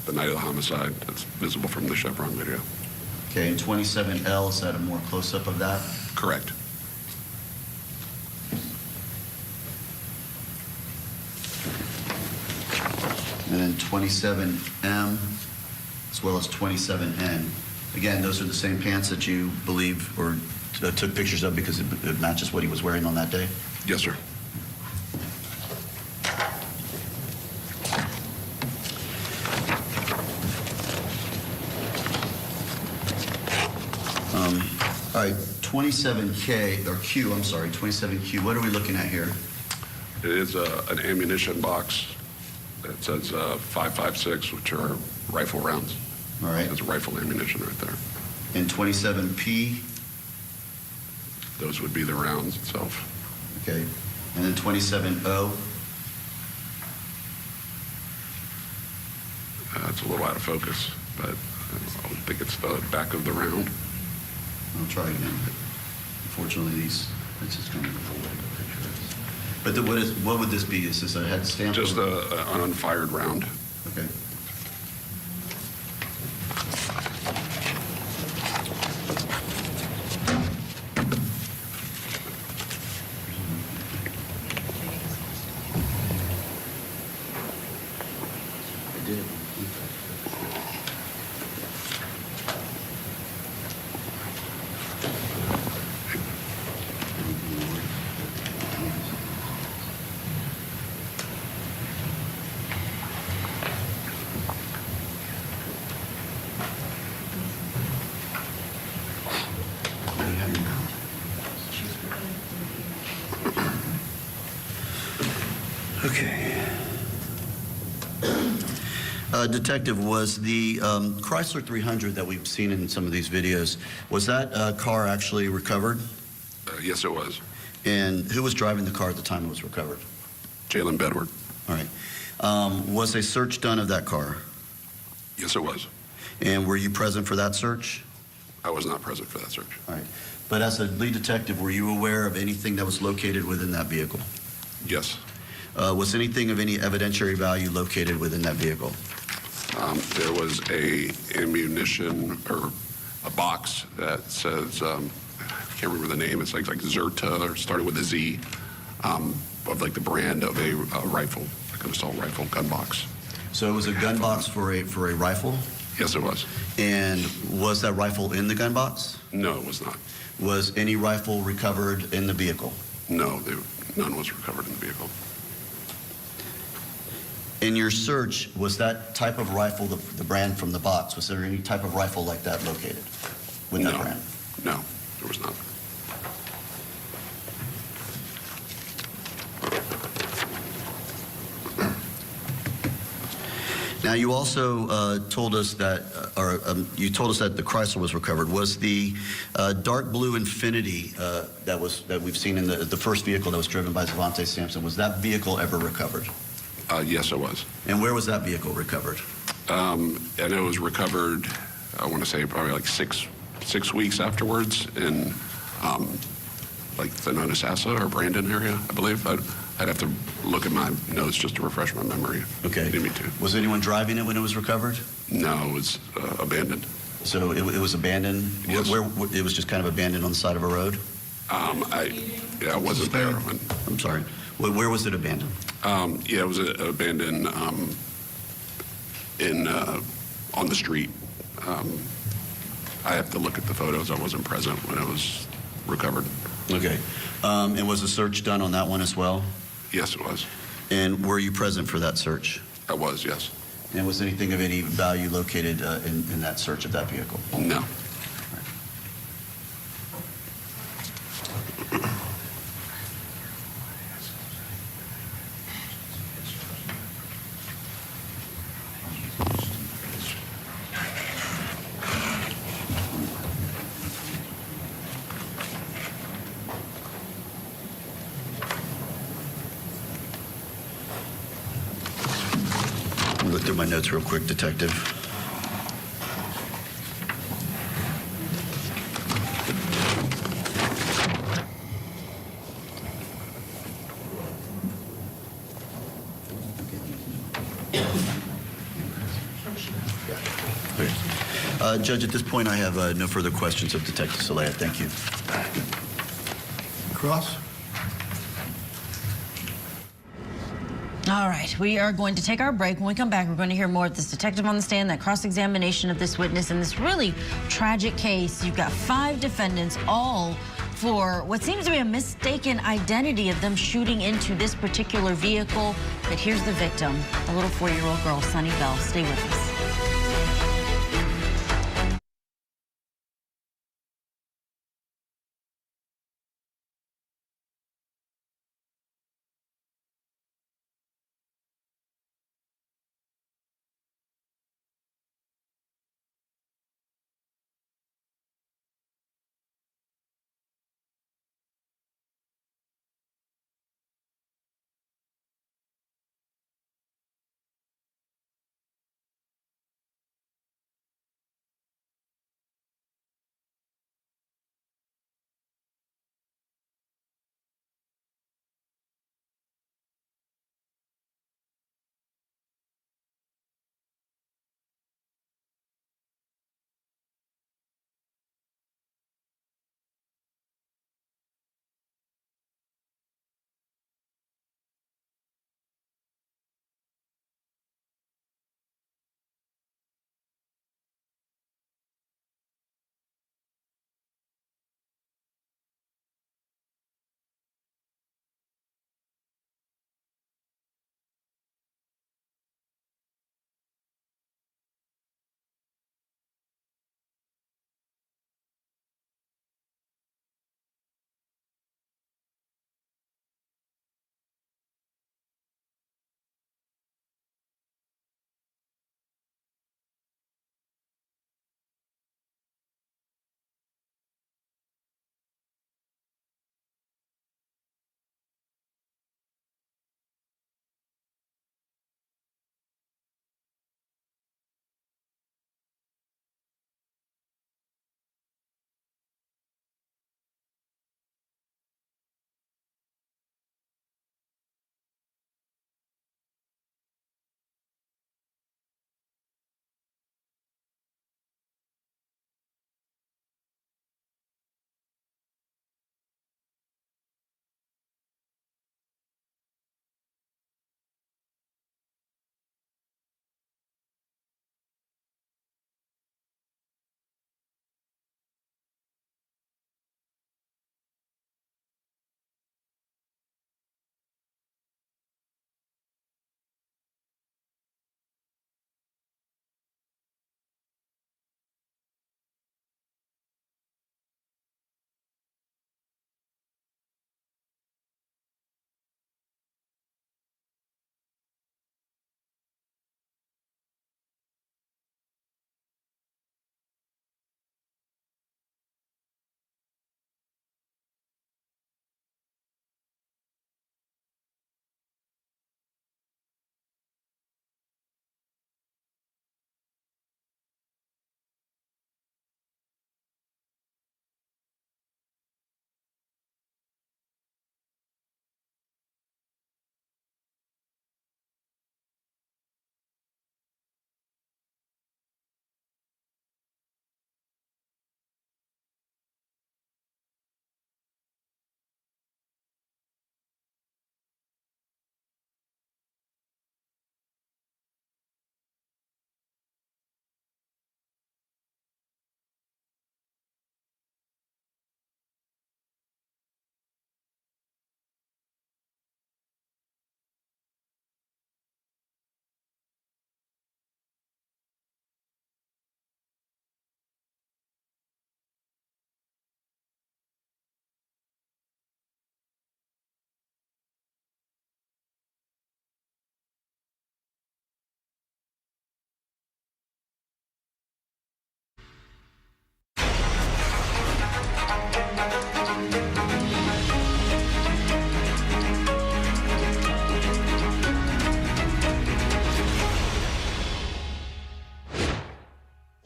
[SPEAKER 8] the night of the homicide. That's visible from the Chevron video.
[SPEAKER 23] Okay, and 27L, is that a more close-up of that?
[SPEAKER 8] Correct.
[SPEAKER 23] And then 27M, as well as 27N. Again, those are the same pants that you believe or took pictures of because it matches what he was wearing on that day?
[SPEAKER 8] Yes, sir.
[SPEAKER 23] All right, 27K, or Q, I'm sorry, 27Q. What are we looking at here?
[SPEAKER 3] It is an ammunition box that says 5.56, which are rifle rounds.
[SPEAKER 23] All right.
[SPEAKER 3] There's rifle ammunition right there.
[SPEAKER 23] And 27P?
[SPEAKER 3] Those would be the rounds itself.
[SPEAKER 23] Okay. And then 27O?
[SPEAKER 3] It's a little out of focus, but I would think it's the back of the round.
[SPEAKER 23] I'll try again. Unfortunately, it's just going to go away. But what would this be? Is this a head stamp?
[SPEAKER 3] Just an unfired round.
[SPEAKER 23] Okay. Okay. Detective, was the Chrysler 300 that we've seen in some of these videos, was that car actually recovered?
[SPEAKER 3] Yes, it was.
[SPEAKER 23] And who was driving the car at the time it was recovered?
[SPEAKER 3] Jalen Bedward.
[SPEAKER 23] All right. Was a search done of that car?
[SPEAKER 3] Yes, it was.
[SPEAKER 23] And were you present for that search?
[SPEAKER 3] I was not present for that search.
[SPEAKER 23] All right. But as a lead detective, were you aware of anything that was located within that vehicle?
[SPEAKER 3] Yes.
[SPEAKER 23] Was anything of any evidentiary value located within that vehicle?
[SPEAKER 3] There was a ammunition or a box that says, I can't remember the name, it's like Zerta, or started with a Z, of like the brand of a rifle, like an assault rifle gun box.
[SPEAKER 23] So it was a gun box for a rifle?
[SPEAKER 3] Yes, it was.
[SPEAKER 23] And was that rifle in the gun box?
[SPEAKER 3] No, it was not.
[SPEAKER 23] Was any rifle recovered in the vehicle?
[SPEAKER 3] No, none was recovered in the vehicle.
[SPEAKER 23] In your search, was that type of rifle the brand from the box? Was there any type of rifle like that located with that brand?
[SPEAKER 3] No, there was not.
[SPEAKER 23] Now, you also told us that, you told us that the Chrysler was recovered. Was the dark blue Infiniti that we've seen in the first vehicle that was driven by Zavante Sampson, was that vehicle ever recovered?
[SPEAKER 3] Yes, it was.
[SPEAKER 23] And where was that vehicle recovered?
[SPEAKER 3] And it was recovered, I want to say probably like six weeks afterwards in like the Notasassa or Brandon area, I believe. I'd have to look at my notes just to refresh my memory.
[SPEAKER 23] Okay.
[SPEAKER 3] Need me to.
[SPEAKER 23] Was anyone driving it when it was recovered?
[SPEAKER 3] No, it was abandoned.
[SPEAKER 23] So it was abandoned?
[SPEAKER 3] Yes.
[SPEAKER 23] Where it was just kind of abandoned on the side of a road?
[SPEAKER 3] I wasn't there.
[SPEAKER 23] I'm sorry. Where was it abandoned?
[SPEAKER 3] Yeah, it was abandoned on the street. I have to look at the photos. I wasn't present when it was recovered.
[SPEAKER 23] Okay. And was a search done on that one as well?
[SPEAKER 3] Yes, it was.
[SPEAKER 23] And were you present for that search?
[SPEAKER 3] I was, yes.
[SPEAKER 23] And was anything of any value located in that search of that vehicle?
[SPEAKER 3] No.
[SPEAKER 23] Look through my notes real quick, Detective. Judge, at this point, I have no further questions of Detective Celaya. Thank you.
[SPEAKER 14] Cross?
[SPEAKER 13] All right, we are going to take our break. When we come back, we're going to hear more of this detective on the stand, that cross-examination of this witness in this really tragic case. You've got 5 defendants, all for what seems to be a mistaken identity of them shooting into this particular vehicle. But here's the victim, a little 4-year-old girl, Sunny Bell. Stay with us.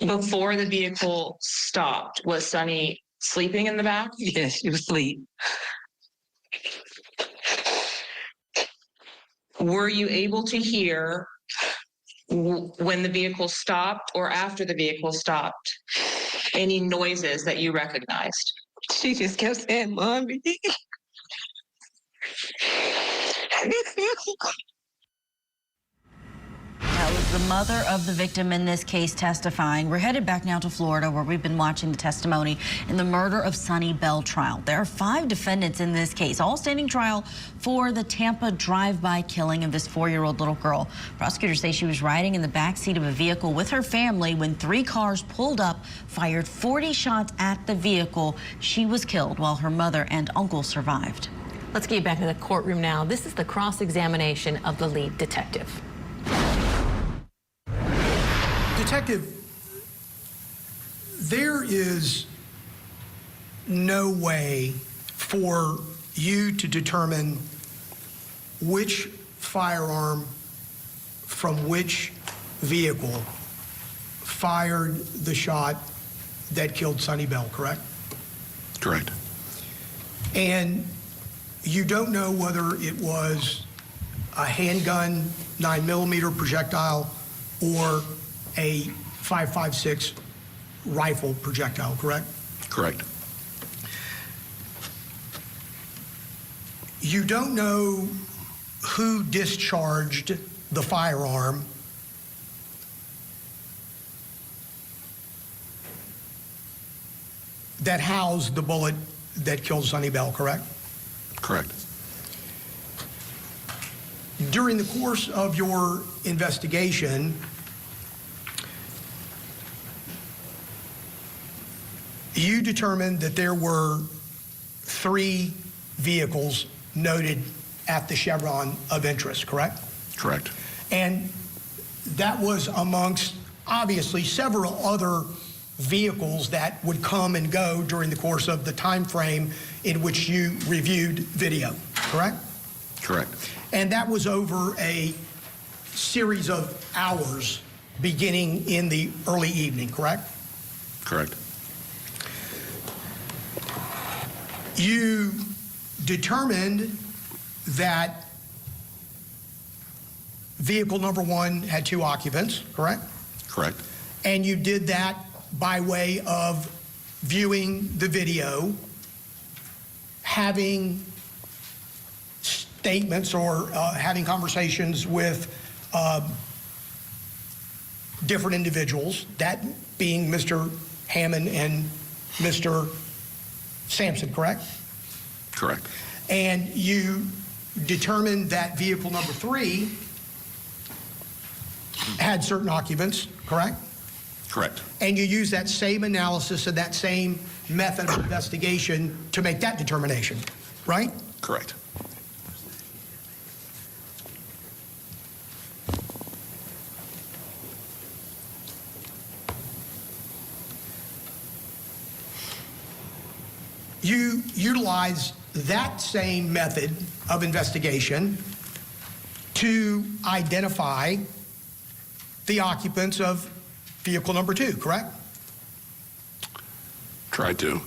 [SPEAKER 2] Before the vehicle stopped, was Sunny sleeping in the back?
[SPEAKER 22] Yes, she was asleep.
[SPEAKER 2] Were you able to hear when the vehicle stopped or after the vehicle stopped any noises that you recognized?
[SPEAKER 22] She just kept saying, Mommy.
[SPEAKER 13] That was the mother of the victim in this case testifying. We're headed back now to Florida, where we've been watching the testimony in the murder of Sunny Bell trial. There are 5 defendants in this case, all standing trial for the Tampa drive-by killing of this 4-year-old little girl. Prosecutors say she was riding in the backseat of a vehicle with her family when 3 cars pulled up, fired 40 shots at the vehicle. She was killed while her mother and uncle survived.
[SPEAKER 15] Let's get back to the courtroom now. This is the cross-examination of the lead detective.
[SPEAKER 5] Detective, there is no way for you to determine which firearm from which vehicle fired the shot that killed Sunny Bell, correct?
[SPEAKER 3] Correct.
[SPEAKER 5] And you don't know whether it was a handgun 9mm projectile or a .556 rifle projectile, correct?
[SPEAKER 3] Correct.
[SPEAKER 5] You don't know who discharged the firearm that housed the bullet that killed Sunny Bell, correct?
[SPEAKER 3] Correct.
[SPEAKER 5] During the course of your investigation, you determined that there were 3 vehicles noted at the chevron of interest, correct?
[SPEAKER 3] Correct.
[SPEAKER 5] And that was amongst, obviously, several other vehicles that would come and go during the course of the time frame in which you reviewed video, correct?
[SPEAKER 3] Correct.
[SPEAKER 5] And that was over a series of hours beginning in the early evening, correct?
[SPEAKER 3] Correct.
[SPEAKER 5] You determined that vehicle number 1 had 2 occupants, correct?
[SPEAKER 3] Correct.
[SPEAKER 5] And you did that by way of viewing the video, having statements or having conversations with different individuals, that being Mr. Hammond and Mr. Sampson, correct?
[SPEAKER 3] Correct.
[SPEAKER 5] And you determined that vehicle number 3 had certain occupants, correct?
[SPEAKER 3] Correct.
[SPEAKER 5] And you used that same analysis and that same method of investigation to make that determination, right?
[SPEAKER 3] Correct.
[SPEAKER 5] You utilize that same method of investigation to identify the occupants of vehicle number 2, correct?
[SPEAKER 3] Tried to.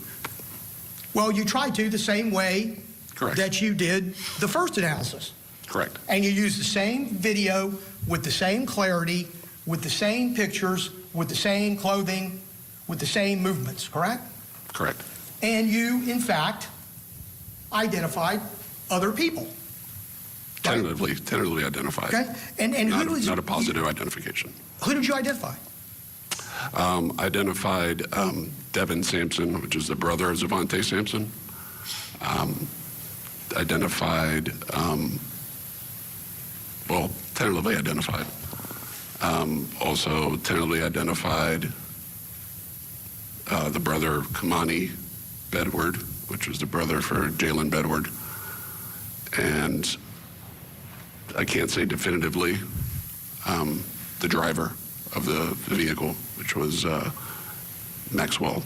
[SPEAKER 5] Well, you tried to the same way
[SPEAKER 3] Correct.
[SPEAKER 5] that you did the first analysis.
[SPEAKER 3] Correct.
[SPEAKER 5] And you used the same video with the same clarity, with the same pictures, with the same clothing, with the same movements, correct?
[SPEAKER 3] Correct.
[SPEAKER 5] And you, in fact, identified other people.
[SPEAKER 3] Tentatively identified.
[SPEAKER 5] Okay. And
[SPEAKER 3] not,
[SPEAKER 5] who was
[SPEAKER 3] not a positive identification.
[SPEAKER 5] Who did you identify?
[SPEAKER 3] Identified Devin Sampson, which is the brother of Zavante Sampson. Identified, well, tentatively identified. Also tentatively identified the brother Kamani Bedward, which was the brother for Jalen Bedward. And I can't say definitively the driver of the vehicle, which was Maxwell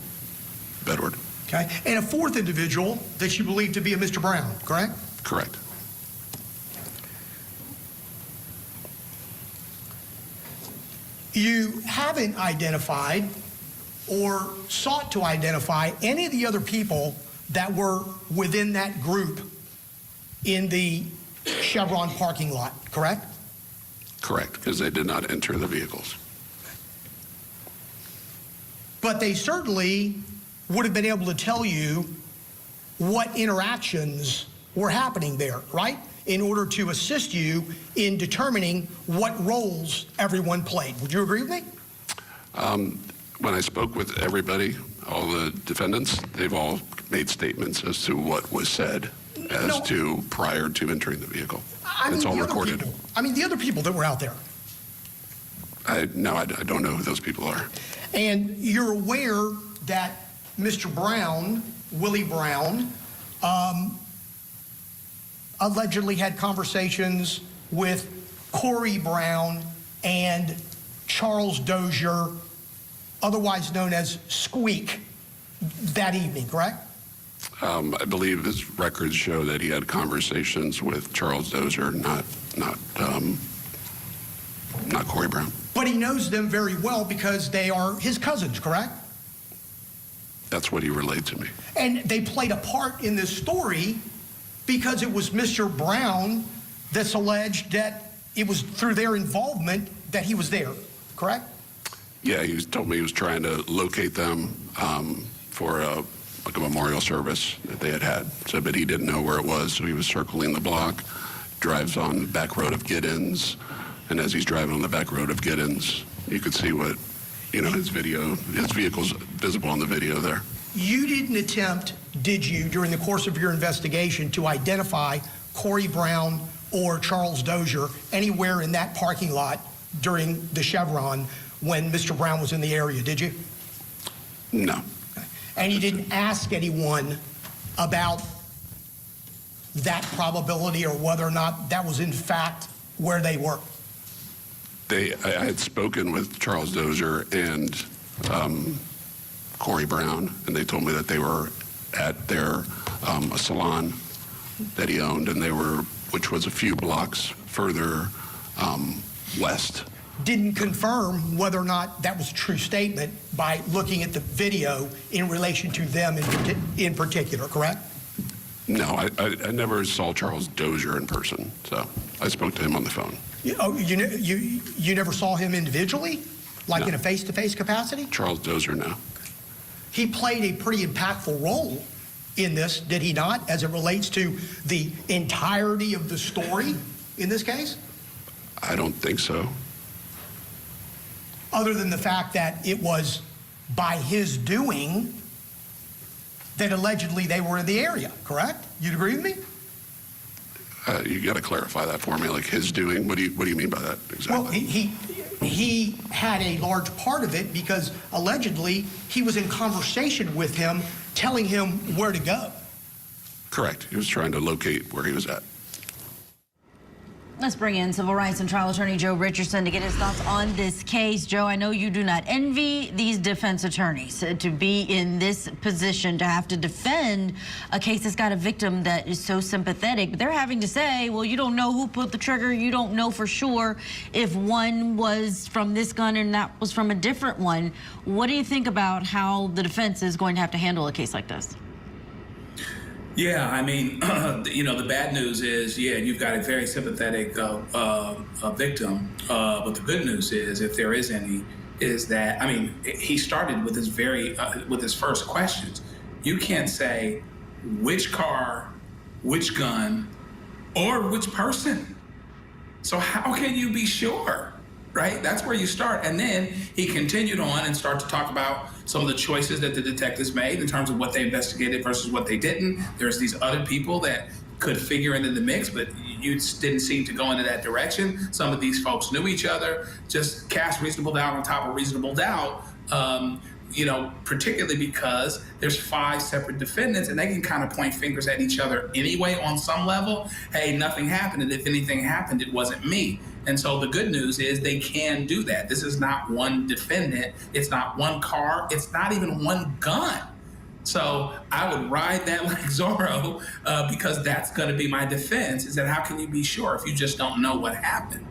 [SPEAKER 3] Bedward.
[SPEAKER 5] Okay. And a fourth individual that you believe to be a Mr. Brown, correct?
[SPEAKER 3] Correct.
[SPEAKER 5] You haven't identified or sought to identify any of the other people that were within that group in the Chevron parking lot, correct?
[SPEAKER 3] Correct, because they did not enter the vehicles.
[SPEAKER 5] But they certainly would have been able to tell you what interactions were happening there, right? In order to assist you in determining what roles everyone played. Would you agree with me?
[SPEAKER 3] When I spoke with everybody, all the defendants, they've all made statements as to what was said as to prior to entering the vehicle. It's all recorded.
[SPEAKER 5] The other people that were out there.
[SPEAKER 3] I don't know who those people are.
[SPEAKER 5] And you're aware that Mr. Brown, Willie Brown, allegedly had conversations with Corey Brown and Charles Dozier, otherwise known as Squeak, that evening, correct?
[SPEAKER 3] I believe his records show that he had conversations with Charles Dozier, not Corey Brown.
[SPEAKER 5] But he knows them very well because they are his cousins, correct?
[SPEAKER 3] That's what he relayed to me.
[SPEAKER 5] And they played a part in this story because it was Mr. Brown that's alleged that it was through their involvement that he was there, correct?
[SPEAKER 3] Yeah, he told me he was trying to locate them for a memorial service that they had. So, but he didn't know where it was, so he was circling the block, drives on the back road of Giddens, and as he's driving on the back road of Giddens, you could see what, his vehicle's visible on the video there.
[SPEAKER 5] You didn't attempt, did you, during the course of your investigation to identify Corey Brown or Charles Dozier anywhere in that parking lot during the Chevron when Mr. Brown was in the area, did you?
[SPEAKER 3] No.
[SPEAKER 5] And you didn't ask anyone about that probability or whether or not that was in fact where they were?
[SPEAKER 3] I had spoken with Charles Dozier and Corey Brown, and they told me that they were at their a salon that he owned, and which was a few blocks further west.
[SPEAKER 5] Didn't confirm whether or not that was a true statement by looking at the video in relation to them in particular, correct?
[SPEAKER 3] No, I never saw Charles Dozier in person, so I spoke to him on the phone.
[SPEAKER 5] You never saw him individually, like
[SPEAKER 3] No.
[SPEAKER 5] in a face-to-face capacity?
[SPEAKER 3] Charles Dozier, no.
[SPEAKER 5] He played a pretty impactful role in this, did he not, as it relates to the entirety of the story in this case?
[SPEAKER 3] I don't think so.
[SPEAKER 5] Other than the fact that it was by his doing that allegedly they were in the area, correct? You'd agree with me?
[SPEAKER 3] You got to clarify that for me, like his doing. What do you mean by that exactly?
[SPEAKER 5] Well, he had a large part of it because allegedly he was in conversation with him, telling him where to go.
[SPEAKER 3] Correct. He was trying to locate where he was at.
[SPEAKER 13] Let's bring in civil rights and trial attorney Joe Richardson to get his thoughts on this case. Joe, I know you do not envy these defense attorneys to be in this position, to have to defend a case that's got a victim that is so sympathetic. But they're having to say, well, you don't know who put the trigger. You don't know for sure if one was from this gun and that was from a different one. What do you think about how the defense is going to have to handle a case like this?
[SPEAKER 4] Yeah, I mean, the bad news is, you've got a very sympathetic victim. But the good news is, if there is any, is that, he started with his with his first questions. You can't say which car, which gun, or which person. So how can you be sure? Right? That's where you start. And then he continued on and started to talk about some of the choices that the detectives made in terms of what they investigated versus what they didn't. There's these other people that could figure into the mix, but you didn't seem to go into that direction. Some of these folks knew each other, just cast reasonable doubt on top of reasonable doubt, particularly because there's 5 separate defendants and they can kind of point fingers at each other anyway on some level. Hey, nothing happened, and if anything happened, it wasn't me. And so the good news is they can do that. This is not one defendant. It's not one car. It's not even one gun. So I would ride that like Zorro because that's going to be my defense, is that how can you be sure if you just don't know what happened?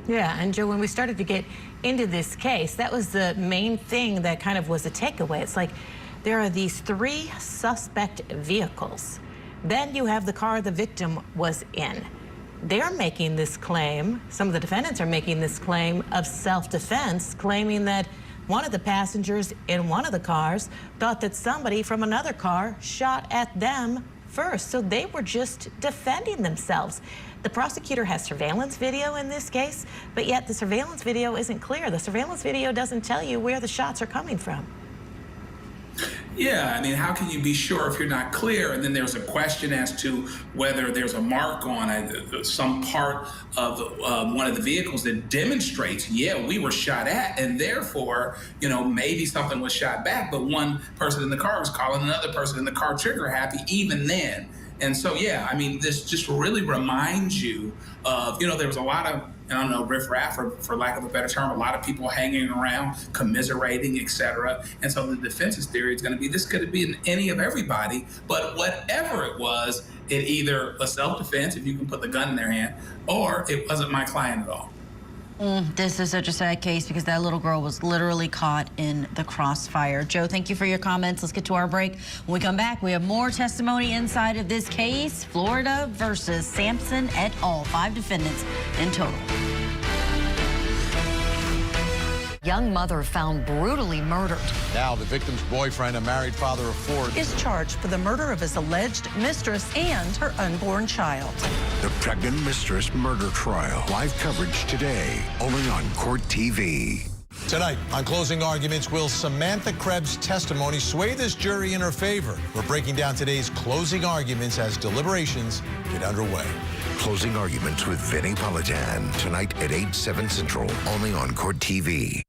[SPEAKER 15] Yeah, and Joe, when we started to get into this case, that was the main thing that kind of was a takeaway. It's like there are these 3 suspect vehicles. Then you have the car the victim was in. They're making this claim, some of the defendants are making this claim of self-defense, claiming that one of the passengers in one of the cars thought that somebody from another car shot at them first. So they were just defending themselves. The prosecutor has surveillance video in this case, but yet the surveillance video isn't clear. The surveillance video doesn't tell you where the shots are coming from.
[SPEAKER 4] Yeah, I mean, how can you be sure if you're not clear? And then there's a question as to whether there's a mark on some part of one of the vehicles that demonstrates, yeah, we were shot at, and therefore, you know, maybe something was shot back, but one person in the car was calling another person in the car trigger happy even then. And so, yeah, I mean, this just really reminds you of, you know, there was a lot of, I don't know, riffraff, for lack of a better term, a lot of people hanging around, commiserating, etc. And so the defense's theory is going to be this could have been any of everybody, but whatever it was, it either a self-defense, if you can put the gun in their hand, or it wasn't my client at all.
[SPEAKER 13] This is such a sad case because that little girl was literally caught in the crossfire. Joe, thank you for your comments. Let's get to our break. When we come back, we have more testimony inside of this case. Florida versus Sampson et al. 5 defendants in total.
[SPEAKER 1] Young mother found brutally murdered.
[SPEAKER 17] Now the victim's boyfriend, a married father of 4,
[SPEAKER 22] Is charged for the murder of his alleged mistress and her unborn child.
[SPEAKER 16] The pregnant mistress murder trial. Live coverage today, only on Court TV.
[SPEAKER 17] Tonight, on Closing Arguments, will Samantha Krebs' testimony sway this jury in her favor? We're breaking down today's closing arguments as deliberations get underway.
[SPEAKER 16] Closing Arguments with Vinnie Politan. Tonight at 8, 7 Central, only on Court TV.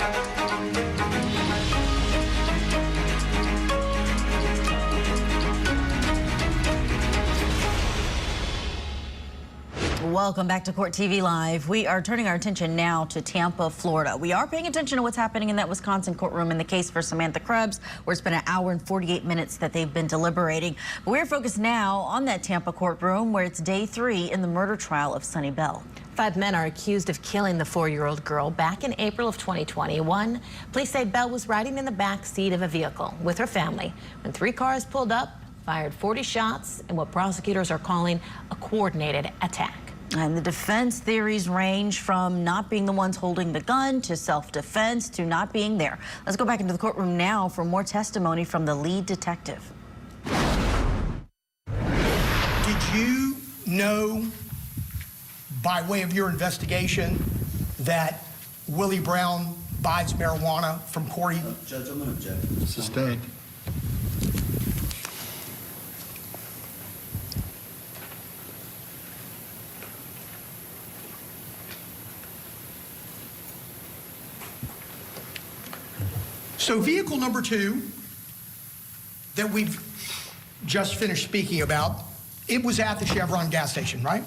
[SPEAKER 13] Welcome back to Court TV Live. We are turning our attention now to Tampa, Florida. We are paying attention to what's happening in that Wisconsin courtroom in the case for Samantha Krebs, where it's been an hour and 48 minutes that they've been deliberating. But we're focused now on that Tampa courtroom where it's day 3 in the murder trial of Sunny Bell.
[SPEAKER 15] 5 men are accused of killing the 4-year-old girl back in April of 2021. Police say Bell was riding in the back seat of a vehicle with her family when 3 cars pulled up, fired 40 shots in what prosecutors are calling a coordinated attack.
[SPEAKER 13] And the defense theories range from not being the ones holding the gun to self-defense to not being there. Let's go back into the courtroom now for more testimony from the lead detective.
[SPEAKER 5] Did you know, by way of your investigation, that Willie Brown buys marijuana from Corey?
[SPEAKER 23] Judge, I'm going to object.
[SPEAKER 24] Sustained.
[SPEAKER 5] So vehicle number 2 that we've just finished speaking about, it was at the Chevron gas station, right?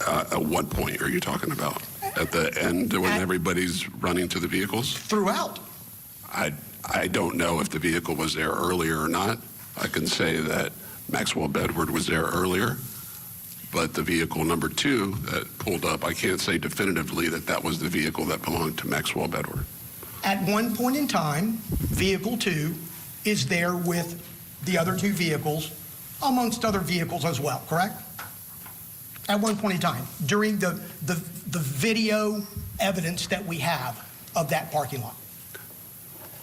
[SPEAKER 3] At what point are you talking about? At the end when everybody's running to the vehicles?
[SPEAKER 5] Throughout.
[SPEAKER 3] I don't know if the vehicle was there earlier or not. I can say that Maxwell Bedford was there earlier, but the vehicle number 2 that pulled up, I can't say definitively that that was the vehicle that belonged to Maxwell Bedford.
[SPEAKER 5] At one point in time, vehicle 2 is there with the other 2 vehicles, amongst other vehicles as well, correct? At one point in time, during the video evidence that we have of that parking lot.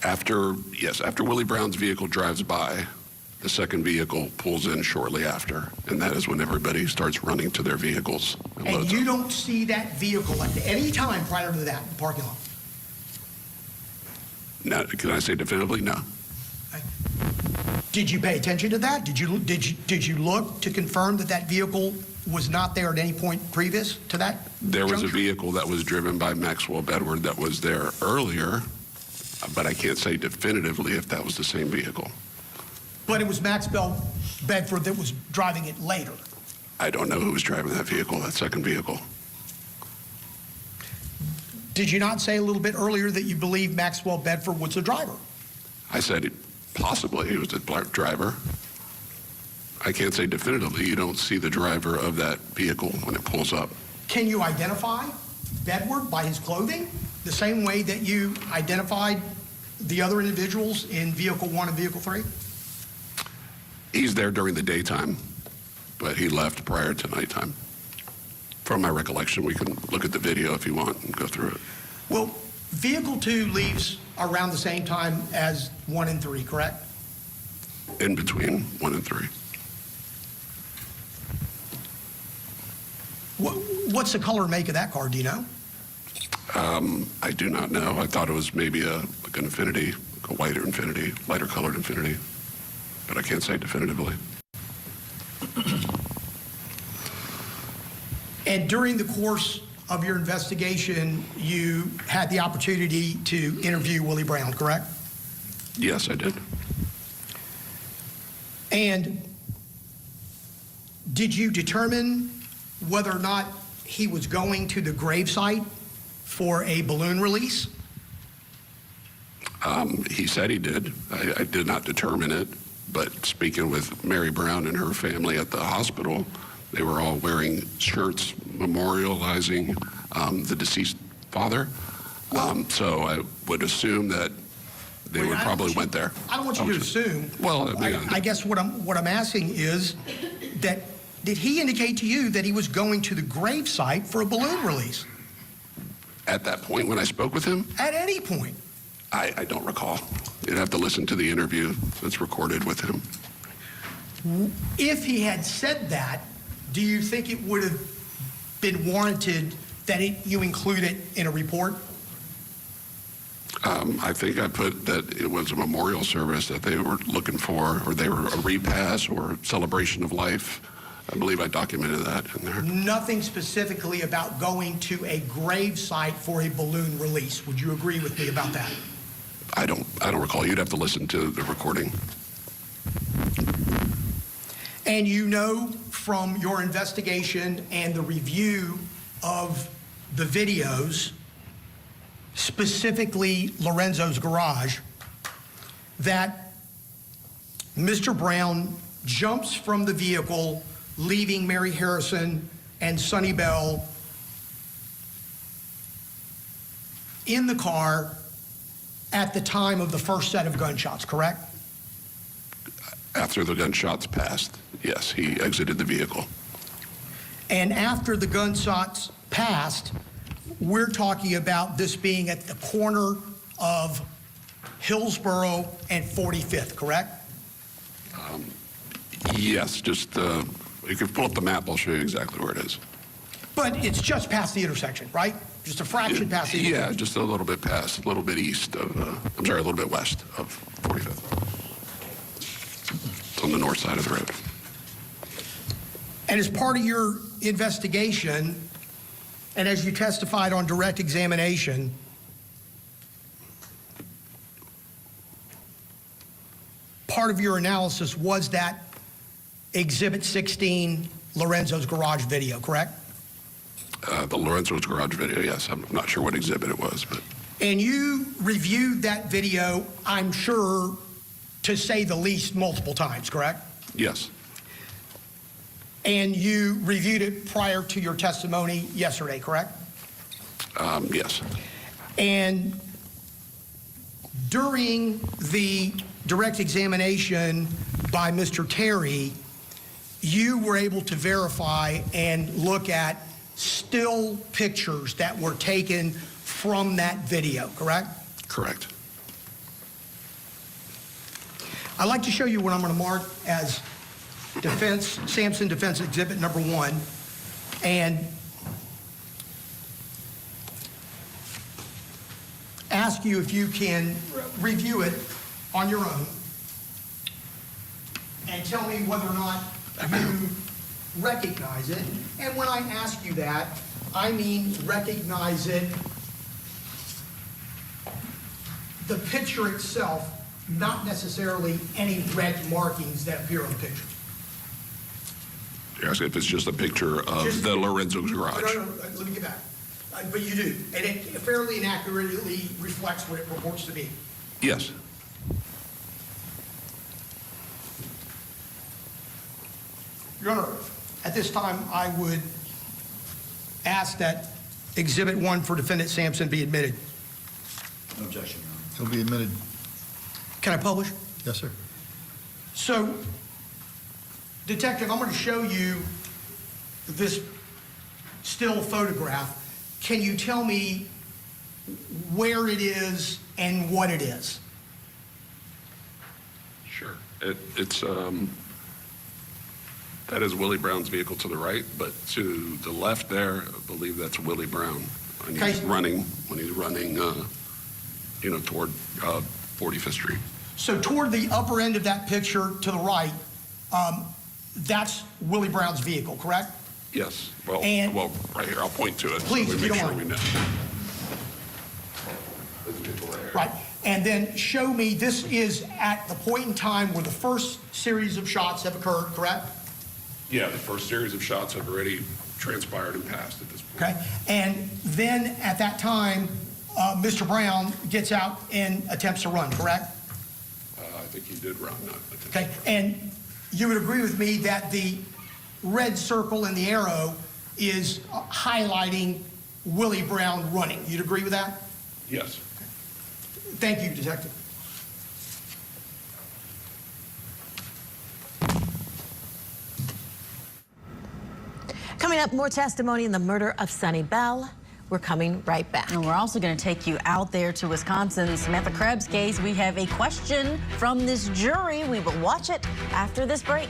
[SPEAKER 3] After Willie Brown's vehicle drives by, the second vehicle pulls in shortly after, and that is when everybody starts running to their vehicles.
[SPEAKER 5] And you don't see that vehicle at any time prior to that parking lot?
[SPEAKER 3] Now, can I say definitively? No.
[SPEAKER 5] Did you pay attention to that? Did you look to confirm that that vehicle was not there at any point previous to that?
[SPEAKER 3] There was a vehicle that was driven by Maxwell Bedford that was there earlier, but I can't say definitively if that was the same vehicle.
[SPEAKER 5] But it was Maxwell Bedford that was driving it later.
[SPEAKER 3] I don't know who was driving that vehicle, that second vehicle.
[SPEAKER 5] Did you not say a little bit earlier that you believe Maxwell Bedford was the driver?
[SPEAKER 3] I said possibly he was the driver. I can't say definitively. You don't see the driver of that vehicle when it pulls up.
[SPEAKER 5] Can you identify Bedford by his clothing the same way that you identified the other individuals in vehicle 1 and vehicle 3?
[SPEAKER 3] He's there during the daytime, but he left prior to nighttime. From my recollection, we can look at the video if you want and go through it.
[SPEAKER 5] Well, vehicle 2 leaves around the same time as 1 and 3, correct?
[SPEAKER 3] In between 1 and 3.
[SPEAKER 5] What's the color and make of that car, do you know?
[SPEAKER 3] I do not know. I thought it was maybe like an Infiniti, like a whiter Infiniti, lighter colored Infiniti, but I can't say definitively.
[SPEAKER 5] And during the course of your investigation, you had the opportunity to interview Willie Brown, correct?
[SPEAKER 3] Yes, I did.
[SPEAKER 5] And did you determine whether or not he was going to the gravesite for a balloon release?
[SPEAKER 3] He said he did. I did not determine it, but speaking with Mary Brown and her family at the hospital, they were all wearing shirts memorializing the deceased father. So I would assume that they would probably went there.
[SPEAKER 5] I don't want you to assume.
[SPEAKER 3] Well,
[SPEAKER 5] I guess what I'm asking is that did he indicate to you that he was going to the gravesite for a balloon release?
[SPEAKER 3] At that point when I spoke with him?
[SPEAKER 5] At any point?
[SPEAKER 3] I don't recall. You'd have to listen to the interview that's recorded with him.
[SPEAKER 5] If he had said that, do you think it would have been warranted that you include it in a report?
[SPEAKER 3] I think I put that it was a memorial service that they were looking for, or they were a repass or celebration of life I believe I documented that in there.
[SPEAKER 5] Nothing specifically about going to a grave site for a balloon release. Would you agree with me about that?
[SPEAKER 3] I don't recall. You'd have to listen to the recording.
[SPEAKER 5] And you know from your investigation and the review of the videos, specifically Lorenzo's garage, that Mr. Brown jumps from the vehicle, leaving Mary Harrison and Sonny Bell in the car at the time of the first set of gunshots, correct?
[SPEAKER 3] After the gunshots passed, yes, he exited the vehicle.
[SPEAKER 5] And after the gunshots passed, we're talking about this being at the corner of Hillsborough and 45th, correct?
[SPEAKER 3] Yes, just you can pull up the map. I'll show you exactly where it is.
[SPEAKER 5] But it's just past the intersection, right? Just a fraction past the intersection.
[SPEAKER 3] Yeah, just a little bit past, a little bit east of, I'm sorry, a little bit west of 45th. It's on the north side of the road.
[SPEAKER 5] And as part of your investigation, and as you testified on direct examination, part of your analysis was that Exhibit 16, Lorenzo's garage video, correct?
[SPEAKER 3] The Lorenzo's garage video, yes. I'm not sure what exhibit it was, but.
[SPEAKER 5] And you reviewed that video, I'm sure, to say the least, multiple times, correct?
[SPEAKER 3] Yes.
[SPEAKER 5] And you reviewed it prior to your testimony yesterday, correct?
[SPEAKER 3] Yes.
[SPEAKER 5] And during the direct examination by Mr. Terry, you were able to verify and look at still pictures that were taken from that video, correct?
[SPEAKER 3] Correct.
[SPEAKER 5] I'd like to show you what I'm going to mark as Samson Defense Exhibit number 1, and ask you if you can review it on your own and tell me whether or not you recognize it. And when I ask you that, I mean recognize it, the picture itself, not necessarily any red markings that appear on the picture.
[SPEAKER 3] You're asking if it's just a picture of the Lorenzo's garage?
[SPEAKER 5] No, let me get back. But you do, and it fairly and accurately reflects what it purports to be.
[SPEAKER 3] Yes.
[SPEAKER 5] Your Honor, at this time, I would ask that Exhibit 1 for Defendant Samson be admitted.
[SPEAKER 23] No objection, Your Honor.
[SPEAKER 7] He'll be admitted.
[SPEAKER 5] Can I publish?
[SPEAKER 7] Yes, sir.
[SPEAKER 5] So, Detective, I'm going to show you this still photograph. Can you tell me where it is and what it is?
[SPEAKER 3] Sure. It's that is Willie Brown's vehicle to the right, but to the left there, I believe that's Willie Brown. When he's running, toward 45th Street.
[SPEAKER 5] So toward the upper end of that picture to the right, that's Willie Brown's vehicle, correct?
[SPEAKER 3] Yes. Well, right here, I'll point to it.
[SPEAKER 5] Please,
[SPEAKER 3] so
[SPEAKER 5] if
[SPEAKER 3] we
[SPEAKER 5] you
[SPEAKER 3] make
[SPEAKER 5] don't
[SPEAKER 3] sure
[SPEAKER 5] mind.
[SPEAKER 3] we know. This vehicle right here.
[SPEAKER 5] Right. And then show me, this is at the point in time where the first series of shots have occurred, correct?
[SPEAKER 3] Yeah, the first series of shots have already transpired and passed at this point.
[SPEAKER 5] Okay. And then at that time, Mr. Brown gets out and attempts to run, correct?
[SPEAKER 3] I think he did run.
[SPEAKER 5] Okay. And you would agree with me that the red circle and the arrow is highlighting Willie Brown running. You'd agree with that?
[SPEAKER 3] Yes.
[SPEAKER 5] Thank you, Detective.
[SPEAKER 15] Coming up, more testimony in the murder of Sonny Bell. We're coming right back.
[SPEAKER 13] And we're also going to take you out there to Wisconsin. Samantha Krebs' case. We have a question from this jury. We will watch it after this break.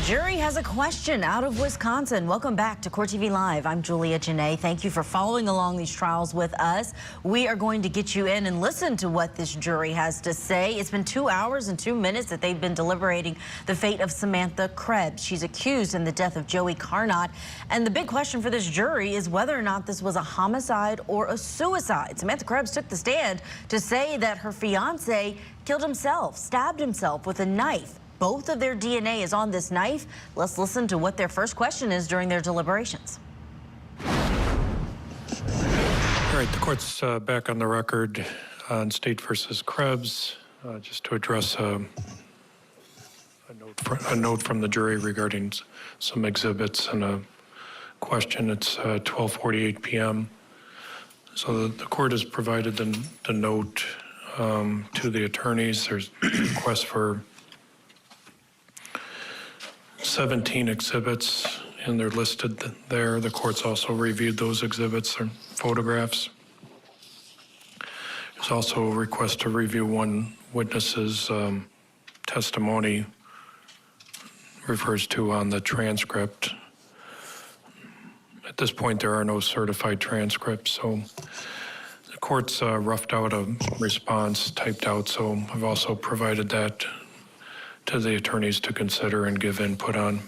[SPEAKER 13] The jury has a question out of Wisconsin. Welcome back to Court TV Live. I'm Julia Janae. Thank you for following along these trials with us. We are going to get you in and listen to what this jury has to say. It's been 2 hours and 2 minutes that they've been deliberating the fate of Samantha Krebs. She's accused in the death of Joey Carnot. And the big question for this jury is whether or not this was a homicide or a suicide. Samantha Krebs took the stand to say that her fiance killed himself, stabbed himself with a knife. Both of their DNA is on this knife. Let's listen to what their first question is during their deliberations.
[SPEAKER 7] All right, the court's back on the record on State versus Krebs, just to address a note from the jury regarding some exhibits and a question. It's 12:48 p.m. So the court has provided the note to the attorneys. There's requests for 17 exhibits, and they're listed there. The court's also reviewed those exhibits or photographs. There's also a request to review one witness's testimony, refers to on the transcript. At this point, there are no certified transcripts, so the court's roughed out a response, typed out, so I've also provided that to the attorneys to consider and give input on.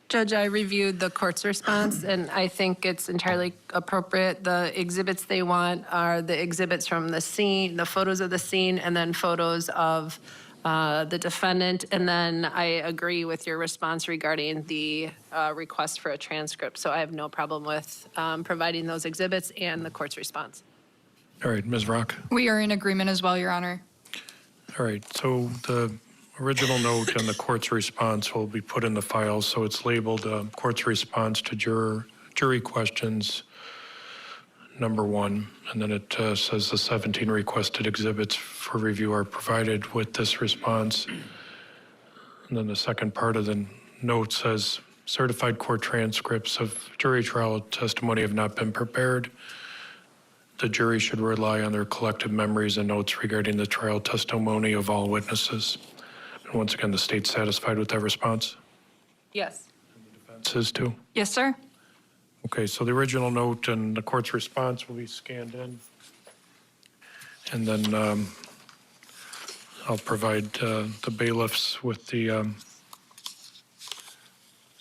[SPEAKER 9] Judge, I reviewed the court's response, and I think it's entirely appropriate. The exhibits they want are the exhibits from the scene, the photos of the scene, and then photos of the defendant. And then I agree with your response regarding the request for a transcript. So I have no problem with providing those exhibits and the court's response.
[SPEAKER 7] All right, Ms. Rock.
[SPEAKER 10] We are in agreement as well, Your Honor.
[SPEAKER 7] All right, so the original note and the court's response will be put in the file. So it's labeled court's response to jury questions number 1, and then it says the 17 requested exhibits for review are provided with this response. And then the second part of the note says certified court transcripts of jury trial testimony have not been prepared. The jury should rely on their collective memories and notes regarding the trial testimony of all witnesses. And once again, the state's satisfied with that response?
[SPEAKER 9] Yes.
[SPEAKER 7] Defense is too?
[SPEAKER 10] Yes, sir.
[SPEAKER 7] Okay, so the original note and the court's response will be scanned in. And then I'll provide the bailiffs with the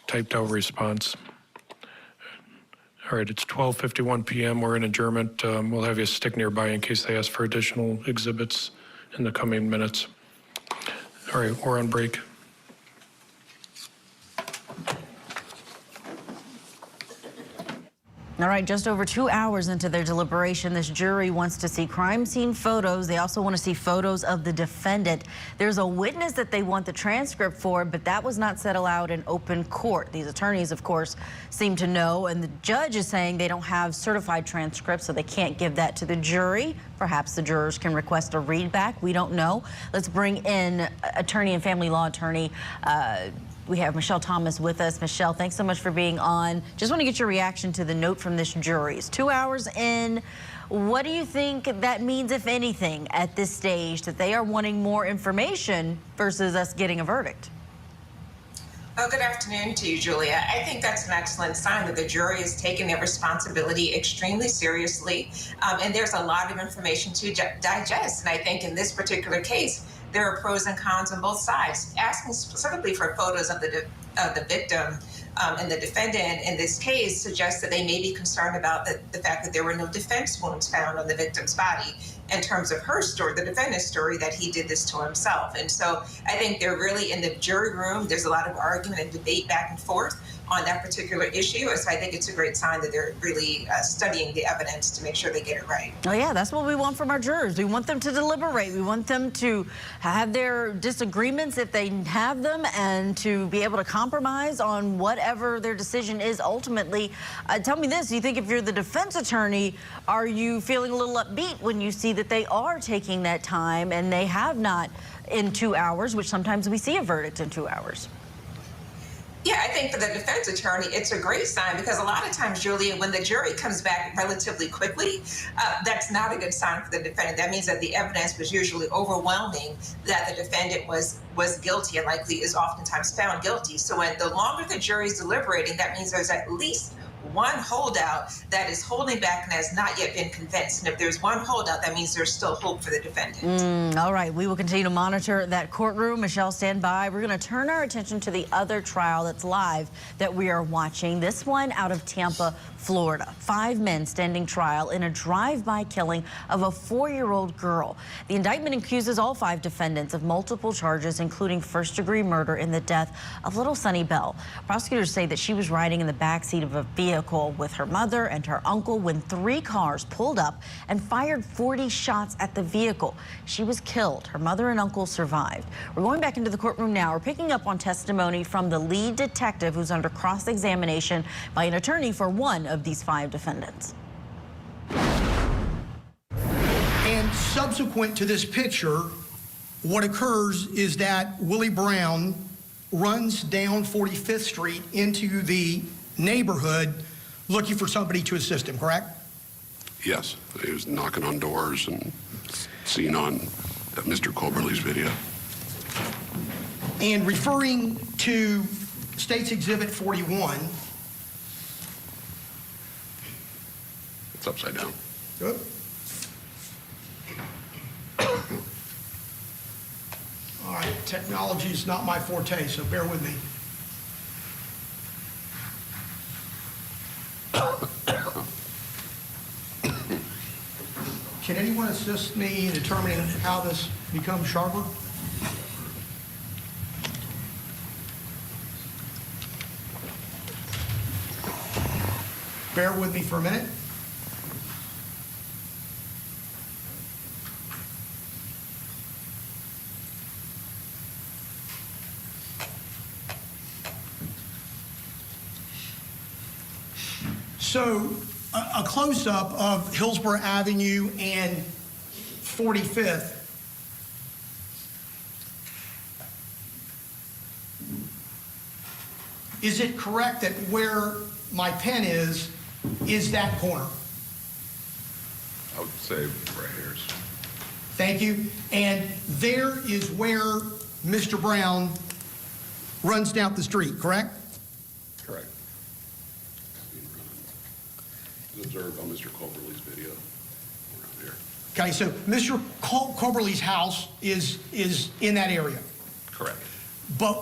[SPEAKER 7] typed out response. All right, it's 12:51 p.m. We're in adjournment. We'll have you stick nearby in case they ask for additional exhibits in the coming minutes. All right, we're on break.
[SPEAKER 13] All right, just over 2 hours into their deliberation, this jury wants to see crime scene photos. They also want to see photos of the defendant. There's a witness that they want the transcript for, but that was not said aloud in open court. These attorneys, of course, seem to know, and the judge is saying they don't have certified transcripts, so they can't give that to the jury. Perhaps the jurors can request a readback. We don't know. Let's bring in attorney and family law attorney. We have Michelle Thomas with us. Michelle, thanks so much for being on. Just want to get your reaction to the note from this jury. It's 2 hours in. What do you think that means, if anything, at this stage, that they are wanting more information versus us getting a verdict?
[SPEAKER 12] Well, good afternoon to you, Julia. I think that's an excellent sign that the jury is taking their responsibility extremely seriously, and there's a lot of information to digest. And I think in this particular case, there are pros and cons on both sides. Asking specifically for photos of the victim and the defendant in this case suggests that they may be concerned about the fact that there were no defense wounds found on the victim's body in terms of her story, the defendant's story, that he did this to himself. And so I think they're really in the jury room. There's a lot of argument and debate back and forth on that particular issue. And so I think it's a great sign that they're really studying the evidence to make sure they get it right.
[SPEAKER 13] Oh yeah, that's what we want from our jurors. We want them to deliberate. We want them to have their disagreements if they have them, and to be able to compromise on whatever their decision is ultimately. Tell me this, do you think if you're the defense attorney, are you feeling a little upbeat when you see that they are taking that time and they have not in 2 hours, which sometimes we see a verdict in 2 hours?
[SPEAKER 12] Yeah, I think for the defense attorney, it's a great sign because a lot of times, Julia, when the jury comes back relatively quickly, that's not a good sign for the defendant. That means that the evidence was usually overwhelming that the defendant was guilty and likely is oftentimes found guilty. So when the longer the jury's deliberating, that means there's at least one holdout that is holding back and has not yet been convinced. And if there's one holdout, that means there's still hope for the defendant.
[SPEAKER 13] All right, we will continue to monitor that courtroom. Michelle, stand by. We're going to turn our attention to the other trial that's live that we are watching. This one out of Tampa, Florida. 5 men standing trial in a drive-by killing of a 4-year-old girl. The indictment accuses all 5 defendants of multiple charges, including first-degree murder in the death of little Sunny Bell. Prosecutors say that she was riding in the backseat of a vehicle with her mother and her uncle when 3 cars pulled up and fired 40 shots at the vehicle. She was killed. Her mother and uncle survived. We're going back into the courtroom now. We're picking up on testimony from the lead detective who's under cross-examination by an attorney for one of these 5 defendants.
[SPEAKER 5] And subsequent to this picture, what occurs is that Willie Brown runs down 45th Street into the neighborhood looking for somebody to assist him, correct?
[SPEAKER 3] Yes, he was knocking on doors and seen on Mr. Colberly's video.
[SPEAKER 5] And referring to State's Exhibit 41.
[SPEAKER 3] It's upside down.
[SPEAKER 5] Good. All right, technology is not my forte, so bear with me. Can anyone assist me in determining how this becomes sharper? Bear with me for a minute. So a close-up of Hillsborough Avenue and 45th. Is it correct that where my pen is that corner?
[SPEAKER 3] I would say right here.
[SPEAKER 5] Thank you. And there is where Mr. Brown runs down the street, correct?
[SPEAKER 3] Correct. Observed on Mr. Colberly's video around here.
[SPEAKER 5] Okay, so Mr. Colberly's house is in that area.
[SPEAKER 3] Correct.
[SPEAKER 5] But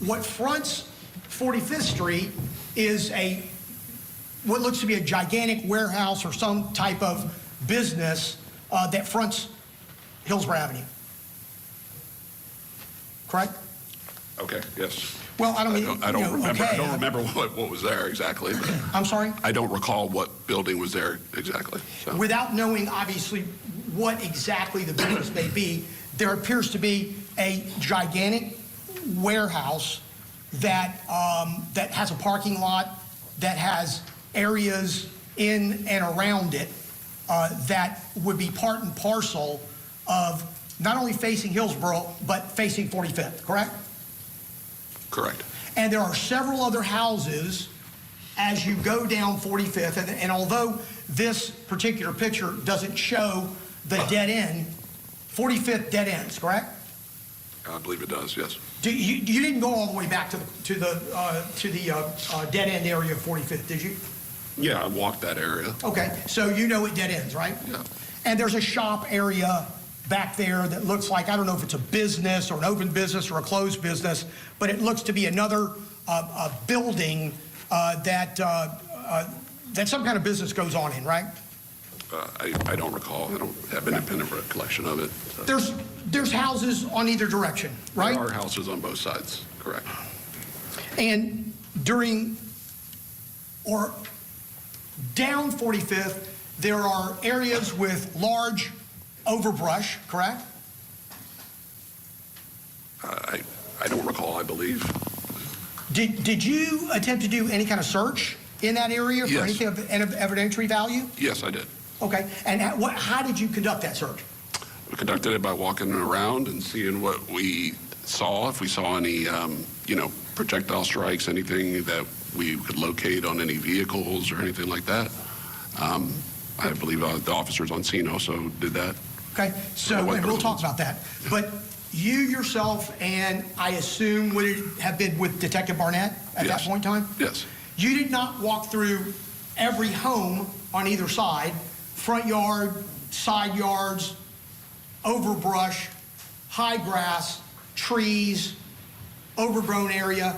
[SPEAKER 5] what fronts 45th Street is what looks to be a gigantic warehouse or some type of business that fronts Hillsborough Avenue. Correct?
[SPEAKER 3] Okay, yes.
[SPEAKER 5] Well, I don't mean,
[SPEAKER 3] I don't remember.
[SPEAKER 5] okay.
[SPEAKER 3] I don't remember what was there exactly. But
[SPEAKER 5] I'm sorry?
[SPEAKER 3] I don't recall what building was there exactly. So.
[SPEAKER 5] Without knowing, obviously, what exactly the business may be, there appears to be a gigantic warehouse that that has a parking lot, that has areas in and around it that would be part and parcel of not only facing Hillsborough, but facing 45th, correct?
[SPEAKER 3] Correct.
[SPEAKER 5] And there are several other houses as you go down 45th, and although this particular picture doesn't show the dead end, 45th dead ends, correct?
[SPEAKER 3] I believe it does, yes.
[SPEAKER 5] You didn't go all the way back to the dead end area of 45th, did you?
[SPEAKER 3] Yeah, I walked that area.
[SPEAKER 5] Okay, so you know it dead ends, right?
[SPEAKER 3] Yeah.
[SPEAKER 5] And there's a shop area back there that looks like, I don't know if it's a business or an open business or a closed business, but it looks to be another building that some kind of business goes on in, right?
[SPEAKER 3] I don't recall. I don't have an independent recollection of it. So.
[SPEAKER 5] There's houses on either direction, right?
[SPEAKER 3] There are houses on both sides, correct.
[SPEAKER 5] And during or down 45th, there are areas with large overbrush, correct?
[SPEAKER 3] I don't recall, I believe.
[SPEAKER 5] Did you attempt to do any kind of search in that area for anything of evidentiary value?
[SPEAKER 3] Yes, I did.
[SPEAKER 5] Okay, and how did you conduct that search?
[SPEAKER 3] We conducted it by walking around and seeing what we saw, if we saw any, projectile strikes, anything that we could locate on any vehicles or anything like that. I believe the officers on scene also did that.
[SPEAKER 5] Okay, so and we'll talk about that. But you yourself, and I assume would have been with Detective Barnett at that point in time?
[SPEAKER 3] Yes.
[SPEAKER 5] You did not walk through every home on either side, front yard, side yards, overbrush, high grass, trees, overgrown area.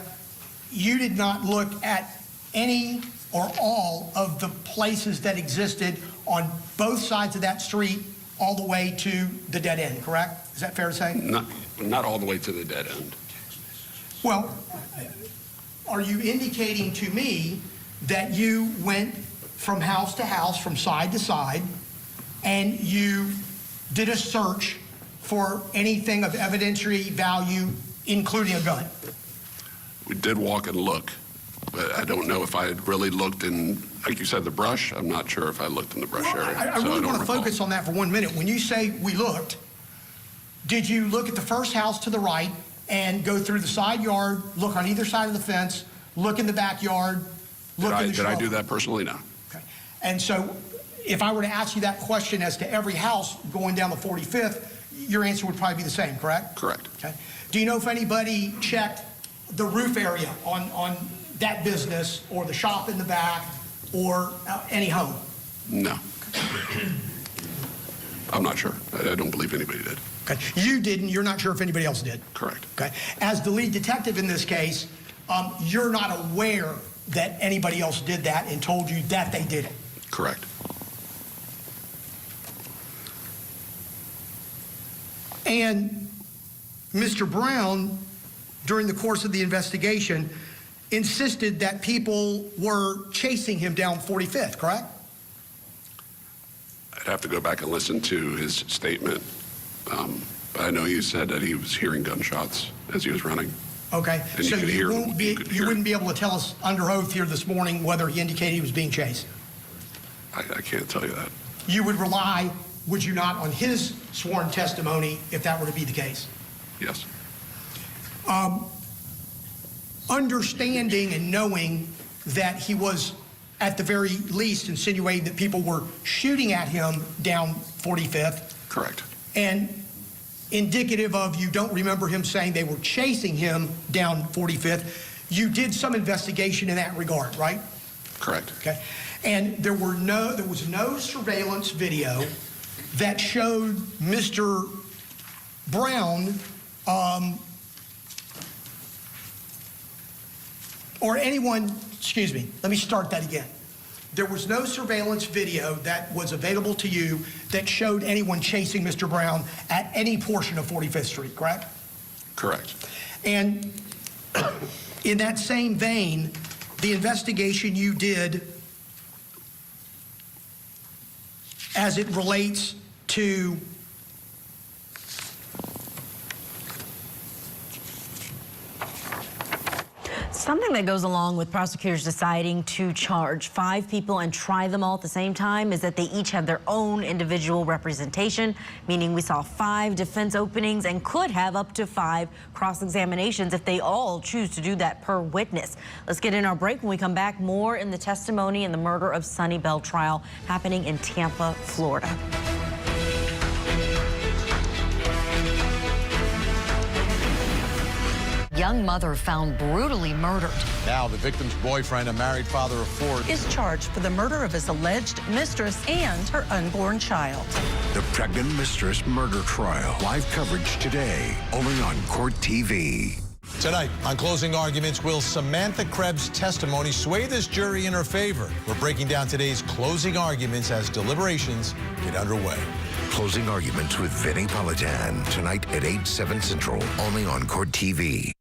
[SPEAKER 5] You did not look at any or all of the places that existed on both sides of that street all the way to the dead end, correct? Is that fair to say?
[SPEAKER 3] Not all the way to the dead end.
[SPEAKER 5] Well, are you indicating to me that you went from house to house, from side to side, and you did a search for anything of evidentiary value, including a gun?
[SPEAKER 3] We did walk and look, but I don't know if I had really looked in, like you said, the brush. I'm not sure if I looked in the brush area.
[SPEAKER 5] I really want to focus on that for 1 minute. When you say we looked, did you look at the first house to the right and go through the side yard, look on either side of the fence, look in the backyard, look in the
[SPEAKER 3] Did I do that personally? No.
[SPEAKER 5] Okay. And so if I were to ask you that question as to every house going down the 45th, your answer would probably be the same, correct?
[SPEAKER 3] Correct.
[SPEAKER 5] Okay. Do you know if anybody checked the roof area on that business or the shop in the back or any home?
[SPEAKER 3] No. I'm not sure. I don't believe anybody did.
[SPEAKER 5] Okay. You didn't. You're not sure if anybody else did.
[SPEAKER 3] Correct.
[SPEAKER 5] Okay. As the lead detective in this case, you're not aware that anybody else did that and told you that they did it.
[SPEAKER 3] Correct.
[SPEAKER 5] And Mr. Brown, during the course of the investigation, insisted that people were chasing him down 45th, correct?
[SPEAKER 3] I'd have to go back and listen to his statement. But I know you said that he was hearing gunshots as he was running.
[SPEAKER 5] Okay.
[SPEAKER 3] And
[SPEAKER 5] So
[SPEAKER 3] you could hear him.
[SPEAKER 5] you wouldn't be able to tell us under oath here this morning whether he indicated he was being chased?
[SPEAKER 3] I can't tell you that.
[SPEAKER 5] You would rely, would you not, on his sworn testimony if that were to be the case?
[SPEAKER 3] Yes.
[SPEAKER 5] Understanding and knowing that he was at the very least insinuating that people were shooting at him down 45th.
[SPEAKER 3] Correct.
[SPEAKER 5] And indicative of you don't remember him saying they were chasing him down 45th. You did some investigation in that regard, right?
[SPEAKER 3] Correct.
[SPEAKER 5] Okay. And there was no surveillance video that showed Mr. Brown or anyone, excuse me, let me start that again. There was no surveillance video that was available to you that showed anyone chasing Mr. Brown at any portion of 45th Street, correct?
[SPEAKER 3] Correct.
[SPEAKER 5] And in that same vein, the investigation you did as it relates to
[SPEAKER 13] Something that goes along with prosecutors deciding to charge 5 people and try them all at the same time is that they each have their own individual representation, meaning we saw 5 defense openings and could have up to 5 cross-examinations if they all choose to do that per witness. Let's get in our break. When we come back, more in the testimony in the murder of Sonny Bell trial happening in Tampa, Florida.
[SPEAKER 1] Young mother found brutally murdered.
[SPEAKER 17] Now, the victim's boyfriend, a married father of 4,
[SPEAKER 22] is charged for the murder of his alleged mistress and her unborn child.
[SPEAKER 16] The pregnant mistress murder trial. Live coverage today, only on Court TV.
[SPEAKER 17] Tonight, on closing arguments, will Samantha Krebs' testimony sway this jury in her favor? We're breaking down today's closing arguments as deliberations get underway.
[SPEAKER 16] Closing arguments with Vinnie Politan. Tonight at 8, 7 Central, only on Court TV.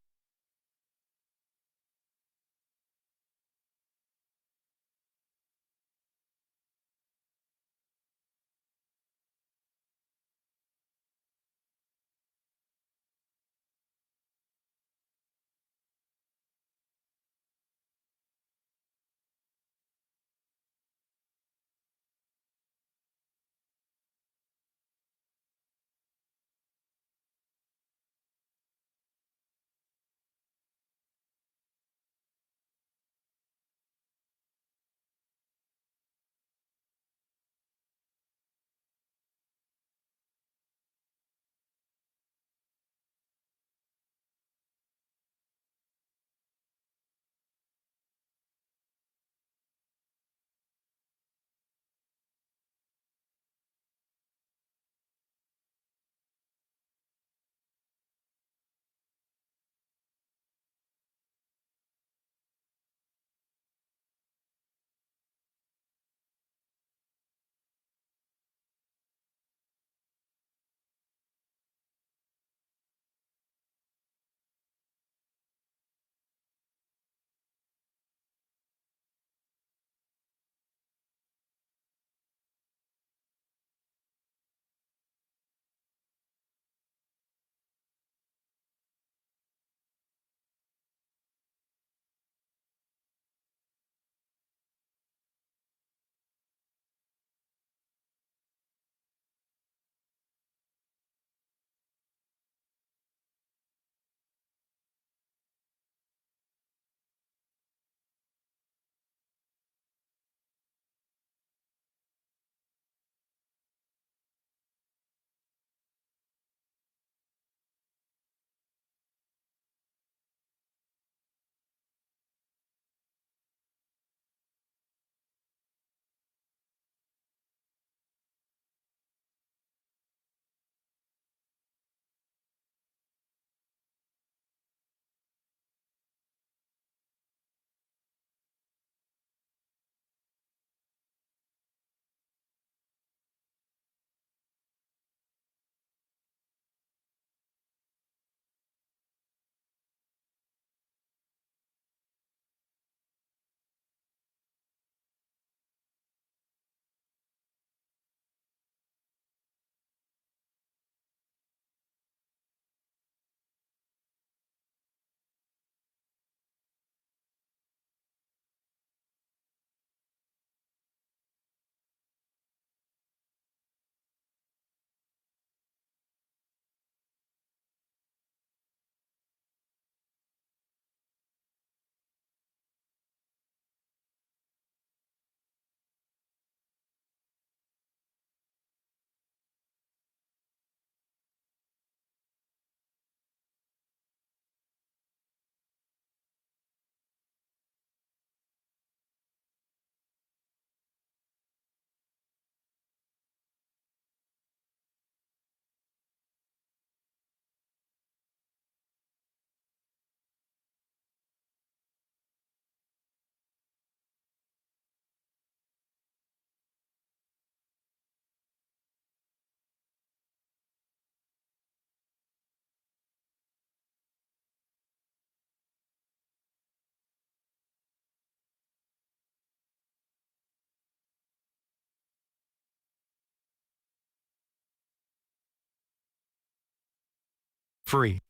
[SPEAKER 11] free.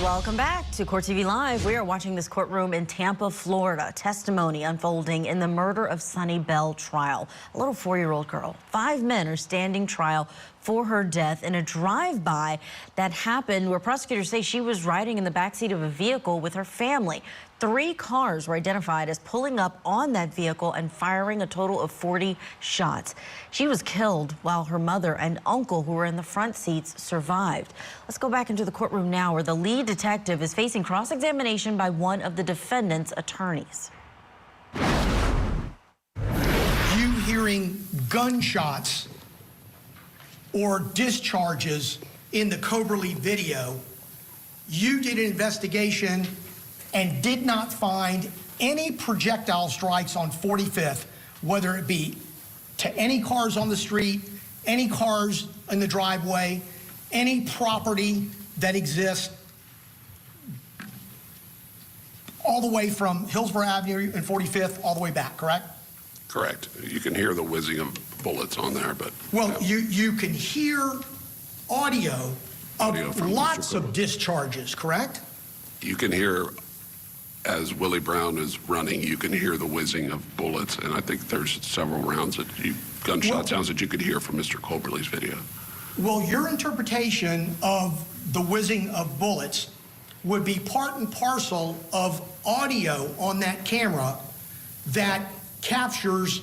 [SPEAKER 13] Welcome back to Court TV Live. We are watching this courtroom in Tampa, Florida. Testimony unfolding in the murder of Sunny Bell trial. A little 4-year-old girl. 5 men are standing trial for her death in a drive-by that happened where prosecutors say she was riding in the backseat of a vehicle with her family. 3 cars were identified as pulling up on that vehicle and firing a total of 40 shots. She was killed while her mother and uncle, who were in the front seats, survived. Let's go back into the courtroom now, where the lead detective is facing cross-examination by one of the defendant's attorneys.
[SPEAKER 5] You hearing gunshots or discharges in the Coberly video, you did an investigation and did not find any projectile strikes on 45th, whether it be to any cars on the street, any cars in the driveway, any property that exists, all the way from Hillsborough Avenue and 45th all the way back, correct?
[SPEAKER 3] Correct. You can hear the whizzing of bullets on there, but...
[SPEAKER 5] Well, you can hear audio of
[SPEAKER 3] from
[SPEAKER 5] lots of discharges, correct?
[SPEAKER 3] You can hear, as Willie Brown is running, you can hear the whizzing of bullets, and I think there's several rounds gunshot sounds that you could hear from Mr. Coberly's video.
[SPEAKER 5] Well, your interpretation of the whizzing of bullets would be part and parcel of audio on that camera that captures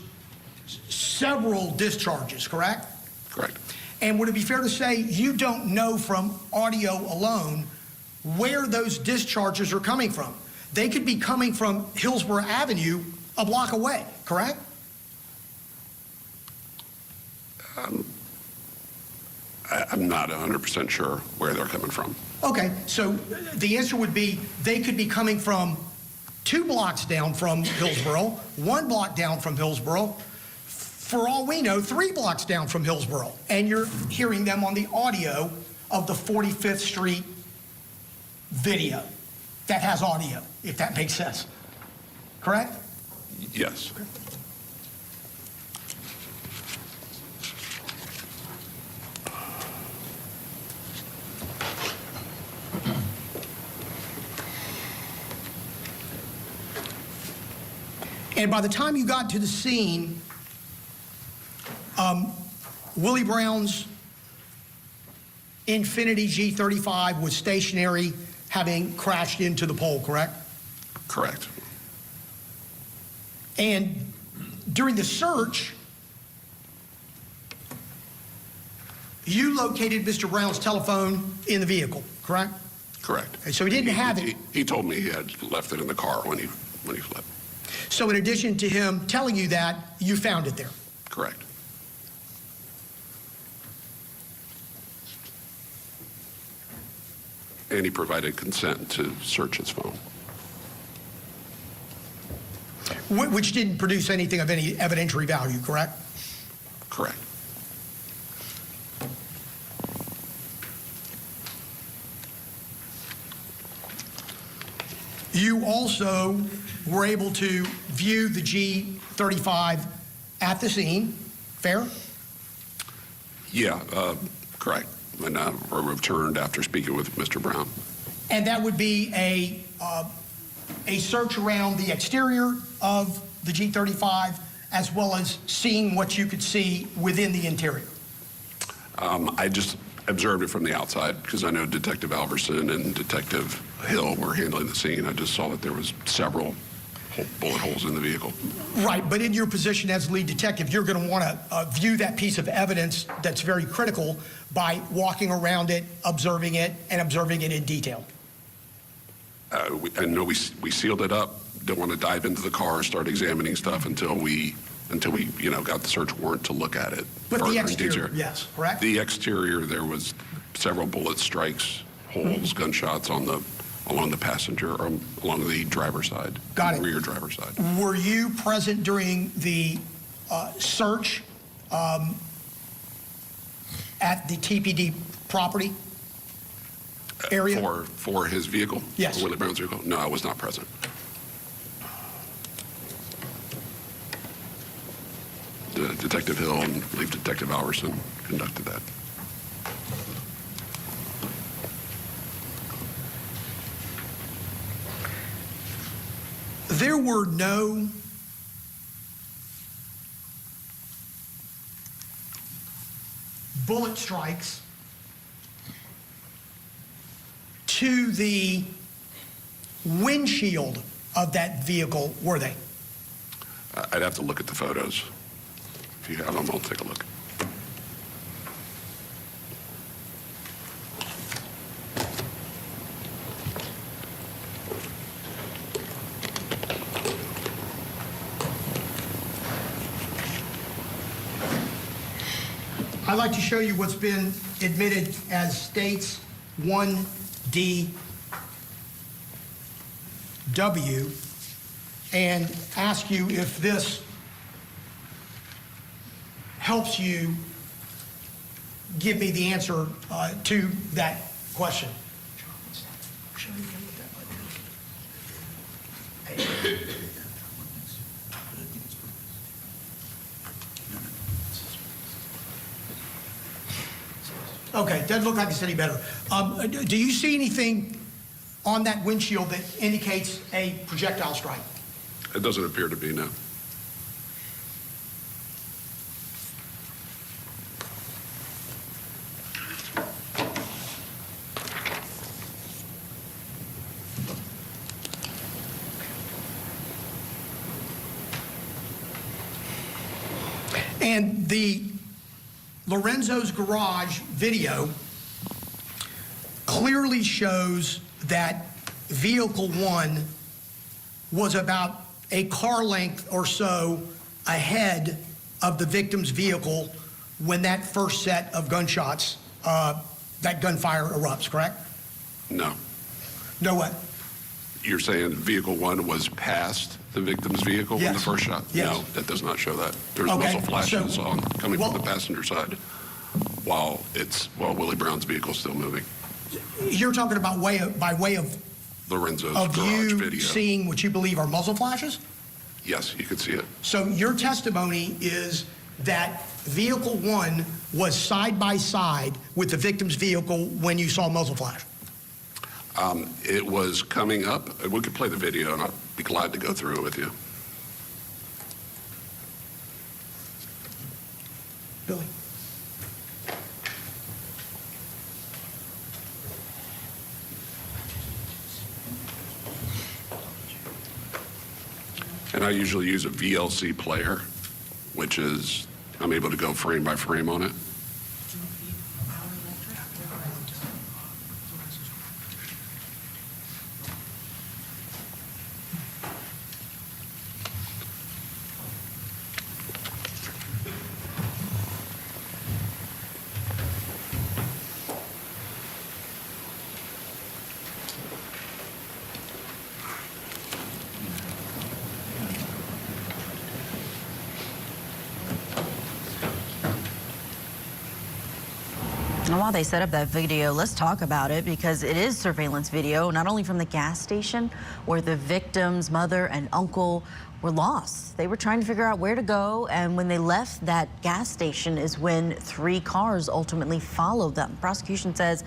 [SPEAKER 5] several discharges, correct?
[SPEAKER 3] Correct.
[SPEAKER 5] And would it be fair to say you don't know from audio alone where those discharges are coming from? They could be coming from Hillsborough Avenue a block away, correct?
[SPEAKER 3] I'm not 100% sure where they're coming from.
[SPEAKER 5] Okay, so the answer would be they could be coming from 2 blocks down from Hillsborough, 1 block down from Hillsborough, for all we know, 3 blocks down from Hillsborough, and you're hearing them on the audio of the 45th Street video that has audio, if that makes sense. Correct?
[SPEAKER 3] Yes.
[SPEAKER 5] Okay. And by the time you got to the scene, Willie Brown's Infiniti G35 was stationary, having crashed into the pole, correct?
[SPEAKER 3] Correct.
[SPEAKER 5] And during the search, you located Mr. Brown's telephone in the vehicle, correct?
[SPEAKER 3] Correct.
[SPEAKER 5] And so he didn't have it.
[SPEAKER 3] He told me he had left it in the car when he fled.
[SPEAKER 5] So in addition to him telling you that, you found it there?
[SPEAKER 3] Correct. And he provided consent to search his phone.
[SPEAKER 5] Which didn't produce anything of any evidentiary value, correct?
[SPEAKER 3] Correct.
[SPEAKER 5] You also were able to view the G35 at the scene, fair?
[SPEAKER 3] Yeah, correct. And we returned after speaking with Mr. Brown.
[SPEAKER 5] And that would be a search around the exterior of the G35, as well as seeing what you could see within the interior.
[SPEAKER 3] I just observed it from the outside because I know Detective Alverson and Detective Hill were handling the scene. I just saw that there was several bullet holes in the vehicle.
[SPEAKER 5] Right, but in your position as lead detective, you're going to want to view that piece of evidence that's very critical by walking around it, observing it, and observing it in detail.
[SPEAKER 3] I know we sealed it up. Don't want to dive into the car, start examining stuff until we got the search warrant to look at it.
[SPEAKER 5] But the exterior, yes, correct?
[SPEAKER 3] The exterior, there was several bullet strikes, holes, gunshots along the passenger, or along the driver's side.
[SPEAKER 5] Got it.
[SPEAKER 3] Rear driver's side.
[SPEAKER 5] Were you present during the search at the TPD property area?
[SPEAKER 3] For his vehicle?
[SPEAKER 5] Yes.
[SPEAKER 3] For Willie Brown's vehicle? No, I was not present. Detective Hill and I believe Detective Alverson conducted that.
[SPEAKER 5] There were no bullet strikes to the windshield of that vehicle, were they?
[SPEAKER 3] I'd have to look at the photos. If you have them, I'll take a look.
[SPEAKER 5] I'd like to show you what's been admitted as States 1DW and ask you if this helps you give me the answer to that question. Okay, doesn't look like it's any better. Do you see anything on that windshield that indicates a projectile strike?
[SPEAKER 3] It doesn't appear to be, no.
[SPEAKER 5] And the Lorenzo's garage video clearly shows that vehicle 1 was about a car length or so ahead of the victim's vehicle when that first set of gunshots, that gunfire erupts, correct?
[SPEAKER 3] No.
[SPEAKER 5] No what?
[SPEAKER 3] You're saying vehicle 1 was past the victim's vehicle when the
[SPEAKER 5] Yes.
[SPEAKER 3] first shot?
[SPEAKER 5] Yes.
[SPEAKER 3] No, that does not show that. There's
[SPEAKER 5] Okay,
[SPEAKER 3] muzzle flashes
[SPEAKER 5] so-
[SPEAKER 3] on coming from the passenger side while Willie Brown's vehicle's still moving.
[SPEAKER 5] You're talking about by way of
[SPEAKER 3] Lorenzo's
[SPEAKER 5] of
[SPEAKER 3] garage
[SPEAKER 5] you
[SPEAKER 3] video.
[SPEAKER 5] seeing what you believe are muzzle flashes?
[SPEAKER 3] Yes, you could see it.
[SPEAKER 5] So your testimony is that vehicle 1 was side by side with the victim's vehicle when you saw muzzle flash?
[SPEAKER 3] It was coming up. We could play the video, and I'd be glad to go through it with you.
[SPEAKER 5] Billy.
[SPEAKER 3] And I usually use a VLC player, which is, I'm able to go frame by frame on it.
[SPEAKER 13] And while they set up that video, let's talk about it because it is surveillance video, not only from the gas station where the victim's mother and uncle were lost. They were trying to figure out where to go, and when they left that gas station is when 3 cars ultimately followed them. Prosecution says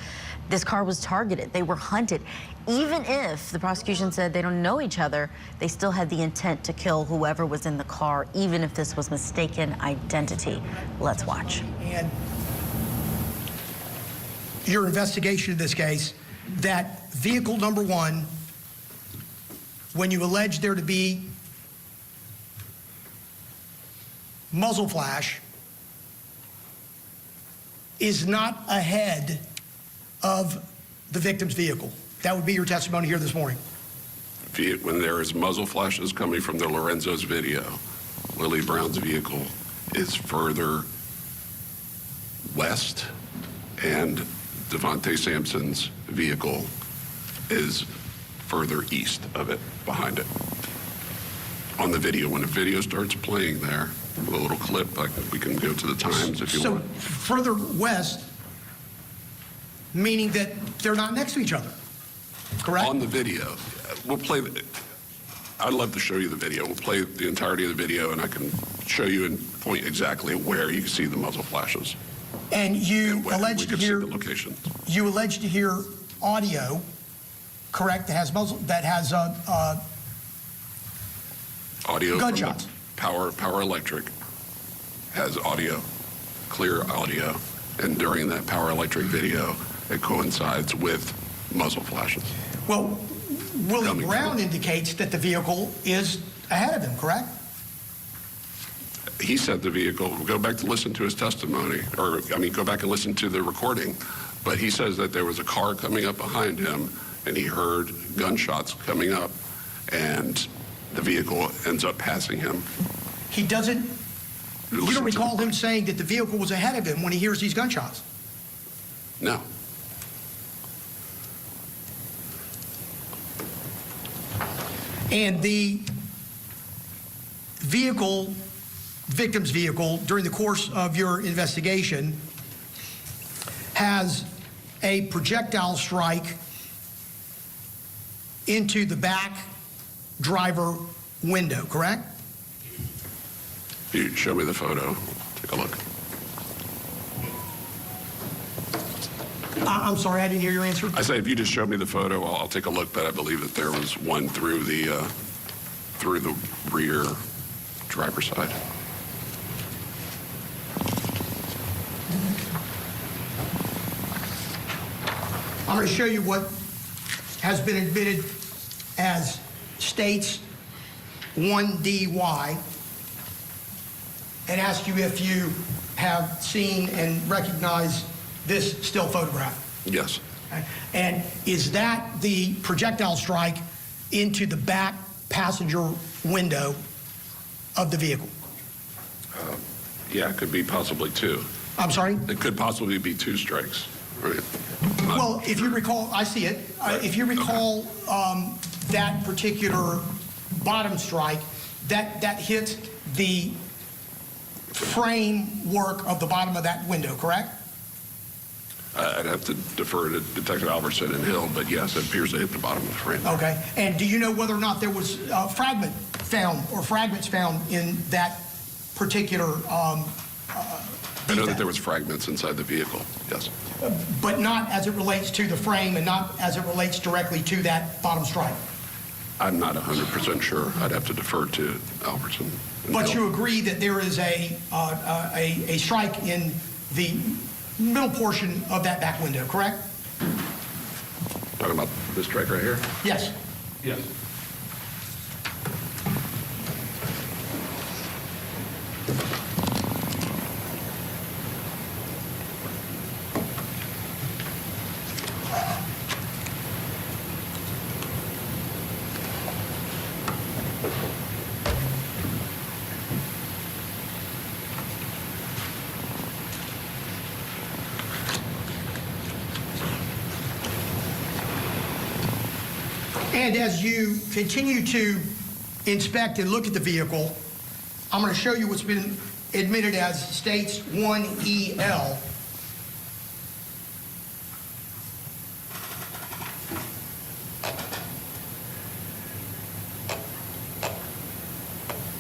[SPEAKER 13] this car was targeted. They were hunted. Even if the prosecution said they don't know each other, they still had the intent to kill whoever was in the car, even if this was mistaken identity. Let's watch.
[SPEAKER 5] And your investigation of this case, that vehicle number 1, when you allege there to be muzzle flash, is not ahead of the victim's vehicle. That would be your testimony here this morning.
[SPEAKER 3] When there is muzzle flashes coming from the Lorenzo's video, Willie Brown's vehicle is further west, and Devontae Sampson's vehicle is further east of it, behind it. On the video, when the video starts playing there, with a little clip, we can go to the times if you
[SPEAKER 5] So
[SPEAKER 3] want.
[SPEAKER 5] further west, meaning that they're not next to each other, correct?
[SPEAKER 3] On the video, we'll play I'd love to show you the video. We'll play the entirety of the video, and I can show you and point exactly where you can see the muzzle flashes.
[SPEAKER 5] And you allege to hear
[SPEAKER 3] the location.
[SPEAKER 5] You allege to hear audio, correct? That has muzzle. That has
[SPEAKER 3] Audio.
[SPEAKER 5] gunshots.
[SPEAKER 3] From the Power Electric has audio, clear audio, and during that Power Electric video, it coincides with muzzle flashes.
[SPEAKER 5] Well, Willie Brown indicates that the vehicle is ahead of him, correct?
[SPEAKER 3] He said the vehicle, go back to listen to his testimony, or, I mean, go back and listen to the recording, but he says that there was a car coming up behind him, and he heard gunshots coming up, and the vehicle ends up passing him.
[SPEAKER 5] He doesn't, you don't recall him saying that the vehicle was ahead of him when he hears these gunshots?
[SPEAKER 3] No.
[SPEAKER 5] And the vehicle, victim's vehicle, during the course of your investigation, has a projectile strike into the back driver window, correct?
[SPEAKER 3] If you show me the photo, take a look.
[SPEAKER 5] I'm sorry, I didn't hear your answer.
[SPEAKER 3] I say if you just show me the photo, I'll take a look, but I believe that there was one through the rear driver's side.
[SPEAKER 5] I'm going to show you what has been admitted as State's 1DY and ask you if you have seen and recognized this still photograph.
[SPEAKER 3] Yes.
[SPEAKER 5] Okay. And is that the projectile strike into the back passenger window of the vehicle?
[SPEAKER 3] Yeah, it could be possibly two.
[SPEAKER 5] I'm sorry?
[SPEAKER 3] It could possibly be two strikes, right?
[SPEAKER 5] Well, if you recall, I see it. If you recall that particular bottom strike, that hit the framework of the bottom of that window, correct?
[SPEAKER 3] I'd have to defer to Detective Albertson and Hill, but yes, it appears to hit the bottom of the frame.
[SPEAKER 5] Okay. And do you know whether or not there was fragments found in that particular
[SPEAKER 3] I know that there was fragments inside the vehicle, yes.
[SPEAKER 5] but not as it relates to the frame and not as it relates directly to that bottom strike?
[SPEAKER 3] I'm not 100% sure. I'd have to defer to Albertson.
[SPEAKER 5] But you agree that there is a strike in the middle portion of that back window, correct?
[SPEAKER 3] Talking about this strike right here?
[SPEAKER 5] Yes.
[SPEAKER 3] Yes.
[SPEAKER 5] And as you continue to inspect and look at the vehicle, I'm going to show you what's been admitted as State's 1EL.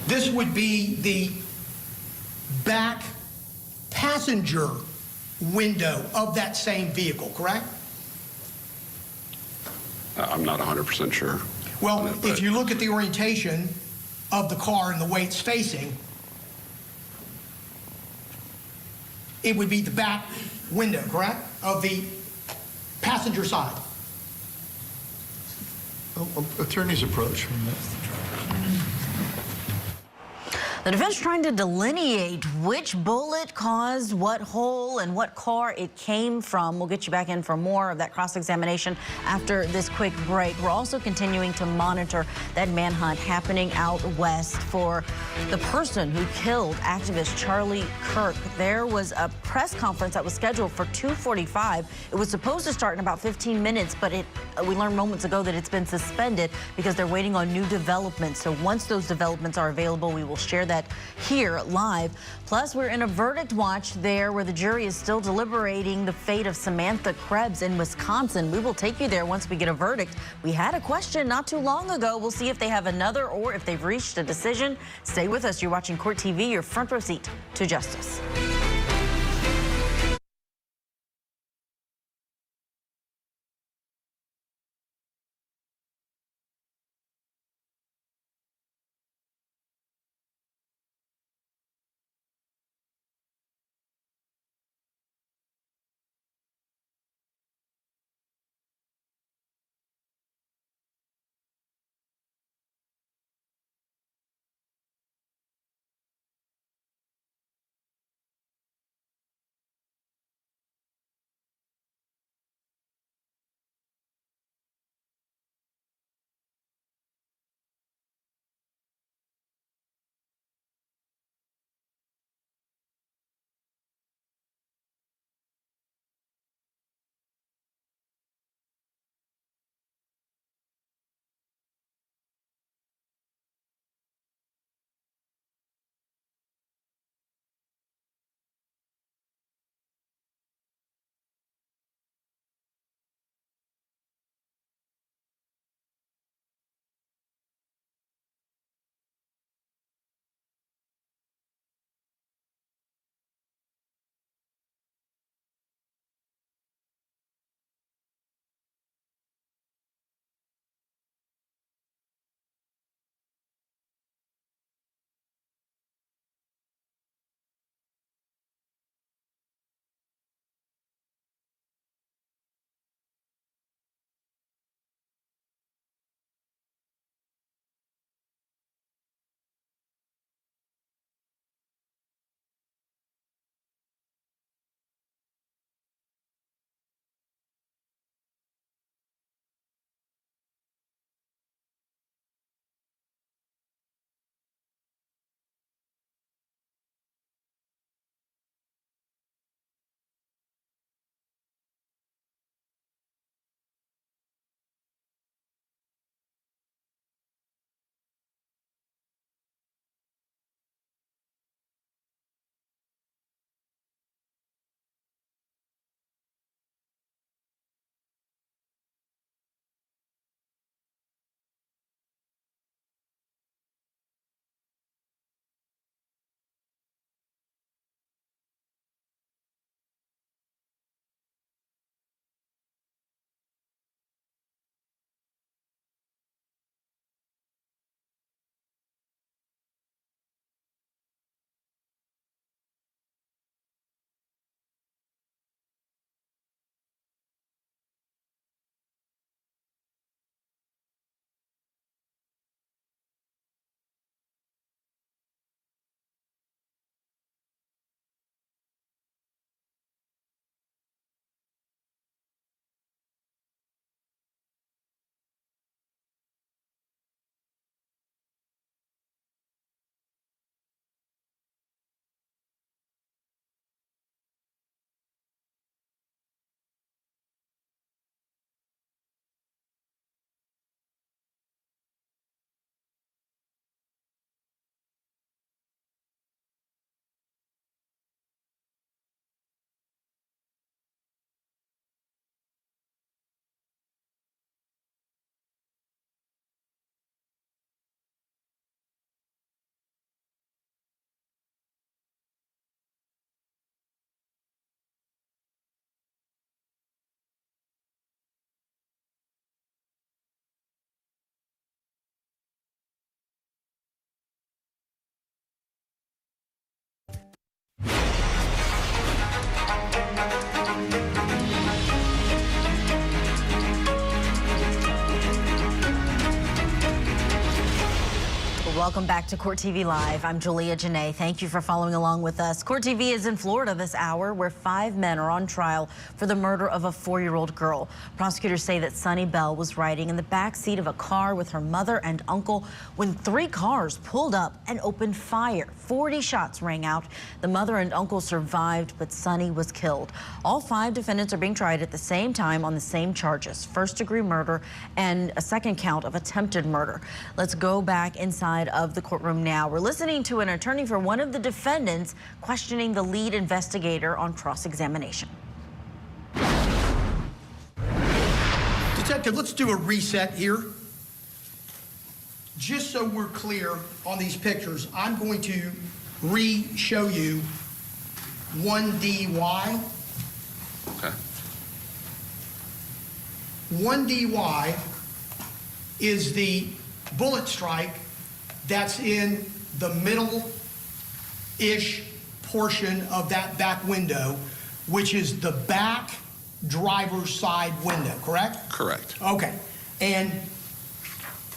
[SPEAKER 5] This would be the back passenger window of that same vehicle, correct?
[SPEAKER 3] I'm not 100% sure.
[SPEAKER 5] Well, if you look at the orientation of the car and the way it's facing, it would be the back window, correct? Of the passenger side.
[SPEAKER 11] Attorney's approach.
[SPEAKER 13] The defense trying to delineate which bullet caused what hole and what car it came from. We'll get you back in for more of that cross-examination after this quick break. We're also continuing to monitor that manhunt happening out west for the person who killed activist Charlie Kirk. There was a press conference that was scheduled for 2:45. It was supposed to start in about 15 minutes, but we learned moments ago that it's been suspended because they're waiting on new developments. So once those developments are available, we will share that set here live. Plus, we're in a verdict watch there where the jury is still deliberating the fate of Samantha Krebs in Wisconsin. We will take you there once we get a verdict. We had a question not too long ago. We'll see if they have another or if they've reached a decision. Stay with us. You're watching Court TV, your front row seat to justice. Welcome back to Court TV Live. I'm Julia Janae. Thank you for following along with us. Court TV is in Florida this hour, where 5 men are on trial for the murder of a 4-year-old girl. Prosecutors say that Sunny Bell was riding in the back seat of a car with her mother and uncle when 3 cars pulled up and opened fire. 40 shots rang out. The mother and uncle survived, but Sunny was killed. All 5 defendants are being tried at the same time on the same charges: first-degree murder and a second count of attempted murder. Let's go back inside side of the courtroom now. We're listening to an attorney for one of the defendants questioning the lead investigator on cross-examination.
[SPEAKER 5] Detective, let's do a reset here. Just so we're clear on these pictures, I'm going to re-show you 1DY.
[SPEAKER 3] Okay.
[SPEAKER 5] 1DY is the bullet strike that's in the middle-ish portion of that back window, which is the back driver's side window, correct?
[SPEAKER 3] Correct.
[SPEAKER 5] Okay. And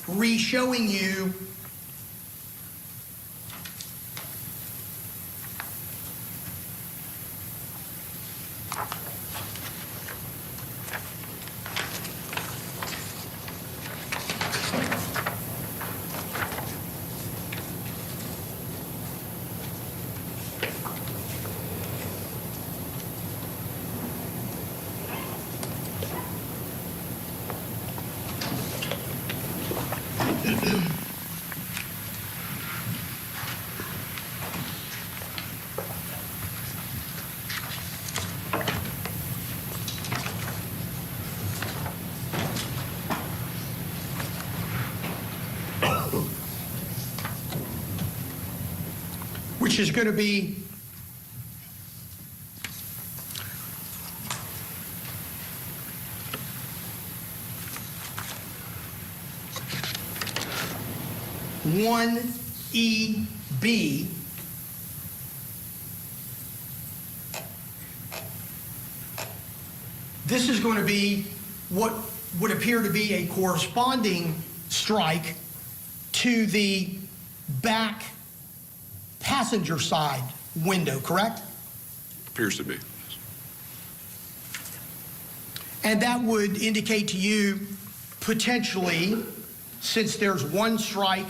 [SPEAKER 5] re-showing you which is going to be (1EB). This is going to be what would appear to be a corresponding strike to the back passenger side window, correct?
[SPEAKER 3] Appears to be.
[SPEAKER 5] And that would indicate to you potentially, since there's one strike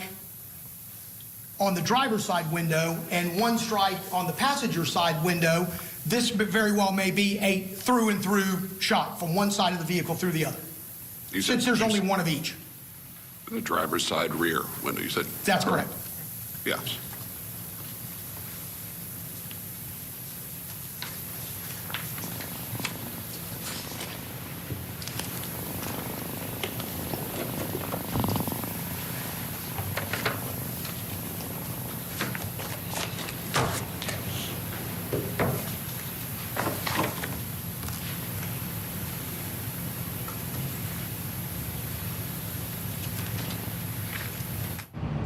[SPEAKER 5] on the driver's side window and one strike on the passenger side window, this very well may be a through and through shot from one side of the vehicle through the other. Since there's only one of each.
[SPEAKER 3] The driver's side rear window, you said?
[SPEAKER 5] That's correct.
[SPEAKER 3] Yes.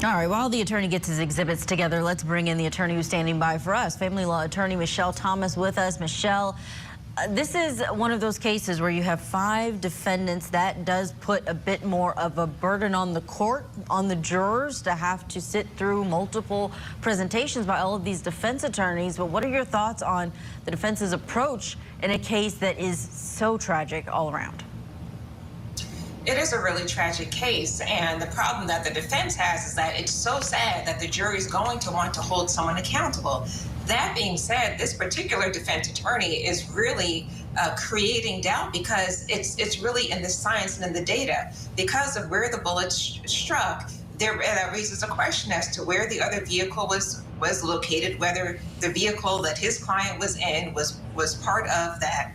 [SPEAKER 13] All right, while the attorney gets his exhibits together, let's bring in the attorney who's standing by for us, family law attorney Michelle Thomas with us. Michelle, this is one of those cases where you have 5 defendants. That does put a bit more of a burden on the court, on the jurors, to have to sit through multiple presentations by all of these defense attorneys. But what are your thoughts on the defense's approach in a case that is so tragic all around?
[SPEAKER 12] It is a really tragic case, and the problem that the defense has is that it's so sad that the jury is going to want to hold someone accountable. That being said, this particular defense attorney is really creating doubt because it's really in the science and in the data. Because of where the bullet struck, that raises a question as to where the other vehicle was located, whether the vehicle that his client was in was part of that,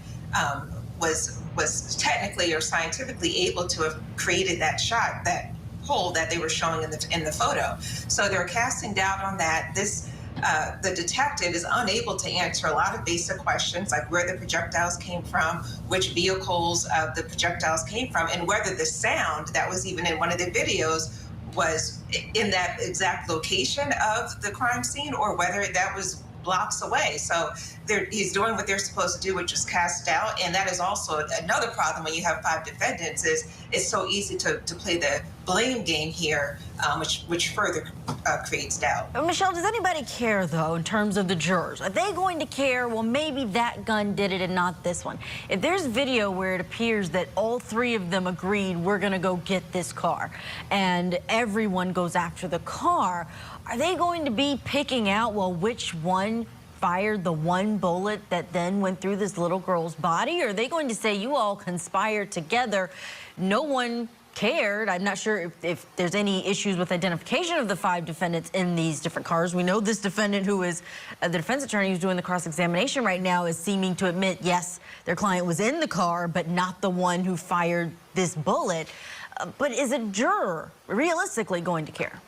[SPEAKER 12] was technically or scientifically able to have created that shot, that hole that they were showing in the photo. So they're casting doubt on that. The detective is unable to answer a lot of basic questions like where the projectiles came from, which vehicles the projectiles came from, and whether the sound that was even in one of the videos was in that exact location of the crime scene or whether that was blocks away. So he's doing what they're supposed to do, which is cast doubt. And that is also another problem when you have 5 defendants, is it's so easy to play the blame game here, which further creates doubt.
[SPEAKER 13] Michelle, does anybody care, though, in terms of the jurors? Are they going to care, well, maybe that gun did it and not this one? If there's video where it appears that all 3 of them agreed, we're going to go get this car, and everyone goes after the car, are they going to be picking out, well, which one fired the one bullet that then went through this little girl's body? Or are they going to say, you all conspired together, no one cared. I'm not sure if there's any issues with identification of the 5 defendants in these different cars. We know this defendant, who is the defense attorney who's doing the cross-examination right now, is seeming to admit, yes, their client was in the car, but not the one who fired this bullet. But is a juror realistically going to care?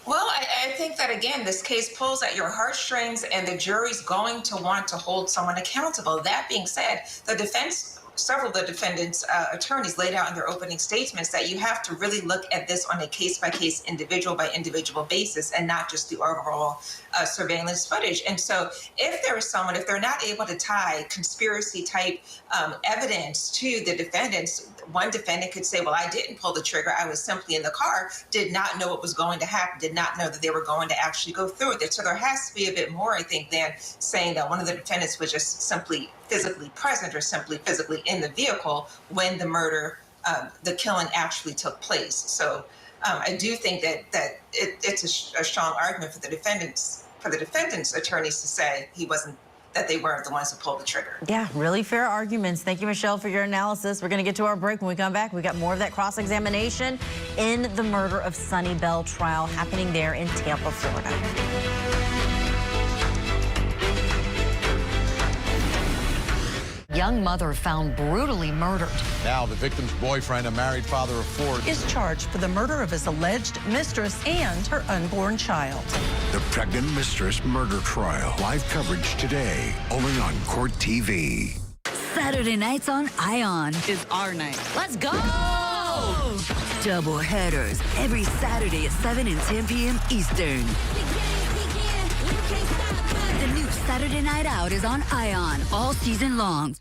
[SPEAKER 12] Well, I think that, again, this case pulls at your heartstrings, and the jury's going to want to hold someone accountable. That being said, the defense, several of the defendants' attorneys laid out in their opening statements that you have to really look at this on a case-by-case, individual-by-individual basis, and not just the overall surveillance footage. And so if there is someone, if they're not able to tie conspiracy-type evidence to the defendants, one defendant could say, well, I didn't pull the trigger. I was simply in the car, did not know what was going to happen, did not know that they were going to actually go through with it. So there has to be a bit more, I think, than saying that one of the defendants was just simply physically present or simply physically in the vehicle when the murder, the killing actually took place. So I do think that it's a strong argument for the defendants' attorneys to say that they weren't the ones who pulled the trigger.
[SPEAKER 13] Yeah, really fair arguments. Thank you, Michelle, for your analysis. We're going to get to our break. When we come back, we got more of that cross-examination in the murder of Sonny Bell trial happening there in Tampa, Florida.
[SPEAKER 1] Young mother found brutally murdered.
[SPEAKER 17] Now the victim's boyfriend, a married father of 4,
[SPEAKER 22] Is charged for the murder of his alleged mistress and her unborn child.
[SPEAKER 16] The pregnant mistress murder trial. Live coverage today, only on Court TV.
[SPEAKER 6] Saturday nights on ION is our night. Let's go! Double headers every Saturday at 7 and 10 p.m. Eastern. The new Saturday Night Out is on ION all season long.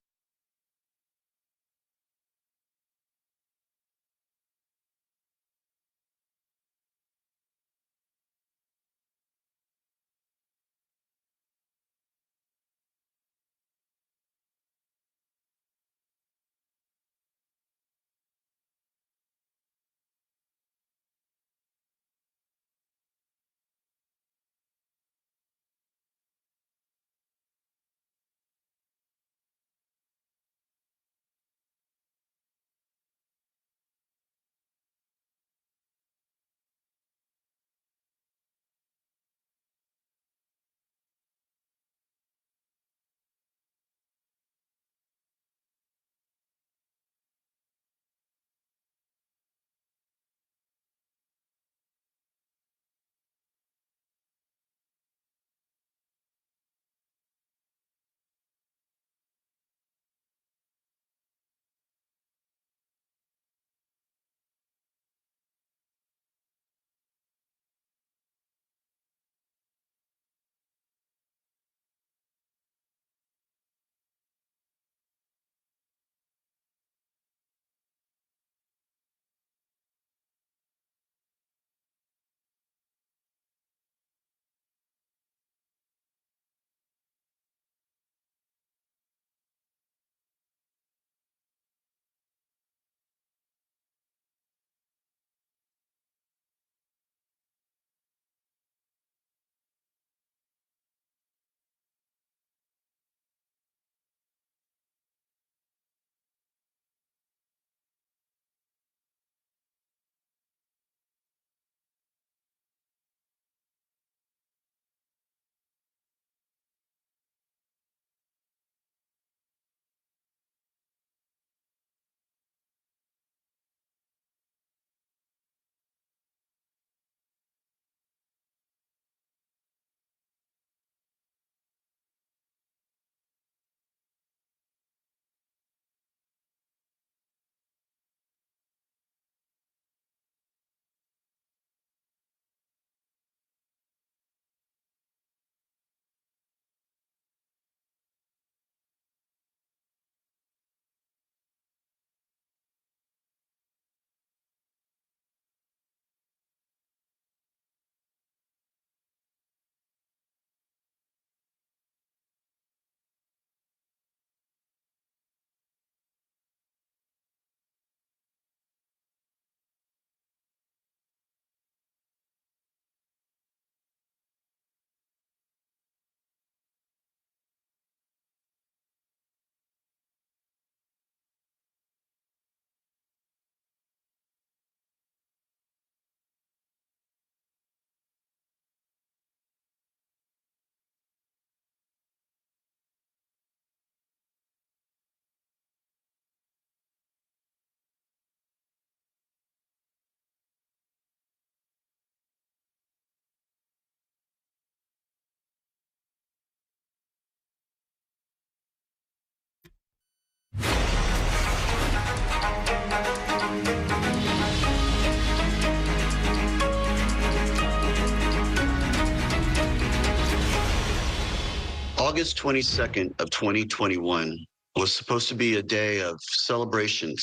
[SPEAKER 23] August 22nd of 2021 was supposed to be a day of celebration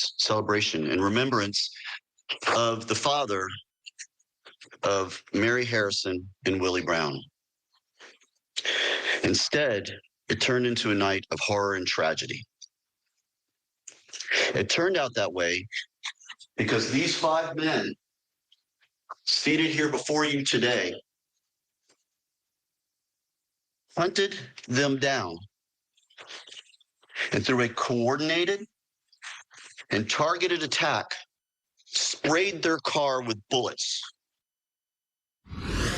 [SPEAKER 23] and remembrance of the father of Mary Harrison and Willie Brown. Instead, it turned into a night of horror and tragedy. It turned out that way because these 5 men seated here before you today hunted them down and through a coordinated and targeted attack, sprayed their car with bullets.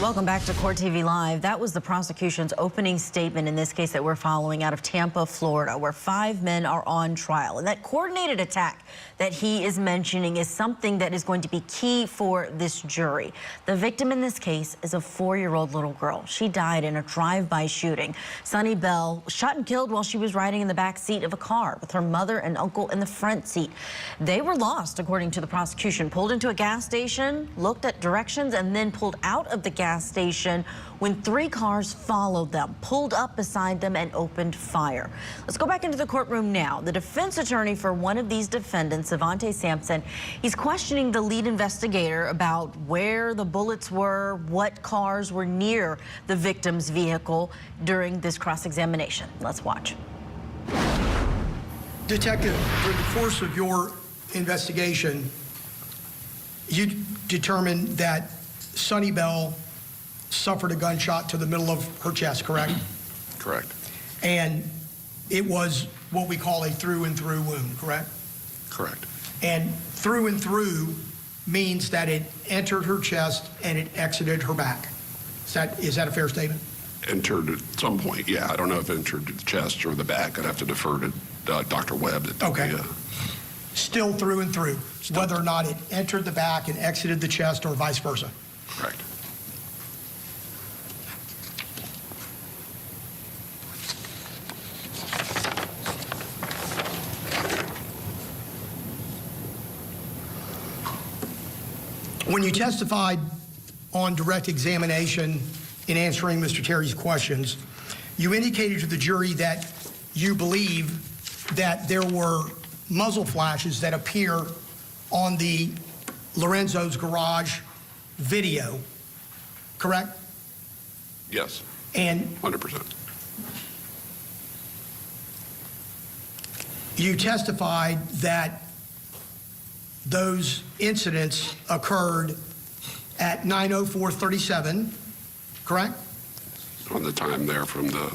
[SPEAKER 13] Welcome back to Court TV Live. That was the prosecution's opening statement in this case that we're following out of Tampa, Florida, where 5 men are on trial. And that coordinated attack that he is mentioning is something that is going to be key for this jury. The victim in this case is a 4-year-old little girl. She died in a drive-by shooting. Sunny Bell shot and killed while she was riding in the back seat of a car with her mother and uncle in the front seat. They were lost, according to the prosecution, pulled into a gas station, looked at directions, and then pulled out of the gas station when 3 cars followed them, pulled up beside them, and opened fire. Let's go back into the courtroom now. The defense attorney for one of these defendants, Savante Sampson, he's questioning the lead investigator about where the bullets were, what cars were near the victim's vehicle during this cross-examination. Let's watch.
[SPEAKER 5] Detective, through the course of your investigation, you determined that Sunny Bell suffered a gunshot to the middle of her chest, correct?
[SPEAKER 3] Correct.
[SPEAKER 5] And it was what we call a through-and-through wound, correct?
[SPEAKER 3] Correct.
[SPEAKER 5] And through and through means that it entered her chest and it exited her back. Is that a fair statement?
[SPEAKER 3] Entered at some point, yeah. I don't know if it entered the chest or the back. I'd have to defer to Dr. Webb.
[SPEAKER 5] Okay. Still through and through, whether or not it entered the back and exited the chest or vice versa.
[SPEAKER 3] Correct.
[SPEAKER 5] When you testified on direct examination in answering Mr. Terry's questions, you indicated to the jury that you believe that there were muzzle flashes that appear on the Lorenzo's garage video, correct?
[SPEAKER 3] Yes.
[SPEAKER 5] And
[SPEAKER 3] 100%.
[SPEAKER 5] you testified that those incidents occurred at 9:04:37, correct?
[SPEAKER 3] On the time there from the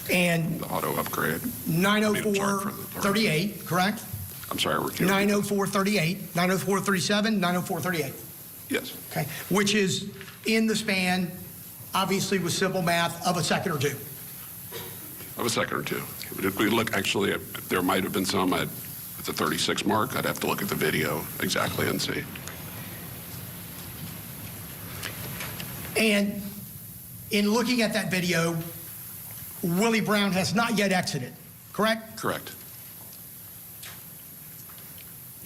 [SPEAKER 5] And
[SPEAKER 3] auto upgrade.
[SPEAKER 5] 9:04:38, correct?
[SPEAKER 3] I'm sorry, we're
[SPEAKER 5] 9:04:38, 9:04:37, 9:04:38.
[SPEAKER 3] Yes.
[SPEAKER 5] Okay, which is in the span, obviously with simple math, of a second or two.
[SPEAKER 3] Of a second or two. If we look, actually, there might have been some at the 36 mark. I'd have to look at the video exactly and see.
[SPEAKER 5] And in looking at that video, Willie Brown has not yet exited, correct?
[SPEAKER 3] Correct.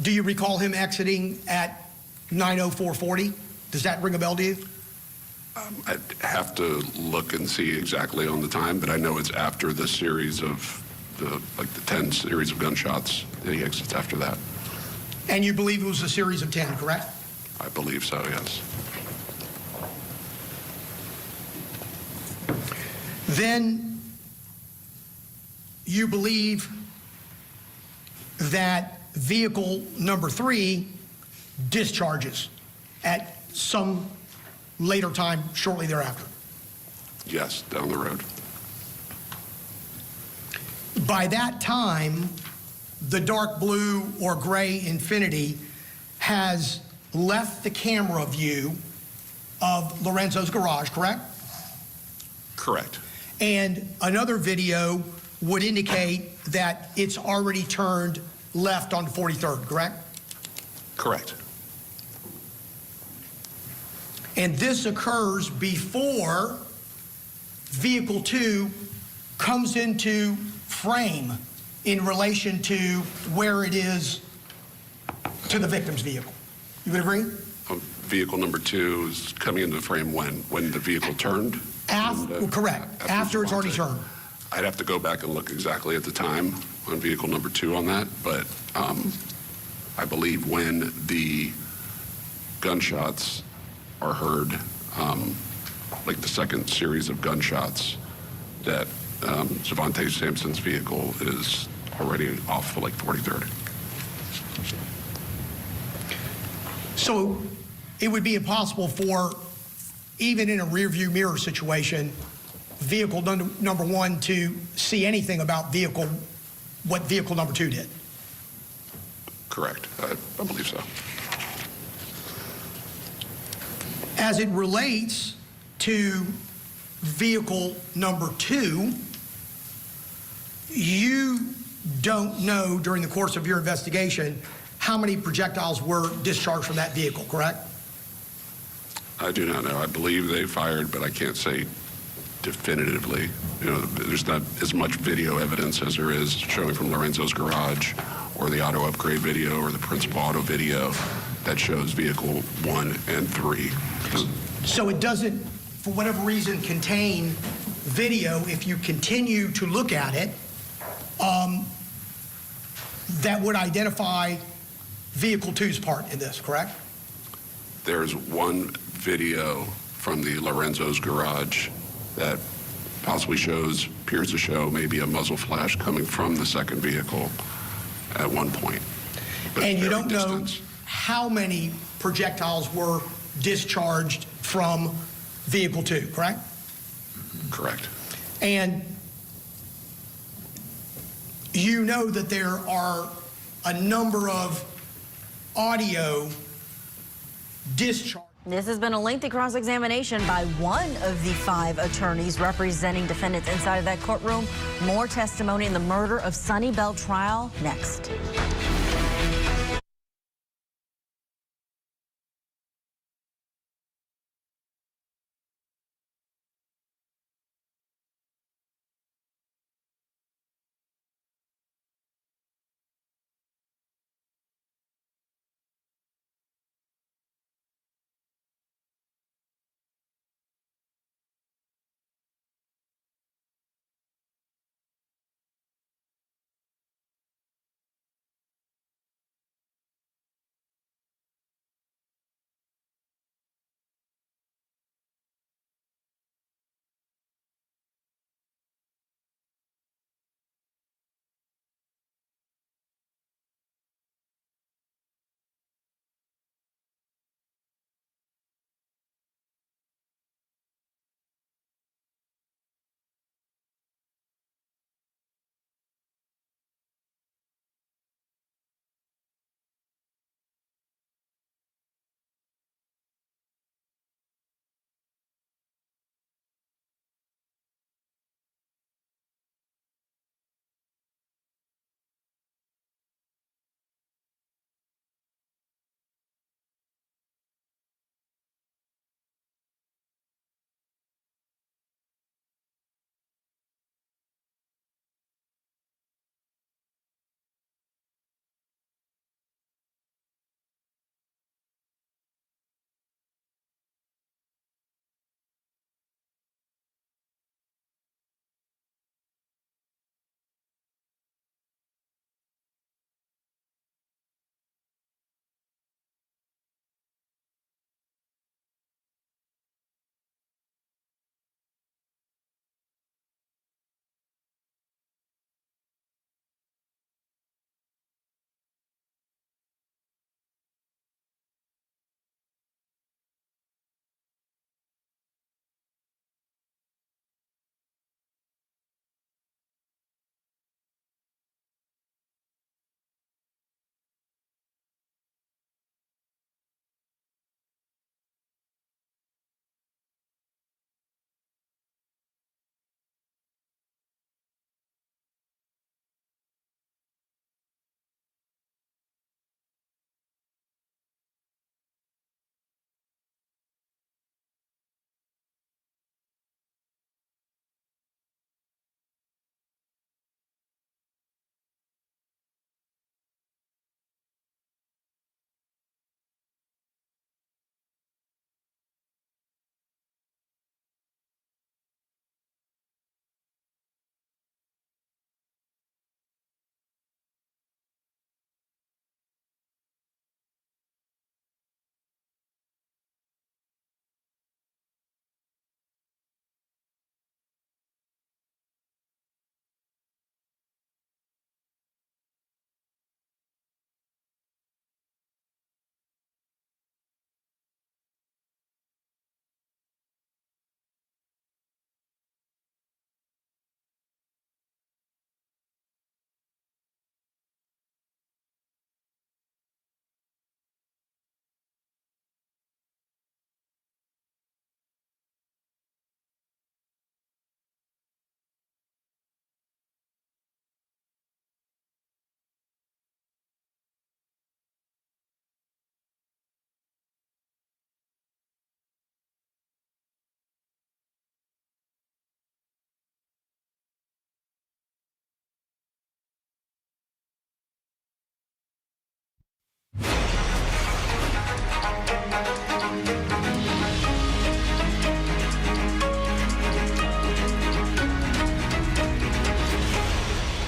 [SPEAKER 5] Do you recall him exiting at 9:04:40? Does that ring a bell to you?
[SPEAKER 3] I'd have to look and see exactly on the time, but I know it's after the series of the 10 series of gunshots that he exits after that.
[SPEAKER 5] And you believe it was a series of 10, correct?
[SPEAKER 3] I believe so, yes.
[SPEAKER 5] Then you believe that vehicle number 3 discharges at some later time shortly thereafter.
[SPEAKER 3] Yes, down the road.
[SPEAKER 5] By that time, the dark blue or gray Infiniti has left the camera view of Lorenzo's garage, correct?
[SPEAKER 3] Correct.
[SPEAKER 5] And another video would indicate that it's already turned left on 43rd, correct?
[SPEAKER 3] Correct.
[SPEAKER 5] And this occurs before vehicle 2 comes into frame in relation to where it is to the victim's vehicle. You would agree?
[SPEAKER 3] Vehicle number 2 is coming into the frame when the vehicle turned?
[SPEAKER 5] Correct. After it's already turned.
[SPEAKER 3] I'd have to go back and look exactly at the time on vehicle number 2 on that, but I believe when the gunshots are heard, like the second series of gunshots, that Javante Sampson's vehicle is already off for like 43rd.
[SPEAKER 5] So it would be impossible for, even in a rear view mirror situation, vehicle number 1 to see anything about what vehicle number 2 did?
[SPEAKER 3] Correct. I believe so.
[SPEAKER 5] As it relates to vehicle number 2, you don't know during the course of your investigation how many projectiles were discharged from that vehicle, correct?
[SPEAKER 3] I do not know. I believe they fired, but I can't say definitively. You know, there's not as much video evidence as there is showing from Lorenzo's garage or the auto upgrade video or the principal auto video that shows vehicle 1 and 3.
[SPEAKER 5] So it doesn't, for whatever reason, contain video, if you continue to look at it, that would identify vehicle 2's part in this, correct?
[SPEAKER 3] There's one video from the Lorenzo's garage that possibly appears to show maybe a muzzle flash coming from the second vehicle at one point.
[SPEAKER 5] And you don't know how many projectiles were discharged from vehicle 2, correct?
[SPEAKER 3] Correct.
[SPEAKER 5] And you know that there are a number of audio discharge.
[SPEAKER 13] This has been a lengthy cross-examination by one of the 5 attorneys representing defendants inside of that courtroom. More testimony in the murder of Sonny Bell trial next.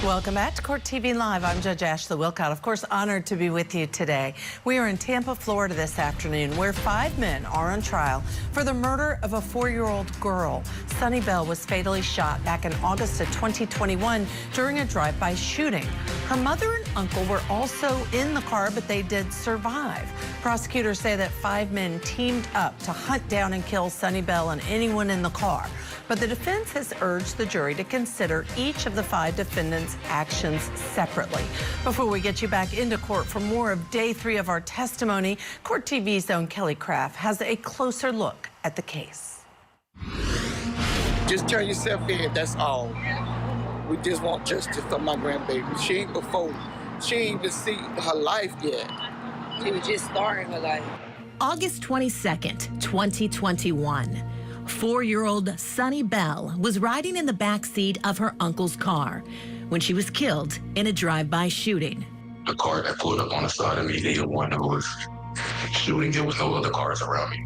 [SPEAKER 22] Welcome back to Court TV Live. I'm Judge Ashley Wilcott. Of course, honored to be with you today. We are in Tampa, Florida this afternoon, where 5 men are on trial for the murder of a 4-year-old girl. Sunny Bell was fatally shot back in August of 2021 during a drive-by shooting. Her mother and uncle were also in the car, but they did survive. Prosecutors say that 5 men teamed up to hunt down and kill Sunny Bell and anyone in the car. But the defense has urged the jury to consider each of the 5 defendants' actions separately. Before we get you back into court for more of day 3 of our testimony, Court TV's own Kelly Craft has a closer look at the case.
[SPEAKER 18] Just turn yourself in, that's all. We just want justice for my grandbaby. She ain't even see her life yet. She was just starting her life.
[SPEAKER 19] August 22nd, 2021. 4-year-old Sunny Bell was riding in the back seat of her uncle's car when she was killed in a drive-by shooting.
[SPEAKER 8] The car that pulled up on the side of me, they the one who was shooting. There was no other cars around me.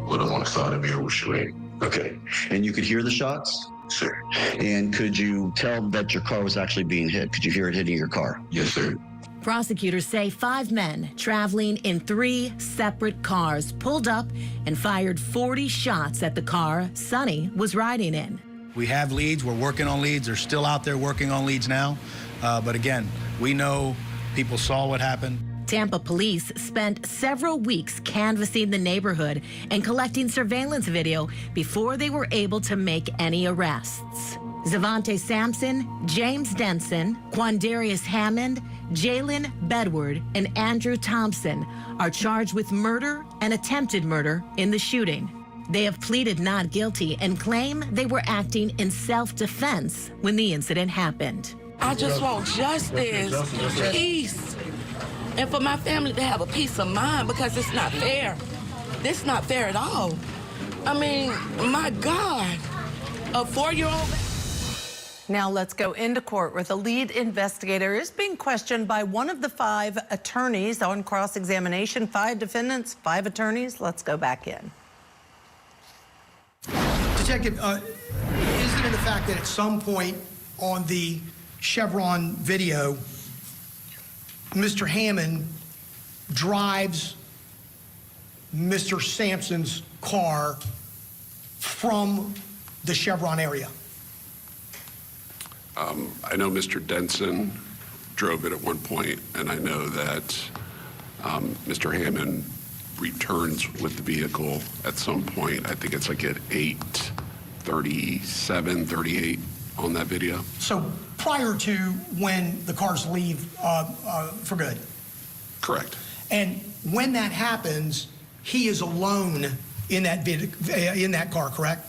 [SPEAKER 8] Pulled up on the side of me who was shooting.
[SPEAKER 23] Okay. And you could hear the shots?
[SPEAKER 8] Sir.
[SPEAKER 23] And could you tell that your car was actually being hit? Could you hear it hitting your car?
[SPEAKER 8] Yes, sir.
[SPEAKER 19] Prosecutors say 5 men traveling in 3 separate cars pulled up and fired 40 shots at the car Sunny was riding in.
[SPEAKER 24] We have leads. We're working on leads. They're still out there working on leads now. But again, we know people saw what happened.
[SPEAKER 19] Tampa police spent several weeks canvassing the neighborhood and collecting surveillance video before they were able to make any arrests. Zavante Sampson, James Denson, Quandarius Hammond, Jalen Bedward, and Andrew Thompson are charged with murder and attempted murder in the shooting. They have pleaded not guilty and claim they were acting in self-defense when the incident happened.
[SPEAKER 20] I just want justice, peace, and for my family to have a peace of mind, because it's not fair. This is not fair at all. I mean, my God, a 4-year-old.
[SPEAKER 22] Now let's go into court where the lead investigator is being questioned by one of the 5 attorneys on cross-examination. 5 defendants, 5 attorneys. Let's go back in.
[SPEAKER 5] Detective, isn't it a fact that at some point on the Chevron video, Mr. Hammond drives Mr. Sampson's car from the Chevron area?
[SPEAKER 3] I know Mr. Denson drove it at one point, and I know that Mr. Hammond returns with the vehicle at some point. I think it's like at 8:37, 38 on that video.
[SPEAKER 5] So prior to when the cars leave for good?
[SPEAKER 3] Correct.
[SPEAKER 5] And when that happens, he is alone in that car, correct?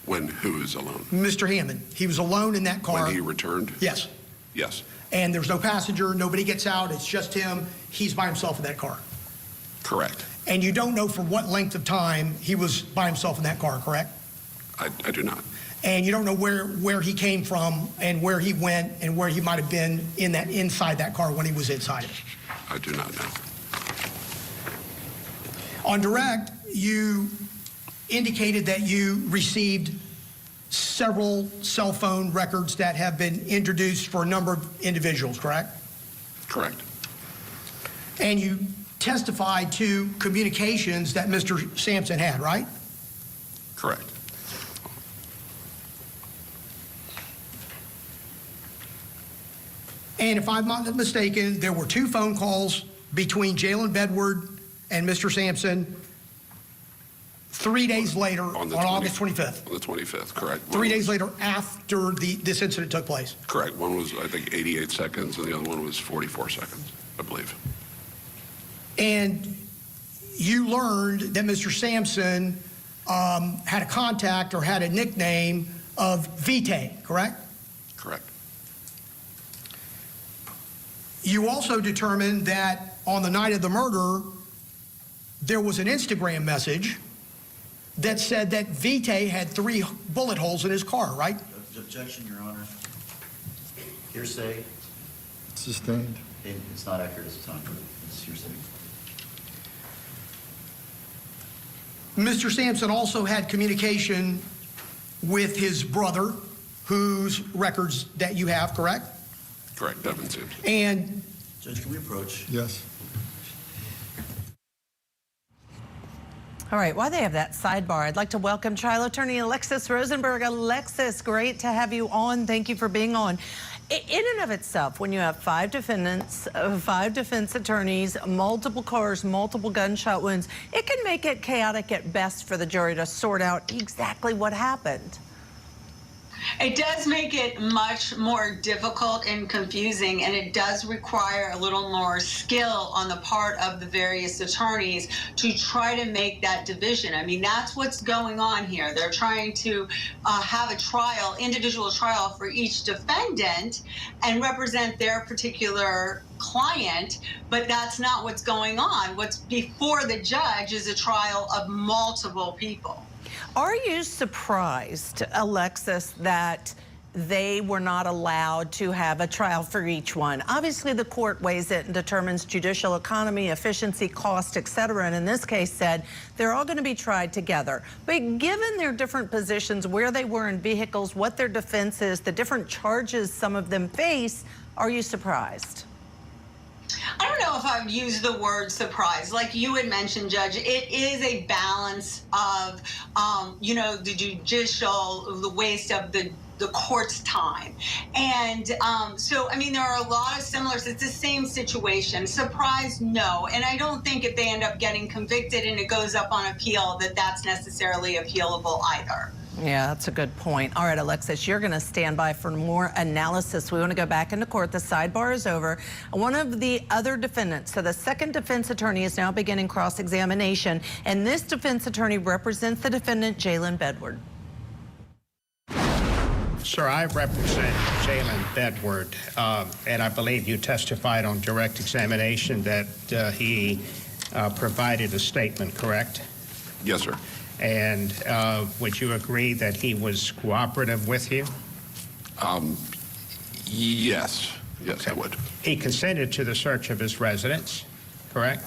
[SPEAKER 3] When who is alone?
[SPEAKER 5] Mr. Hammond. He was alone in that car.
[SPEAKER 3] When he returned?
[SPEAKER 5] Yes.
[SPEAKER 3] Yes.
[SPEAKER 5] And there's no passenger, nobody gets out, it's just him. He's by himself in that car.
[SPEAKER 3] Correct.
[SPEAKER 5] And you don't know for what length of time he was by himself in that car, correct?
[SPEAKER 3] I do not.
[SPEAKER 5] And you don't know where he came from and where he went and where he might have been inside that car when he was inside it?
[SPEAKER 3] I do not know.
[SPEAKER 5] On direct, you indicated that you received several cell phone records that have been introduced for a number of individuals, correct?
[SPEAKER 3] Correct.
[SPEAKER 5] And you testified to communications that Mr. Sampson had, right?
[SPEAKER 3] Correct.
[SPEAKER 5] And if I'm not mistaken, there were 2 phone calls between Jalen Bedward and Mr. Sampson 3 days later on August 25th.
[SPEAKER 3] On the 25th, correct.
[SPEAKER 5] 3 days later after this incident took place.
[SPEAKER 3] Correct. One was, I think, 88 seconds, and the other one was 44 seconds, I believe.
[SPEAKER 5] And you learned that Mr. Sampson had a contact or had a nickname of Vitae, correct?
[SPEAKER 3] Correct.
[SPEAKER 5] You also determined that on the night of the murder, there was an Instagram message that said that Vitae had 3 bullet holes in his car, right?
[SPEAKER 23] Objection, Your Honor. Hearsay.
[SPEAKER 11] Sustained.
[SPEAKER 23] It's not accurate as a time. It's hearsay.
[SPEAKER 5] Mr. Sampson also had communication with his brother, whose records that you have, correct?
[SPEAKER 3] Correct, Devin Sampson.
[SPEAKER 5] And
[SPEAKER 23] Judge, can we approach?
[SPEAKER 11] Yes.
[SPEAKER 22] All right, while they have that sidebar, I'd like to welcome trial attorney Alexis Rosenberg. Alexis, great to have you on. Thank you for being on. In and of itself, when you have 5 defendants, 5 defense attorneys, multiple cars, multiple gunshot wounds, it can make it chaotic at best for the jury to sort out exactly what happened.
[SPEAKER 2] It does make it much more difficult and confusing, and it does require a little more skill on the part of the various attorneys to try to make that division. I mean, that's what's going on here. They're trying to have a trial, individual trial for each defendant and represent their particular client, but that's not what's going on. What's before the judge is a trial of multiple people.
[SPEAKER 22] Are you surprised, Alexis, that they were not allowed to have a trial for each one? Obviously, the court weighs it and determines judicial economy, efficiency, cost, et cetera, and in this case said they're all going to be tried together. But given their different positions, where they were in vehicles, what their defense is, the different charges some of them face, are you surprised?
[SPEAKER 2] I don't know if I would use the word surprise. Like you had mentioned, Judge, it is a balance of, you know, the judicial, the waste of the court's time. And so, I mean, there are a lot of similars. It's the same situation. Surprise, no. And I don't think if they end up getting convicted and it goes up on appeal, that that's necessarily appealable either.
[SPEAKER 22] Yeah, that's a good point. All right, Alexis, you're going to stand by for more analysis. We want to go back into court. The sidebar is over. One of the other defendants, so the second defense attorney is now beginning cross-examination, and this defense attorney represents the defendant, Jalen Bedward.
[SPEAKER 4] Sir, I represent Jalen Bedward, and I believe you testified on direct examination that he provided a statement, correct?
[SPEAKER 3] Yes, sir.
[SPEAKER 4] And would you agree that he was cooperative with you?
[SPEAKER 3] Yes. Yes, okay. I would.
[SPEAKER 4] He consented to the search of his residence, correct?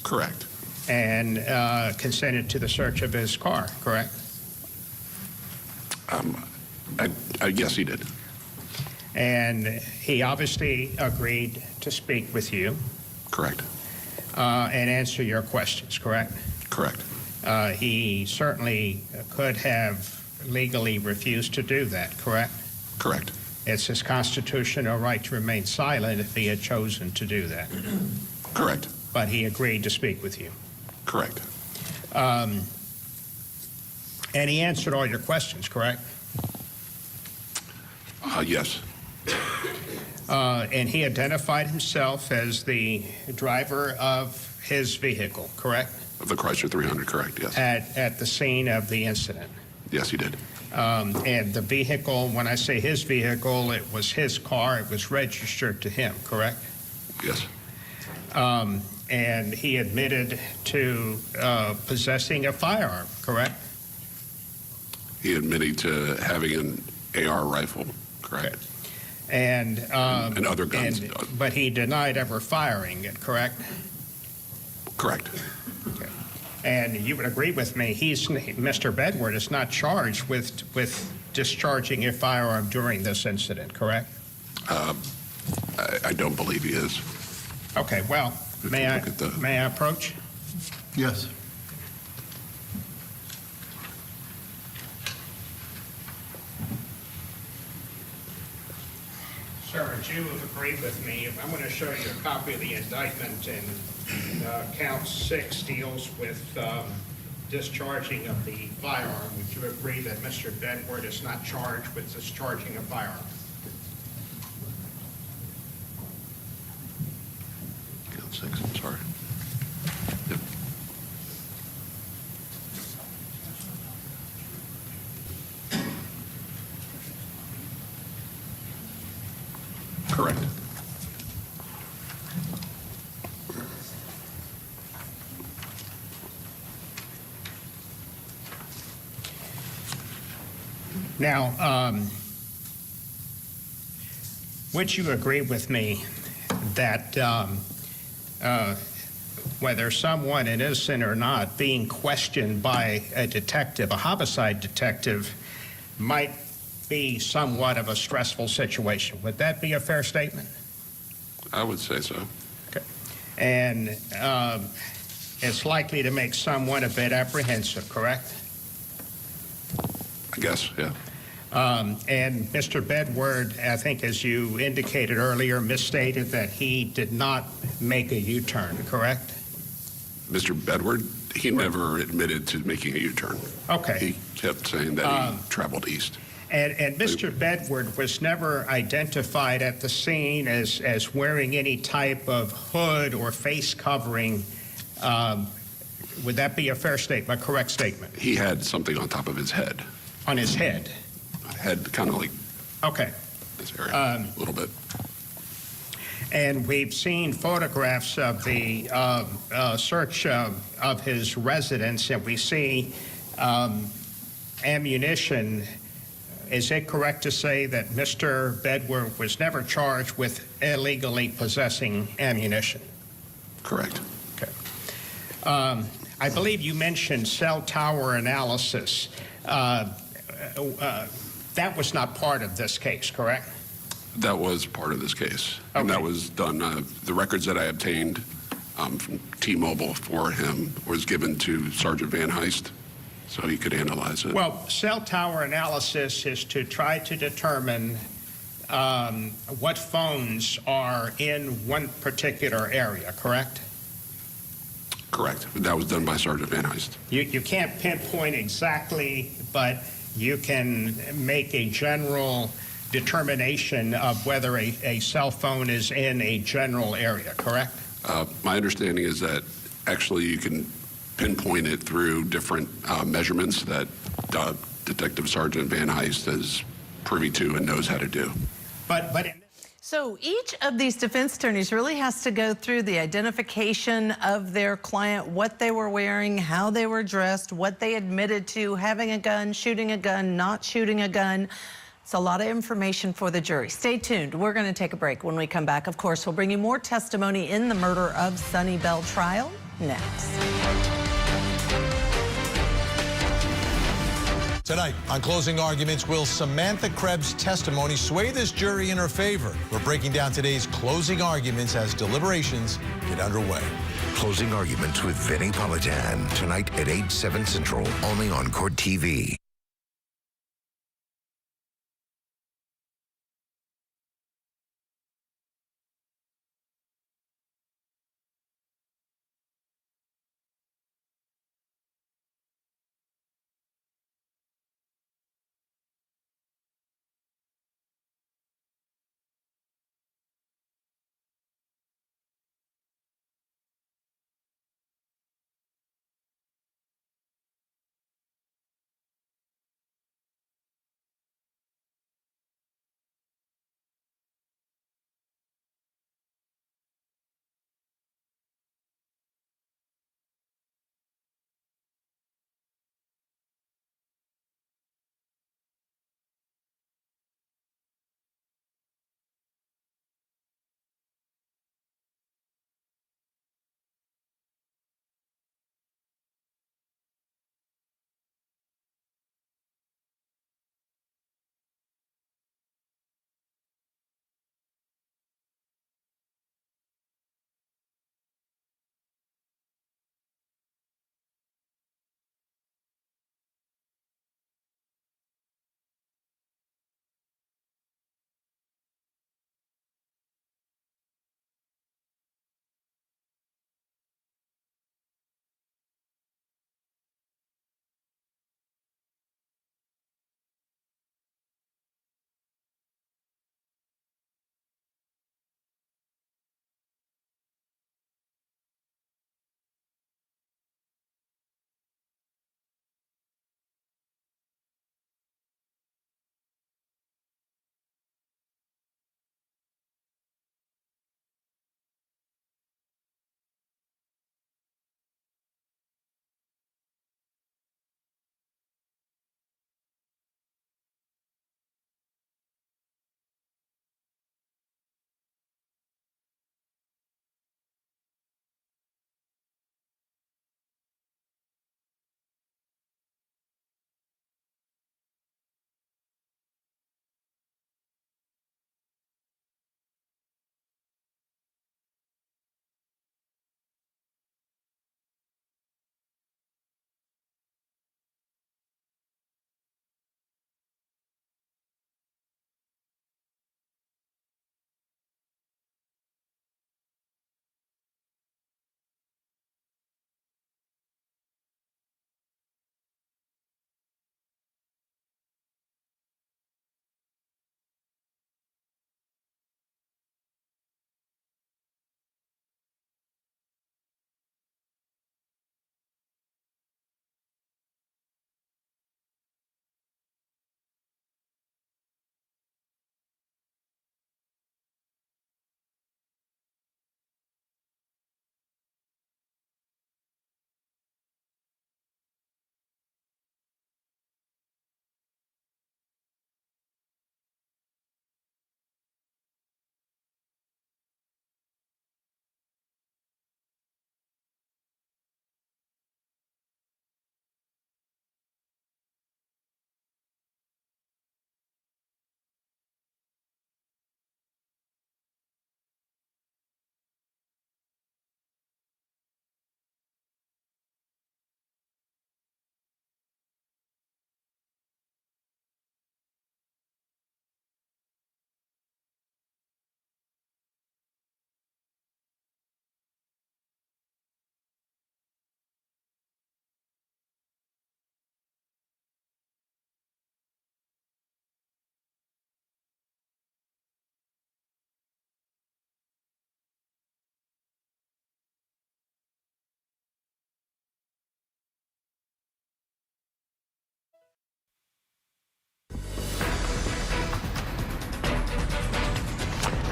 [SPEAKER 3] Correct.
[SPEAKER 4] And consented to the search of his car, correct?
[SPEAKER 3] Yes, he did.
[SPEAKER 4] And he obviously agreed to speak with you.
[SPEAKER 3] Correct.
[SPEAKER 4] And answer your questions, correct?
[SPEAKER 3] Correct.
[SPEAKER 4] He certainly could have legally refused to do that, correct?
[SPEAKER 3] Correct.
[SPEAKER 4] It's his constitutional right to remain silent if he had chosen to do that.
[SPEAKER 3] Correct.
[SPEAKER 4] But he agreed to speak with you.
[SPEAKER 3] Correct.
[SPEAKER 4] And he answered all your questions, correct?
[SPEAKER 3] Yes.
[SPEAKER 4] And he identified himself as the driver of his vehicle, correct?
[SPEAKER 3] Of the Chrysler 300, correct, yes.
[SPEAKER 4] At the scene of the incident.
[SPEAKER 3] Yes, he did.
[SPEAKER 4] And the vehicle, when I say his vehicle, it was his car. It was registered to him, correct?
[SPEAKER 3] Yes.
[SPEAKER 4] And he admitted to possessing a firearm, correct?
[SPEAKER 3] He admitted to having an AR rifle, correct?
[SPEAKER 4] Okay. And
[SPEAKER 3] other guns.
[SPEAKER 4] But he denied ever firing it, correct?
[SPEAKER 3] Correct.
[SPEAKER 4] Okay. And you would agree with me, Mr. Bedward is not charged with discharging a firearm during this incident, correct?
[SPEAKER 3] I don't believe he is.
[SPEAKER 4] Okay, well, may I approach?
[SPEAKER 11] Yes.
[SPEAKER 4] Sir, would you agree with me? I'm going to show you a copy of the indictment, and count 6 deals with discharging of the firearm. Would you agree that Mr. Bedward is not charged with discharging a firearm?
[SPEAKER 3] Count 6, I'm sorry. Yep. Correct.
[SPEAKER 4] Now, would you agree with me that
[SPEAKER 9] whether someone innocent or not being questioned by a detective, a homicide detective, might be somewhat of a stressful situation. Would that be a fair statement?
[SPEAKER 3] I would say so.
[SPEAKER 9] Okay. And it's likely to make someone a bit apprehensive, correct?
[SPEAKER 3] I guess, yeah.
[SPEAKER 9] And Mr. Bedward, I think as you indicated earlier, misstated that he did not make a U-turn, correct?
[SPEAKER 3] Mr. Bedward, he never admitted to making a U-turn.
[SPEAKER 9] Okay.
[SPEAKER 3] He kept saying that he traveled east.
[SPEAKER 9] And Mr. Bedward was never identified at the scene as wearing any type of hood or face covering. Would that be a fair statement, a correct statement?
[SPEAKER 3] He had something on top of his head.
[SPEAKER 9] On his head?
[SPEAKER 3] Head kind of like
[SPEAKER 9] okay.
[SPEAKER 3] This area, a little bit.
[SPEAKER 9] And we've seen photographs of the search of his residence, and we see ammunition. Is it correct to say that Mr. Bedward was never charged with illegally possessing ammunition?
[SPEAKER 3] Correct.
[SPEAKER 9] Okay. I believe you mentioned cell tower analysis. That was not part of this case, correct?
[SPEAKER 3] That was part of this case. Okay. And that was done, the records that I obtained from T-Mobile for him was given to Sergeant Van Heist so he could analyze it.
[SPEAKER 9] Well, cell tower analysis is to try to determine what phones are in one particular area, correct?
[SPEAKER 3] Correct. That was done by Sergeant Van Heist.
[SPEAKER 9] You can't pinpoint exactly, but you can make a general determination of whether a cell phone is in a general area, correct?
[SPEAKER 3] My understanding is that actually you can pinpoint it through different measurements that Detective Sergeant Van Heist is privy to and knows how to do.
[SPEAKER 22] So each of these defense attorneys really has to go through the identification of their client, what they were wearing, how they were dressed, what they admitted to, having a gun, shooting a gun, not shooting a gun. It's a lot of information for the jury. Stay tuned. We're going to take a break. When we come back, of course, we'll bring you more testimony in the murder of Sonny Bell trial next.
[SPEAKER 17] Tonight, on Closing Arguments, will Samantha Krebs' testimony sway this jury in her favor? We're breaking down today's closing arguments as deliberations get underway.
[SPEAKER 16] Closing Arguments with Vinnie Politan, tonight at 8, 7 Central, only on Court TV.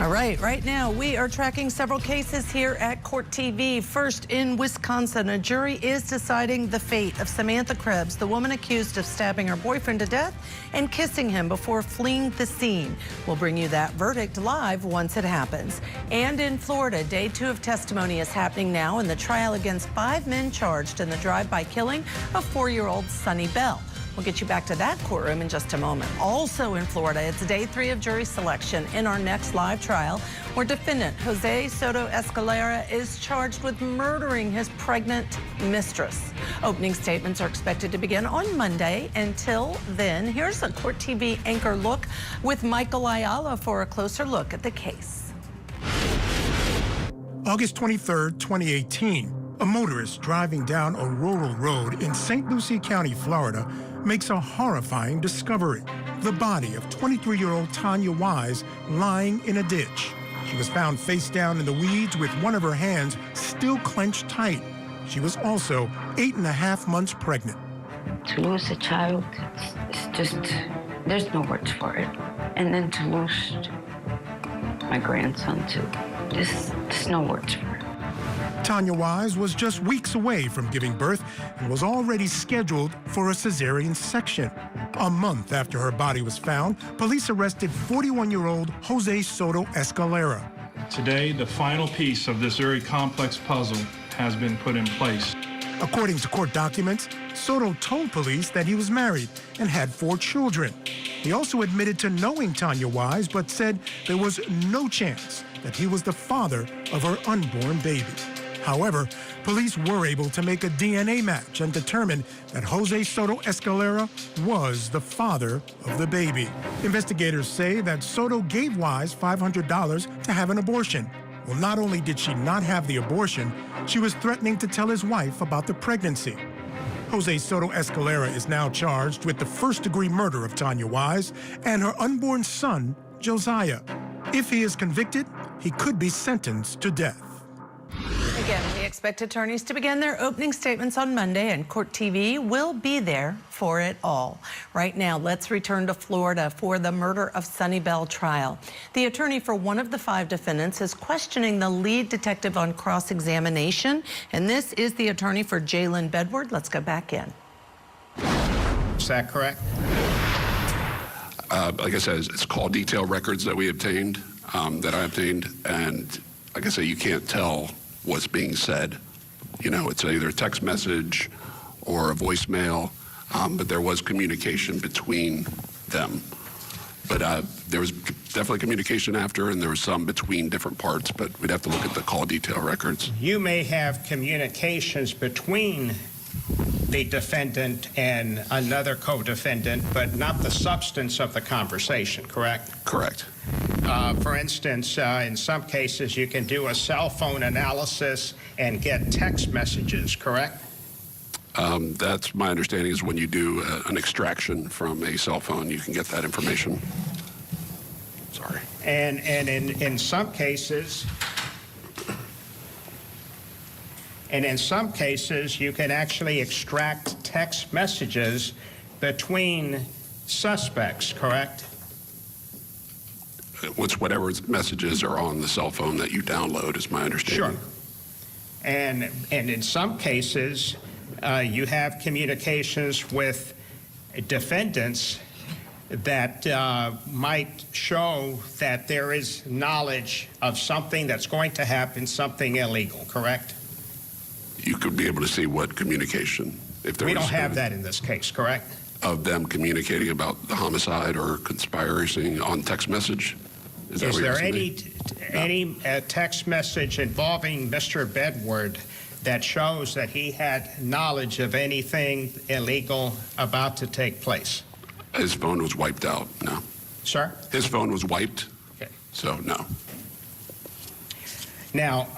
[SPEAKER 22] All right now we are tracking several cases here at Court TV. First, in Wisconsin, a jury is deciding the fate of Samantha Krebs, the woman accused of stabbing her boyfriend to death and kissing him before fleeing the scene. We'll bring you that verdict live once it happens. And in Florida, day 2 of testimony is happening now in the trial against 5 men charged in the drive-by killing of 4-year-old Sonny Bell. We'll get you back to that courtroom in just a moment. Also in Florida, it's day 3 of jury selection in our next live trial, where defendant Jose Soto Escalera is charged with murdering his pregnant mistress. Opening statements are expected to begin on Monday. Until then, here's a Court TV anchor look with Michael Ayala for a closer look at the case.
[SPEAKER 10] August 23rd, 2018, a motorist driving down a rural road in St. Lucie County, Florida, makes a horrifying discovery. The body of 23-year-old Tanya Wise lying in a ditch. She was found face down in the weeds with one of her hands still clenched tight. She was also 8.5 months pregnant.
[SPEAKER 14] To lose a child, it's just, there's no words for it. And then to lose my grandson too, there's no words for it.
[SPEAKER 10] Tanya Wise was just weeks away from giving birth and was already scheduled for a cesarean section. A month after her body was found, police arrested 41-year-old Jose Soto Escalera.
[SPEAKER 15] Today, the final piece of this very complex puzzle has been put in place.
[SPEAKER 10] According to court documents, Soto told police that he was married and had 4 children. He also admitted to knowing Tanya Wise, but said there was no chance that he was the father of her unborn baby. However, police were able to make a DNA match and determine that Jose Soto Escalera was the father of the baby. Investigators say that Soto gave Wise $500 to have an abortion. Well, not only did she not have the abortion, she was threatening to tell his wife about the pregnancy. Jose Soto Escalera is now charged with the first-degree murder of Tanya Wise and her unborn son, Josiah. If he is convicted, he could be sentenced to death.
[SPEAKER 22] Again, we expect attorneys to begin their opening statements on Monday, and Court TV will be there for it all. Right now, let's return to Florida for the murder of Sonny Bell trial. The attorney for one of the 5 defendants is questioning the lead detective on cross-examination, and this is the attorney for Jalen Bedward. Let's go back in.
[SPEAKER 9] Is that correct?
[SPEAKER 3] Like I said, it's call detail records that we obtained, that I obtained, and like I say, you can't tell what's being said. You know, it's either a text message or a voicemail, but there was communication between them. But there was definitely communication after, and there was some between different parts, but we'd have to look at the call detail records.
[SPEAKER 9] You may have communications between the defendant and another co-defendant, but not the substance of the conversation, correct?
[SPEAKER 3] Correct.
[SPEAKER 9] For instance, in some cases, you can do a cell phone analysis and get text messages, correct?
[SPEAKER 3] That's my understanding, is when you do an extraction from a cell phone, you can get that information. Sorry.
[SPEAKER 9] And in some cases, you can actually extract text messages between suspects, correct?
[SPEAKER 3] Whatever messages are on the cell phone that you download is my understanding.
[SPEAKER 9] Sure. And in some cases, you have communications with defendants that might show that there is knowledge of something that's going to happen, something illegal, correct?
[SPEAKER 3] You could be able to see what communication. If there
[SPEAKER 9] We
[SPEAKER 3] was
[SPEAKER 9] don't have that in this case, correct?
[SPEAKER 3] Of them communicating about the homicide or conspiracy on text message?
[SPEAKER 9] Is there any text message involving Mr. Bedward that shows that he had knowledge of anything illegal about to take place?
[SPEAKER 3] His phone was wiped out, no.
[SPEAKER 9] Sir?
[SPEAKER 3] His phone was wiped,
[SPEAKER 9] okay.
[SPEAKER 3] So no.
[SPEAKER 9] Now,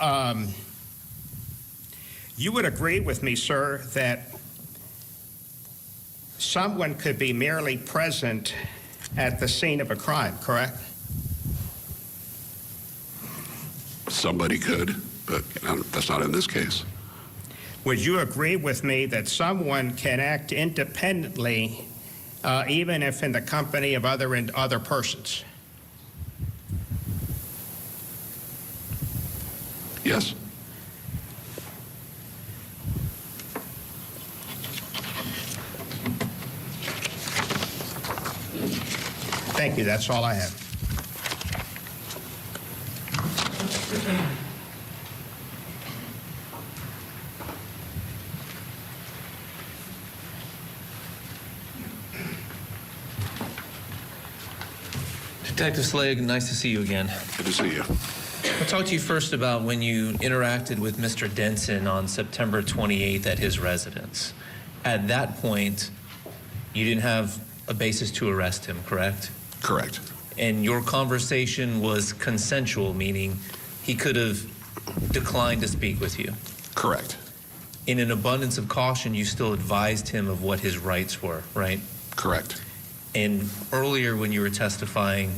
[SPEAKER 9] you would agree with me, sir, that someone could be merely present at the scene of a crime, correct?
[SPEAKER 3] Somebody could, but that's not in this case.
[SPEAKER 9] Would you agree with me that someone can act independently even if in the company of other persons?
[SPEAKER 3] Yes.
[SPEAKER 9] Thank you. That's all I have.
[SPEAKER 1] Detective Slade, nice to see you again.
[SPEAKER 3] Good to see you.
[SPEAKER 1] I'll talk to you first about when you interacted with Mr. Denson on September 28th at his residence. At that point, you didn't have a basis to arrest him, correct?
[SPEAKER 3] Correct.
[SPEAKER 1] And your conversation was consensual, meaning he could have declined to speak with you.
[SPEAKER 3] Correct.
[SPEAKER 1] In an abundance of caution, you still advised him of what his rights were, right?
[SPEAKER 3] Correct.
[SPEAKER 1] And earlier when you were testifying,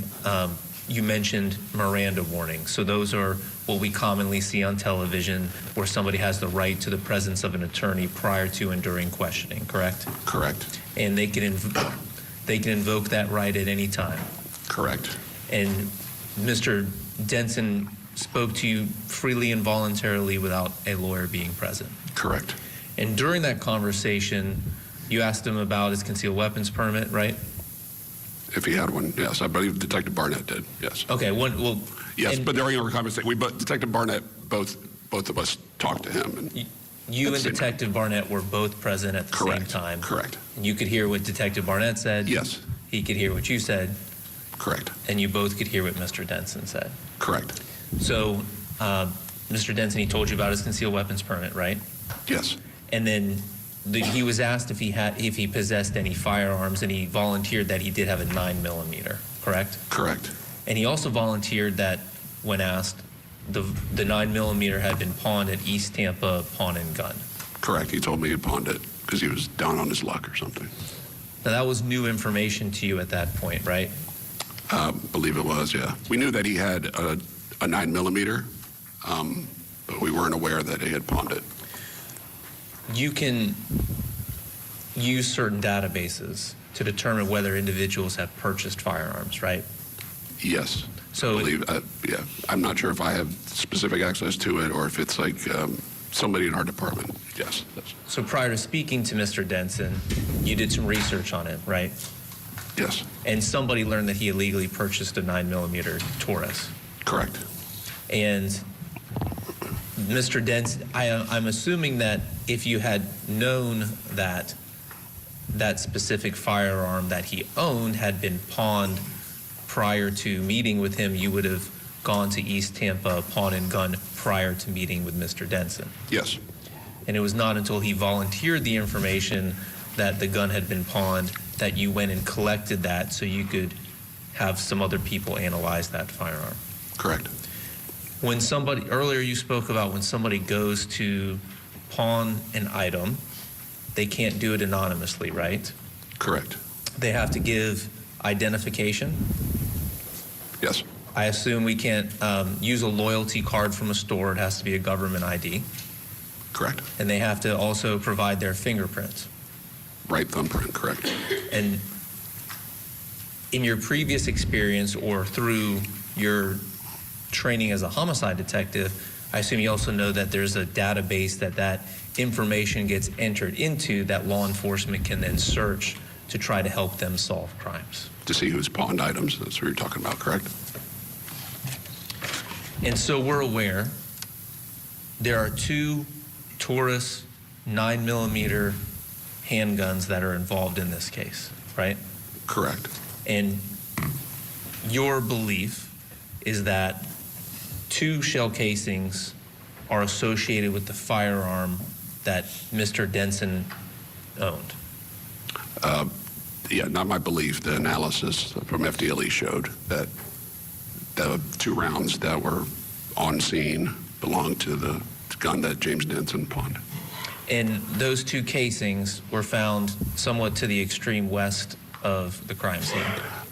[SPEAKER 1] you mentioned Miranda warnings. So those are what we commonly see on television where somebody has the right to the presence of an attorney prior to and during questioning, correct?
[SPEAKER 3] Correct.
[SPEAKER 1] And they can invoke that right at any time.
[SPEAKER 3] Correct.
[SPEAKER 1] And Mr. Denson spoke to you freely and voluntarily without a lawyer being present.
[SPEAKER 3] Correct.
[SPEAKER 1] And during that conversation, you asked him about his concealed weapons permit, right?
[SPEAKER 3] If he had one, yes. I believe Detective Barnett did, yes.
[SPEAKER 1] Okay, well...
[SPEAKER 3] Yes, but during our conversation, Detective Barnett, both of us talked to him. And
[SPEAKER 1] you and Detective Barnett were both present at the same time.
[SPEAKER 3] Correct.
[SPEAKER 1] And you could hear what Detective Barnett said.
[SPEAKER 3] Yes.
[SPEAKER 1] He could hear what you said.
[SPEAKER 3] Correct.
[SPEAKER 1] And you both could hear what Mr. Denson said.
[SPEAKER 3] Correct.
[SPEAKER 1] So, Mr. Denson, he told you about his concealed weapons permit, right?
[SPEAKER 3] Yes.
[SPEAKER 1] And then he was asked if he possessed any firearms, and he volunteered that he did have a 9mm, correct?
[SPEAKER 3] Correct.
[SPEAKER 1] And he also volunteered that when asked, the 9mm had been pawned at East Tampa Pawn and Gun.
[SPEAKER 3] Correct. He told me he pawned it because he was down on his luck or something.
[SPEAKER 1] Now, that was new information to you at that point, right?
[SPEAKER 3] Believe it was, yeah. We knew that he had a 9mm, but we weren't aware that he had pawned it.
[SPEAKER 1] You can use certain databases to determine whether individuals have purchased firearms, right?
[SPEAKER 3] Yes.
[SPEAKER 1] So
[SPEAKER 3] I believe, yeah. I'm not sure if I have specific access to it or if it's like somebody in our department. Yes.
[SPEAKER 1] So prior to speaking to Mr. Denson, you did some research on him, right?
[SPEAKER 3] Yes.
[SPEAKER 1] And somebody learned that he illegally purchased a 9mm Taurus.
[SPEAKER 3] Correct.
[SPEAKER 1] And Mr. Denson, I'm assuming that if you had known that that specific firearm that he owned had been pawned prior to meeting with him, you would have gone to East Tampa Pawn and Gun prior to meeting with Mr. Denson.
[SPEAKER 3] Yes.
[SPEAKER 1] And it was not until he volunteered the information that the gun had been pawned that you went and collected that so you could have some other people analyze that firearm.
[SPEAKER 3] Correct.
[SPEAKER 1] When somebody, earlier you spoke about when somebody goes to pawn an item, they can't do it anonymously, right?
[SPEAKER 3] Correct.
[SPEAKER 1] They have to give identification.
[SPEAKER 3] Yes.
[SPEAKER 1] I assume we can't use a loyalty card from a store. It has to be a government ID.
[SPEAKER 3] Correct.
[SPEAKER 1] And they have to also provide their fingerprints.
[SPEAKER 3] Right thumbprint, correct.
[SPEAKER 1] And in your previous experience or through your training as a homicide detective, I assume you also know that there's a database that information gets entered into that law enforcement can then search to try to help them solve crimes.
[SPEAKER 3] To see who's pawned items, that's what you're talking about, correct?
[SPEAKER 1] And so we're aware there are 2 Taurus 9mm handguns that are involved in this case, right?
[SPEAKER 3] Correct.
[SPEAKER 1] And your belief is that 2 shell casings are associated with the firearm that Mr. Denson owned.
[SPEAKER 3] Yeah, not my belief. The analysis from FDLE showed that the 2 rounds that were on scene belonged to the gun that James Denson pawned.
[SPEAKER 1] And those 2 casings were found somewhat to the extreme west of the crime scene.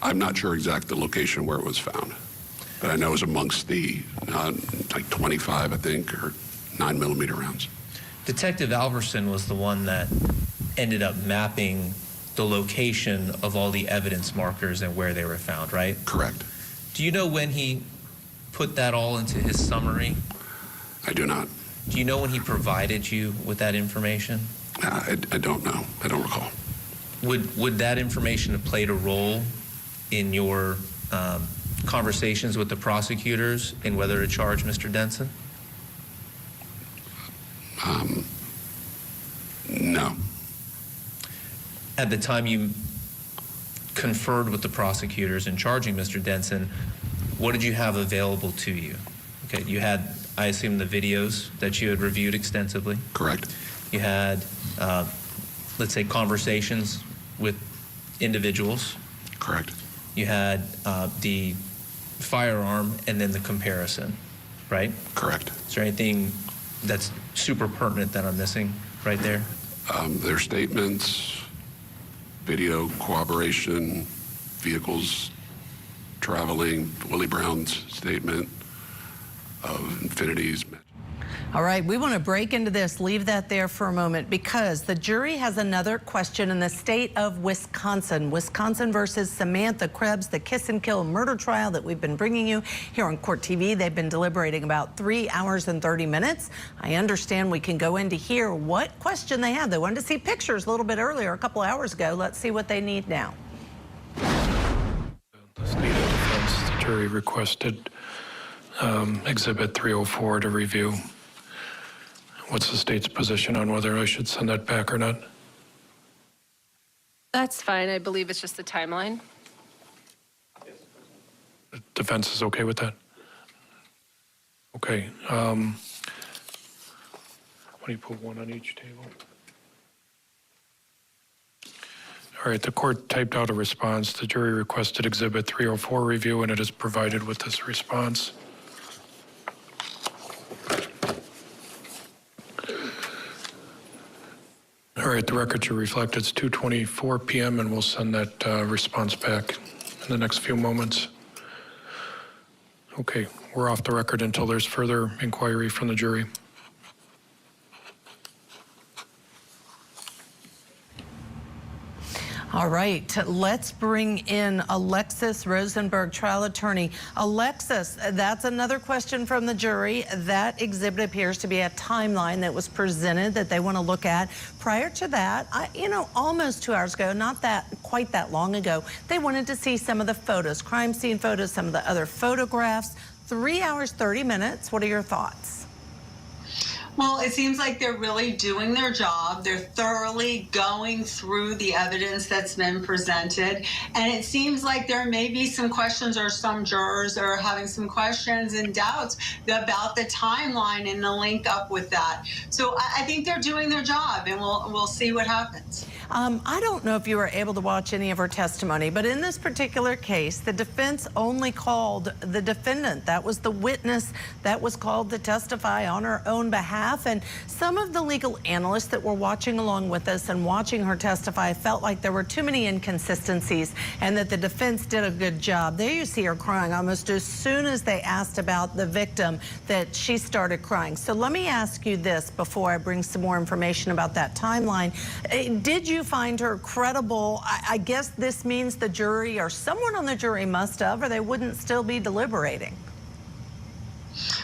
[SPEAKER 3] I'm not sure exact the location where it was found, but I know it was amongst the like 25, I think, or 9mm rounds.
[SPEAKER 1] Detective Alverson was the one that ended up mapping the location of all the evidence markers and where they were found, right?
[SPEAKER 3] Correct.
[SPEAKER 1] Do you know when he put that all into his summary?
[SPEAKER 3] I do not.
[SPEAKER 1] Do you know when he provided you with that information?
[SPEAKER 3] I don't know. I don't recall.
[SPEAKER 1] Would that information have played a role in your conversations with the prosecutors in whether to charge Mr. Denson?
[SPEAKER 3] No.
[SPEAKER 1] At the time you conferred with the prosecutors in charging Mr. Denson, what did you have available to you? Okay, you had, I assume, the videos that you had reviewed extensively?
[SPEAKER 3] Correct.
[SPEAKER 1] You had, let's say, conversations with individuals?
[SPEAKER 3] Correct.
[SPEAKER 1] You had the firearm and then the comparison, right?
[SPEAKER 3] Correct.
[SPEAKER 1] Is there anything that's super pertinent that I'm missing right there?
[SPEAKER 3] Their statements, video corroboration, vehicles traveling, Willie Brown's statement of Infinity's.
[SPEAKER 22] All right, we want to break into this, leave that there for a moment, because the jury has another question in the state of Wisconsin. Wisconsin versus Samantha Krebs, the kiss and kill murder trial that we've been bringing you here on Court TV. They've been deliberating about 3 hours and 30 minutes. I understand we can go in to hear what question they had. They wanted to see pictures a little bit earlier, a couple hours ago. Let's see what they need now.
[SPEAKER 15] The state of defense, the jury requested Exhibit 304 to review. What's the state's position on whether I should send that back or not?
[SPEAKER 6] That's fine. I believe it's just the timeline.
[SPEAKER 15] The defense is okay with that? Okay. Why don't you put one on each table? All right, the court typed out a response. The jury requested Exhibit 304 review, and it is provided with this response. All right, the record should reflect it's 2:24 p.m. and we'll send that response back in the next few moments. Okay, we're off the record until there's further inquiry from the jury.
[SPEAKER 22] All right, let's bring in Alexis Rosenberg, trial attorney. Alexis, that's another question from the jury. That exhibit appears to be a timeline that was presented that they want to look at. Prior to that, almost 2 hours ago, not that quite that long ago, they wanted to see some of the photos, crime scene photos, some of the other photographs. 3 hours, 30 minutes. What are your thoughts?
[SPEAKER 2] Well, it seems like they're really doing their job. They're thoroughly going through the evidence that's been presented. And it seems like there may be some questions, or some jurors are having some questions and doubts about the timeline and the link up with that. So I think they're doing their job, and we'll see what happens.
[SPEAKER 22] I don't know if you were able to watch any of her testimony, but in this particular case, the defense only called the defendant. That was the witness that was called to testify on her own behalf. And some of the legal analysts that were watching along with us and watching her testify felt like there were too many inconsistencies and that the defense did a good job. There you see her crying almost as soon as they asked about the victim, that she started crying. So let me ask you this before I bring some more information about that timeline. Did you find her credible? I guess this means the jury or someone on the jury must have, or they wouldn't still be deliberating.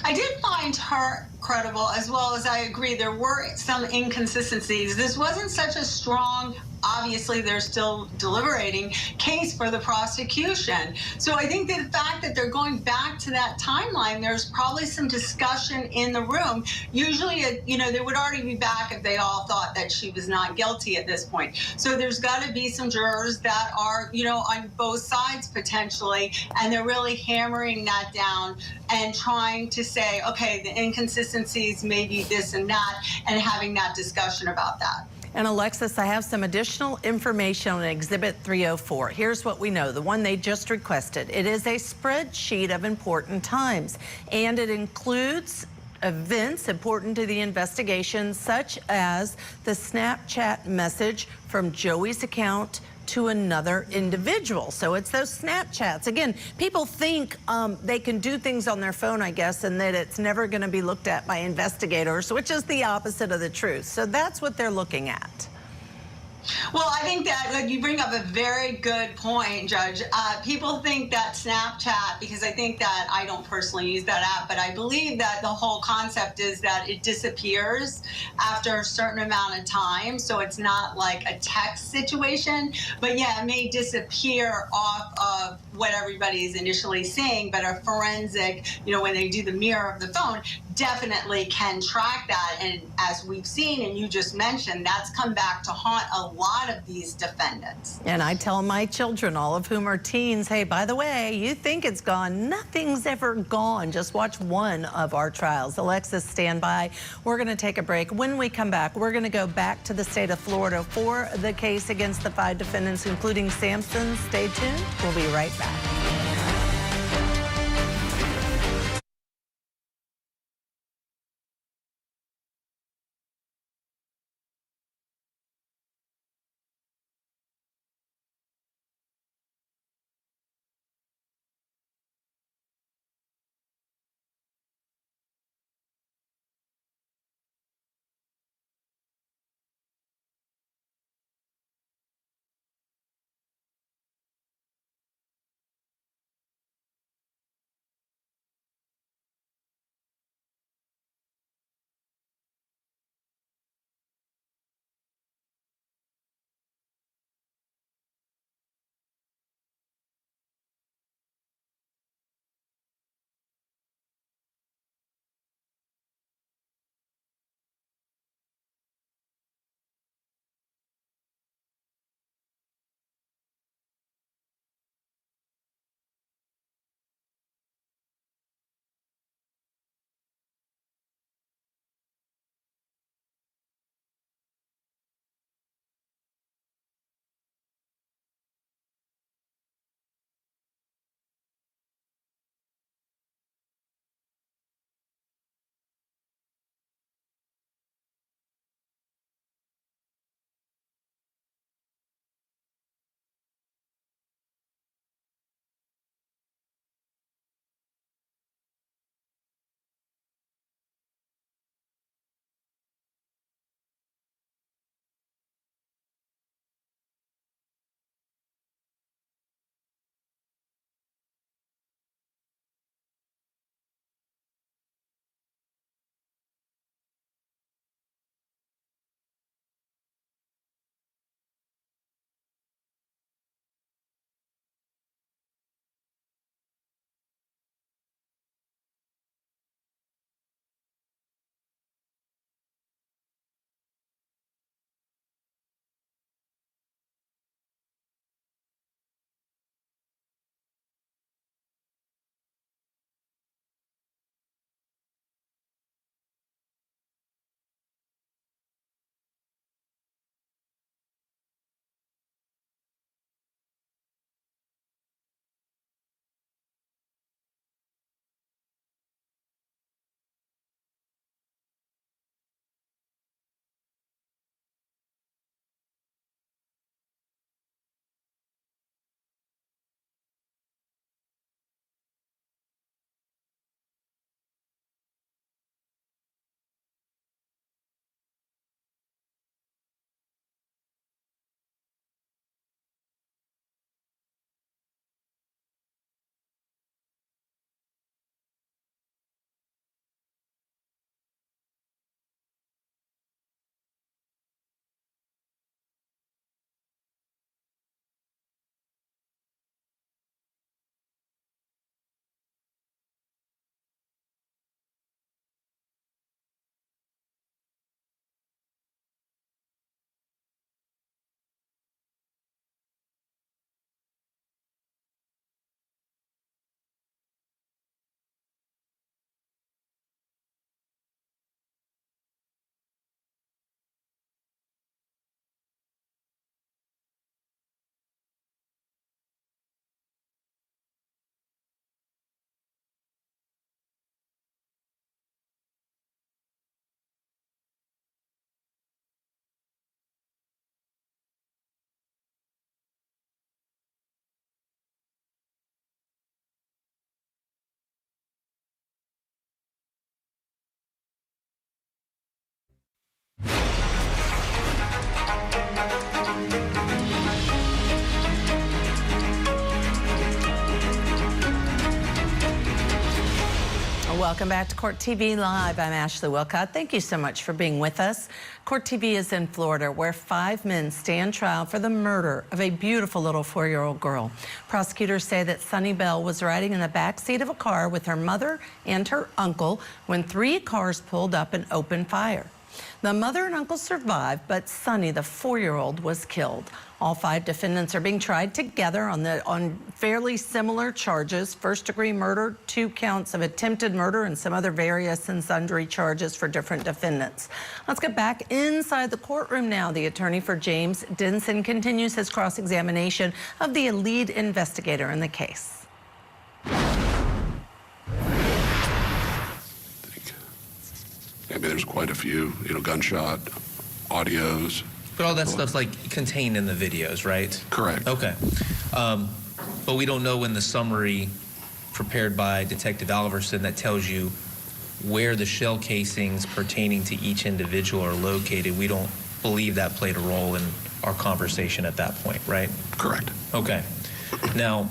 [SPEAKER 2] I did find her credible, as well as I agree there were some inconsistencies. This wasn't such a strong, obviously they're still deliberating, case for the prosecution. So I think that the fact that they're going back to that timeline, there's probably some discussion in the room. Usually, they would already be back if they all thought that she was not guilty at this point. So there's got to be some jurors that are, on both sides potentially, and they're really hammering that down and trying to say, okay, the inconsistencies may be this and that, and having that discussion about that.
[SPEAKER 22] And Alexis, I have some additional information on Exhibit 304. Here's what we know, the one they just requested. It is a spreadsheet of important times, and it includes events important to the investigation, such as the Snapchat message from Joey's account to another individual. So it's those Snapchats. Again, people think they can do things on their phone, I guess, and that it's never going to be looked at by investigators, which is the opposite of the truth. So that's what they're looking at.
[SPEAKER 2] Well, I think that like, you bring up a very good point, Judge. People think that Snapchat, because I think that I don't personally use that app, but I believe that the whole concept is that it disappears after a certain amount of time. So it's not like a text situation, but yeah, it may disappear off of what everybody is initially seeing, but a forensic, when they do the mirror of the phone, definitely can track that. And as we've seen, and you just mentioned, that's come back to haunt a lot of these defendants.
[SPEAKER 22] And I tell my children, all of whom are teens, hey, by the way, you think it's gone. Nothing's ever gone. Just watch one of our trials. Alexis, stand by. We're going to take a break. When we come back, we're going to go back to the state of Florida for the case against the 5 defendants, including Sampson. Stay tuned. We'll be right back. Welcome back to Court TV Live. I'm Ashley Wilcott. Thank you so much for being with us. Court TV is in Florida, where 5 men stand trial for the murder of a beautiful little 4-year-old girl. Prosecutors say that Sunny Bell was riding in the back seat of a car with her mother and her uncle when 3 cars pulled up and opened fire. The mother and uncle survived, but Sunny, the 4-year-old, was killed. All 5 defendants are being tried together on fairly similar charges: first-degree murder, 2 counts of attempted murder, and some other various and sundry charges for different defendants. Let's get back inside the courtroom now. The attorney for James Denson continues his cross-examination of the lead investigator in the case.
[SPEAKER 3] I mean, there's quite a few, gunshot, audios.
[SPEAKER 1] But all that stuff's like contained in the videos, right?
[SPEAKER 3] Correct.
[SPEAKER 1] Okay. But we don't know in the summary prepared by Detective Alverson that tells you where the shell casings pertaining to each individual are located. We don't believe that played a role in our conversation at that point, right?
[SPEAKER 3] Correct.
[SPEAKER 1] Okay. Now,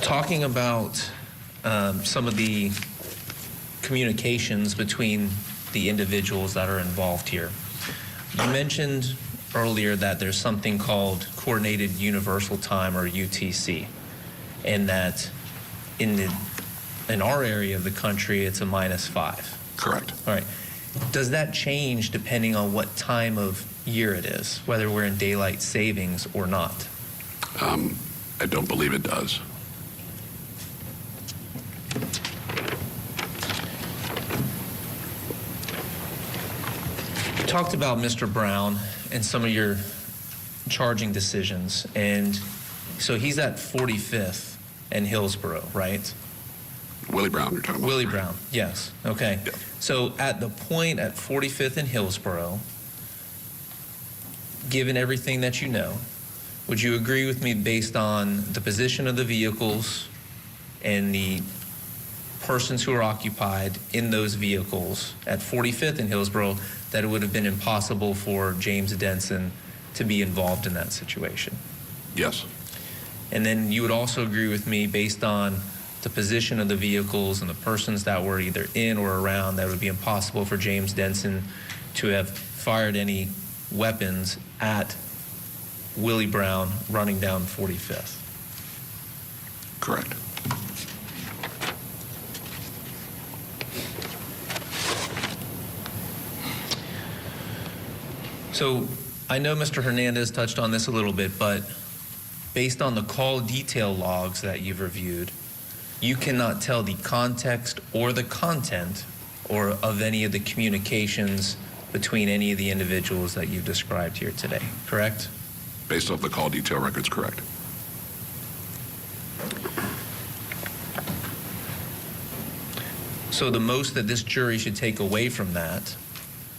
[SPEAKER 1] talking about some of the communications between the individuals that are involved here. You mentioned earlier that there's something called Coordinated Universal Time, or UTC, and that in our area of the country it's a -5.
[SPEAKER 3] Correct.
[SPEAKER 1] All right. Does that change depending on what time of year it is, whether we're in daylight savings or not?
[SPEAKER 3] I don't believe it does.
[SPEAKER 1] You talked about Mr. Brown and some of your charging decisions, and so he's at 45th and Hillsborough, right?
[SPEAKER 3] Willie Brown, you're talking about?
[SPEAKER 1] Willie Brown, yes. Okay.
[SPEAKER 3] Yeah.
[SPEAKER 1] So at the point at 45th and Hillsborough, given everything that you know, would you agree with me, based on the position of the vehicles and the persons who are occupied in those vehicles at 45th and Hillsborough, that it would have been impossible for James Denson to be involved in that situation?
[SPEAKER 3] Yes.
[SPEAKER 1] And then you would also agree with me, based on the position of the vehicles and the persons that were either in or around, that it would be impossible for James Denson to have fired any weapons at Willie Brown running down 45th?
[SPEAKER 3] Correct.
[SPEAKER 1] So I know Mr. Hernandez touched on this a little bit, but based on the call detail logs that you've reviewed, you cannot tell the context or the content or of any of the communications between any of the individuals that you've described here today, correct?
[SPEAKER 3] Based off the call detail records, correct.
[SPEAKER 1] So the most that this jury should take away from that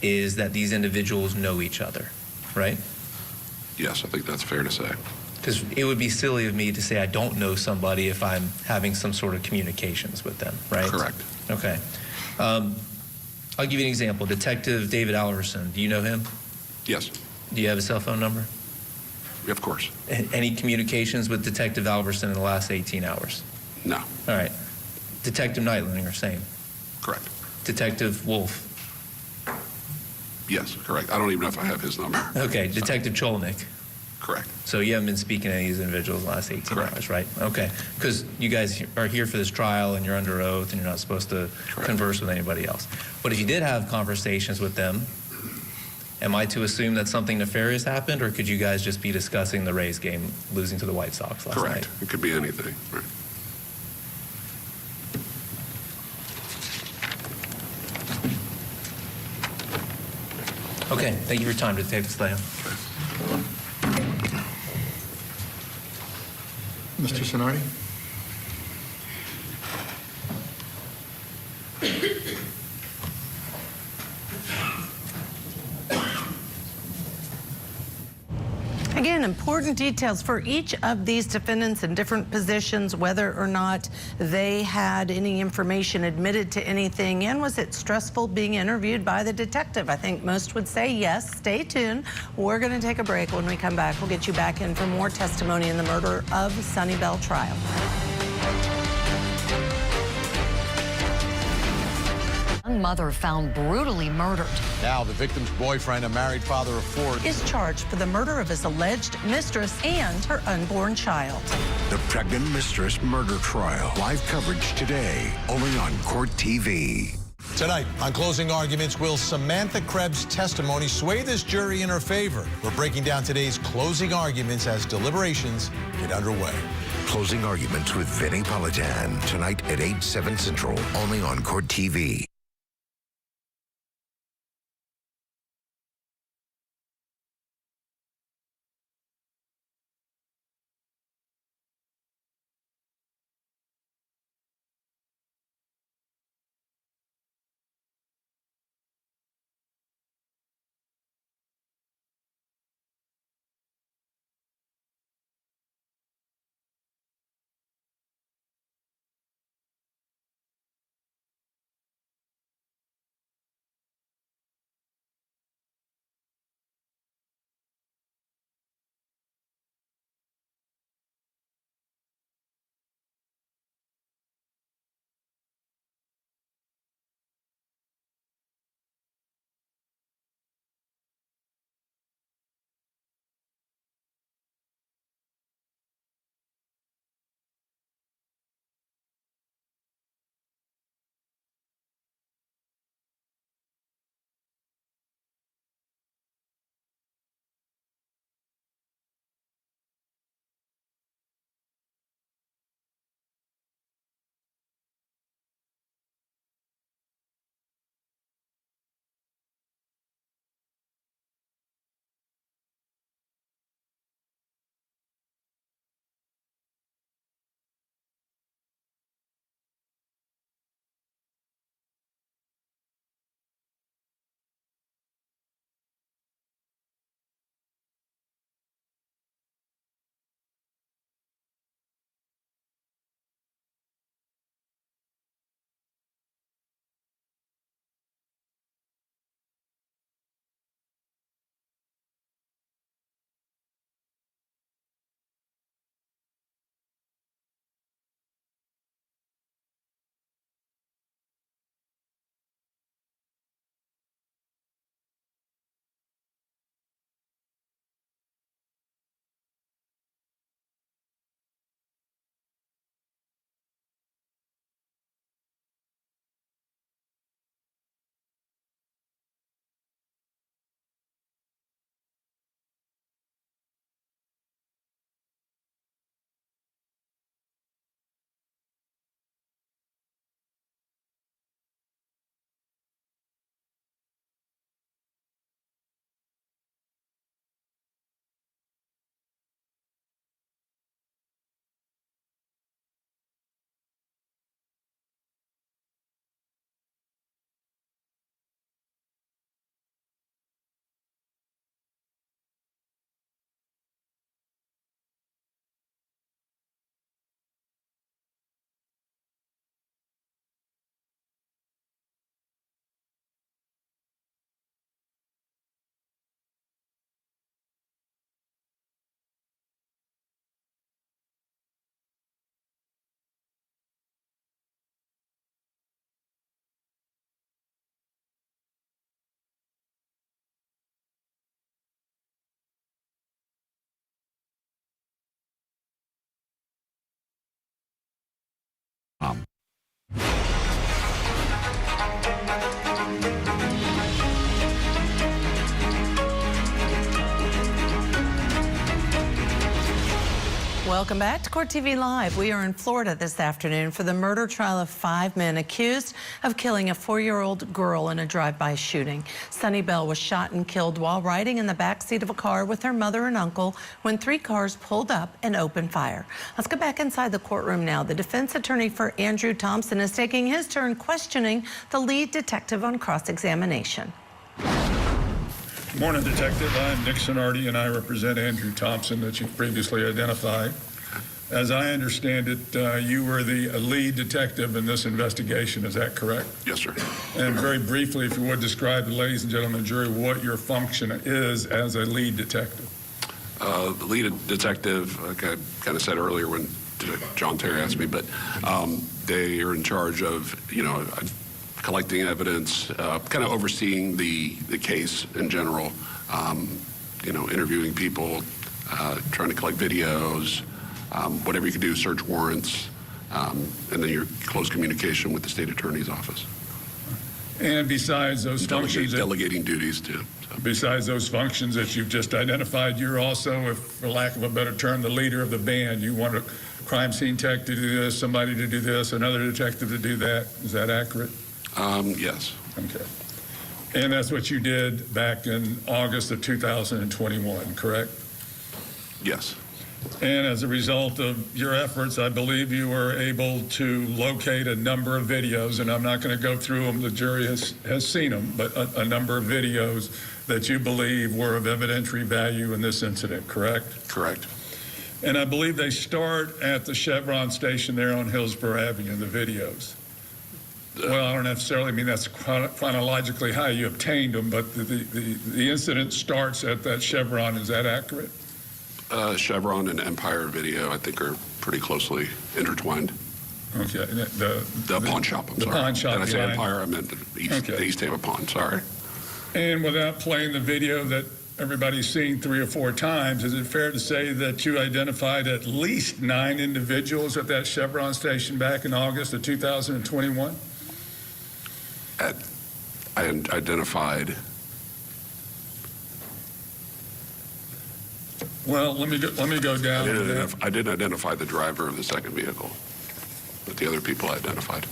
[SPEAKER 1] is that these individuals know each other, right?
[SPEAKER 3] Yes, I think that's fair to say.
[SPEAKER 1] Because it would be silly of me to say I don't know somebody if I'm having some sort of communications with them, right?
[SPEAKER 3] Correct.
[SPEAKER 1] Okay. I'll give you an example. Detective David Alverson, do you know him?
[SPEAKER 3] Yes.
[SPEAKER 1] Do you have a cell phone number?
[SPEAKER 3] Of course.
[SPEAKER 1] Any communications with Detective Alverson in the last 18 hours?
[SPEAKER 3] No.
[SPEAKER 1] All right. Detective Neitlinger, same.
[SPEAKER 3] Correct.
[SPEAKER 1] Detective Wolf?
[SPEAKER 3] Yes, correct. I don't even know if I have his number.
[SPEAKER 1] Okay. Detective Cholnick?
[SPEAKER 3] Correct.
[SPEAKER 1] So you haven't been speaking to any of these individuals in the last 18 hours, right? Okay. Because you guys are here for this trial and you're under oath and you're not supposed to converse with anybody else. But if you did have conversations with them, am I to assume that something nefarious happened, or could you guys just be discussing the Rays game losing to the White Sox last night?
[SPEAKER 3] Correct. It could be anything. Right.
[SPEAKER 1] Okay. Thank you for your time, Detective Slayo.
[SPEAKER 11] Mr. Sonardi?
[SPEAKER 22] Again, important details for each of these defendants in different positions, whether or not they had any information admitted to anything, and was it stressful being interviewed by the detective? I think most would say yes. Stay tuned. We're going to take a break. When we come back, we'll get you back in for more testimony in the murder of Sunny Bell trial.
[SPEAKER 7] Young mother found brutally murdered.
[SPEAKER 17] Now, the victim's boyfriend, a married father of 4,
[SPEAKER 22] Is charged for the murder of his alleged mistress and her unborn child.
[SPEAKER 16] The pregnant mistress murder trial. Live coverage today, only on Court TV.
[SPEAKER 17] Tonight, on Closing Arguments, will Samantha Krebs' testimony sway this jury in her favor? We're breaking down today's closing arguments as deliberations get underway.
[SPEAKER 16] Closing Arguments with Vinnie Politan. Tonight at 8, 7 Central, only on Court TV.
[SPEAKER 22] Welcome back to Court TV Live. We are in Florida this afternoon for the murder trial of 5 men accused of killing a 4-year-old girl in a drive-by shooting. Sunny Bell was shot and killed while riding in the backseat of a car with her mother and uncle when 3 cars pulled up and opened fire. Let's go back inside the courtroom now. The defense attorney for Andrew Thompson is taking his turn questioning the lead detective on cross-examination.
[SPEAKER 12] Good morning, Detective. I'm Nick Sonardi, and I represent Andrew Thompson, that you've previously identified. As I understand it, you were the lead detective in this investigation. Is that correct?
[SPEAKER 3] Yes, sir.
[SPEAKER 12] And very briefly, if you would describe to the ladies and gentlemen of the jury what your function is as a lead detective.
[SPEAKER 3] The lead detective, like I kind of said earlier, when John Terry asked me, but they are in charge of, collecting evidence, kind of overseeing the case in general, interviewing people, trying to collect videos, whatever you can do, search warrants, and then your close communication with the state attorney's office.
[SPEAKER 12] And besides those functions,
[SPEAKER 3] delegating duties too.
[SPEAKER 12] Besides those functions that you've just identified, you're also, if, for lack of a better term, the leader of the band. You want a crime scene tech to do this, somebody to do this, another detective to do that. Is that accurate?
[SPEAKER 3] Yes.
[SPEAKER 12] Okay. And that's what you did back in August of 2021, correct?
[SPEAKER 3] Yes.
[SPEAKER 12] And as a result of your efforts, I believe you were able to locate a number of videos, and I'm not going to go through them, the jury has seen them, but a number of videos that you believe were of evidentiary value in this incident, correct?
[SPEAKER 3] Correct.
[SPEAKER 12] And I believe they start at the Chevron station there on Hillsborough Avenue, the videos. Well, I don't necessarily mean that's chronologically how you obtained them, but the incident starts at that Chevron. Is that accurate?
[SPEAKER 3] Chevron and Empire Video, I think, are pretty closely intertwined.
[SPEAKER 12] Okay.
[SPEAKER 3] The pawn shop, I'm sorry.
[SPEAKER 12] Pawn shop.
[SPEAKER 3] Did I say Empire? I meant the East Haven Pawn, sorry.
[SPEAKER 12] And without playing the video that everybody's seen 3 or 4 times, is it fair to say that you identified at least 9 individuals at that Chevron station back in August of 2021?
[SPEAKER 3] I identified.
[SPEAKER 12] Well, let me go down.
[SPEAKER 3] I didn't identify the driver of the second vehicle, but the other people I identified.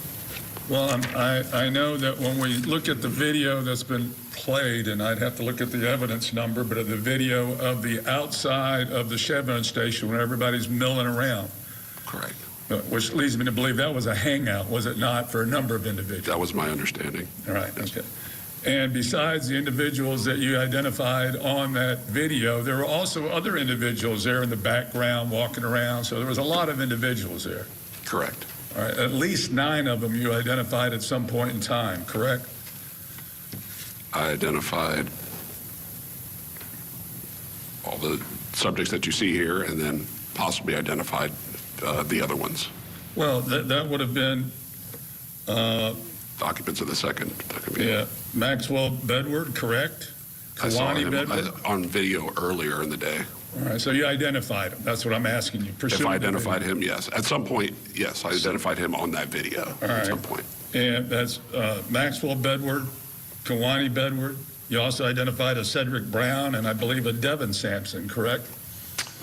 [SPEAKER 12] Well, I know that when we look at the video that's been played, and I'd have to look at the evidence number, but of the video of the outside of the Chevron station when everybody's milling around.
[SPEAKER 3] Correct.
[SPEAKER 12] Which leads me to believe that was a hangout, was it not, for a number of individuals?
[SPEAKER 3] That was my understanding.
[SPEAKER 12] All right, okay. And besides the individuals that you identified on that video, there were also other individuals there in the background walking around, so there was a lot of individuals there.
[SPEAKER 3] Correct.
[SPEAKER 12] All right, at least 9 of them you identified at some point in time, correct?
[SPEAKER 3] I identified all the subjects that you see here, and then possibly identified the other ones.
[SPEAKER 12] Well, that would have been
[SPEAKER 3] occupants of the second vehicle.
[SPEAKER 12] Yeah, Maxwell Bedward, correct?
[SPEAKER 3] I saw
[SPEAKER 12] Kawani
[SPEAKER 3] him
[SPEAKER 12] Bedward?
[SPEAKER 3] on video earlier in the day.
[SPEAKER 12] All right, so you identified him. That's what I'm asking you.
[SPEAKER 3] If I identified him, yes. At some point, yes, I identified him on that video at some point.
[SPEAKER 12] And that's Maxwell Bedward, Kawani Bedward. You also identified a Cedric Brown and I believe a Devin Sampson, correct?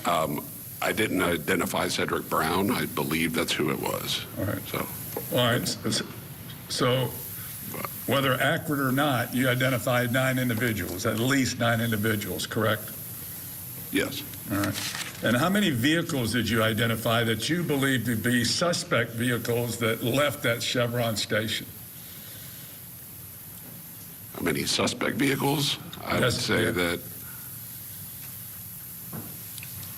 [SPEAKER 3] I didn't identify Cedric Brown. I believe that's who it was.
[SPEAKER 12] All right.
[SPEAKER 3] So.
[SPEAKER 12] All right. So whether accurate or not, you identified 9 individuals, at least 9 individuals, correct?
[SPEAKER 3] Yes.
[SPEAKER 12] All right. And how many vehicles did you identify that you believe to be suspect vehicles that left that Chevron station?
[SPEAKER 3] How many suspect vehicles? I would say that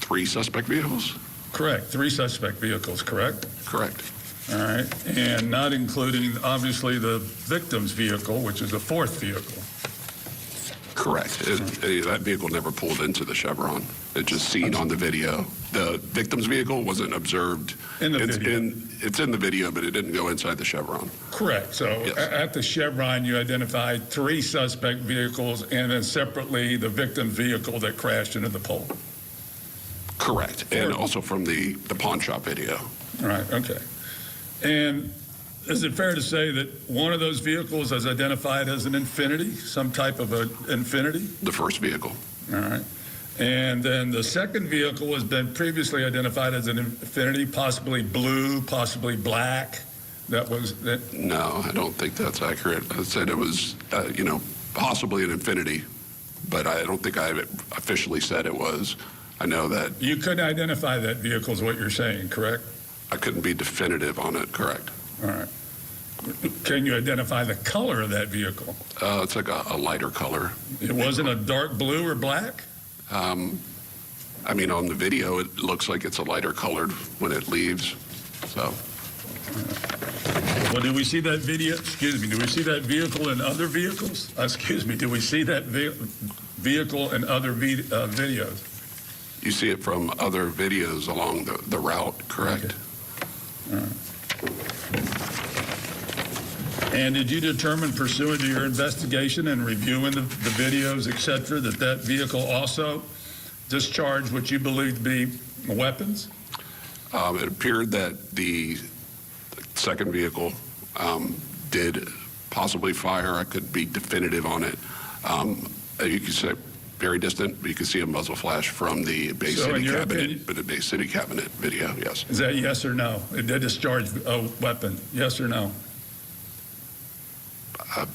[SPEAKER 3] 3 suspect vehicles.
[SPEAKER 12] Correct. 3 suspect vehicles, correct?
[SPEAKER 3] Correct.
[SPEAKER 12] All right. And not including, obviously, the victim's vehicle, which is a 4th vehicle.
[SPEAKER 3] Correct. That vehicle never pulled into the Chevron. It's just seen on the video. The victim's vehicle wasn't observed.
[SPEAKER 12] In the video.
[SPEAKER 3] It's in the video, but it didn't go inside the Chevron.
[SPEAKER 12] Correct. So at the Chevron, you identified 3 suspect vehicles and then separately the victim's vehicle that crashed into the pole.
[SPEAKER 3] Correct. And also from the pawn shop video.
[SPEAKER 12] All right. Okay. And is it fair to say that one of those vehicles is identified as an Infiniti, some type of an Infiniti?
[SPEAKER 3] The first vehicle.
[SPEAKER 12] All right. And then the second vehicle has been previously identified as an Infiniti, possibly blue, possibly black.
[SPEAKER 3] No, I don't think that's accurate. I said it was, possibly an Infiniti, but I don't think I officially said it was. I know that.
[SPEAKER 12] You couldn't identify that vehicle is what you're saying, correct?
[SPEAKER 3] I couldn't be definitive on it, correct.
[SPEAKER 12] All right. Can you identify the color of that vehicle?
[SPEAKER 3] It's like a lighter color.
[SPEAKER 12] It wasn't a dark blue or black?
[SPEAKER 3] On the video, it looks like it's a lighter colored when it leaves, so.
[SPEAKER 12] Well, do we see that video? Excuse me. Do we see that vehicle in other vehicles? Do we see that vehicle in other videos?
[SPEAKER 3] You see it from other videos along the route, correct?
[SPEAKER 12] Okay. All right. And did you determine, pursuant to your investigation and reviewing the videos, et cetera, that that vehicle also discharged what you believe to be weapons?
[SPEAKER 3] It appeared that the second vehicle did possibly fire. I could be definitive on it. You could say very distant, but you could see a muzzle flash from the Bay City cabinet, but the Bay City cabinet video, yes.
[SPEAKER 12] Is that yes or no? It did discharge a weapon, yes or no?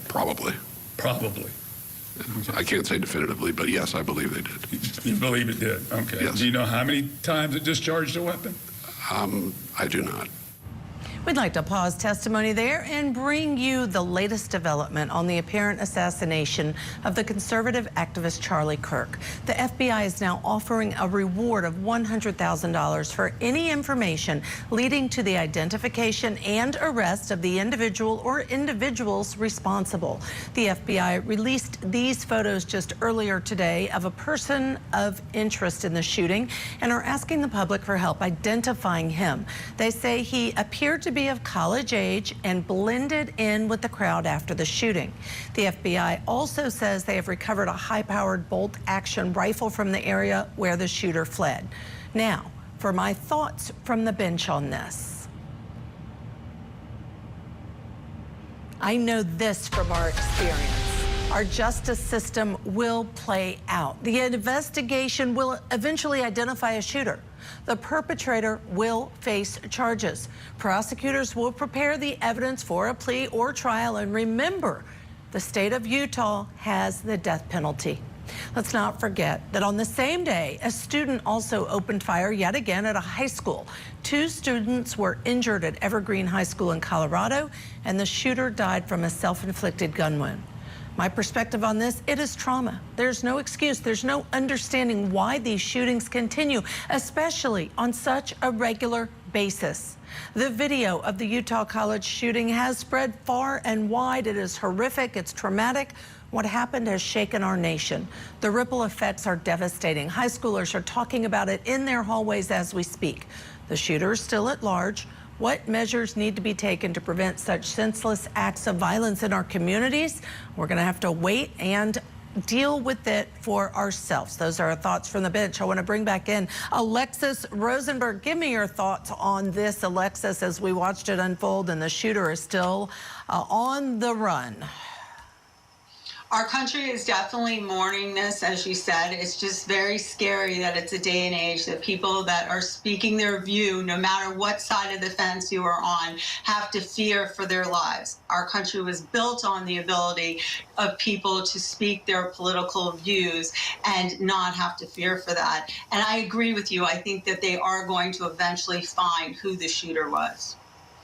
[SPEAKER 3] Probably.
[SPEAKER 12] Probably.
[SPEAKER 3] Okay. I can't say definitively, but yes, I believe they did.
[SPEAKER 12] You believe it did? Okay.
[SPEAKER 3] Yes.
[SPEAKER 12] Do you know how many times it discharged a weapon?
[SPEAKER 3] I do not.
[SPEAKER 22] We'd like to pause testimony there and bring you the latest development on the apparent assassination of the conservative activist Charlie Kirk. The FBI is now offering a reward of $100,000 for any information leading to the identification and arrest of the individual or individuals responsible. The FBI released these photos just earlier today of a person of interest in the shooting and are asking the public for help identifying him. They say he appeared to be of college age and blended in with the crowd after the shooting. The FBI also says they have recovered a high-powered bolt-action rifle from the area where the shooter fled. Now, for my thoughts from the bench on this. I know this from our experience. Our justice system will play out. The investigation will eventually identify a shooter. The perpetrator will face charges. Prosecutors will prepare the evidence for a plea or trial. And remember, the state of Utah has the death penalty. Let's not forget that on the same day, a student also opened fire yet again at a high school. 2 students were injured at Evergreen High School in Colorado, and the shooter died from a self-inflicted gun wound. My perspective on this, it is trauma. There's no excuse. There's no understanding why these shootings continue, especially on such a regular basis. The video of the Utah College shooting has spread far and wide. It is horrific. It's traumatic. What happened has shaken our nation. The ripple effects are devastating. High schoolers are talking about it in their hallways as we speak. The shooter is still at large. What measures need to be taken to prevent such senseless acts of violence in our communities? We're going to have to wait and deal with it for ourselves. Those are our thoughts from the bench. I want to bring back in Alexis Rosenberg. Give me your thoughts on this, Alexis, as we watched it unfold and the shooter is still on the run.
[SPEAKER 2] Our country is definitely mourning this, as you said. It's just very scary that it's a day and age that people that are speaking their view, no matter what side of the fence you are on, have to fear for their lives. Our country was built on the ability of people to speak their political views and not have to fear for that. And I agree with you. I think that they are going to eventually find who the shooter was.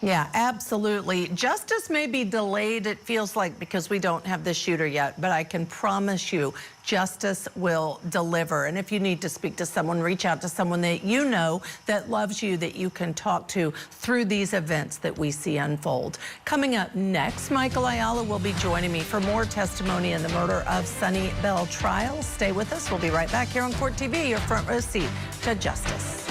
[SPEAKER 22] Yeah, absolutely. Justice may be delayed, it feels like, because we don't have the shooter yet, but I can promise you justice will deliver. And if you need to speak to someone, reach out to someone that you know that loves you, that you can talk to through these events that we see unfold. Coming up next, Michael Ayala will be joining me for more testimony in the murder of Sunny Bell trial. Stay with us. We'll be right back here on Court TV, your front row seat to justice.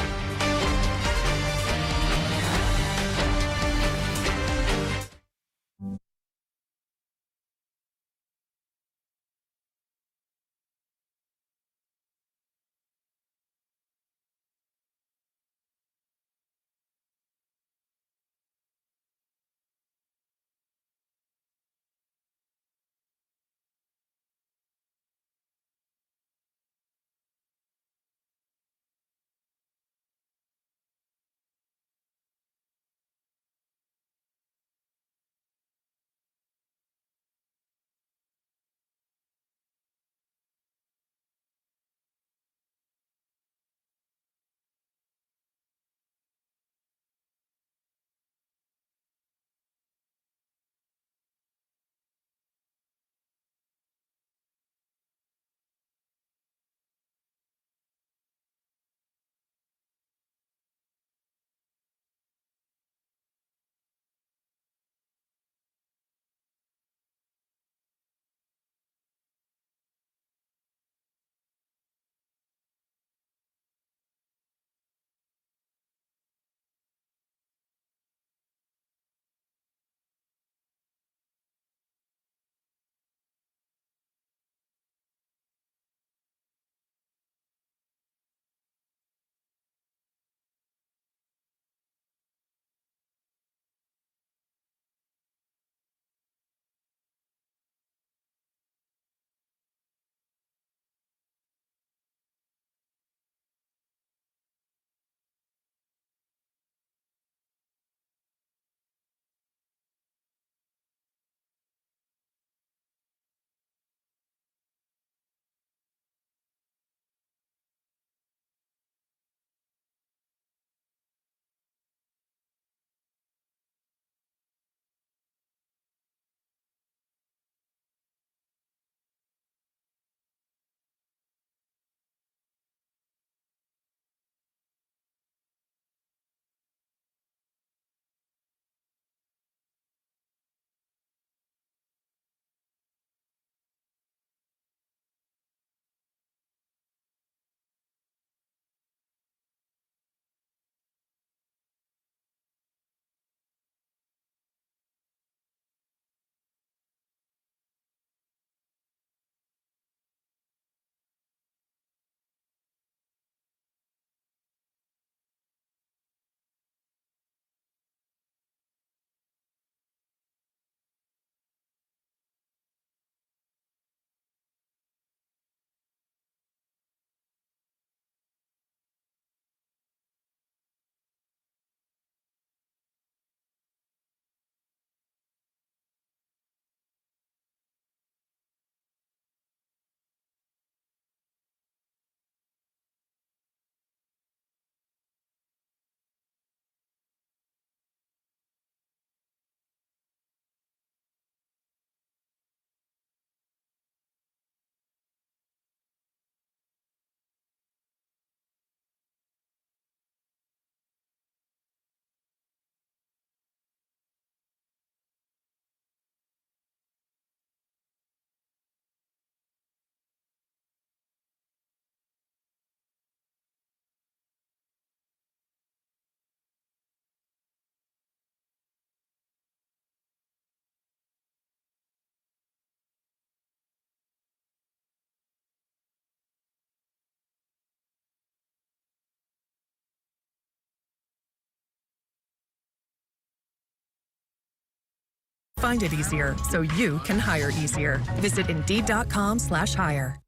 [SPEAKER 8] find it easier so you can hire easier. Visit Indeed.com/hire.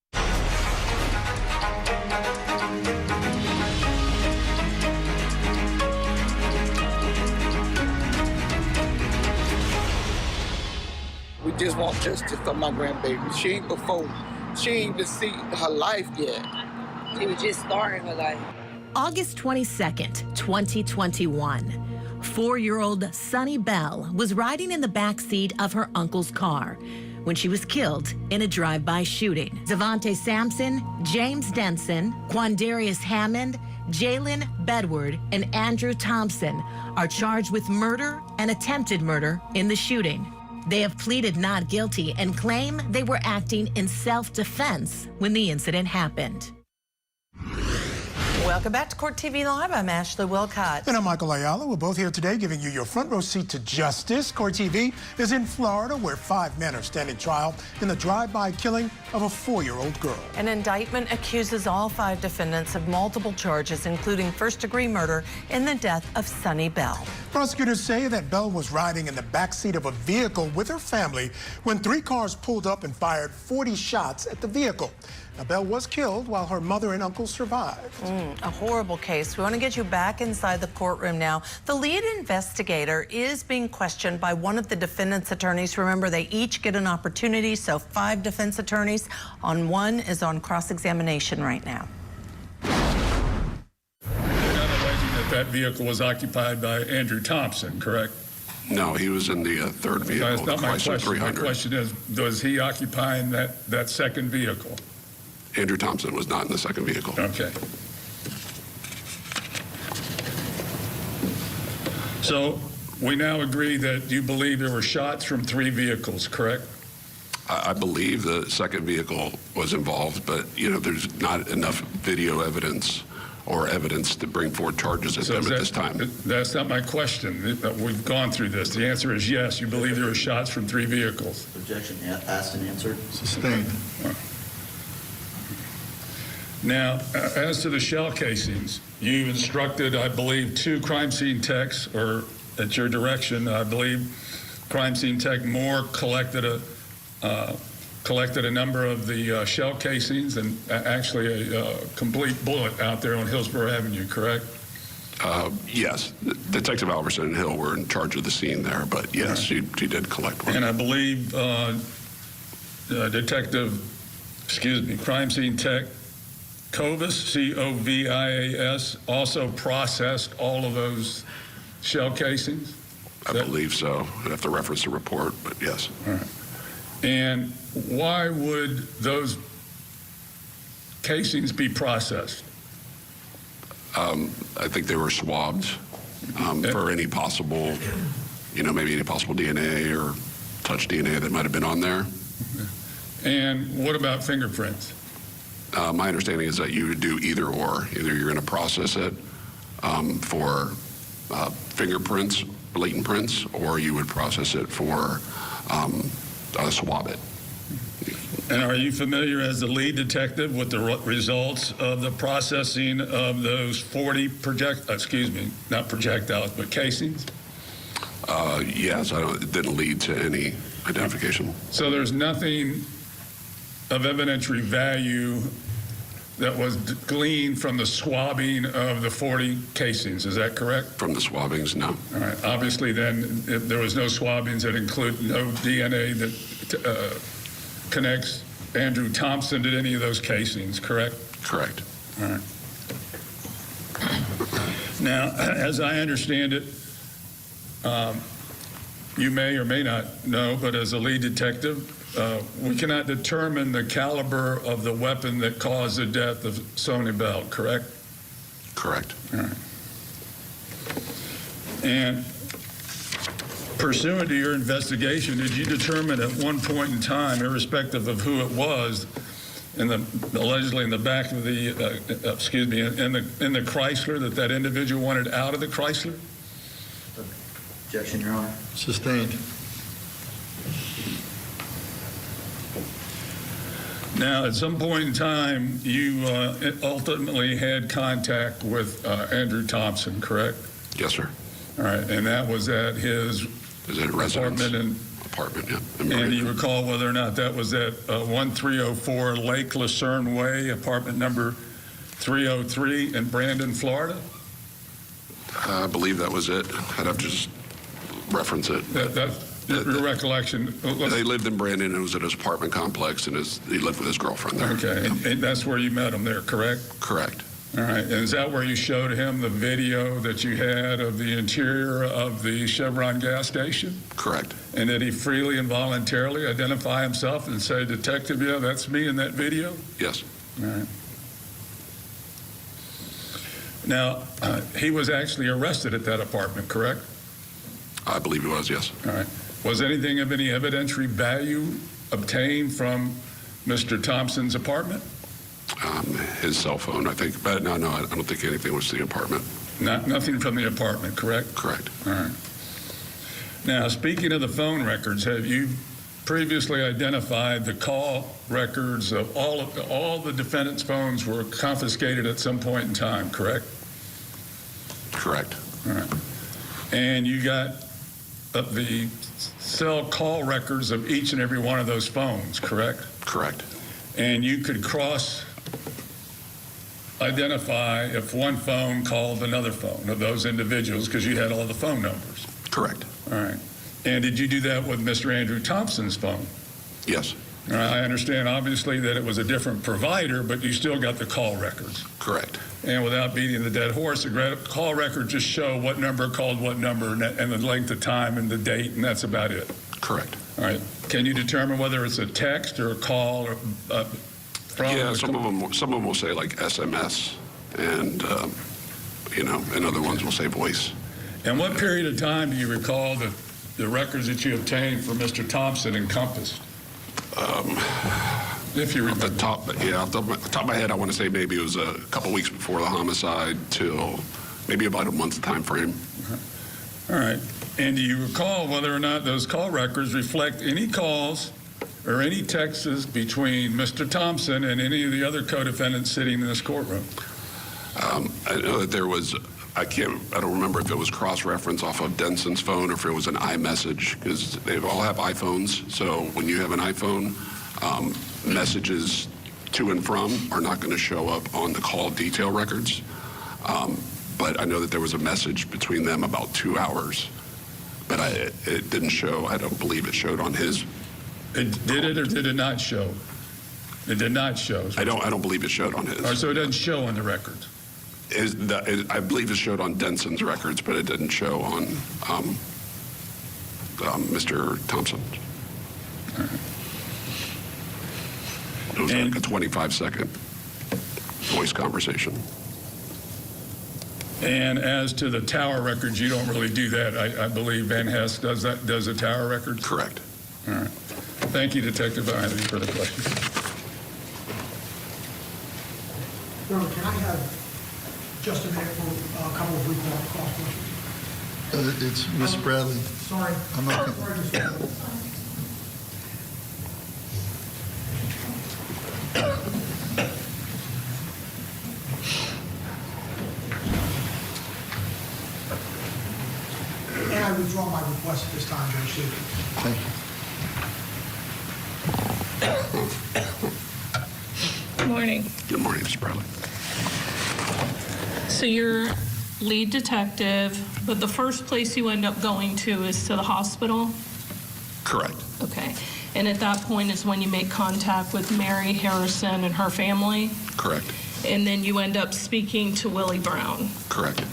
[SPEAKER 13] We just want justice for my grandbaby. She ain't even seen her life yet.
[SPEAKER 18] She was just starting her life.
[SPEAKER 19] August 22nd, 2021. 4-year-old Sunny Bell was riding in the back seat of her uncle's car when she was killed in a drive-by shooting. Zavante Sampson, James Denson, Quandarius Hammond, Jalen Bedward, and Andrew Thompson are charged with murder and attempted murder in the shooting. They have pleaded not guilty and claim they were acting in self-defense when the incident happened.
[SPEAKER 22] Welcome back to Court TV Live. I'm Ashley Wilcott.
[SPEAKER 10] And I'm Michael Ayala. We're both here today giving you your front row seat to justice. Court TV is in Florida, where 5 men are standing trial in the drive-by killing of a 4-year-old girl.
[SPEAKER 22] An indictment accuses all 5 defendants of multiple charges, including first-degree murder in the death of Sunny Bell.
[SPEAKER 10] Prosecutors say that Bell was riding in the backseat of a vehicle with her family when 3 cars pulled up and fired 40 shots at the vehicle. Now, Bell was killed while her mother and uncle survived.
[SPEAKER 22] A horrible case. We want to get you back inside the courtroom now. The lead investigator is being questioned by one of the defendant's attorneys. Remember, they each get an opportunity, so 5 defense attorneys. One is on cross-examination right now.
[SPEAKER 12] You're not alleging that vehicle was occupied by Andrew Thompson, correct?
[SPEAKER 3] No, he was in the third vehicle.
[SPEAKER 12] That's not my question.
[SPEAKER 3] 300.
[SPEAKER 12] My question is, was he occupying that second vehicle?
[SPEAKER 3] Andrew Thompson was not in the second vehicle.
[SPEAKER 12] Okay. So we now agree that you believe there were shots from 3 vehicles, correct?
[SPEAKER 3] I believe the second vehicle was involved, but, you know, there's not enough video evidence or evidence to bring forward charges at them at this time.
[SPEAKER 12] That's not my question. We've gone through this. The answer is yes. You believe there were shots from 3 vehicles.
[SPEAKER 23] Objection asked and answered.
[SPEAKER 11] Sustained.
[SPEAKER 12] Now, as to the shell casings, you instructed, I believe, 2 crime scene techs, or at your direction, I believe, crime scene tech Moore collected a number of the shell casings and actually a complete bullet out there on Hillsborough Avenue, correct?
[SPEAKER 3] Yes. Detective Alverson and Hill were in charge of the scene there, but yes, she did collect one.
[SPEAKER 12] And I believe crime scene tech Covis, C-O-V-I-A-S, also processed all of those shell casings?
[SPEAKER 3] I believe so. I'd have to reference the report, but yes.
[SPEAKER 12] All right. And why would those casings be processed?
[SPEAKER 3] I think they were swabbed for any possible, maybe any possible DNA or touch DNA that might have been on there.
[SPEAKER 12] And what about fingerprints?
[SPEAKER 3] My understanding is that you would do either or. Either you're going to process it for fingerprints, latent prints, or you would process it for swab it.
[SPEAKER 12] And are you familiar as the lead detective with the results of the processing of those 40 not projectiles, but casings?
[SPEAKER 3] Yes, it didn't lead to any identification.
[SPEAKER 12] So there's nothing of evidentiary value that was gleaned from the swabbing of the 40 casings, is that correct?
[SPEAKER 3] From the swabbings, no.
[SPEAKER 12] All right, obviously then, if there was no swabbings that include no DNA that connects Andrew Thompson to any of those casings, correct?
[SPEAKER 3] Correct.
[SPEAKER 12] All right. Now, as I understand it, you may or may not know, but as a lead detective, we cannot determine the caliber of the weapon that caused the death of Sunny Bell, correct?
[SPEAKER 3] Correct.
[SPEAKER 12] All right. And pursuant to your investigation, did you determine at one point in time, irrespective of who it was, allegedly in the back of the, in the Chrysler, that individual wanted out of the Chrysler?
[SPEAKER 23] Objection, Your Honor.
[SPEAKER 11] Sustained.
[SPEAKER 12] Now, at some point in time, you ultimately had contact with Andrew Thompson, correct?
[SPEAKER 3] Yes, sir.
[SPEAKER 12] All right, and that was at his
[SPEAKER 3] apartment apartment, yeah.
[SPEAKER 12] And do you recall whether or not that was at 1304 Lake Lucerne Way, apartment number 303 in Brandon, Florida?
[SPEAKER 3] I believe that was it. I'd have to just reference it.
[SPEAKER 12] Your recollection?
[SPEAKER 3] They lived in Brandon, and it was at his apartment complex, and he lived with his girlfriend there.
[SPEAKER 12] Okay, and that's where you met him there, correct?
[SPEAKER 3] Correct.
[SPEAKER 12] All right, and is that where you showed him the video that you had of the interior of the Chevron gas station?
[SPEAKER 3] Correct.
[SPEAKER 12] And did he freely and voluntarily identify himself and say, Detective, yeah, that's me in that video?
[SPEAKER 3] Yes.
[SPEAKER 12] All right. Now, he was actually arrested at that apartment, correct?
[SPEAKER 3] I believe he was, yes.
[SPEAKER 12] All right. Was anything of any evidentiary value obtained from Mr. Thompson's apartment?
[SPEAKER 3] His cell phone, I think. But no, I don't think anything was the apartment.
[SPEAKER 12] Nothing from the apartment, correct?
[SPEAKER 3] Correct.
[SPEAKER 12] All right. Now, speaking of the phone records, have you previously identified the call records of all the defendant's phones were confiscated at some point in time, correct?
[SPEAKER 3] Correct.
[SPEAKER 12] All right. And you got the cell call records of each and every one of those phones, correct?
[SPEAKER 3] Correct.
[SPEAKER 12] And you could identify if one phone called another phone of those individuals because you had all the phone numbers.
[SPEAKER 3] Correct.
[SPEAKER 12] All right. And did you do that with Mr. Andrew Thompson's phone?
[SPEAKER 3] Yes.
[SPEAKER 12] All right. I understand, obviously, that it was a different provider, but you still got the call records.
[SPEAKER 3] Correct.
[SPEAKER 12] And without beating the dead horse, the call records just show what number called what number and the length of time and the date, and that's about it.
[SPEAKER 3] Correct.
[SPEAKER 12] All right. Can you determine whether it's a text or a call or from?
[SPEAKER 3] Yeah, some of them will say like SMS, and and other ones will say voice.
[SPEAKER 12] And what period of time do you recall that the records that you obtained for Mr. Thompson encompassed? If you remember.
[SPEAKER 3] Off the top of my head, I want to say maybe it was a couple weeks before the homicide till maybe about a month's time frame.
[SPEAKER 12] All right. And do you recall whether or not those call records reflect any calls or any texts between Mr. Thompson and any of the other co-defendants sitting in this courtroom?
[SPEAKER 3] I know that there was, I don't remember if it was cross-reference off of Denson's phone or if it was an iMessage, because they all have iPhones. So when you have an iPhone, messages to and from are not going to show up on the call detail records. But I know that there was a message between them about 2 hours. But it didn't show. I don't believe it showed on his.
[SPEAKER 12] Did it or did it not show? It did not show.
[SPEAKER 3] I don't believe it showed on his.
[SPEAKER 12] All right, so it doesn't show on the records.
[SPEAKER 3] I believe it showed on Denson's records, but it didn't show on Mr. Thompson.
[SPEAKER 12] All right.
[SPEAKER 3] It was like a 25-second voice conversation.
[SPEAKER 12] And as to the tower records, you don't really do that. I believe Van Hess does the tower records?
[SPEAKER 3] Correct.
[SPEAKER 12] All right. Thank you, Detective. I don't have any further questions.
[SPEAKER 5] Can I have just a minute for a couple of brief questions?
[SPEAKER 11] It's Miss Bradley.
[SPEAKER 5] Sorry.
[SPEAKER 11] I'm not going
[SPEAKER 5] And I withdraw my request at this time, J.J.C.
[SPEAKER 11] Thank you.
[SPEAKER 6] Good morning.
[SPEAKER 3] Good morning, Mr. Bradley.
[SPEAKER 6] So you're lead detective, but the first place you end up going to is to the hospital?
[SPEAKER 3] Correct.
[SPEAKER 6] Okay. And at that point is when you make contact with Mary Harrison and her family?
[SPEAKER 3] Correct.
[SPEAKER 6] And then you end up speaking to Willie Brown?
[SPEAKER 3] Correct.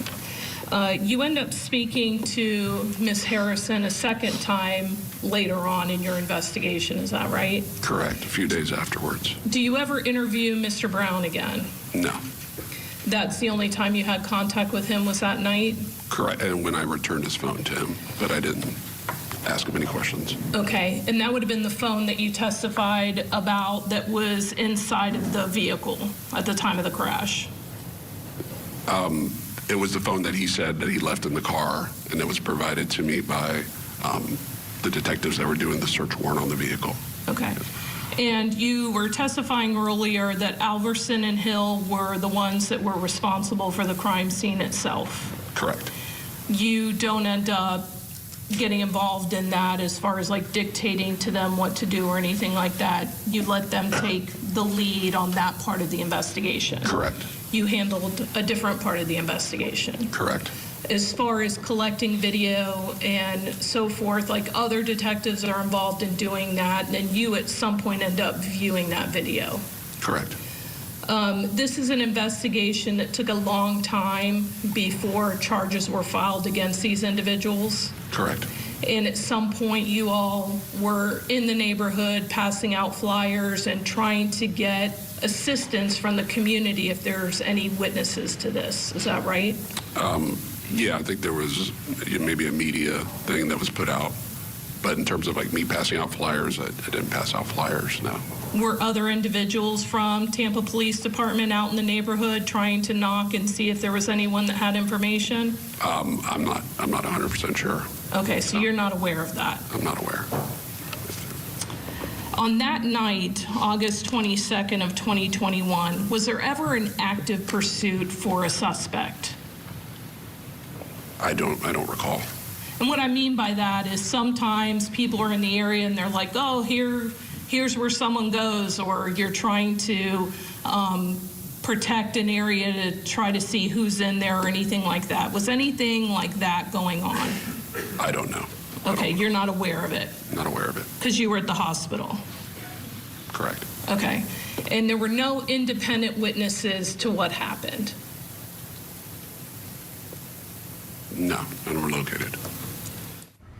[SPEAKER 6] You end up speaking to Miss Harrison a second time later on in your investigation, is that right?
[SPEAKER 3] Correct. A few days afterwards.
[SPEAKER 6] Do you ever interview Mr. Brown again?
[SPEAKER 3] No.
[SPEAKER 6] That's the only time you had contact with him was that night?
[SPEAKER 3] Correct. And when I returned his phone to him, but I didn't ask him any questions.
[SPEAKER 6] Okay. And that would have been the phone that you testified about that was inside of the vehicle at the time of the crash?
[SPEAKER 3] It was the phone that he said that he left in the car, and it was provided to me by the detectives that were doing the search warrant on the vehicle.
[SPEAKER 6] Okay. And you were testifying earlier that Alverson and Hill were the ones that were responsible for the crime scene itself.
[SPEAKER 3] Correct.
[SPEAKER 6] You don't end up getting involved in that as far as like dictating to them what to do or anything like that. You let them take the lead on that part of the investigation.
[SPEAKER 3] Correct.
[SPEAKER 6] You handled a different part of the investigation.
[SPEAKER 3] Correct.
[SPEAKER 6] As far as collecting video and so forth, like other detectives are involved in doing that, and then you at some point end up viewing that video.
[SPEAKER 3] Correct.
[SPEAKER 6] This is an investigation that took a long time before charges were filed against these individuals.
[SPEAKER 3] Correct.
[SPEAKER 6] And at some point, you all were in the neighborhood passing out flyers and trying to get assistance from the community if there's any witnesses to this. Is that right?
[SPEAKER 3] Yeah, I think there was maybe a media thing that was put out. But in terms of like me passing out flyers, I didn't pass out flyers, no.
[SPEAKER 6] Were other individuals from Tampa Police Department out in the neighborhood trying to knock and see if there was anyone that had information?
[SPEAKER 3] I'm not 100% sure.
[SPEAKER 6] Okay, so you're not aware of that.
[SPEAKER 3] I'm not aware.
[SPEAKER 6] On that night, August 22nd of 2021, was there ever an active pursuit for a suspect?
[SPEAKER 3] I don't recall.
[SPEAKER 6] And what I mean by that is sometimes people are in the area and they're like, oh, here's where someone goes, or you're trying to protect an area to try to see who's in there or anything like that. Was anything like that going on?
[SPEAKER 3] I don't know.
[SPEAKER 6] Okay, you're not aware of it?
[SPEAKER 3] Not aware of it.
[SPEAKER 6] Because you were at the hospital?
[SPEAKER 3] Correct.
[SPEAKER 6] Okay. And there were no independent witnesses to what happened?
[SPEAKER 3] No, none were located.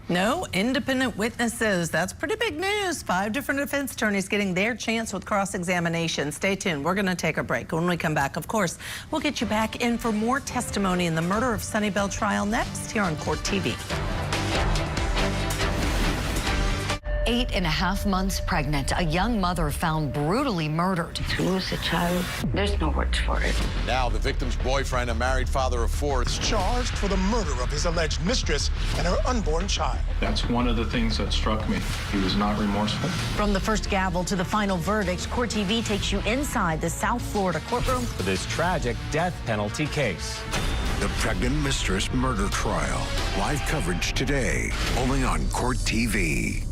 [SPEAKER 22] No independent witnesses. That's pretty big news. 5 different defense attorneys getting their chance with cross-examination. Stay tuned. We're going to take a break. When we come back, of course, we'll get you back in for more testimony in the murder of Sunnyvale trial next here on Court TV.
[SPEAKER 7] 8.5 months pregnant, a young mother found brutally murdered.
[SPEAKER 14] To lose a child, there's no words for it.
[SPEAKER 17] Now the victim's boyfriend, a married father of 4, is
[SPEAKER 10] charged for the murder of his alleged mistress and her unborn child.
[SPEAKER 15] That's one of the things that struck me. He was not remorseful.
[SPEAKER 19] From the first gavel to the final verdict, Court TV takes you inside the South Florida courtroom
[SPEAKER 4] for this tragic death penalty case.
[SPEAKER 16] The pregnant mistress murder trial. Live coverage today, only on Court TV.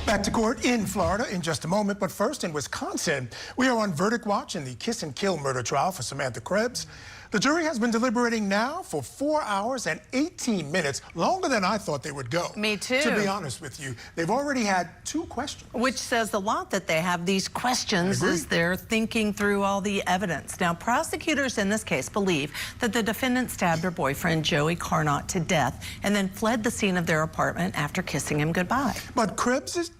[SPEAKER 10] Back to court in Florida in just a moment, but first in Wisconsin, we are on verdict watch in the kiss and kill murder trial for Samantha Krebs. The jury has been deliberating now for 4 hours and 18 minutes, longer than I thought they would go.
[SPEAKER 22] Me too.
[SPEAKER 10] To be honest with you, they've already had 2 questions.
[SPEAKER 22] Which says a lot that they have these questions as they're thinking through all the evidence. Now, prosecutors in this case believe that the defendant stabbed her boyfriend, Joey Carnot, to death and then fled the scene of their apartment after kissing him goodbye.
[SPEAKER 10] But Krebs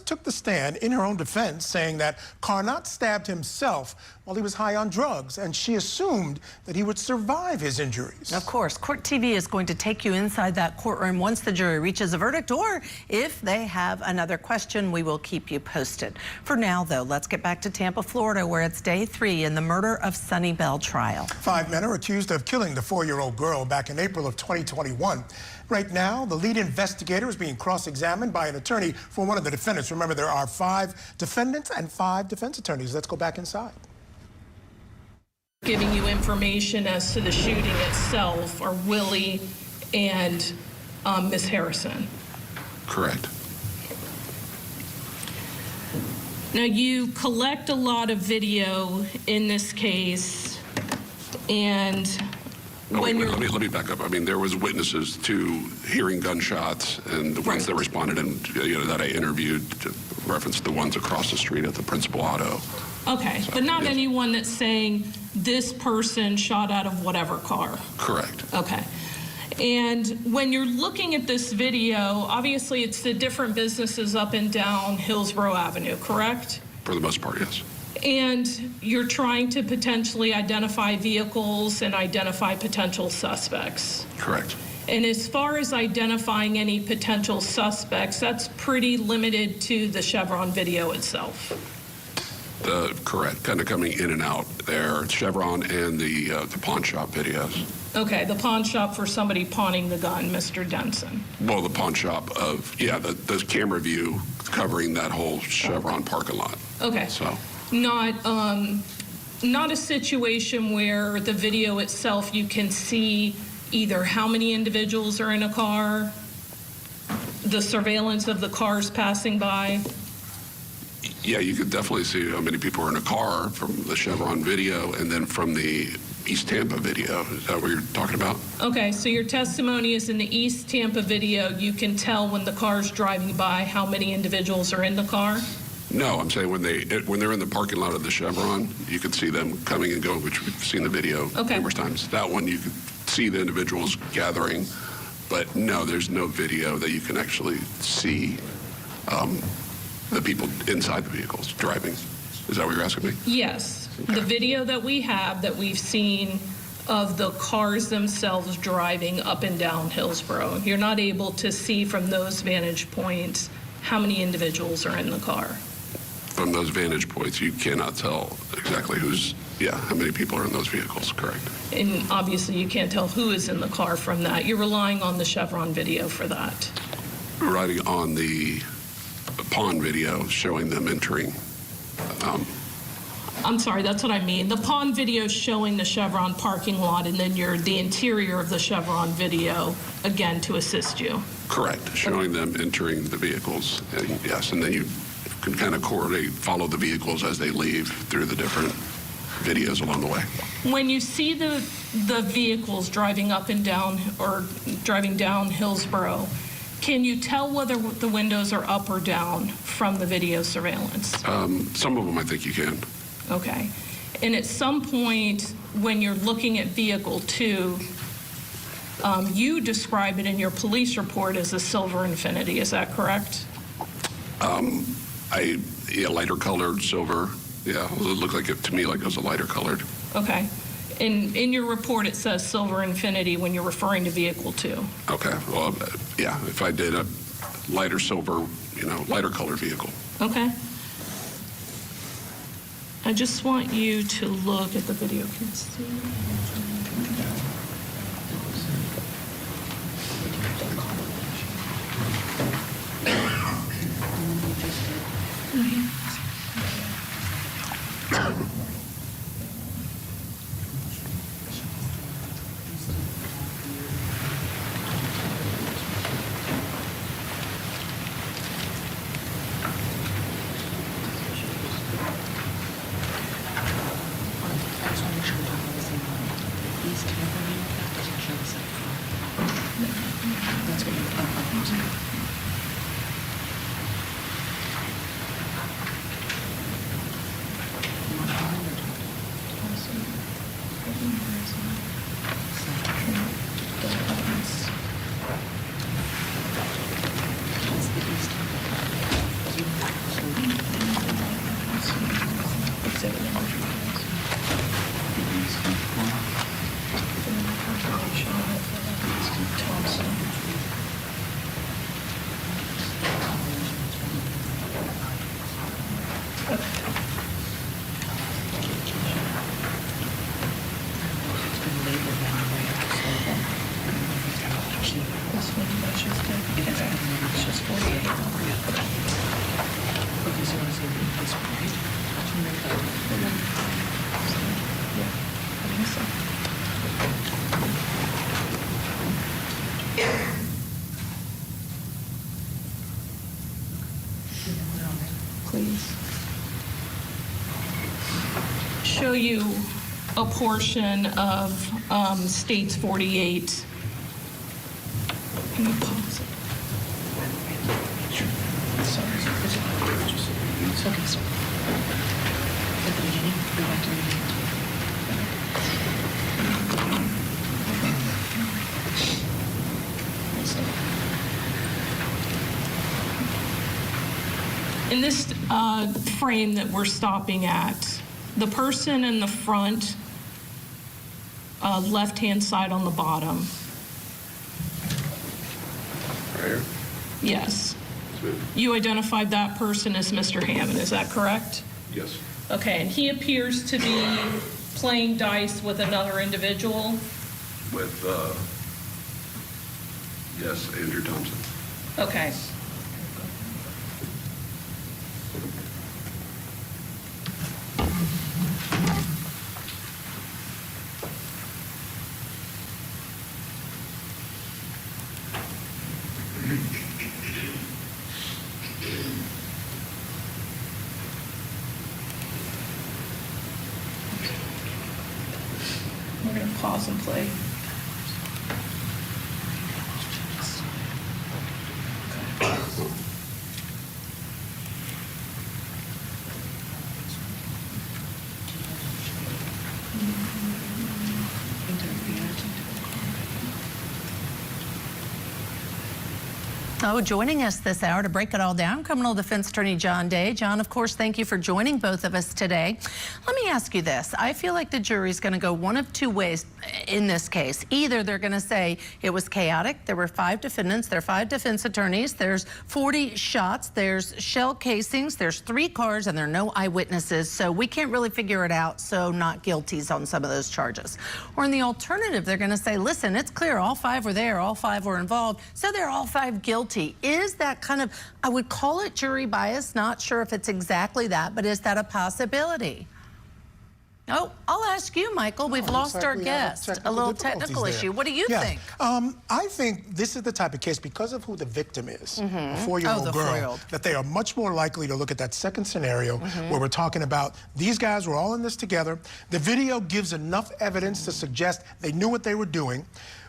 [SPEAKER 10] took the stand in her own defense, saying that Carnot stabbed himself while he was high on drugs, and she assumed that he would survive his injuries.
[SPEAKER 22] Of course, Court TV is going to take you inside that courtroom once the jury reaches a verdict, or if they have another question, we will keep you posted. For now, though, let's get back to Tampa, Florida, where it's day 3 in the murder of Sunny Bell trial. 5
[SPEAKER 10] men are accused of killing the 4-year-old girl back in April of 2021. Right now, the lead investigator is being cross-examined by an attorney for one of the defendants. Remember, there are 5 defendants and 5 defense attorneys. Let's go back inside.
[SPEAKER 6] Giving you information as to the shooting itself are Willie and Miss Harrison.
[SPEAKER 3] Correct.
[SPEAKER 6] Now, you collect a lot of video in this case, and when you're...
[SPEAKER 3] Let me back up. I mean, there was witnesses to hearing gunshots, and the ones that responded and that I interviewed referenced the ones across the street at the Principal Auto.
[SPEAKER 6] Okay, but not anyone that's saying this person shot out of whatever car.
[SPEAKER 3] Correct.
[SPEAKER 6] Okay. And when you're looking at this video, obviously it's the different businesses up and down Hillsborough Avenue, correct?
[SPEAKER 3] For the most part, yes.
[SPEAKER 6] And you're trying to potentially identify vehicles and identify potential suspects.
[SPEAKER 3] Correct.
[SPEAKER 6] And as far as identifying any potential suspects, that's pretty limited to the Chevron video itself.
[SPEAKER 3] Correct. Kind of coming in and out there. Chevron and the pawn shop videos.
[SPEAKER 6] Okay, the pawn shop for somebody pawning the gun, Mr. Denson.
[SPEAKER 3] Well, the pawn shop of, the camera view covering that whole Chevron parking lot.
[SPEAKER 6] Okay.
[SPEAKER 3] So.
[SPEAKER 6] Not a situation where the video itself you can see either how many individuals are in a car, the surveillance of the cars passing by.
[SPEAKER 3] Yeah, you could definitely see how many people are in a car from the Chevron video and then from the East Tampa video. Is that what you're talking about?
[SPEAKER 6] Okay, so your testimony is in the East Tampa video. You can tell when the car's driving by how many individuals are in the car?
[SPEAKER 3] No, I'm saying when they're in the parking lot of the Chevron, you could see them coming and going, which we've seen the video numerous times. That one, you could see the individuals gathering, but no, there's no video that you can actually see the people inside the vehicles driving. Is that what you're asking me?
[SPEAKER 6] Yes.
[SPEAKER 3] Okay.
[SPEAKER 6] The video that we have that we've seen of the cars themselves driving up and down Hillsborough, you're not able to see from those vantage points how many individuals are in the car.
[SPEAKER 3] From those vantage points, you cannot tell exactly how many people are in those vehicles, correct?
[SPEAKER 6] And obviously you can't tell who is in the car from that. You're relying on the Chevron video for that.
[SPEAKER 3] Riding on the pawn video showing them entering.
[SPEAKER 6] I'm sorry, that's what I mean. The pawn video showing the Chevron parking lot, and then the interior of the Chevron video, again, to assist you.
[SPEAKER 3] Correct, showing them entering the vehicles, and yes, and then you can kind of follow the vehicles as they leave through the different videos along the way.
[SPEAKER 6] When you see the vehicles driving up and down or driving down Hillsborough, can you tell whether the windows are up or down from the video surveillance?
[SPEAKER 3] Some of them I think you can.
[SPEAKER 6] Okay. And at some point when you're looking at vehicle 2, you describe it in your police report as a silver Infiniti, is that correct?
[SPEAKER 3] Lighter colored silver. Yeah, it looked like it to me like it was a lighter colored.
[SPEAKER 6] Okay. In your report, it says silver Infiniti when you're referring to vehicle 2.
[SPEAKER 3] Okay. Well, yeah, if I did a lighter silver, lighter colored vehicle.
[SPEAKER 6] Okay. I just want you to look at the video. Can you see? show you a portion of States 48. Can you pause it? Sorry. It's okay, sir. At the beginning, go back to the beginning. In this frame that we're stopping at, the person in the front, left-hand side on the bottom.
[SPEAKER 3] Right here?
[SPEAKER 6] Yes. You identified that person as Mr. Hammond, is that correct?
[SPEAKER 3] Yes.
[SPEAKER 6] Okay, and he appears to be playing dice with another individual?
[SPEAKER 3] With, yes, Andrew Thompson.
[SPEAKER 6] Okay. We're going to pause and play.
[SPEAKER 22] Oh, joining us this hour to break it all down, criminal defense attorney John Day. John, of course, thank you for joining both of us today. Let me ask you this. I feel like the jury's going to go one of two ways in this case. Either they're going to say it was chaotic, there were 5 defendants, there are 5 defense attorneys, there's 40 shots, there's shell casings, there's 3 cars, and there are no eyewitnesses, so we can't really figure it out, so not guilties on some of those charges. Or in the alternative, they're going to say, listen, it's clear all 5 were there, all 5 were involved, so they're all 5 guilty. Is that kind of, I would call it jury bias, not sure if it's exactly that, but is that a possibility? Oh, I'll ask you, Michael. We've lost our guest. A little technical issue. What do you think?
[SPEAKER 10] I think this is the type of case, because of who the victim is, a 4-year-old girl, that they are much more likely to look at that second scenario where we're talking about these guys were all in this together. The video gives enough evidence to suggest they knew what they were doing.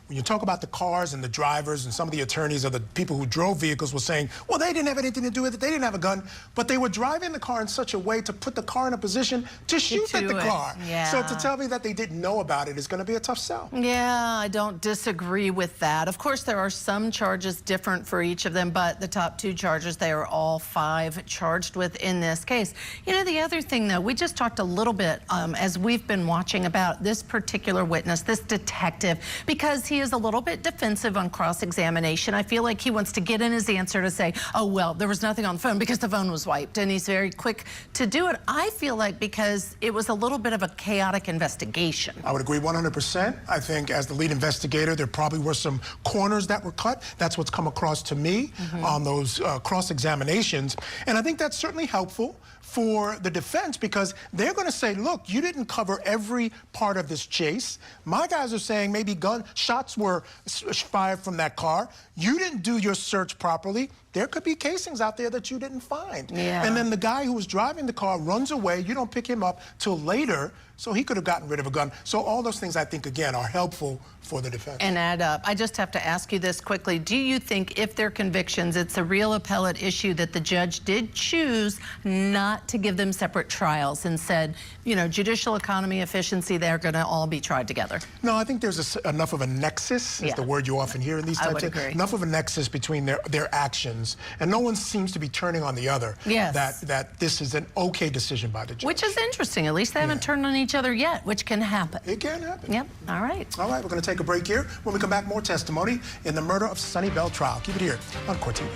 [SPEAKER 10] When you talk about the cars and the drivers, and some of the attorneys or the people who drove vehicles were saying, well, they didn't have anything to do with it, they didn't have a gun, but they were driving the car in such a way to put the car in a position to shoot at the car.
[SPEAKER 22] Yeah.
[SPEAKER 10] So to tell me that they didn't know about it is going to be a tough sell.
[SPEAKER 22] Yeah, I don't disagree with that. Of course, there are some charges different for each of them, but the top 2 charges, they are all 5 charged with in this case. You know, the other thing, though, we just talked a little bit as we've been watching about this particular witness, this detective, because he is a little bit defensive on cross-examination. I feel like he wants to get in his answer to say, oh, well, there was nothing on the phone because the phone was wiped, and he's very quick to do it. I feel like because it was a little bit of a chaotic investigation.
[SPEAKER 10] I would agree 100%. I think as the lead investigator, there probably were some corners that were cut. That's what's come across to me on those cross-examinations. And I think that's certainly helpful for the defense, because they're going to say, look, you didn't cover every part of this chase. My guys are saying maybe shots were fired from that car. You didn't do your search properly. There could be casings out there that you didn't find.
[SPEAKER 22] Yeah.
[SPEAKER 10] And then the guy who was driving the car runs away. You don't pick him up till later, so he could have gotten rid of a gun. So all those things, I think, again, are helpful for the defense.
[SPEAKER 22] And add up. I just have to ask you this quickly. Do you think if they're convictions, it's a real appellate issue that the judge did choose not to give them separate trials and said, you know, judicial economy, efficiency, they're going to all be tried together?
[SPEAKER 10] No, I think there's enough of a nexus, is the word you often hear in these types of things. Enough of a nexus between their actions, and no one seems to be turning on the other.
[SPEAKER 22] Yes.
[SPEAKER 10] That this is an okay decision by the judge.
[SPEAKER 22] Which is interesting. At least they haven't turned on each other yet, which can happen.
[SPEAKER 10] It can happen.
[SPEAKER 22] Yep. All right.
[SPEAKER 10] All right, we're going to take a break here. When we come back, more testimony in the murder of Sunny Bell trial. Keep it here on Court TV.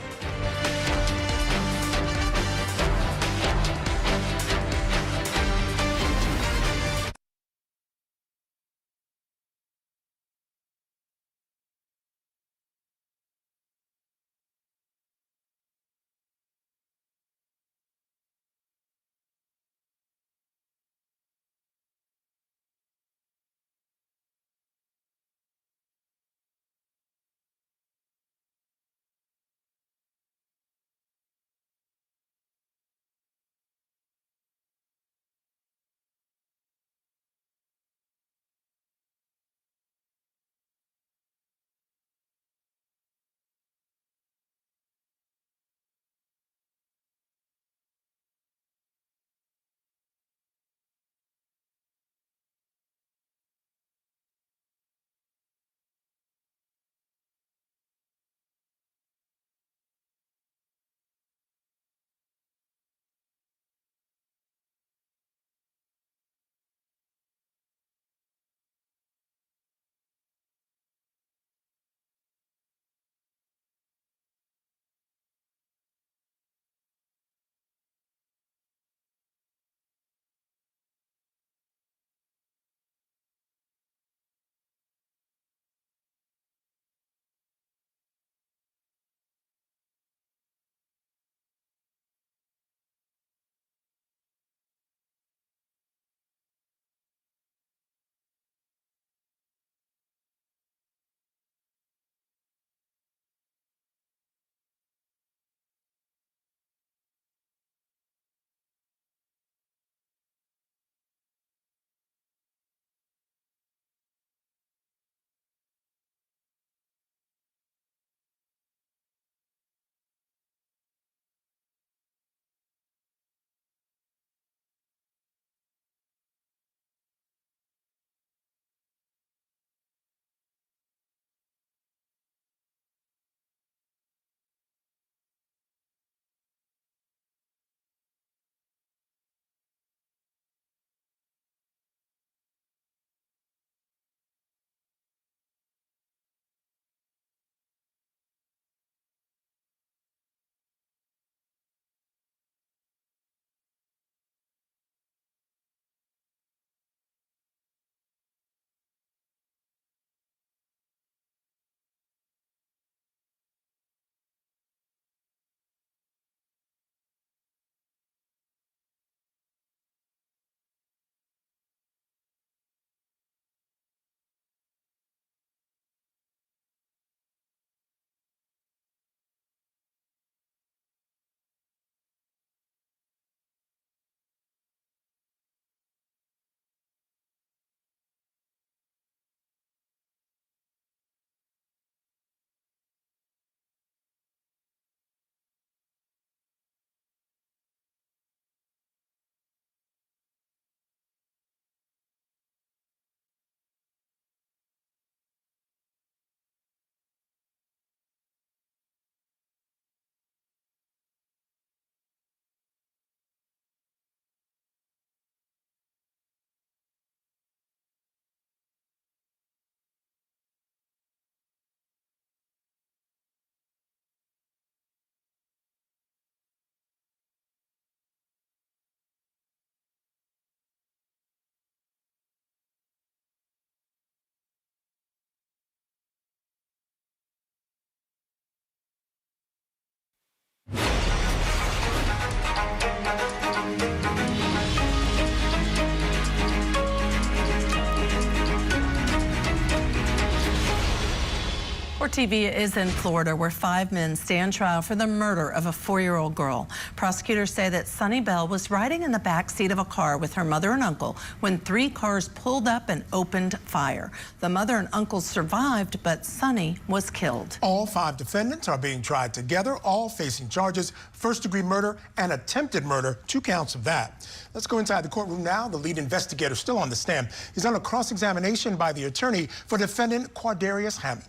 [SPEAKER 22] Court TV is in Florida, where 5 men stand trial for the murder of a 4-year-old girl. Prosecutors say that Sunny Bell was riding in the back seat of a car with her mother and uncle when 3 cars pulled up and opened fire. The mother and uncle survived, but Sunny was killed.
[SPEAKER 10] All 5 defendants are being tried together, all facing charges: first-degree murder and attempted murder, 2 counts of that. Let's go inside the courtroom now. The lead investigator still on the stand. He's under cross-examination by the attorney for defendant Quadarius Hammond.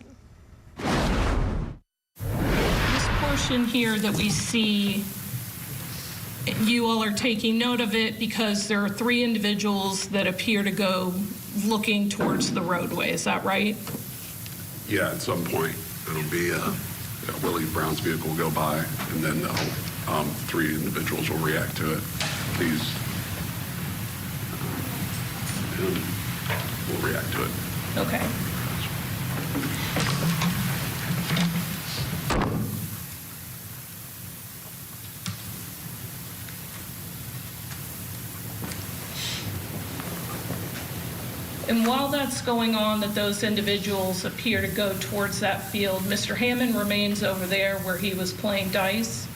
[SPEAKER 6] This portion here that we see, you all are taking note of it because there are 3 individuals that appear to go looking towards the roadway. Is that right?
[SPEAKER 3] Yeah, at some point it'll be Willie Brown's vehicle will go by, and then 3 individuals will react to it. These will react to it.
[SPEAKER 6] Okay. And while that's going on, that those individuals appear to go towards that field, Mr. Hammond remains over there where he was playing dice?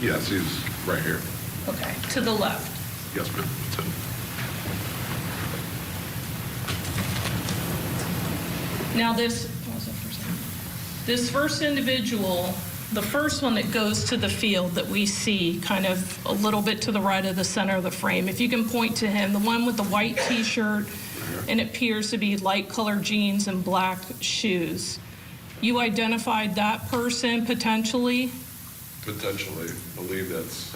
[SPEAKER 3] Yes, he's right here.
[SPEAKER 6] Okay, to the left.
[SPEAKER 3] Yes, ma'am. That's him.
[SPEAKER 6] Now this first individual, the first one that goes to the field that we see kind of a little bit to the right of the center of the frame, if you can point to him, the one with the white t-shirt and it appears to be light colored jeans and black shoes. You identified that person potentially?
[SPEAKER 3] Potentially. I believe that's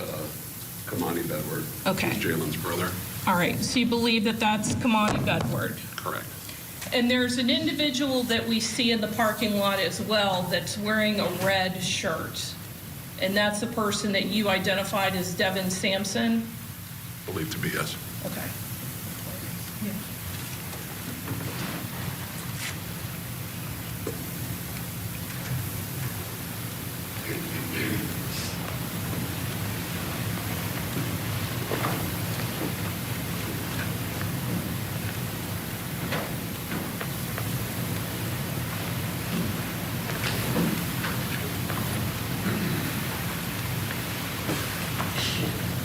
[SPEAKER 3] Kamani Bedward.
[SPEAKER 6] Okay.
[SPEAKER 3] He's Jalen's brother.
[SPEAKER 6] All right, so you believe that that's Kamani Bedward?
[SPEAKER 3] Correct.
[SPEAKER 6] And there's an individual that we see in the parking lot as well that's wearing a red shirt. And that's the person that you identified as Devin Sampson?
[SPEAKER 3] Believed to be, yes.
[SPEAKER 6] Okay. Yeah.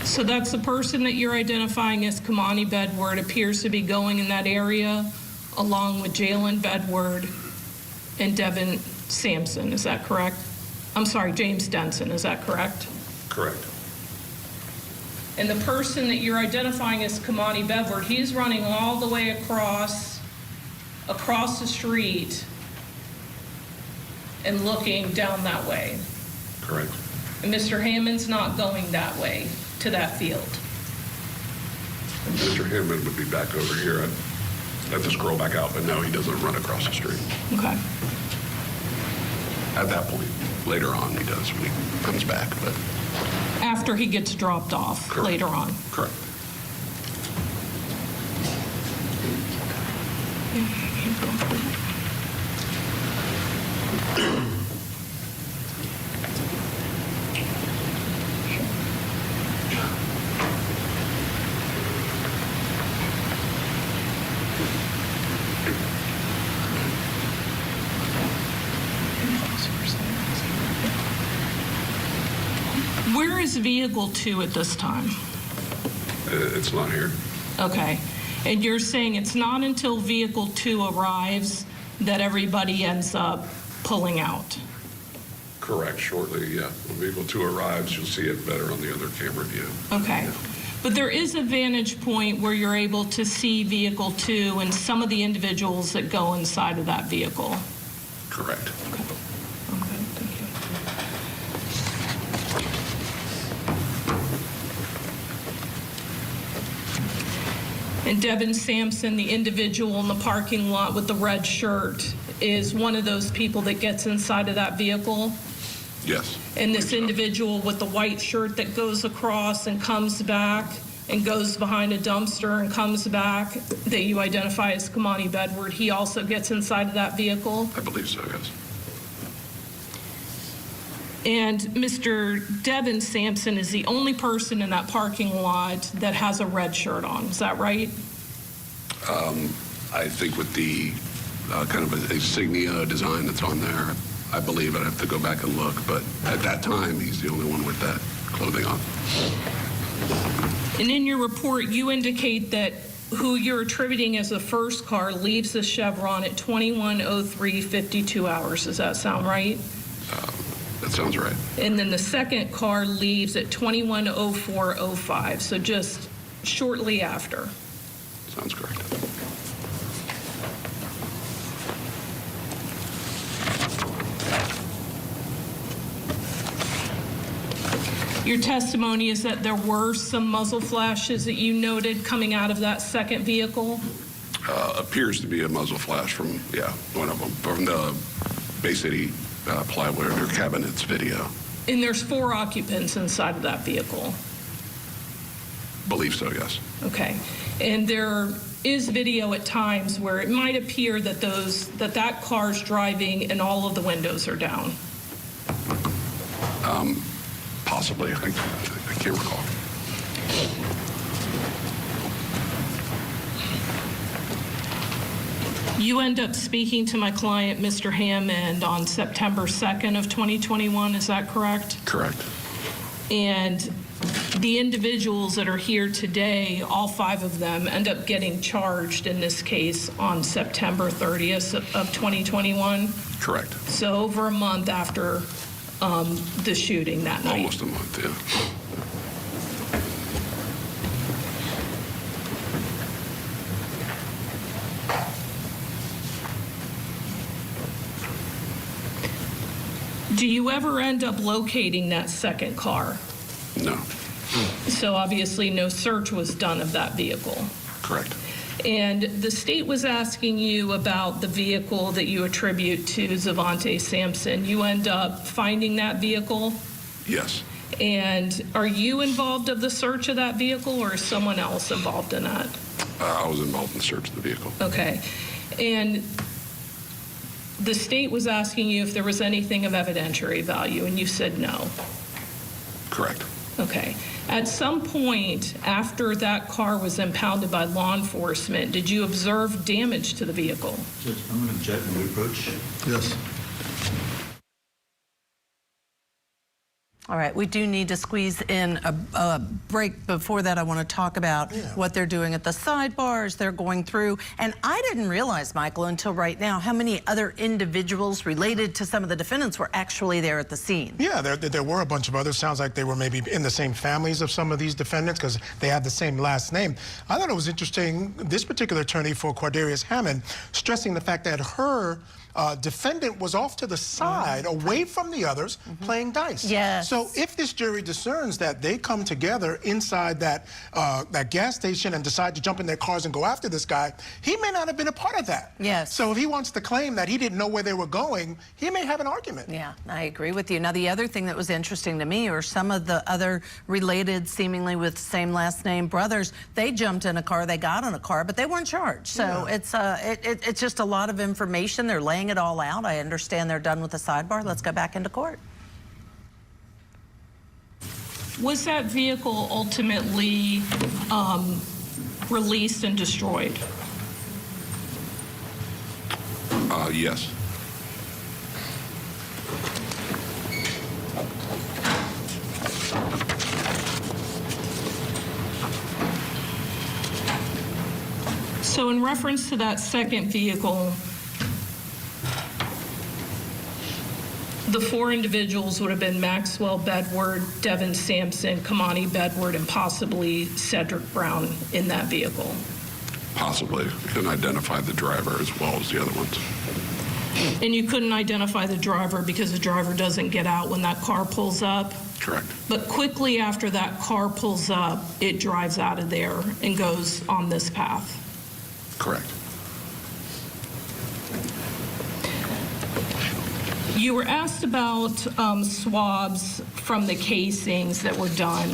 [SPEAKER 6] So that's the person that you're identifying as Kamani Bedward, appears to be going in that area along with Jalen Bedward and Devin Sampson, is that correct? I'm sorry, James Denson, is that correct?
[SPEAKER 3] Correct.
[SPEAKER 6] And the person that you're identifying as Kamani Bedward, he's running all the way across the street and looking down that way.
[SPEAKER 3] Correct.
[SPEAKER 6] And Mr. Hammond's not going that way to that field.
[SPEAKER 3] Mr. Hammond would be back over here. I'd have to scroll back out, but no, he doesn't run across the street.
[SPEAKER 6] Okay.
[SPEAKER 3] At that point, later on, he does when he comes back, but.
[SPEAKER 6] After he gets dropped off. Correct. Later on.
[SPEAKER 3] Correct.
[SPEAKER 6] Where is vehicle 2 at this time?
[SPEAKER 3] It's not here.
[SPEAKER 6] Okay. And you're saying it's not until vehicle 2 arrives that everybody ends up pulling out?
[SPEAKER 3] Correct, shortly, yeah. When vehicle 2 arrives, you'll see it better on the other camera view.
[SPEAKER 6] Okay. But there is a vantage point where you're able to see vehicle 2 and some of the individuals that go inside of that vehicle?
[SPEAKER 3] Correct.
[SPEAKER 6] Okay. Okay, thank you. And Devin Sampson, the individual in the parking lot with the red shirt, is one of those people that gets inside of that vehicle?
[SPEAKER 3] Yes.
[SPEAKER 6] And this individual with the white shirt that goes across and comes back and goes behind a dumpster and comes back, that you identify as Kamani Bedward, he also gets inside of that vehicle?
[SPEAKER 3] I believe so, yes.
[SPEAKER 6] And Mr. Devin Sampson is the only person in that parking lot that has a red shirt on. Is that right?
[SPEAKER 3] I think with the kind of a insignia design that's on there, I believe I'd have to go back and look, but at that time, he's the only one with that clothing on.
[SPEAKER 6] And in your report, you indicate that who you're attributing as the first car leaves the Chevron at 21:03:52 hours. Does that sound right?
[SPEAKER 3] That sounds right.
[SPEAKER 6] And then the second car leaves at 21:04:05, so just shortly after.
[SPEAKER 3] Sounds correct.
[SPEAKER 6] Your testimony is that there were some muzzle flashes that you noted coming out of that second vehicle?
[SPEAKER 3] Appears to be a muzzle flash from, one of them, from the Bay City plywood or cabinets video.
[SPEAKER 6] And there's 4 occupants inside of that vehicle?
[SPEAKER 3] Believe so, yes.
[SPEAKER 6] Okay. And there is video at times where it might appear that that car's driving and all of the windows are down?
[SPEAKER 3] Possibly. I can't recall.
[SPEAKER 6] You end up speaking to my client, Mr. Hammond, on September 2nd of 2021, is that correct?
[SPEAKER 3] Correct.
[SPEAKER 6] And the individuals that are here today, all 5 of them, end up getting charged in this case on September 30th of 2021?
[SPEAKER 3] Correct.
[SPEAKER 6] So over a month after the shooting that night.
[SPEAKER 3] Almost a month, yeah.
[SPEAKER 6] Do you ever end up locating that second car?
[SPEAKER 3] No.
[SPEAKER 6] So obviously no search was done of that vehicle.
[SPEAKER 3] Correct.
[SPEAKER 6] And the state was asking you about the vehicle that you attribute to Zavante Sampson. You end up finding that vehicle?
[SPEAKER 3] Yes.
[SPEAKER 6] And are you involved of the search of that vehicle, or is someone else involved in that?
[SPEAKER 3] I was involved in the search of the vehicle.
[SPEAKER 6] Okay. And the state was asking you if there was anything of evidentiary value, and you said no.
[SPEAKER 3] Correct.
[SPEAKER 6] Okay. At some point after that car was impounded by law enforcement, did you observe damage to the vehicle?
[SPEAKER 23] Judge, I'm going to object when we approach.
[SPEAKER 11] Yes.
[SPEAKER 22] All right, we do need to squeeze in a break. Before that, I want to talk about what they're doing at the sidebars they're going through. And I didn't realize, Michael, until right now, how many other individuals related to some of the defendants were actually there at the scene.
[SPEAKER 10] Yeah, there were a bunch of others. Sounds like they were maybe in the same families of some of these defendants because they had the same last name. I thought it was interesting, this particular attorney for Quardarius Hammond stressing the fact that her defendant was off to the side, away from the others, playing dice.
[SPEAKER 22] Yes.
[SPEAKER 10] So if this jury discerns that they come together inside that gas station and decide to jump in their cars and go after this guy, he may not have been a part of that.
[SPEAKER 22] Yes.
[SPEAKER 10] So if he wants to claim that he didn't know where they were going, he may have an argument.
[SPEAKER 22] Yeah, I agree with you. Now, the other thing that was interesting to me are some of the other related, seemingly with same last name brothers. They jumped in a car, they got in a car, but they weren't charged. So it's just a lot of information. They're laying it all out. I understand they're done with the sidebar. Let's go back into court.
[SPEAKER 6] Was that vehicle ultimately released and destroyed?
[SPEAKER 3] Yes.
[SPEAKER 6] So in reference to that second vehicle, the 4 individuals would have been Maxwell Bedward, Devin Sampson, Kamani Bedward, and possibly Cedric Brown in that vehicle.
[SPEAKER 3] Possibly. We couldn't identify the driver as well as the other ones.
[SPEAKER 6] And you couldn't identify the driver because the driver doesn't get out when that car pulls up?
[SPEAKER 3] Correct.
[SPEAKER 6] But quickly after that car pulls up, it drives out of there and goes on this path?
[SPEAKER 3] Correct.
[SPEAKER 6] You were asked about swabs from the casings that were done.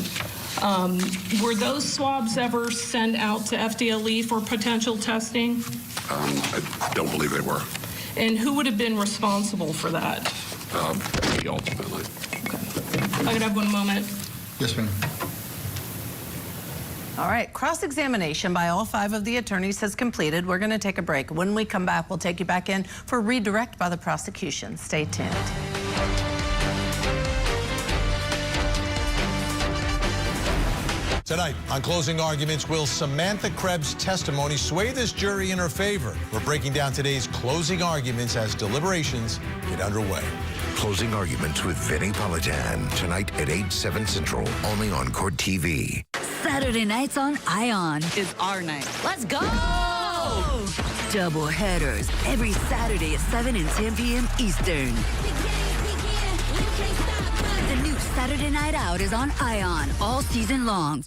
[SPEAKER 6] Were those swabs ever sent out to FDLE for potential testing?
[SPEAKER 3] I don't believe they were.
[SPEAKER 6] And who would have been responsible for that?
[SPEAKER 3] Me, ultimately.
[SPEAKER 6] I could have 1 moment.
[SPEAKER 11] Yes, ma'am.
[SPEAKER 22] All right, cross-examination by all 5 of the attorneys has completed. We're going to take a break. When we come back, we'll take you back in for redirect by the prosecution. Stay tuned.
[SPEAKER 17] Tonight, on closing arguments, will Samantha Krebs' testimony sway this jury in her favor? We're breaking down today's closing arguments as deliberations get underway.
[SPEAKER 16] Closing arguments with Vinnie Politan tonight at 8/7 Central, only on Court TV.
[SPEAKER 9] Saturday nights on ION is our night. Let's go! Double headers every Saturday at 7 and 10 p.m. Eastern. The new Saturday Night Out is on ION all season long.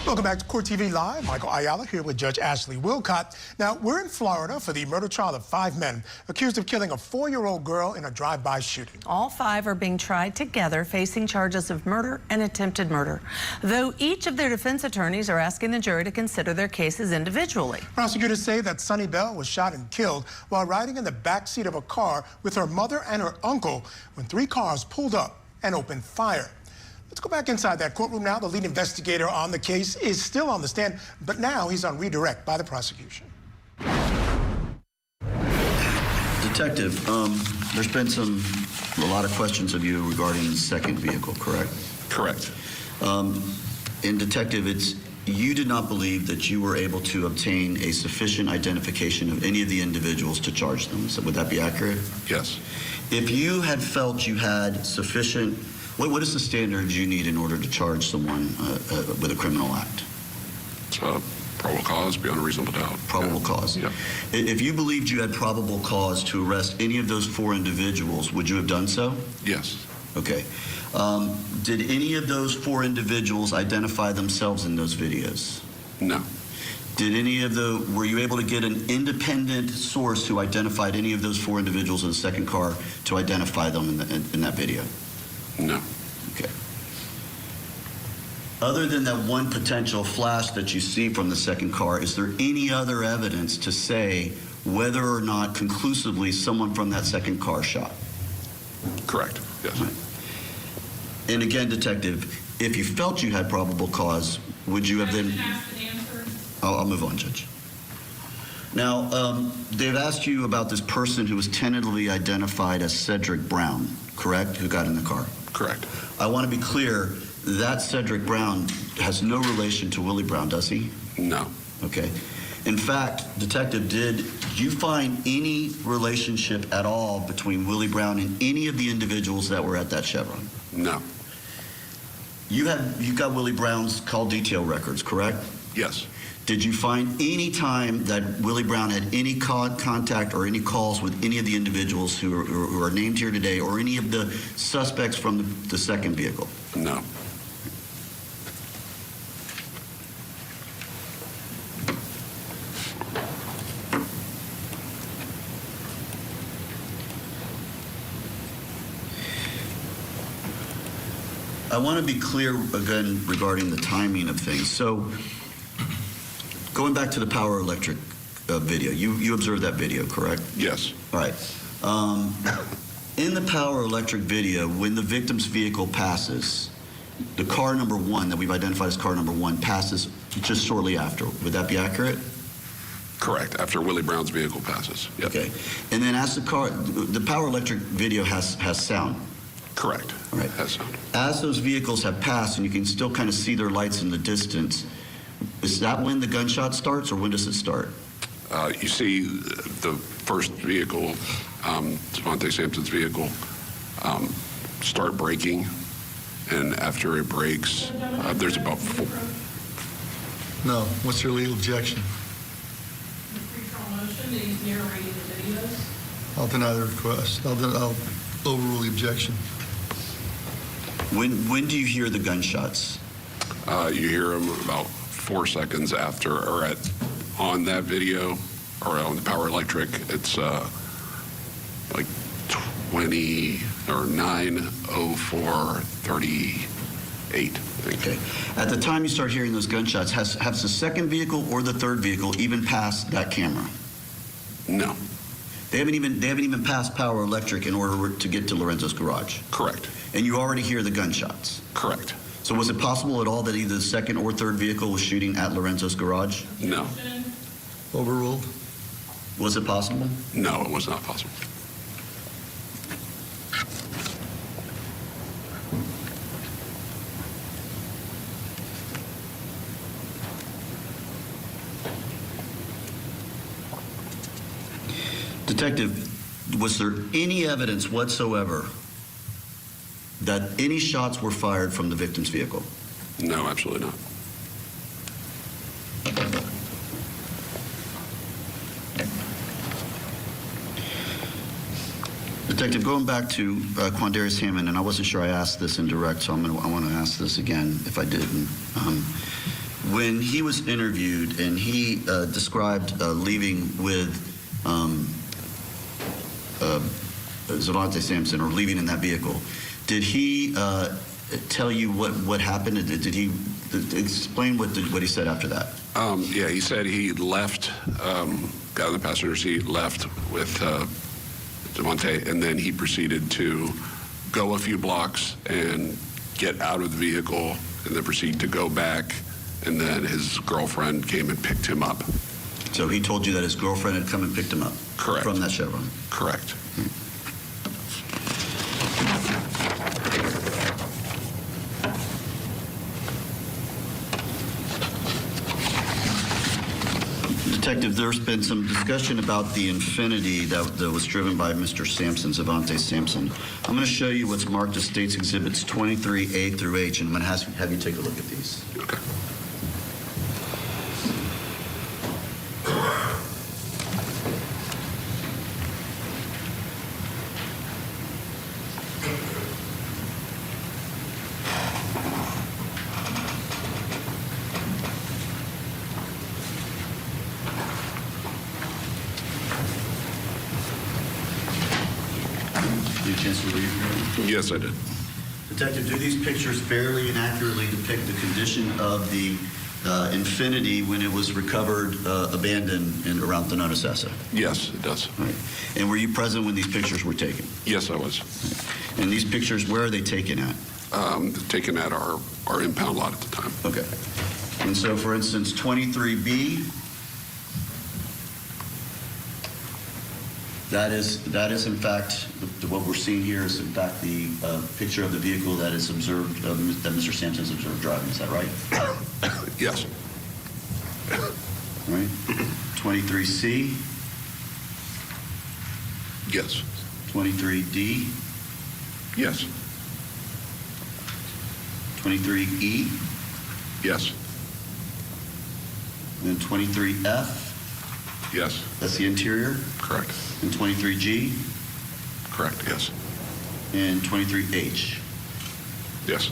[SPEAKER 10] Welcome back to Court TV Live. Michael Ayala here with Judge Ashley Wilcott. Now, we're in Florida for the murder trial of 5 men accused of killing a 4-year-old girl in a drive-by shooting.
[SPEAKER 22] All 5 are being tried together, facing charges of murder and attempted murder, though each of their defense attorneys are asking the jury to consider their cases individually.
[SPEAKER 10] Prosecutors say that Sunny Bell was shot and killed while riding in the backseat of a car with her mother and her uncle when 3 cars pulled up and opened fire. Let's go back inside that courtroom now. The lead investigator on the case is still on the stand, but now he's on redirect by the prosecution.
[SPEAKER 23] Detective, there's been a lot of questions of you regarding the second vehicle, correct?
[SPEAKER 3] Correct.
[SPEAKER 23] And Detective, you did not believe that you were able to obtain a sufficient identification of any of the individuals to charge them. So would that be accurate?
[SPEAKER 3] Yes.
[SPEAKER 23] If you had felt you had sufficient, what is the standard you need in order to charge someone with a criminal act?
[SPEAKER 3] Probable cause, beyond a reasonable doubt.
[SPEAKER 23] Probable cause.
[SPEAKER 3] Yeah.
[SPEAKER 23] If you believed you had probable cause to arrest any of those 4 individuals, would you have done so?
[SPEAKER 3] Yes.
[SPEAKER 23] Okay. Did any of those 4 individuals identify themselves in those videos?
[SPEAKER 3] No.
[SPEAKER 23] Were you able to get an independent source who identified any of those 4 individuals in the second car to identify them in that video?
[SPEAKER 3] No.
[SPEAKER 23] Okay. Other than that one potential flash that you see from the second car, is there any other evidence to say whether or not conclusively someone from that second car shot?
[SPEAKER 3] Correct. Yes.
[SPEAKER 23] Right. And again, Detective, if you felt you had probable cause, would you have then... I'll move on, Judge. Now, they've asked you about this person who was tentatively identified as Cedric Brown, correct, who got in the car?
[SPEAKER 3] Correct.
[SPEAKER 23] I want to be clear, that Cedric Brown has no relation to Willie Brown, does he?
[SPEAKER 3] No.
[SPEAKER 23] Okay. In fact, Detective, did you find any relationship at all between Willie Brown and any of the individuals that were at that Chevron?
[SPEAKER 3] No.
[SPEAKER 23] You've got Willie Brown's call detail records, correct?
[SPEAKER 3] Yes.
[SPEAKER 23] Did you find any time that Willie Brown had any contact or any calls with any of the individuals who are named here today or any of the suspects from the second vehicle?
[SPEAKER 3] No.
[SPEAKER 23] I want to be clear again regarding the timing of things. So going back to the Power Electric video, you observed that video, correct?
[SPEAKER 3] Yes.
[SPEAKER 23] All right. In the Power Electric video, when the victim's vehicle passes, the car number 1 that we've identified as car number 1 passes just shortly after. Would that be accurate?
[SPEAKER 3] Correct. After Willie Brown's vehicle passes. Yep.
[SPEAKER 23] Okay. And then as the Power Electric video has sound.
[SPEAKER 3] Correct.
[SPEAKER 23] All right.
[SPEAKER 3] Has sound.
[SPEAKER 23] As those vehicles have passed and you can still kind of see their lights in the distance, is that when the gunshot starts or when does it start?
[SPEAKER 3] You see the first vehicle, Samantha Sampson's vehicle, start braking, and after it brakes, there's about 4.
[SPEAKER 11] No. What's your legal objection?
[SPEAKER 6] The pretrial motion, he's narrating the videos.
[SPEAKER 11] I'll deny the request. I'll overrule the objection.
[SPEAKER 23] When do you hear the gunshots?
[SPEAKER 3] You hear them about 4 seconds after, or on that video, or on the Power Electric, it's like 20 or 9:04:38.
[SPEAKER 23] Okay. At the time you start hearing those gunshots, has the second vehicle or the third vehicle even passed that camera?
[SPEAKER 3] No.
[SPEAKER 23] They haven't even passed Power Electric in order to get to Lorenzo's garage.
[SPEAKER 3] Correct.
[SPEAKER 23] And you already hear the gunshots.
[SPEAKER 3] Correct.
[SPEAKER 23] So was it possible at all that either the second or third vehicle was shooting at Lorenzo's garage?
[SPEAKER 3] No.
[SPEAKER 11] Overruled.
[SPEAKER 23] Was it possible?
[SPEAKER 3] No, it was not possible.
[SPEAKER 23] Detective, was there any evidence whatsoever that any shots were fired from the victim's vehicle?
[SPEAKER 3] No, absolutely not.
[SPEAKER 23] Detective, going back to Quandarius Hammond, and I wasn't sure I asked this in direct, so I want to ask this again if I didn't. When he was interviewed and he described leaving with Samantha Sampson, or leaving in that vehicle, did he tell you what happened? Did he explain what he said after that?
[SPEAKER 3] Yeah, he said he left, got in the passenger seat, left with Samantha, and then he proceeded to go a few blocks and get out of the vehicle and then proceed to go back, and then his girlfriend came and picked him up.
[SPEAKER 23] So he told you that his girlfriend had come and picked him up?
[SPEAKER 3] Correct.
[SPEAKER 23] From that Chevron?
[SPEAKER 3] Correct.
[SPEAKER 23] Detective, there's been some discussion about the Infinity that was driven by Mr. Sampson, Zavante Sampson. I'm going to show you what's marked as States Exhibits 23A through H, and I'm going to have you take a look at these.
[SPEAKER 3] Okay.
[SPEAKER 23] Did you have a chance to read?
[SPEAKER 3] Yes, I did.
[SPEAKER 23] Detective, do these pictures fairly and accurately depict the condition of the Infinity when it was recovered abandoned in around Thonotosassa?
[SPEAKER 3] Yes, it does.
[SPEAKER 23] Right. And were you present when these pictures were taken?
[SPEAKER 3] Yes, I was.
[SPEAKER 23] Right. And these pictures, where are they taken at?
[SPEAKER 3] Taken at our impound lot at the time.
[SPEAKER 23] Okay. And so, for instance, 23B, that is in fact, what we're seeing here is in fact the picture of the vehicle that is observed, that Mr. Sampson's observed driving. Is that right?
[SPEAKER 3] Yes.
[SPEAKER 23] All right. 23C?
[SPEAKER 3] Yes.
[SPEAKER 23] 23D?
[SPEAKER 3] Yes.
[SPEAKER 23] 23E?
[SPEAKER 3] Yes.
[SPEAKER 23] And then 23F?
[SPEAKER 3] Yes.
[SPEAKER 23] That's the interior?
[SPEAKER 3] Correct.
[SPEAKER 23] And 23G?
[SPEAKER 3] Correct, yes.
[SPEAKER 23] And 23H?
[SPEAKER 3] Yes.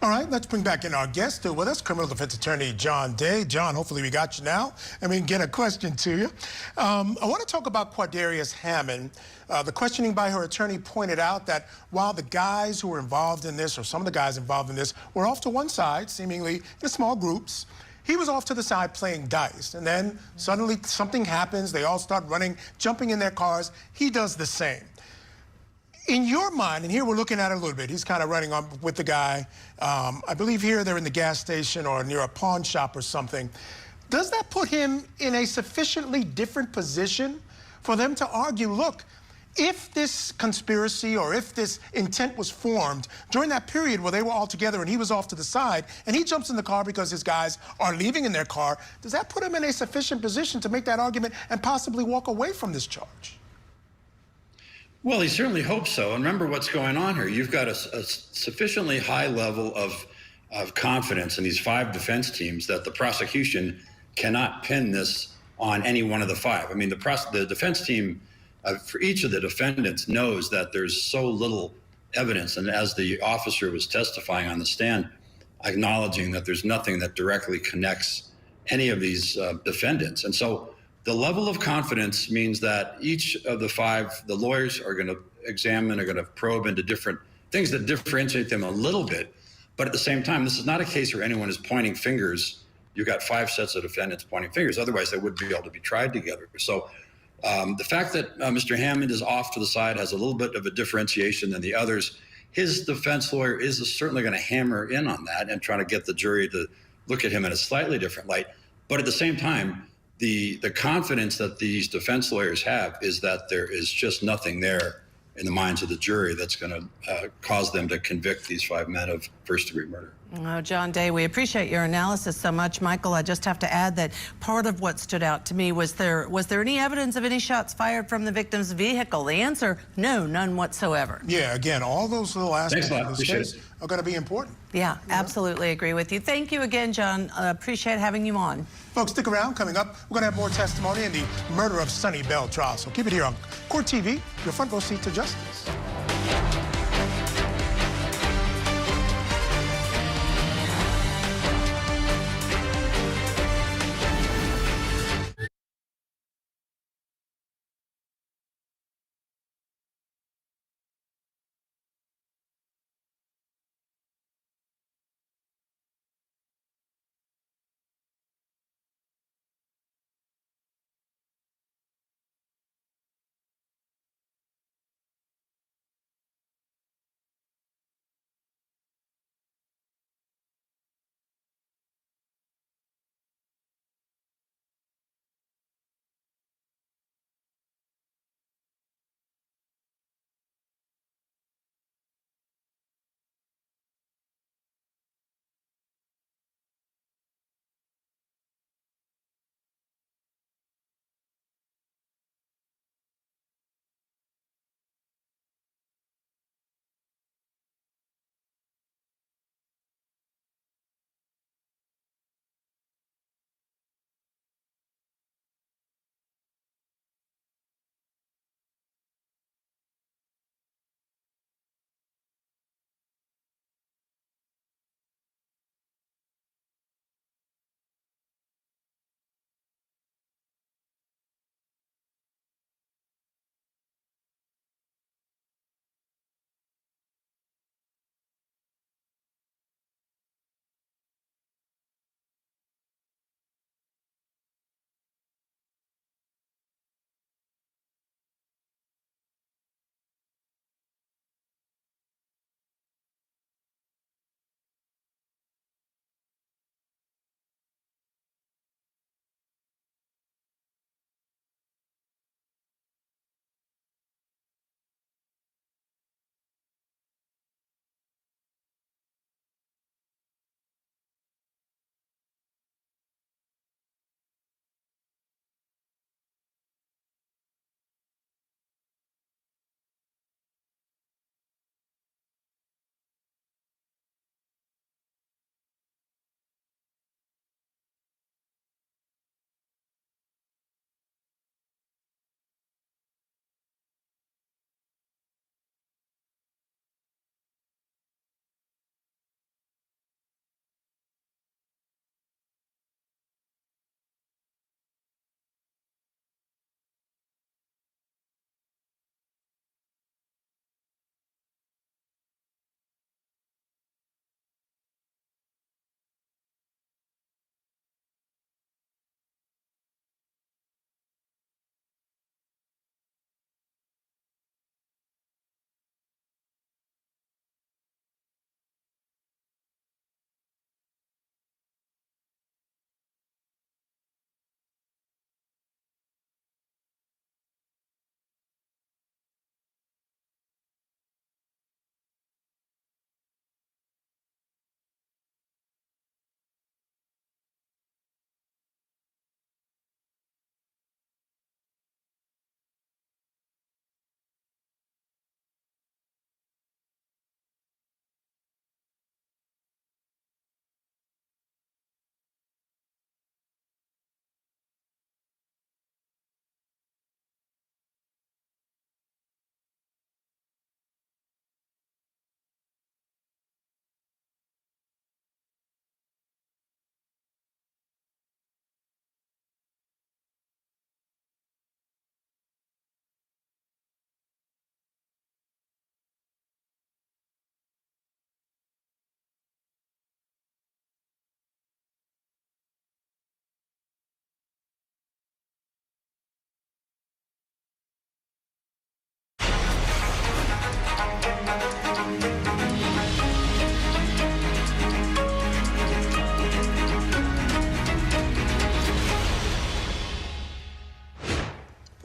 [SPEAKER 10] All right, let's bring back in our guest. Still with us, criminal defense attorney John Day. John, hopefully we got you now, and we can get a question to you. I want to talk about Quadarius Hammond. The questioning by her attorney pointed out that while the guys who were involved in this, or some of the guys involved in this, were off to one side, seemingly in small groups, he was off to the side playing dice. And then suddenly something happens. They all start running, jumping in their cars. He does the same. In your mind, and here we're looking at it a little bit, he's kind of running on with the guy. I believe here they're in the gas station or near a pawn shop or something. Does that put him in a sufficiently different position for them to argue, look, if this conspiracy or if this intent was formed during that period where they were all together and he was off to the side and he jumps in the car because his guys are leaving in their car, does that put him in a sufficient position to make that argument and possibly walk away from this charge?
[SPEAKER 1] Well, he certainly hopes so. And remember what's going on here. You've got a sufficiently high level of confidence in these five defense teams that the prosecution cannot pin this on any one of the five. I mean, the defense team for each of the defendants knows that there's so little evidence. And as the officer was testifying on the stand, acknowledging that there's nothing that directly connects any of these defendants. And so the level of confidence means that each of the five, the lawyers are going to examine, are going to probe into different things that differentiate them a little bit. But at the same time, this is not a case where anyone is pointing fingers. You've got five sets of defendants pointing fingers. Otherwise, they wouldn't be able to be tried together. So the fact that Mr. Hammond is off to the side has a little bit of a differentiation than the others. His defense lawyer is certainly going to hammer in on that and try to get the jury to look at him in a slightly different light. But at the same time, the confidence that these defense lawyers have is that there is just nothing there in the minds of the jury that's going to cause them to convict these five men of first-degree murder.
[SPEAKER 22] Oh, John Day, we appreciate your analysis so much. Michael, I just have to add that part of what stood out to me was there any evidence of any shots fired from the victim's vehicle? The answer, no, none whatsoever.
[SPEAKER 10] Yeah, again, all those little aspects of this case are going to be important.
[SPEAKER 22] Yeah, absolutely agree with you. Thank you again, John. Appreciate having you on.
[SPEAKER 10] Folks, stick around. Coming up, we're going to have more testimony in the murder of Sonny Bell trial. So keep it here on Court TV, your front row seat to justice.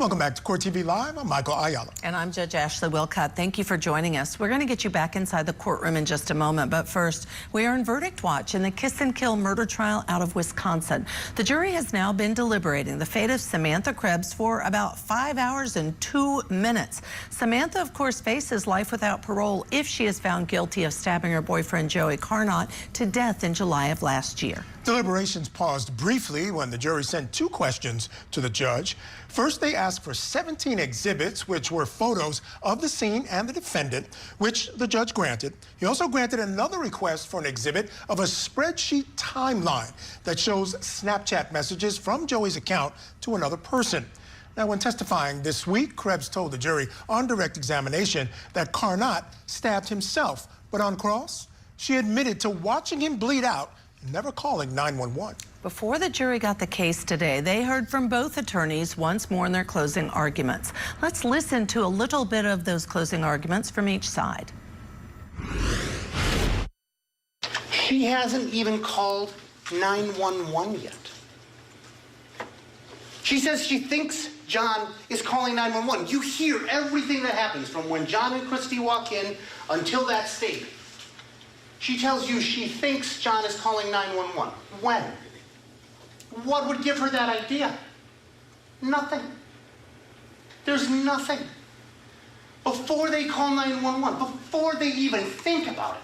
[SPEAKER 10] Welcome back to Court TV Live. I'm Michael Ayala.
[SPEAKER 22] And I'm Judge Ashley Wilcott. Thank you for joining us. We're going to get you back inside the courtroom in just a moment. But first, we are in verdict watch in the kiss and kill murder trial out of Wisconsin. The jury has now been deliberating the fate of Samantha Krebs for about 5 hours and 2 minutes. Samantha, of course, faces life without parole if she is found guilty of stabbing her boyfriend, Joey Carnot, to death in July of last year.
[SPEAKER 10] Deliberations paused briefly when the jury sent 2 questions to the judge. First, they asked for 17 exhibits, which were photos of the scene and the defendant, which the judge granted. He also granted another request for an exhibit of a spreadsheet timeline that shows Snapchat messages from Joey's account to another person. Now, when testifying this week, Krebs told the jury on direct examination that Carnot stabbed himself, but on cross, she admitted to watching him bleed out and never calling 911.
[SPEAKER 22] Before the jury got the case today, they heard from both attorneys once more in their closing arguments. Let's listen to a little bit of those closing arguments from each side.
[SPEAKER 2] She hasn't even called 911 yet. She says she thinks John is calling 911. You hear everything that happens from when John and Christy walk in until that statement. She tells you she thinks John is calling 911. When? What would give her that idea? Nothing. There's nothing. Before they call 911, before they even think about it,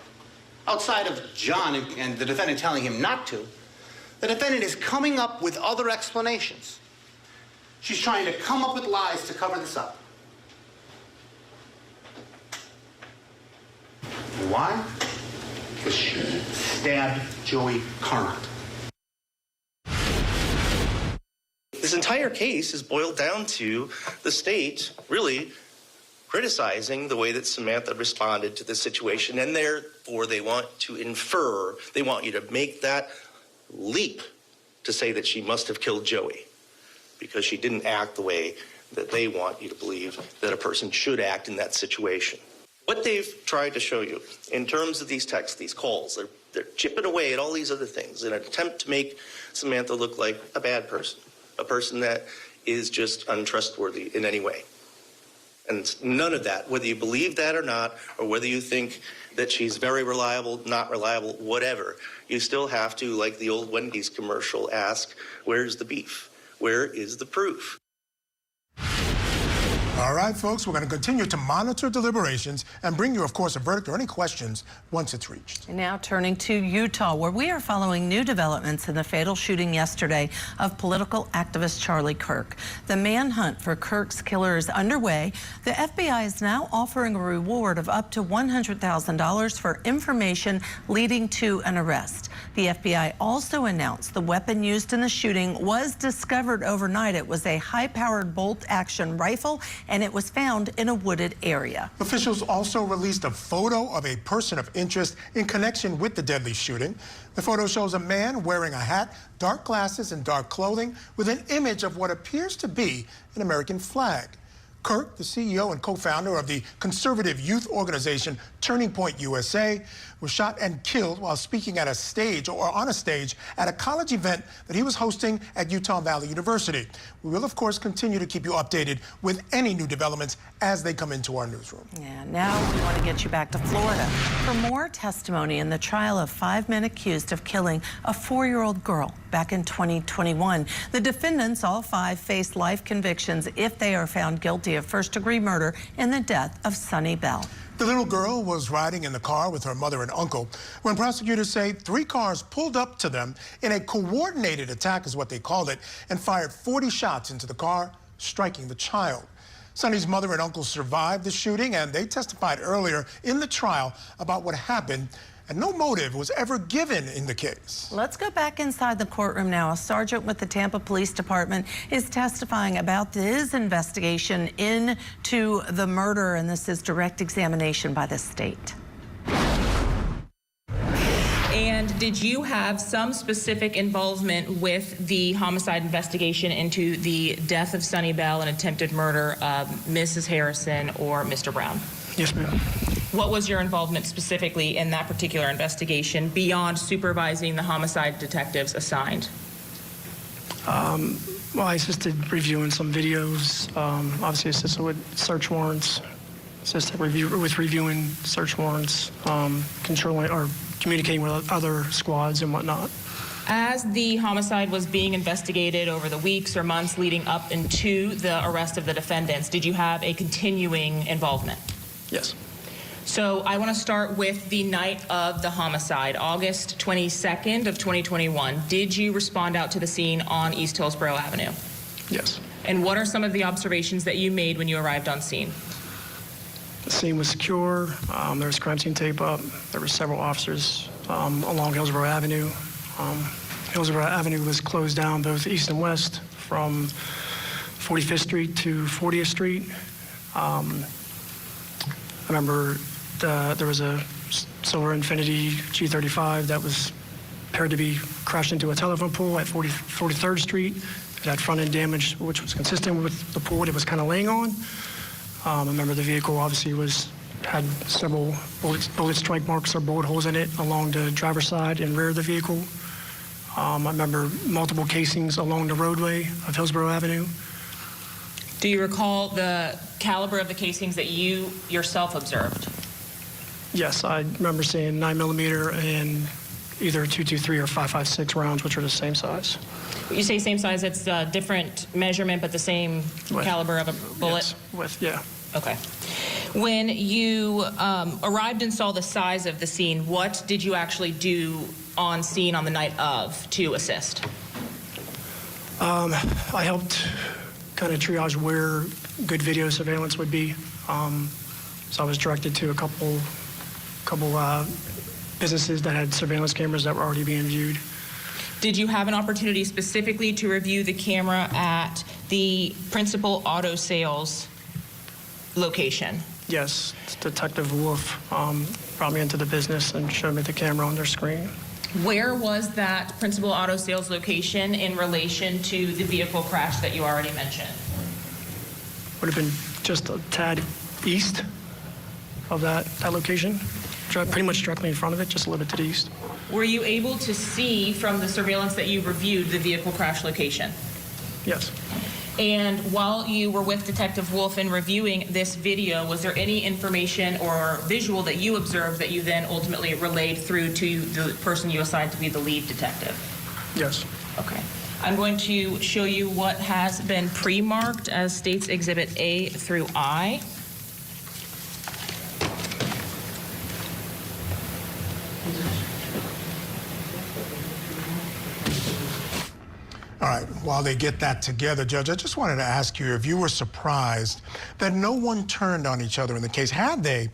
[SPEAKER 2] outside of John and the defendant telling him not to, the defendant is coming up with other explanations. She's trying to come up with lies to cover this up. Why? Because she stabbed Joey Carnot.
[SPEAKER 20] This entire case is boiled down to the state really criticizing the way that Samantha responded to the situation, and therefore they want to infer, they want you to make that leap to say that she must have killed Joey because she didn't act the way that they want you to believe that a person should act in that situation. What they've tried to show you in terms of these texts, these calls, they're chipping away at all these other things in an attempt to make Samantha look like a bad person, a person that is just untrustworthy in any way. And none of that, whether you believe that or not, or whether you think that she's very reliable, not reliable, whatever, you still have to, like the old Wendy's commercial, ask, where's the beef? Where is the proof?
[SPEAKER 10] All right, folks, we're going to continue to monitor deliberations and bring you, of course, a verdict or any questions once it's reached.
[SPEAKER 22] And now turning to Utah, where we are following new developments in the fatal shooting yesterday of political activist Charlie Kirk. The manhunt for Kirk's killer is underway. The FBI is now offering a reward of up to $100,000 for information leading to an arrest. The FBI also announced the weapon used in the shooting was discovered overnight. It was a high-powered bolt-action rifle, and it was found in a wooded area.
[SPEAKER 10] Officials also released a photo of a person of interest in connection with the deadly shooting. The photo shows a man wearing a hat, dark glasses, and dark clothing with an image of what appears to be an American flag. Kirk, the CEO and co-founder of the conservative youth organization Turning Point USA, was shot and killed while speaking at a stage or on a stage at a college event that he was hosting at Utah Valley University. We will, of course, continue to keep you updated with any new developments as they come into our newsroom.
[SPEAKER 22] Yeah, now we want to get you back to Florida for more testimony in the trial of 5 men accused of killing a 4-year-old girl back in 2021. The defendants, all 5, face life convictions if they are found guilty of first-degree murder in the death of Sunny Bell.
[SPEAKER 10] The little girl was riding in the car with her mother and uncle when prosecutors say 3 cars pulled up to them in a coordinated attack, is what they called it, and fired 40 shots into the car, striking the child. Sunny's mother and uncle survived the shooting, and they testified earlier in the trial about what happened, and no motive was ever given in the case.
[SPEAKER 22] Let's go back inside the courtroom now. A sergeant with the Tampa Police Department is testifying about his investigation into the murder, and this is direct examination by the state.
[SPEAKER 21] And did you have some specific involvement with the homicide investigation into the death of Sunny Bell and attempted murder of Mrs. Harrison or Mr. Brown?
[SPEAKER 24] Yes, ma'am.
[SPEAKER 21] What was your involvement specifically in that particular investigation beyond supervising the homicide detectives assigned?
[SPEAKER 15] Well, I assisted reviewing some videos, obviously assisted with search warrants, assisted with reviewing search warrants, controlling or communicating with other squads and whatnot.
[SPEAKER 21] As the homicide was being investigated over the weeks or months leading up into the arrest of the defendants, did you have a continuing involvement?
[SPEAKER 15] Yes.
[SPEAKER 21] So I want to start with the night of the homicide, August 22nd of 2021. Did you respond out to the scene on East Hillsborough Avenue?
[SPEAKER 15] Yes.
[SPEAKER 21] And what are some of the observations that you made when you arrived on scene?
[SPEAKER 15] The scene was secure. There was crime scene tape up. There were several officers along Hillsborough Avenue. Hillsborough Avenue was closed down both east and west from 45th Street to 40th Street. I remember there was a silver Infiniti G35 that was appeared to be crashed into a telephone pole at 43rd Street. It had front end damage, which was consistent with the pole it was kind of laying on. I remember the vehicle obviously had several bullet strike marks or bullet holes in it along the driver's side and rear of the vehicle. I remember multiple casings along the roadway of Hillsborough Avenue.
[SPEAKER 21] Do you recall the caliber of the casings that you yourself observed?
[SPEAKER 15] Yes, I remember seeing 9mm and either 223 or 5.56 rounds, which are the same size.
[SPEAKER 21] You say same size, it's a different measurement, but the same caliber of a bullet?
[SPEAKER 15] Yes, yeah.
[SPEAKER 21] Okay. When you arrived and saw the size of the scene, what did you actually do on scene on the night of to assist?
[SPEAKER 15] I helped kind of triage where good video surveillance would be. So I was directed to a couple businesses that had surveillance cameras that were already being viewed.
[SPEAKER 21] Did you have an opportunity specifically to review the camera at the principal auto sales location?
[SPEAKER 15] Yes, Detective Wolf brought me into the business and showed me the camera on their screen.
[SPEAKER 21] Where was that principal auto sales location in relation to the vehicle crash that you already mentioned?
[SPEAKER 15] Would have been just a tad east of that location, pretty much directly in front of it, just a little bit to the east.
[SPEAKER 21] Were you able to see from the surveillance that you reviewed the vehicle crash location?
[SPEAKER 15] Yes.
[SPEAKER 21] And while you were with Detective Wolf in reviewing this video, was there any information or visual that you observed that you then ultimately relayed through to the person you assigned to be the lead detective?
[SPEAKER 15] Yes.
[SPEAKER 21] Okay. I'm going to show you what has been pre-marked as States Exhibit A through I.
[SPEAKER 10] All right, while they get that together, Judge, I just wanted to ask you if you were surprised that no one turned on each other in the case. Had they,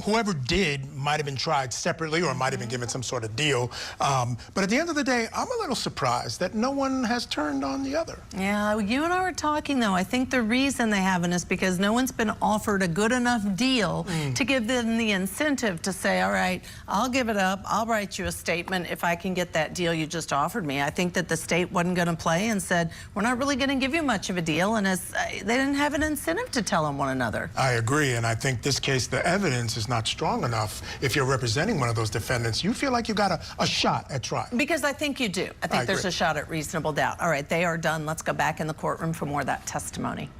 [SPEAKER 10] whoever did might have been tried separately or might have been given some sort of deal. But at the end of the day, I'm a little surprised that no one has turned on the other.
[SPEAKER 22] Yeah, you and I were talking, though. I think the reason they haven't is because no one's been offered a good enough deal to give them the incentive to say, all right, I'll give it up. I'll write you a statement if I can get that deal you just offered me. I think that the state wasn't going to play and said, we're not really going to give you much of a deal, and as they didn't have an incentive to tell on one another.
[SPEAKER 10] I agree, and I think this case, the evidence is not strong enough. If you're representing one of those defendants, you feel like you got a shot at trial.
[SPEAKER 22] Because I think you do. I think there's a shot at reasonable doubt. All right, they are done. Let's go back in the courtroom for more of that testimony.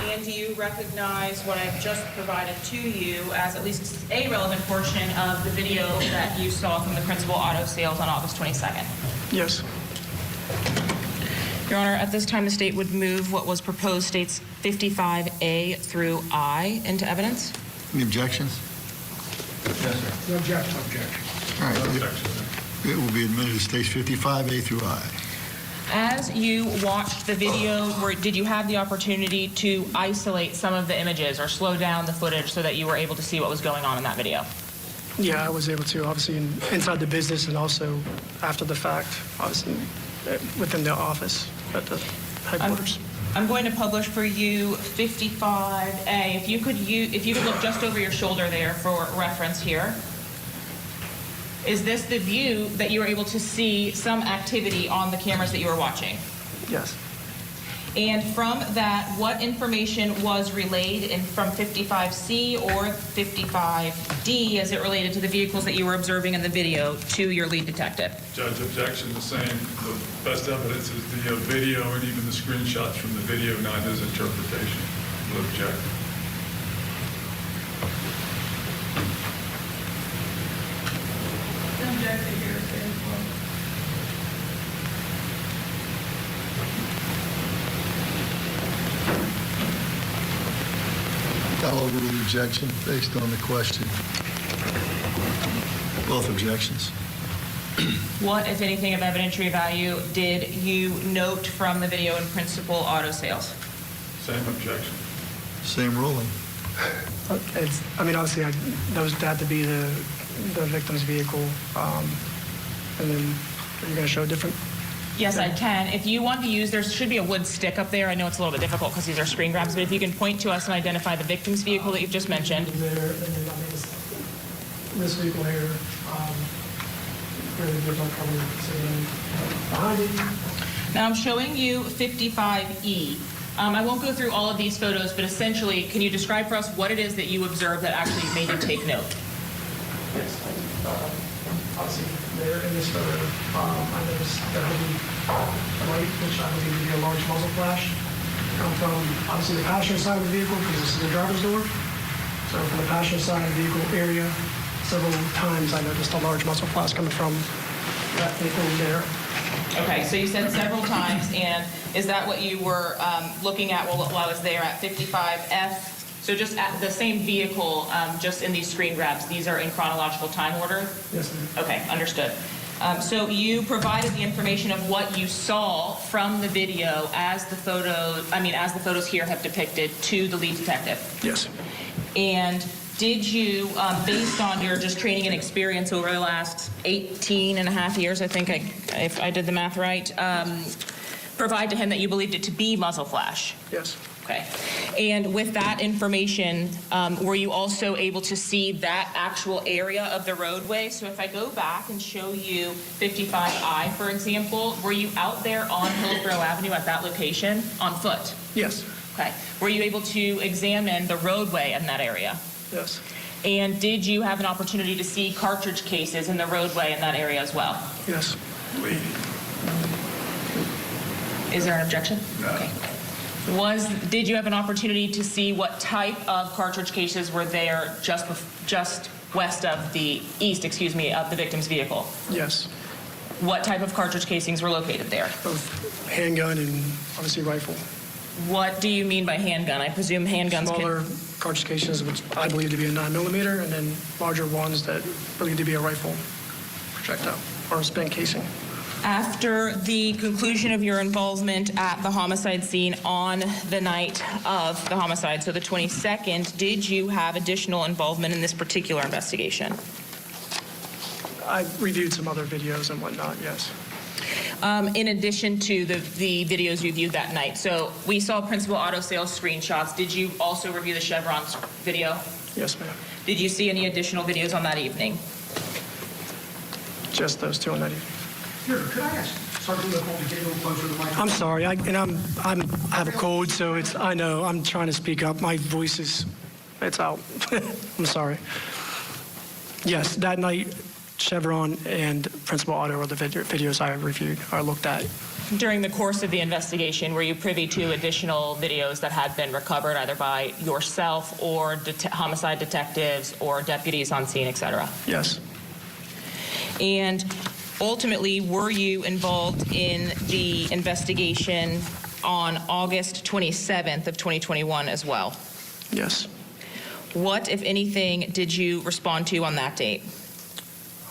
[SPEAKER 21] And do you recognize what I've just provided to you as at least a relevant portion of the video that you saw from the principal auto sales on August 22nd?
[SPEAKER 15] Yes.
[SPEAKER 21] Your Honor, at this time, the state would move what was proposed States 55A through I into evidence.
[SPEAKER 11] Any objections?
[SPEAKER 5] Yes, sir. No objection.
[SPEAKER 11] All right. It will be admitted as States 55A through I.
[SPEAKER 21] As you watched the video, did you have the opportunity to isolate some of the images or slow down the footage so that you were able to see what was going on in that video?
[SPEAKER 15] Yeah, I was able to, obviously, inside the business and also after the fact, obviously, within the office at the headquarters.
[SPEAKER 21] I'm going to publish for you 55A. If you could look just over your shoulder there for reference here. Is this the view that you were able to see some activity on the cameras that you were watching?
[SPEAKER 15] Yes.
[SPEAKER 21] And from that, what information was relayed from 55C or 55D as it related to the vehicles that you were observing in the video to your lead detective?
[SPEAKER 12] Judge, objection the same. The best evidence is the video and even the screenshots from the video, not his interpretation. Will object.
[SPEAKER 11] I'll overrule the objection based on the question. Both objections.
[SPEAKER 21] What, if anything, of evidentiary value did you note from the video in principal auto sales?
[SPEAKER 12] Same objection.
[SPEAKER 11] Same ruling.
[SPEAKER 15] I mean, obviously, that had to be the victim's vehicle. And then are you going to show different?
[SPEAKER 21] Yes, I can. If you want to use, there should be a wood stick up there. I know it's a little bit difficult because these are screen grabs, but if you can point to us and identify the victim's vehicle that you've just mentioned.
[SPEAKER 15] There, and then this vehicle here, where the vehicle probably sitting behind it.
[SPEAKER 21] Now I'm showing you 55E. I won't go through all of these photos, but essentially, can you describe for us what it is that you observed that actually made you take note?
[SPEAKER 15] Yes, obviously, there in this photo, I noticed the heavy light, which I believe to be a large muzzle flash, come from obviously the passenger side of the vehicle, because this is the driver's door. So from the passenger side of the vehicle area, several times I noticed a large muzzle flash coming from that vehicle there.
[SPEAKER 21] Okay, so you said several times, and is that what you were looking at while I was there at 55F? So just at the same vehicle, just in these screen grabs, these are in chronological time order?
[SPEAKER 15] Yes, ma'am.
[SPEAKER 21] Okay, understood. So you provided the information of what you saw from the video as the photos here have depicted to the lead detective?
[SPEAKER 15] Yes.
[SPEAKER 21] And did you, based on your just training and experience over the last 18 and a half years, I think, if I did the math right, provide to him that you believed it to be muzzle flash?
[SPEAKER 15] Yes.
[SPEAKER 21] Okay. And with that information, were you also able to see that actual area of the roadway? So if I go back and show you 55I, for example, were you out there on Hillsborough Avenue at that location on foot?
[SPEAKER 15] Yes.
[SPEAKER 21] Okay. Were you able to examine the roadway in that area?
[SPEAKER 15] Yes.
[SPEAKER 21] And did you have an opportunity to see cartridge cases in the roadway in that area as well?
[SPEAKER 15] Yes.
[SPEAKER 21] Is there an objection? No. Okay. Did you have an opportunity to see what type of cartridge cases were there just west of the of the victim's vehicle?
[SPEAKER 15] Yes.
[SPEAKER 21] What type of cartridge casings were located there?
[SPEAKER 15] Both handgun and obviously rifle.
[SPEAKER 21] What do you mean by handgun? I presume handguns
[SPEAKER 15] Smaller cartridge cases, which I believe to be a 9mm, and then larger ones that believe to be a rifle projectile or a spent casing.
[SPEAKER 21] After the conclusion of your involvement at the homicide scene on the night of the homicide, so the 22nd, did you have additional involvement in this particular investigation?
[SPEAKER 15] I reviewed some other videos and whatnot, yes.
[SPEAKER 21] In addition to the videos you viewed that night. So we saw principal auto sales screenshots. Did you also review the Chevron video?
[SPEAKER 15] Yes, ma'am.
[SPEAKER 21] Did you see any additional videos on that evening?
[SPEAKER 15] Just those two on that evening.
[SPEAKER 5] Here, could I ask, sorry to get a little closer to the mic.
[SPEAKER 15] I'm sorry, I have a cold, so I know, I'm trying to speak up. My voice it's out. I'm sorry. Yes, that night, Chevron and Principal Auto are the videos I reviewed or looked at.
[SPEAKER 21] During the course of the investigation, were you privy to additional videos that had been recovered either by yourself or homicide detectives or deputies on scene, et cetera?
[SPEAKER 15] Yes.
[SPEAKER 21] And ultimately, were you involved in the investigation on August 27th of 2021 as well?
[SPEAKER 15] Yes.
[SPEAKER 21] What, if anything, did you respond to on that date?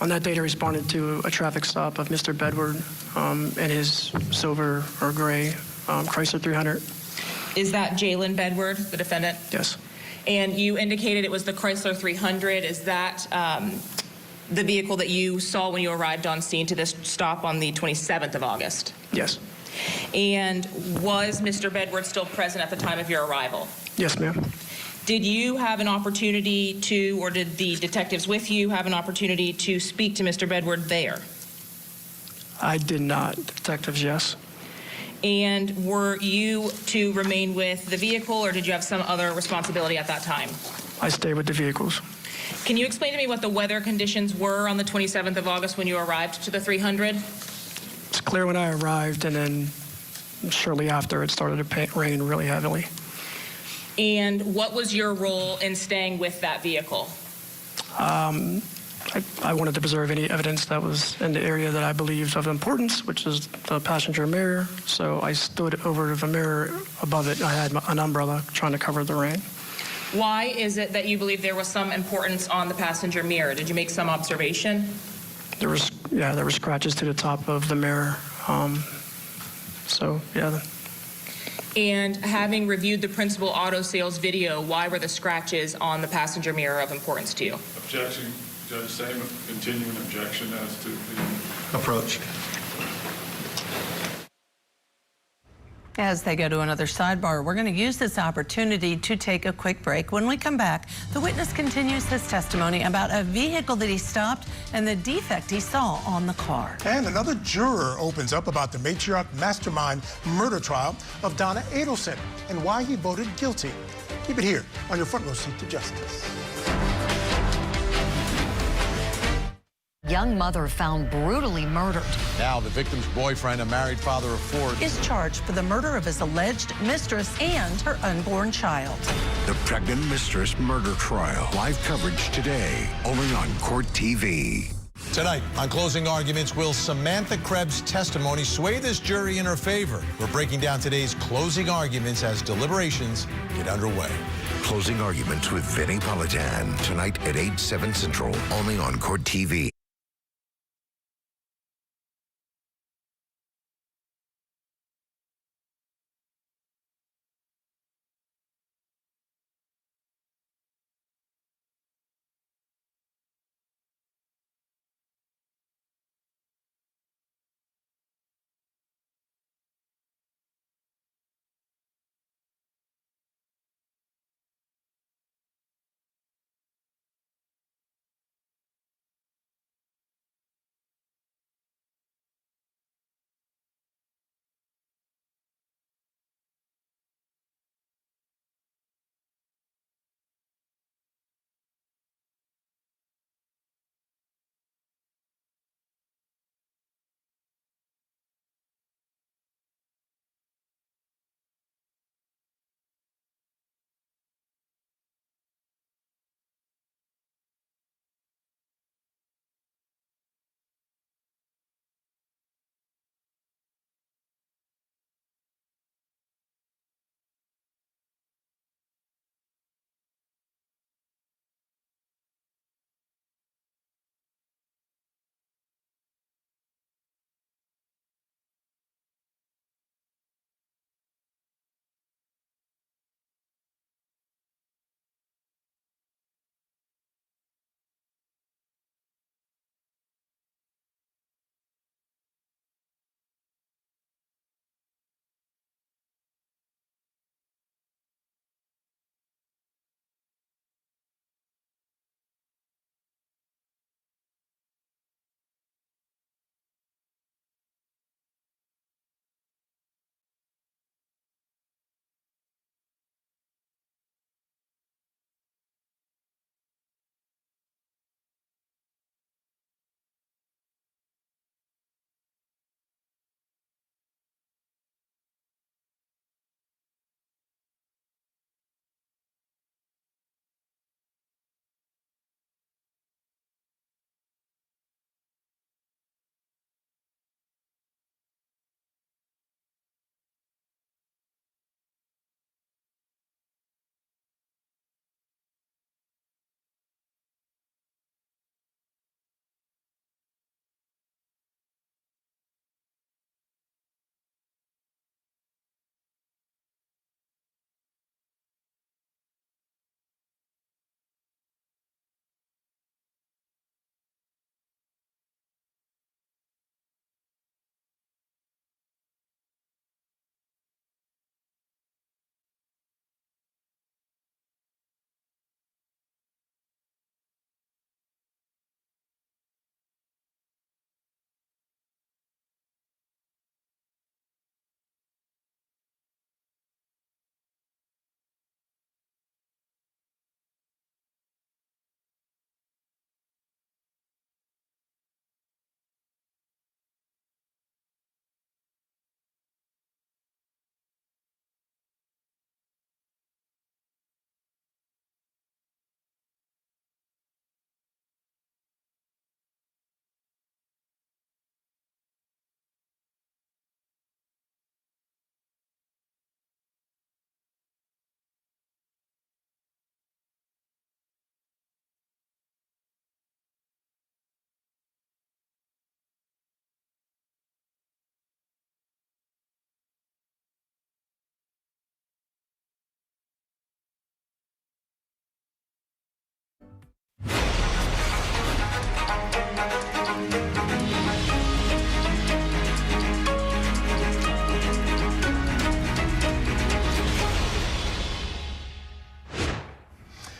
[SPEAKER 15] On that date, I responded to a traffic stop of Mr. Bedward and his silver or gray Chrysler 300.
[SPEAKER 21] Is that Jalen Bedward, the defendant?
[SPEAKER 15] Yes.
[SPEAKER 21] And you indicated it was the Chrysler 300. Is that the vehicle that you saw when you arrived on scene to this stop on the 27th of August?
[SPEAKER 15] Yes.
[SPEAKER 21] And was Mr. Bedward still present at the time of your arrival?
[SPEAKER 15] Yes, ma'am.
[SPEAKER 21] Did you have an opportunity to, or did the detectives with you have an opportunity to speak to Mr. Bedward there?
[SPEAKER 15] I did not. Detectives, yes.
[SPEAKER 21] And were you to remain with the vehicle, or did you have some other responsibility at that time?
[SPEAKER 15] I stayed with the vehicles.
[SPEAKER 21] Can you explain to me what the weather conditions were on the 27th of August when you arrived to the 300?
[SPEAKER 15] It's clear when I arrived, and then shortly after it started to rain really heavily.
[SPEAKER 21] And what was your role in staying with that vehicle?
[SPEAKER 15] I wanted to preserve any evidence that was in the area that I believed of importance, which is the passenger mirror. So I stood over the mirror above it. I had an umbrella trying to cover the rain.
[SPEAKER 21] Why is it that you believe there was some importance on the passenger mirror? Did you make some observation?
[SPEAKER 15] There were scratches to the top of the mirror.
[SPEAKER 21] And having reviewed the principal auto sales video, why were the scratches on the passenger mirror of importance to you?
[SPEAKER 12] Objection, Judge. Same continuing objection as to the
[SPEAKER 23] approach.
[SPEAKER 22] As they go to another sidebar, we're going to use this opportunity to take a quick break. When we come back, the witness continues his testimony about a vehicle that he stopped and the defect he saw on the car.
[SPEAKER 10] And another juror opens up about the matriarch mastermind murder trial of Donna Adelson and why he voted guilty. Keep it here on your front row seat to justice.
[SPEAKER 7] Young mother found brutally murdered.
[SPEAKER 17] Now the victim's boyfriend, a married father of 4,
[SPEAKER 22] Is charged for the murder of his alleged mistress and her unborn child.
[SPEAKER 16] The pregnant mistress murder trial. Live coverage today, only on Court TV.
[SPEAKER 17] Tonight, on closing arguments, will Samantha Krebs' testimony sway this jury in her favor? We're breaking down today's closing arguments as deliberations get underway.
[SPEAKER 16] Closing arguments with Vinnie Politan tonight at 8/7 Central, only on Court TV.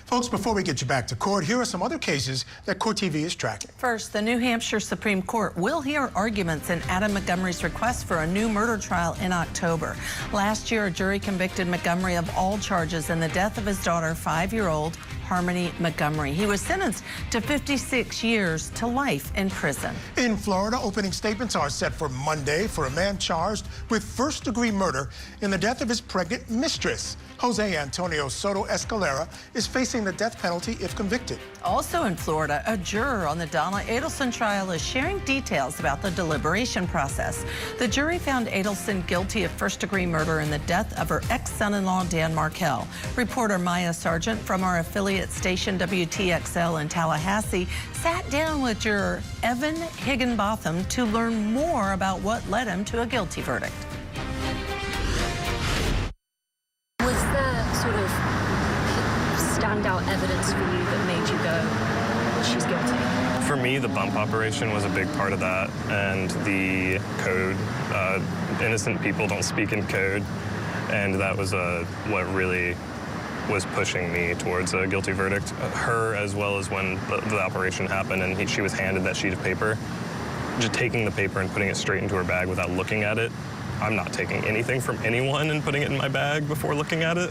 [SPEAKER 10] Folks, before we get you back to court, here are some other cases that Court TV is tracking.
[SPEAKER 22] First, the New Hampshire Supreme Court will hear arguments in Adam Montgomery's request for a new murder trial in October. Last year, a jury convicted Montgomery of all charges in the death of his daughter, 5-year-old Harmony Montgomery. He was sentenced to 56 years to life in prison.
[SPEAKER 10] In Florida, opening statements are set for Monday for a man charged with first-degree murder in the death of his pregnant mistress. Jose Antonio Soto Escalera is facing the death penalty if convicted.
[SPEAKER 22] Also in Florida, a juror on the Donna Adelson trial is sharing details about the deliberation process. The jury found Adelson guilty of first-degree murder in the death of her ex-son-in-law, Dan Markell. Reporter Maya Sargent from our affiliate station WTXL in Tallahassee sat down with juror Evan Higginbotham to learn more about what led him to a guilty verdict.
[SPEAKER 8] Was there sort of standout evidence for you that made you go, she's guilty?
[SPEAKER 13] For me, the bump operation was a big part of that, and the code. Innocent people don't speak in code, and that was what really was pushing me towards a guilty verdict. Her, as well as when the operation happened and she was handed that sheet of paper, just taking the paper and putting it straight into her bag without looking at it. I'm not taking anything from anyone and putting it in my bag before looking at it.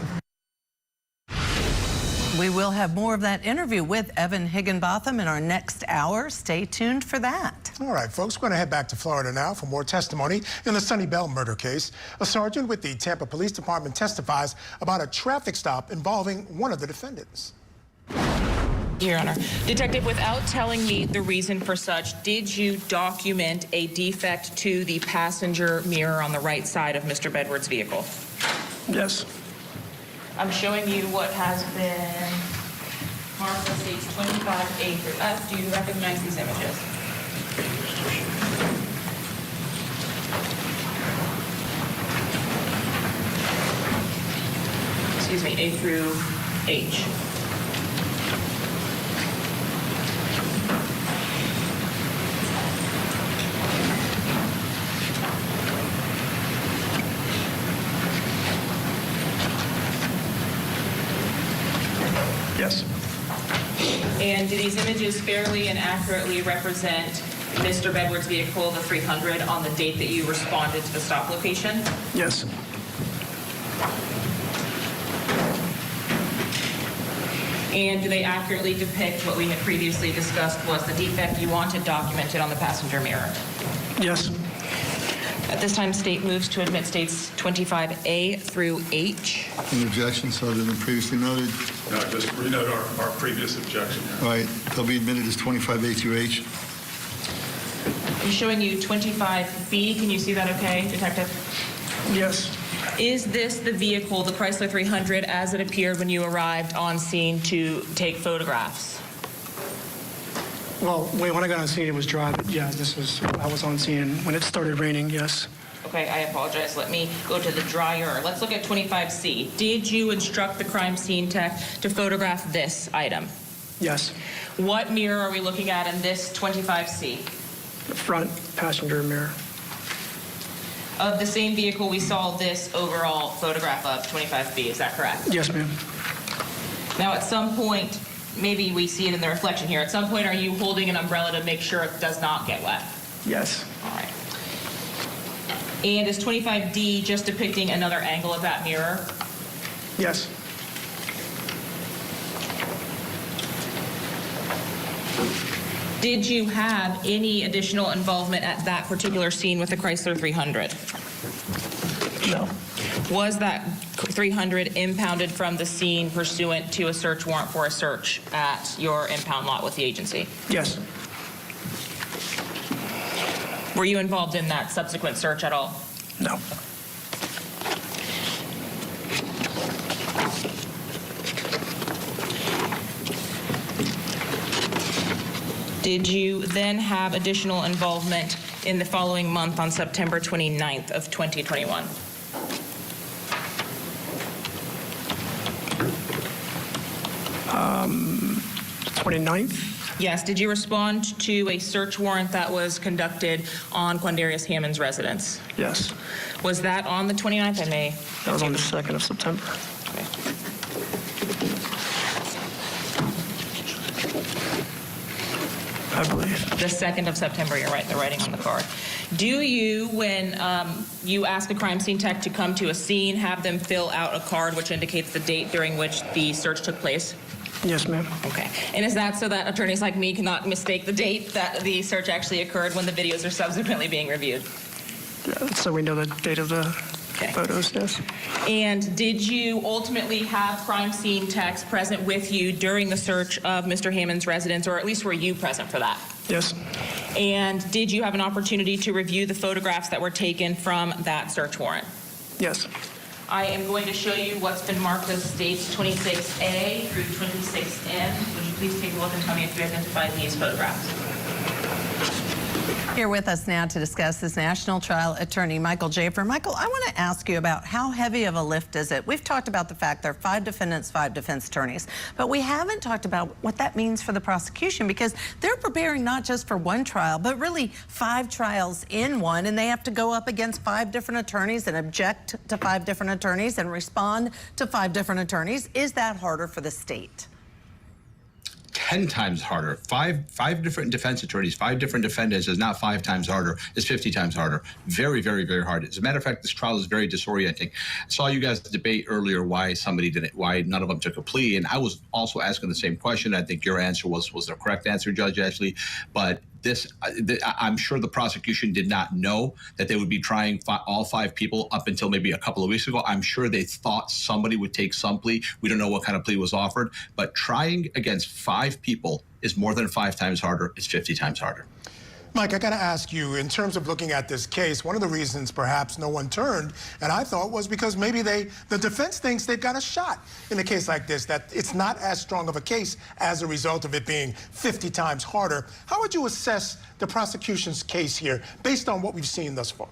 [SPEAKER 22] We will have more of that interview with Evan Higginbotham in our next hour. Stay tuned for that.
[SPEAKER 10] All right, folks, we're going to head back to Florida now for more testimony in the Sunny Bell murder case. A sergeant with the Tampa Police Department testifies about a traffic stop involving one of the defendants.
[SPEAKER 21] Your Honor. Detective, without telling me the reason for such, did you document a defect to the passenger mirror on the right side of Mr. Bedward's vehicle?
[SPEAKER 15] Yes.
[SPEAKER 21] I'm showing you what has been marked as states 25A through F. Do you recognize these images? Excuse me, A through H.
[SPEAKER 15] Yes.
[SPEAKER 21] And do these images fairly and accurately represent Mr. Bedward's vehicle, the 300, on the date that you responded to the stop location?
[SPEAKER 15] Yes.
[SPEAKER 21] And do they accurately depict what we had previously discussed was the defect you wanted documented on the passenger mirror?
[SPEAKER 15] Yes.
[SPEAKER 21] At this time, state moves to admit states 25A through H.
[SPEAKER 11] Any objections other than previously noted?
[SPEAKER 12] No, just renote our previous objection.
[SPEAKER 11] All right, they'll be admitted as 25A through H.
[SPEAKER 21] I'm showing you 25B. Can you see that okay, Detective?
[SPEAKER 15] Yes.
[SPEAKER 21] Is this the vehicle, the Chrysler 300, as it appeared when you arrived on scene to take photographs?
[SPEAKER 15] Well, when I got on scene, it was dry, but yeah, I was on scene. When it started raining, yes.
[SPEAKER 21] Okay, I apologize. Let me go to the dryer. Let's look at 25C. Did you instruct the crime scene tech to photograph this item?
[SPEAKER 15] Yes.
[SPEAKER 21] What mirror are we looking at in this 25C?
[SPEAKER 15] The front passenger mirror.
[SPEAKER 21] Of the same vehicle we saw this overall photograph of, 25B, is that correct?
[SPEAKER 15] Yes, ma'am.
[SPEAKER 21] Now, at some point, maybe we see it in the reflection here, at some point are you holding an umbrella to make sure it does not get wet?
[SPEAKER 15] Yes.
[SPEAKER 21] All right. And is 25D just depicting another angle of that mirror?
[SPEAKER 15] Yes.
[SPEAKER 21] Did you have any additional involvement at that particular scene with the Chrysler 300?
[SPEAKER 15] No.
[SPEAKER 21] Was that 300 impounded from the scene pursuant to a search warrant for a search at your impound lot with the agency?
[SPEAKER 15] Yes.
[SPEAKER 21] Were you involved in that subsequent search at all?
[SPEAKER 15] No.
[SPEAKER 21] Did you then have additional involvement in the following month on September 29th of 2021?
[SPEAKER 15] The 29th?
[SPEAKER 21] Yes. Did you respond to a search warrant that was conducted on Quindarius Hammond's residence?
[SPEAKER 15] Yes.
[SPEAKER 21] Was that on the 29th? I may.
[SPEAKER 15] That was on the 2nd of September. I believe.
[SPEAKER 21] The 2nd of September, you're right, the writing on the card. Do you, when you ask a crime scene tech to come to a scene, have them fill out a card which indicates the date during which the search took place?
[SPEAKER 15] Yes, ma'am.
[SPEAKER 21] Okay. And is that so that attorneys like me cannot mistake the date that the search actually occurred when the videos are subsequently being reviewed?
[SPEAKER 15] Yeah, so we know the date of the photos, yes.
[SPEAKER 21] And did you ultimately have crime scene techs present with you during the search of Mr. Hammond's residence, or at least were you present for that?
[SPEAKER 15] Yes.
[SPEAKER 21] And did you have an opportunity to review the photographs that were taken from that search warrant?
[SPEAKER 15] Yes.
[SPEAKER 21] I am going to show you what's been marked as states 26A through 26N. Would you please take a look and tell me if you identify these photographs?
[SPEAKER 22] Here with us now to discuss this national trial attorney, Michael Jaffer. Michael, I want to ask you about how heavy of a lift is it? We've talked about the fact there are 5 defendants, 5 defense attorneys, but we haven't talked about what that means for the prosecution, because they're preparing not just for one trial, but really 5 trials in one, and they have to go up against 5 different attorneys and object to 5 different attorneys and respond to 5 different attorneys. Is that harder for the state?
[SPEAKER 14] 10 times harder. Five different defense attorneys, 5 different defendants is not 5 times harder, it's 50 times harder. Very, very, very hard. As a matter of fact, this trial is very disorienting. I saw you guys debate earlier why none of them took a plea, and I was also asking the same question. I think your answer was the correct answer, Judge Ashley, but I'm sure the prosecution did not know that they would be trying all 5 people up until maybe a couple of weeks ago. I'm sure they thought somebody would take some plea. We don't know what kind of plea was offered, but trying against 5 people is more than 5 times harder. It's 50 times harder.
[SPEAKER 10] Mike, I got to ask you, in terms of looking at this case, one of the reasons perhaps no one turned, and I thought, was because maybe the defense thinks they've got a shot in a case like this, that it's not as strong of a case as a result of it being 50 times harder. How would you assess the prosecution's case here based on what we've seen thus far?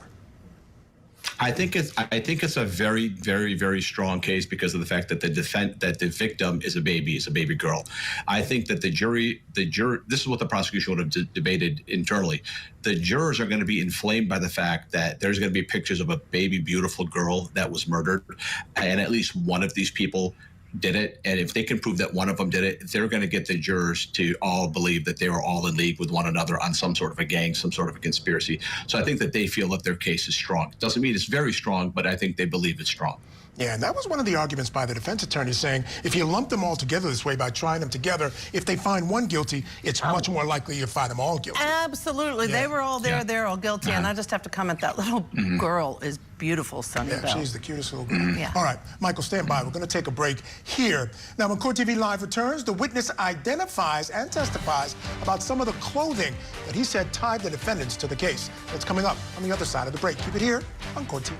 [SPEAKER 14] I think it's a very, very, very strong case because of the fact that the victim is a baby girl. I think that the jury, this is what the prosecution would have debated internally. The jurors are going to be inflamed by the fact that there's going to be pictures of a baby, beautiful girl that was murdered, and at least one of these people did it, and if they can prove that one of them did it, they're going to get the jurors to all believe that they were all in league with one another on some sort of a gang, some sort of a conspiracy. So I think that they feel that their case is strong. Doesn't mean it's very strong, but I think they believe it's strong.
[SPEAKER 10] Yeah, and that was one of the arguments by the defense attorney, saying if you lump them all together this way by trying them together, if they find one guilty, it's much more likely you find them all guilty.
[SPEAKER 22] Absolutely. Yeah. They were all there. Yeah. They're all guilty. And I just have to comment, that little girl is beautiful, Sunny Bell.
[SPEAKER 10] She's the cutest little girl. Yeah. All right, Michael, stand by. We're going to take a break here. Now, when Court TV Live returns, the witness identifies and testifies about some of the clothing that he said tied the defendants to the case. That's coming up on the other side of the break. Keep it here on Court TV.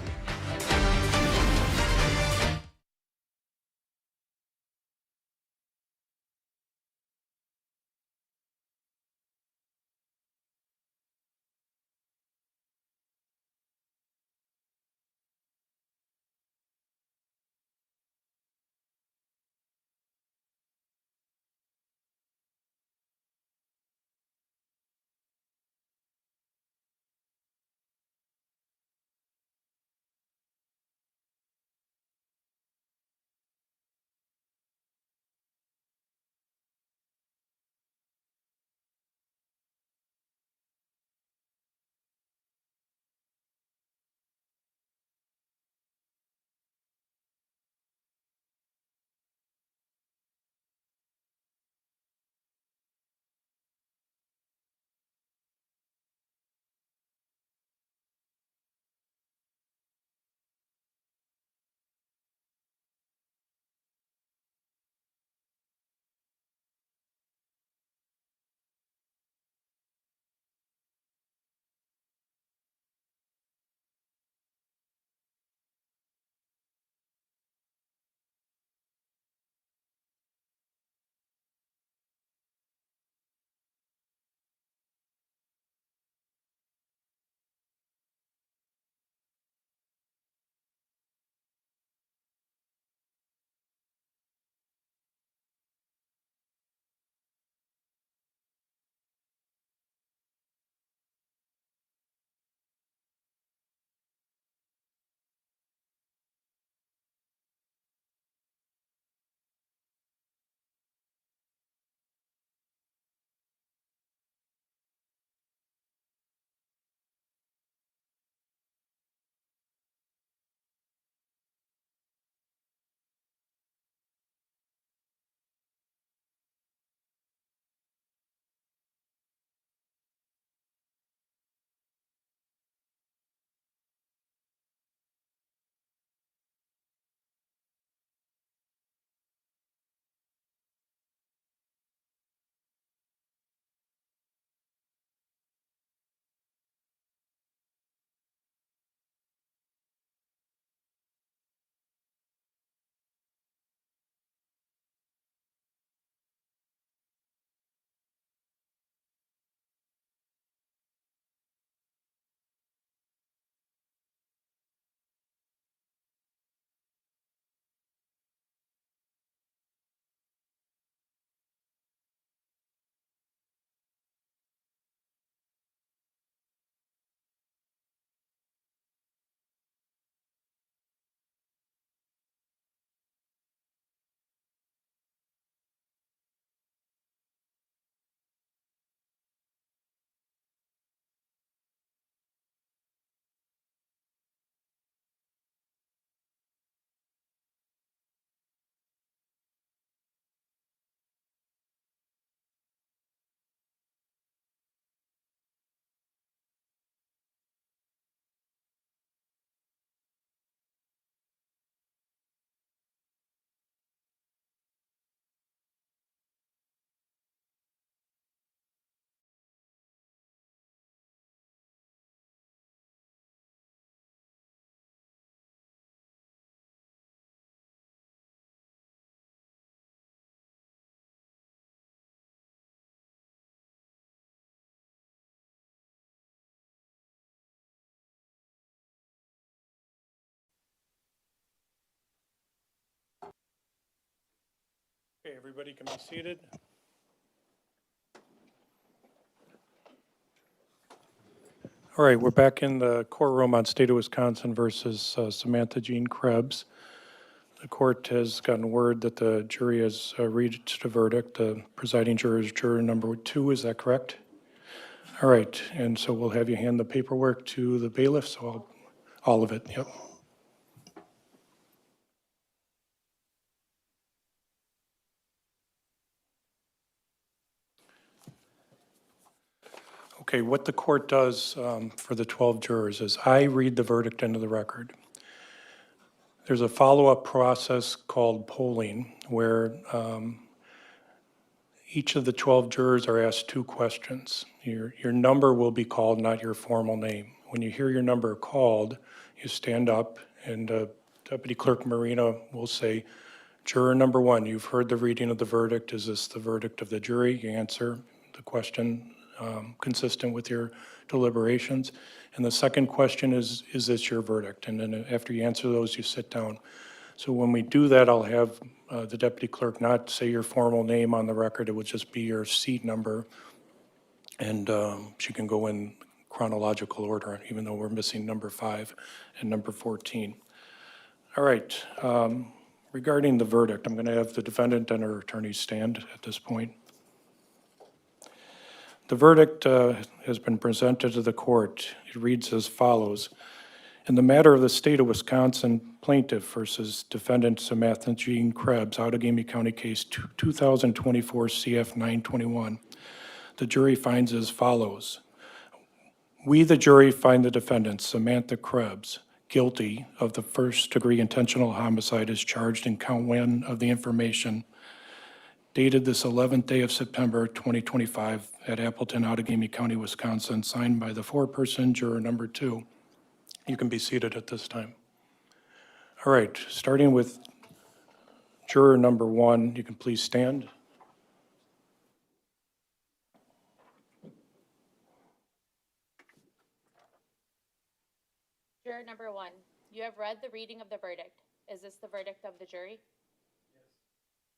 [SPEAKER 4] Okay, everybody can be seated. All right, we're back in the courtroom on State of Wisconsin versus Samantha Jean Krebs. The court has gotten word that the jury has reached a verdict. The presiding juror is juror number 2, is that correct? All right, and so we'll have you hand the paperwork to the bailiff, so all of it, yep. Okay, what the court does for the 12 jurors is I read the verdict into the record. There's a follow-up process called polling where each of the 12 jurors are asked 2 questions. Your number will be called, not your formal name. When you hear your number called, you stand up and Deputy Clerk Marina will say, juror number 1, you've heard the reading of the verdict. Is this the verdict of the jury? You answer the question consistent with your deliberations. And the second question is this your verdict? And then after you answer those, you sit down. So when we do that, I'll have the deputy clerk not say your formal name on the record. It would just be your seat number. And she can go in chronological order, even though we're missing number 5 and number 14. All right. Regarding the verdict, I'm going to have the defendant and her attorney stand at this point. The verdict has been presented to the court. It reads as follows. In the matter of the State of Wisconsin plaintiff versus defendant Samantha Jean Krebs, Outagamie County Case 2024 CF 921, the jury finds as follows. We, the jury, find the defendant, Samantha Krebs, guilty of the first-degree intentional homicide as charged in count 1 of the information dated this 11th day of September 2025 at Appleton, Outagamie County, Wisconsin, signed by the 4-person juror number 2. You can be seated at this time. All right, starting with juror number 1, you can please stand.
[SPEAKER 18] Juror number 1, you have read the reading of the verdict. Is this the verdict of the jury?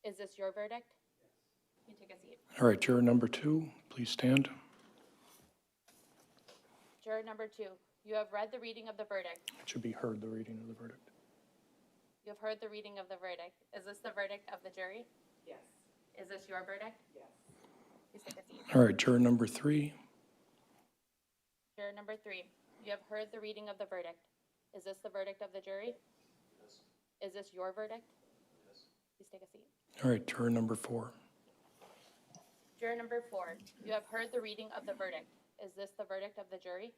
[SPEAKER 18] Yes. Is this your verdict? Yes. You take a seat.
[SPEAKER 4] All right, juror number 2, please stand.
[SPEAKER 18] Juror number 2, you have read the reading of the verdict.
[SPEAKER 4] It should be heard, the reading of the verdict.
[SPEAKER 18] You have heard the reading of the verdict. Is this the verdict of the jury? Yes. Is this your verdict? Yes. Please take a seat.
[SPEAKER 4] All right, juror number 3.
[SPEAKER 18] Juror number 3, you have heard the reading of the verdict. Is this the verdict of the jury? Yes. Is this your verdict? Yes. Please take a seat.
[SPEAKER 4] All right, juror number 4.
[SPEAKER 18] Juror number 4, you have heard the reading of the verdict. Is this the verdict of the jury?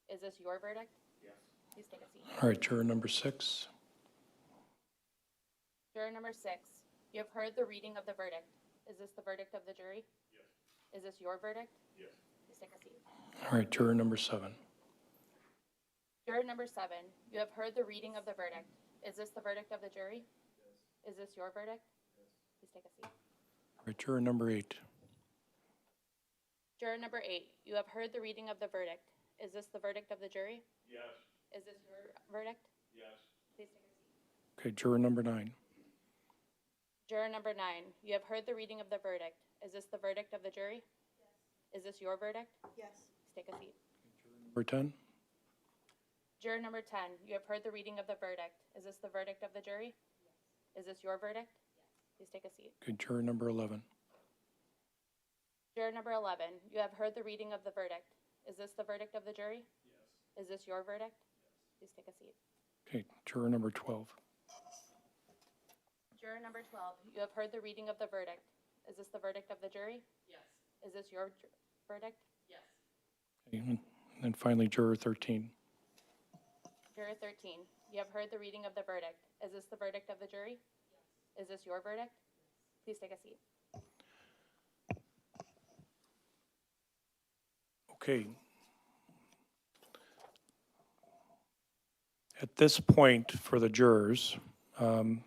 [SPEAKER 18] Yes. Is this your verdict? Yes. Please take a seat.
[SPEAKER 4] All right, juror number 6.
[SPEAKER 18] Juror number 6, you have heard the reading of the verdict. Is this the verdict of the jury? Yes. Is this your verdict? Yes. Please take a seat.
[SPEAKER 4] All right, juror number 7.
[SPEAKER 18] Juror number 7, you have heard the reading of the verdict. Is this the verdict of the jury? Yes. Is this your verdict? Yes. Please take a seat.
[SPEAKER 4] All right, juror number 8.
[SPEAKER 18] Juror number 8, you have heard the reading of the verdict. Is this the verdict of the jury?
[SPEAKER 12] Yes.
[SPEAKER 18] Is this your verdict?
[SPEAKER 12] Yes.
[SPEAKER 18] Please take a seat.
[SPEAKER 4] Okay, juror number 9.
[SPEAKER 18] Juror number 9, you have heard the reading of the verdict. Is this the verdict of the jury? Yes. Is this your verdict? Yes. Please take a seat.
[SPEAKER 4] Number 10.
[SPEAKER 18] Juror number 10, you have heard the reading of the verdict. Is this the verdict of the jury? Yes. Is this your verdict? Yes. Please take a seat.
[SPEAKER 4] Okay, juror number 11.
[SPEAKER 18] Juror number 11, you have heard the reading of the verdict. Is this the verdict of the jury? Yes. Is this your verdict? Yes. Please take a seat.
[SPEAKER 4] Okay, juror number 12.
[SPEAKER 18] Juror number 12, you have heard the reading of the verdict. Is this the verdict of the jury? Yes. Is this your verdict? Yes.
[SPEAKER 4] Okay, and then finally, juror 13.
[SPEAKER 18] Juror 13, you have heard the reading of the verdict. Is this the verdict of the jury? Yes. Is this your verdict? Yes. Please take a seat.
[SPEAKER 4] Okay. At this point, for the jurors,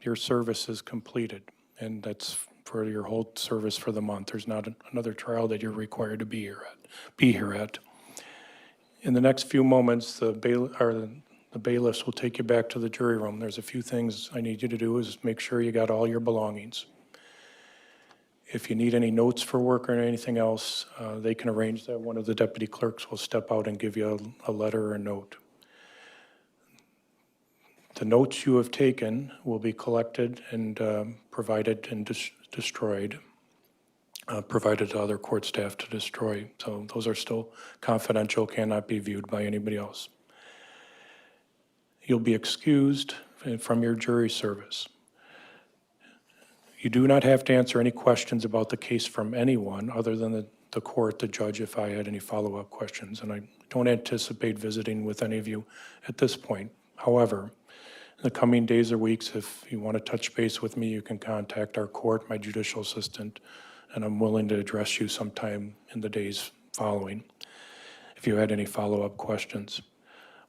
[SPEAKER 4] your service is completed, and that's for your whole service for the month. There's not another trial that you're required to be here at. In the next few moments, the bailiffs will take you back to the jury room. There's a few things I need you to do is make sure you got all your belongings. If you need any notes for work or anything else, they can arrange that. One of the deputy clerks will step out and give you a letter or a note. The notes you have taken will be collected and provided and destroyed, provided to other court staff to destroy. So those are still confidential, cannot be viewed by anybody else. You'll be excused from your jury service. You do not have to answer any questions about the case from anyone other than the court, the judge, if I had any follow-up questions. And I don't anticipate visiting with any of you at this point. However, in the coming days or weeks, if you want to touch base with me, you can contact our court, my judicial assistant, and I'm willing to address you sometime in the days following if you had any follow-up questions.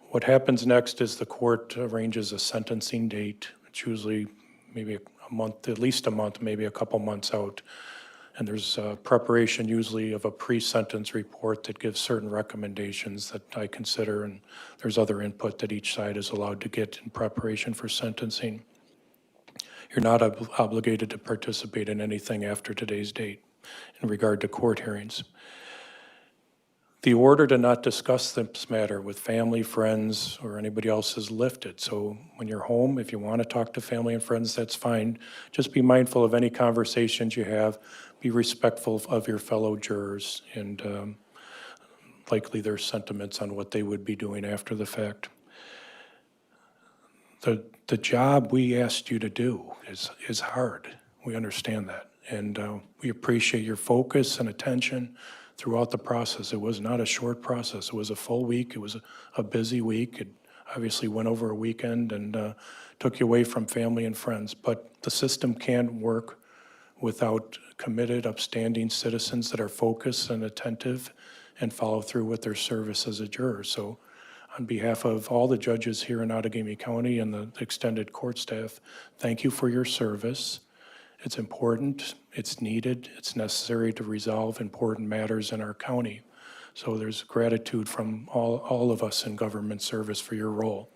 [SPEAKER 4] What happens next is the court arranges a sentencing date. It's usually maybe a month, at least a month, maybe a couple months out. And there's preparation usually of a pre-sentence report that gives certain recommendations that I consider, and there's other input that each side is allowed to get in preparation for sentencing. You're not obligated to participate in anything after today's date in regard to court hearings. The order to not discuss this matter with family, friends, or anybody else is lifted. So when you're home, if you want to talk to family and friends, that's fine. Just be mindful of any conversations you have. Be respectful of your fellow jurors and likely their sentiments on what they would be doing after the fact. The job we asked you to do is hard. We understand that. And we appreciate your focus and attention throughout the process. It was not a short process. It was a full week. It was a busy week. It obviously went over a weekend and took you away from family and friends. But the system can't work without committed, upstanding citizens that are focused and attentive and follow through with their service as a juror. So on behalf of all the judges here in Outagamie County and the extended court staff, thank you for your service. It's important, it's needed, it's necessary to resolve important matters in our county. So there's gratitude from all of us in government service for your role.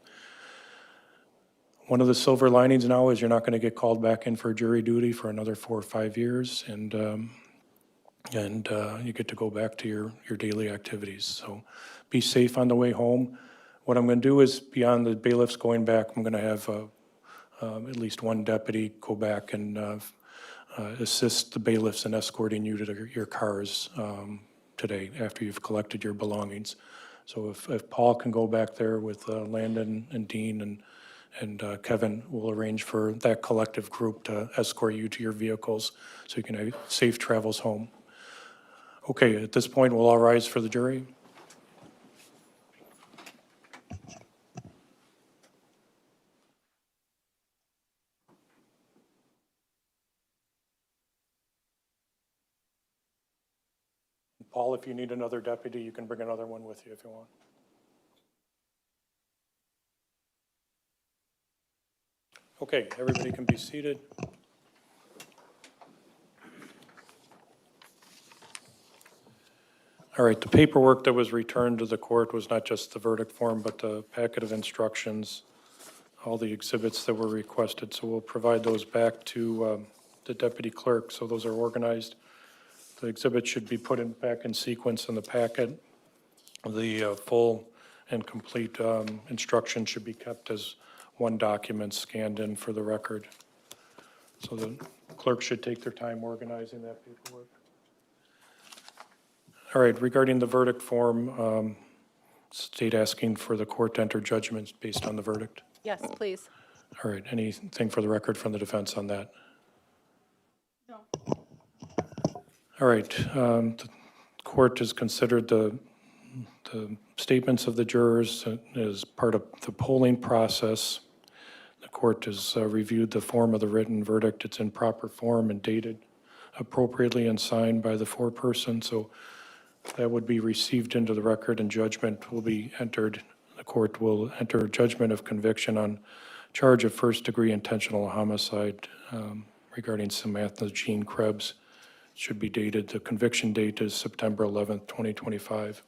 [SPEAKER 4] One of the silver linings now is you're not going to get called back in for jury duty for another 4 or 5 years, and you get to go back to your daily activities. So be safe on the way home. What I'm going to do is, beyond the bailiffs going back, I'm going to have at least one deputy go back and assist the bailiffs in escorting you to your cars today after you've collected your belongings. So if Paul can go back there with Landon and Dean and Kevin, will arrange for that collective group to escort you to your vehicles so you can have safe travels home. Okay, at this point, we'll all rise for the jury. Paul, if you need another deputy, you can bring another one with you if you want. Okay, everybody can be seated. All right, the paperwork that was returned to the court was not just the verdict form, but the packet of instructions, all the exhibits that were requested. So we'll provide those back to the deputy clerk, so those are organized. The exhibit should be put back in sequence in the packet. The full and complete instruction should be kept as one document scanned in for the record. So the clerk should take their time organizing that paperwork. All right, regarding the verdict form, state asking for the court to enter judgments based on the verdict.
[SPEAKER 6] Yes, please.
[SPEAKER 4] All right, anything for the record from the defense on that?
[SPEAKER 6] No.
[SPEAKER 4] All right, the court has considered the statements of the jurors as part of the polling process. The court has reviewed the form of the written verdict. It's in proper form and dated appropriately and signed by the foreperson. So that would be received into the record and judgment will be entered. The court will enter judgment of conviction on charge of first-degree intentional homicide regarding Samantha Jean Krebs. It should be dated, the conviction date is September 11th, 2025.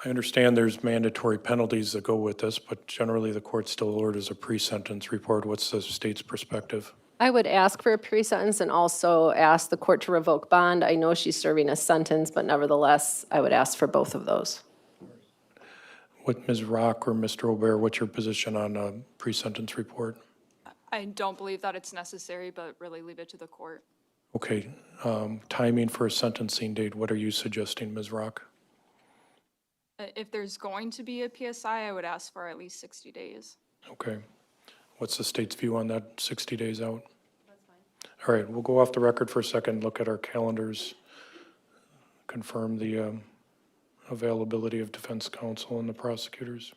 [SPEAKER 4] I understand there's mandatory penalties that go with this, but generally the court still orders a pre-sentence report. What's the state's perspective?
[SPEAKER 6] I would ask for a pre-sentence and also ask the court to revoke bond. I know she's serving a sentence, but nevertheless, I would ask for both of those.
[SPEAKER 4] With Ms. Rock or Mr. Obear, what's your position on a pre-sentence report?
[SPEAKER 3] I don't believe that it's necessary, but really leave it to the court.
[SPEAKER 4] Okay, timing for a sentencing date, what are you suggesting, Ms. Rock?
[SPEAKER 3] If there's going to be a PSI, I would ask for at least 60 days.
[SPEAKER 4] Okay. What's the state's view on that, 60 days out? That's fine. All right, we'll go off the record for a second, look at our calendars, confirm the availability of defense counsel and the prosecutors.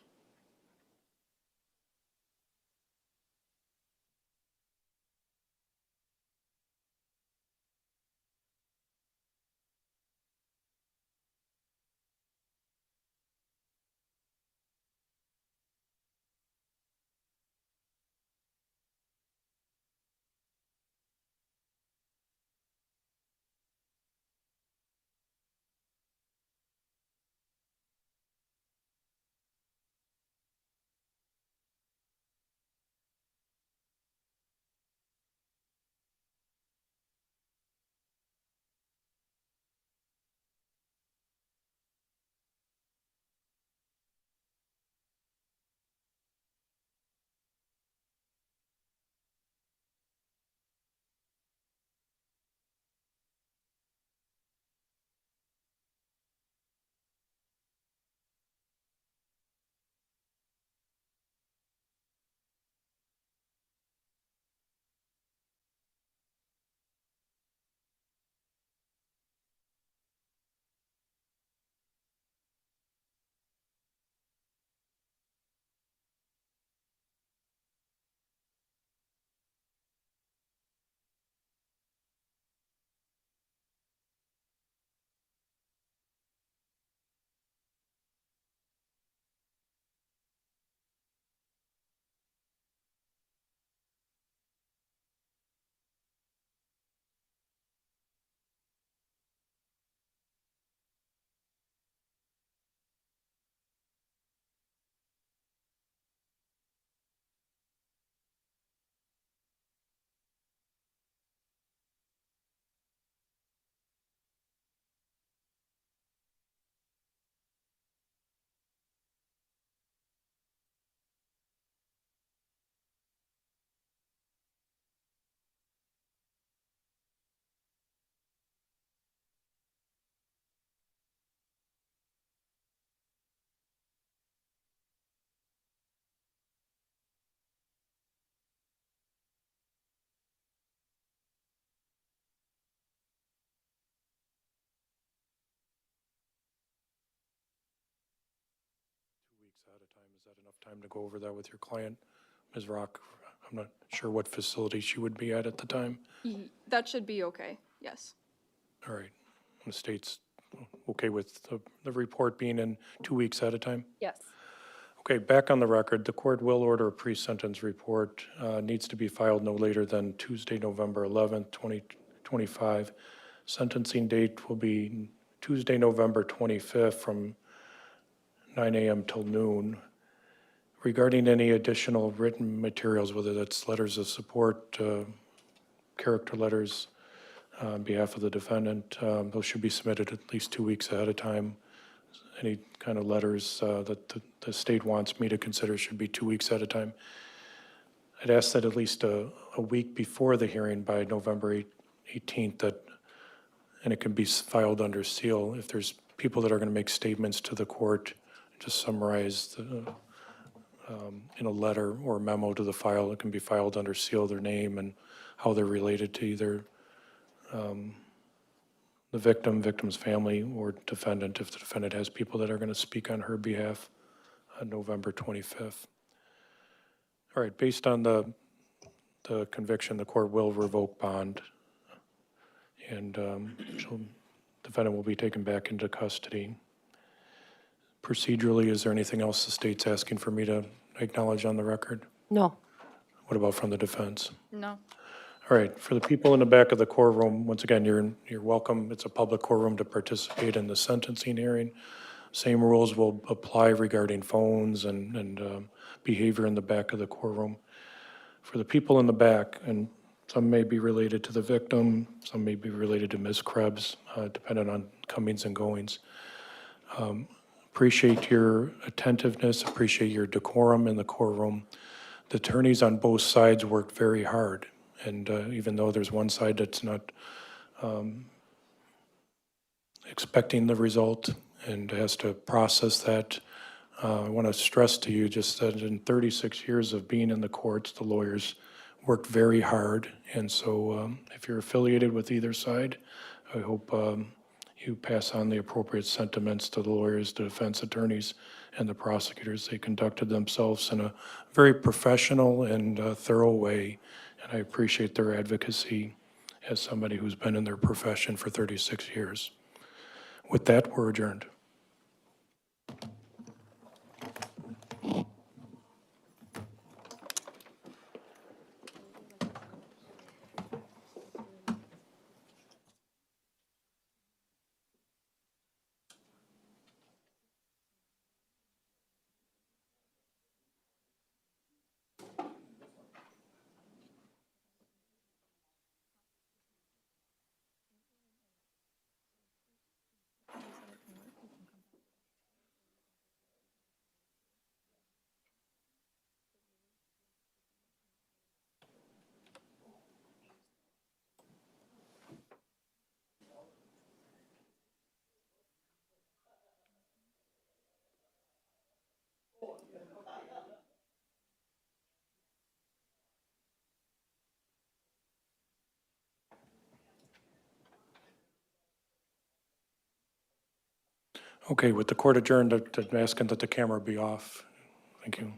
[SPEAKER 4] At a time, is that enough time to go over that with your client? Ms. Rock, I'm not sure what facility she would be at the time.
[SPEAKER 3] That should be okay, yes.
[SPEAKER 4] All right, the state's okay with the report being in 2 weeks at a time?
[SPEAKER 6] Yes.
[SPEAKER 4] Okay, back on the record, the court will order a pre-sentence report, needs to be filed no later than Tuesday, November 11th, 2025. Sentencing date will be Tuesday, November 25th from 9 a.m. till noon. Regarding any additional written materials, whether that's letters of support, character letters on behalf of the defendant, those should be submitted at least 2 weeks ahead of time. Any kind of letters that the state wants me to consider should be 2 weeks at a time. I'd ask that at least a week before the hearing, by November 18th, and it can be filed under seal. If there's people that are going to make statements to the court, just summarize in a letter or memo to the file. It can be filed under seal, their name and how they're related to either the victim, victim's family, or defendant, if the defendant has people that are going to speak on her behalf on November 25th. All right, based on the conviction, the court will revoke bond, and defendant will be taken back into custody. Procedurally, is there anything else the state's asking for me to acknowledge on the record?
[SPEAKER 6] No.
[SPEAKER 4] What about from the defense?
[SPEAKER 3] No.
[SPEAKER 4] All right, for the people in the back of the courtroom, once again, you're welcome. It's a public courtroom to participate in the sentencing hearing. Same rules will apply regarding phones and behavior in the back of the courtroom. For the people in the back, and Some may be related to the victim, some may be related to Ms. Krebs, depending on comings and goings. Appreciate your attentiveness, appreciate your decorum in the courtroom. The attorneys on both sides worked very hard, and even though there's one side that's not expecting the result and has to process that, I want to stress to you just that in 36 years of being in the courts, the lawyers worked very hard, and so if you're affiliated with either side, I hope you pass on the appropriate sentiments to the lawyers, the defense attorneys, and the prosecutors. They conducted themselves in a very professional and thorough way, and I appreciate their advocacy as somebody who's been in their profession for 36 years. With that, we're adjourned. Okay, with the court adjourned, I'm asking that the camera be off. Thank you.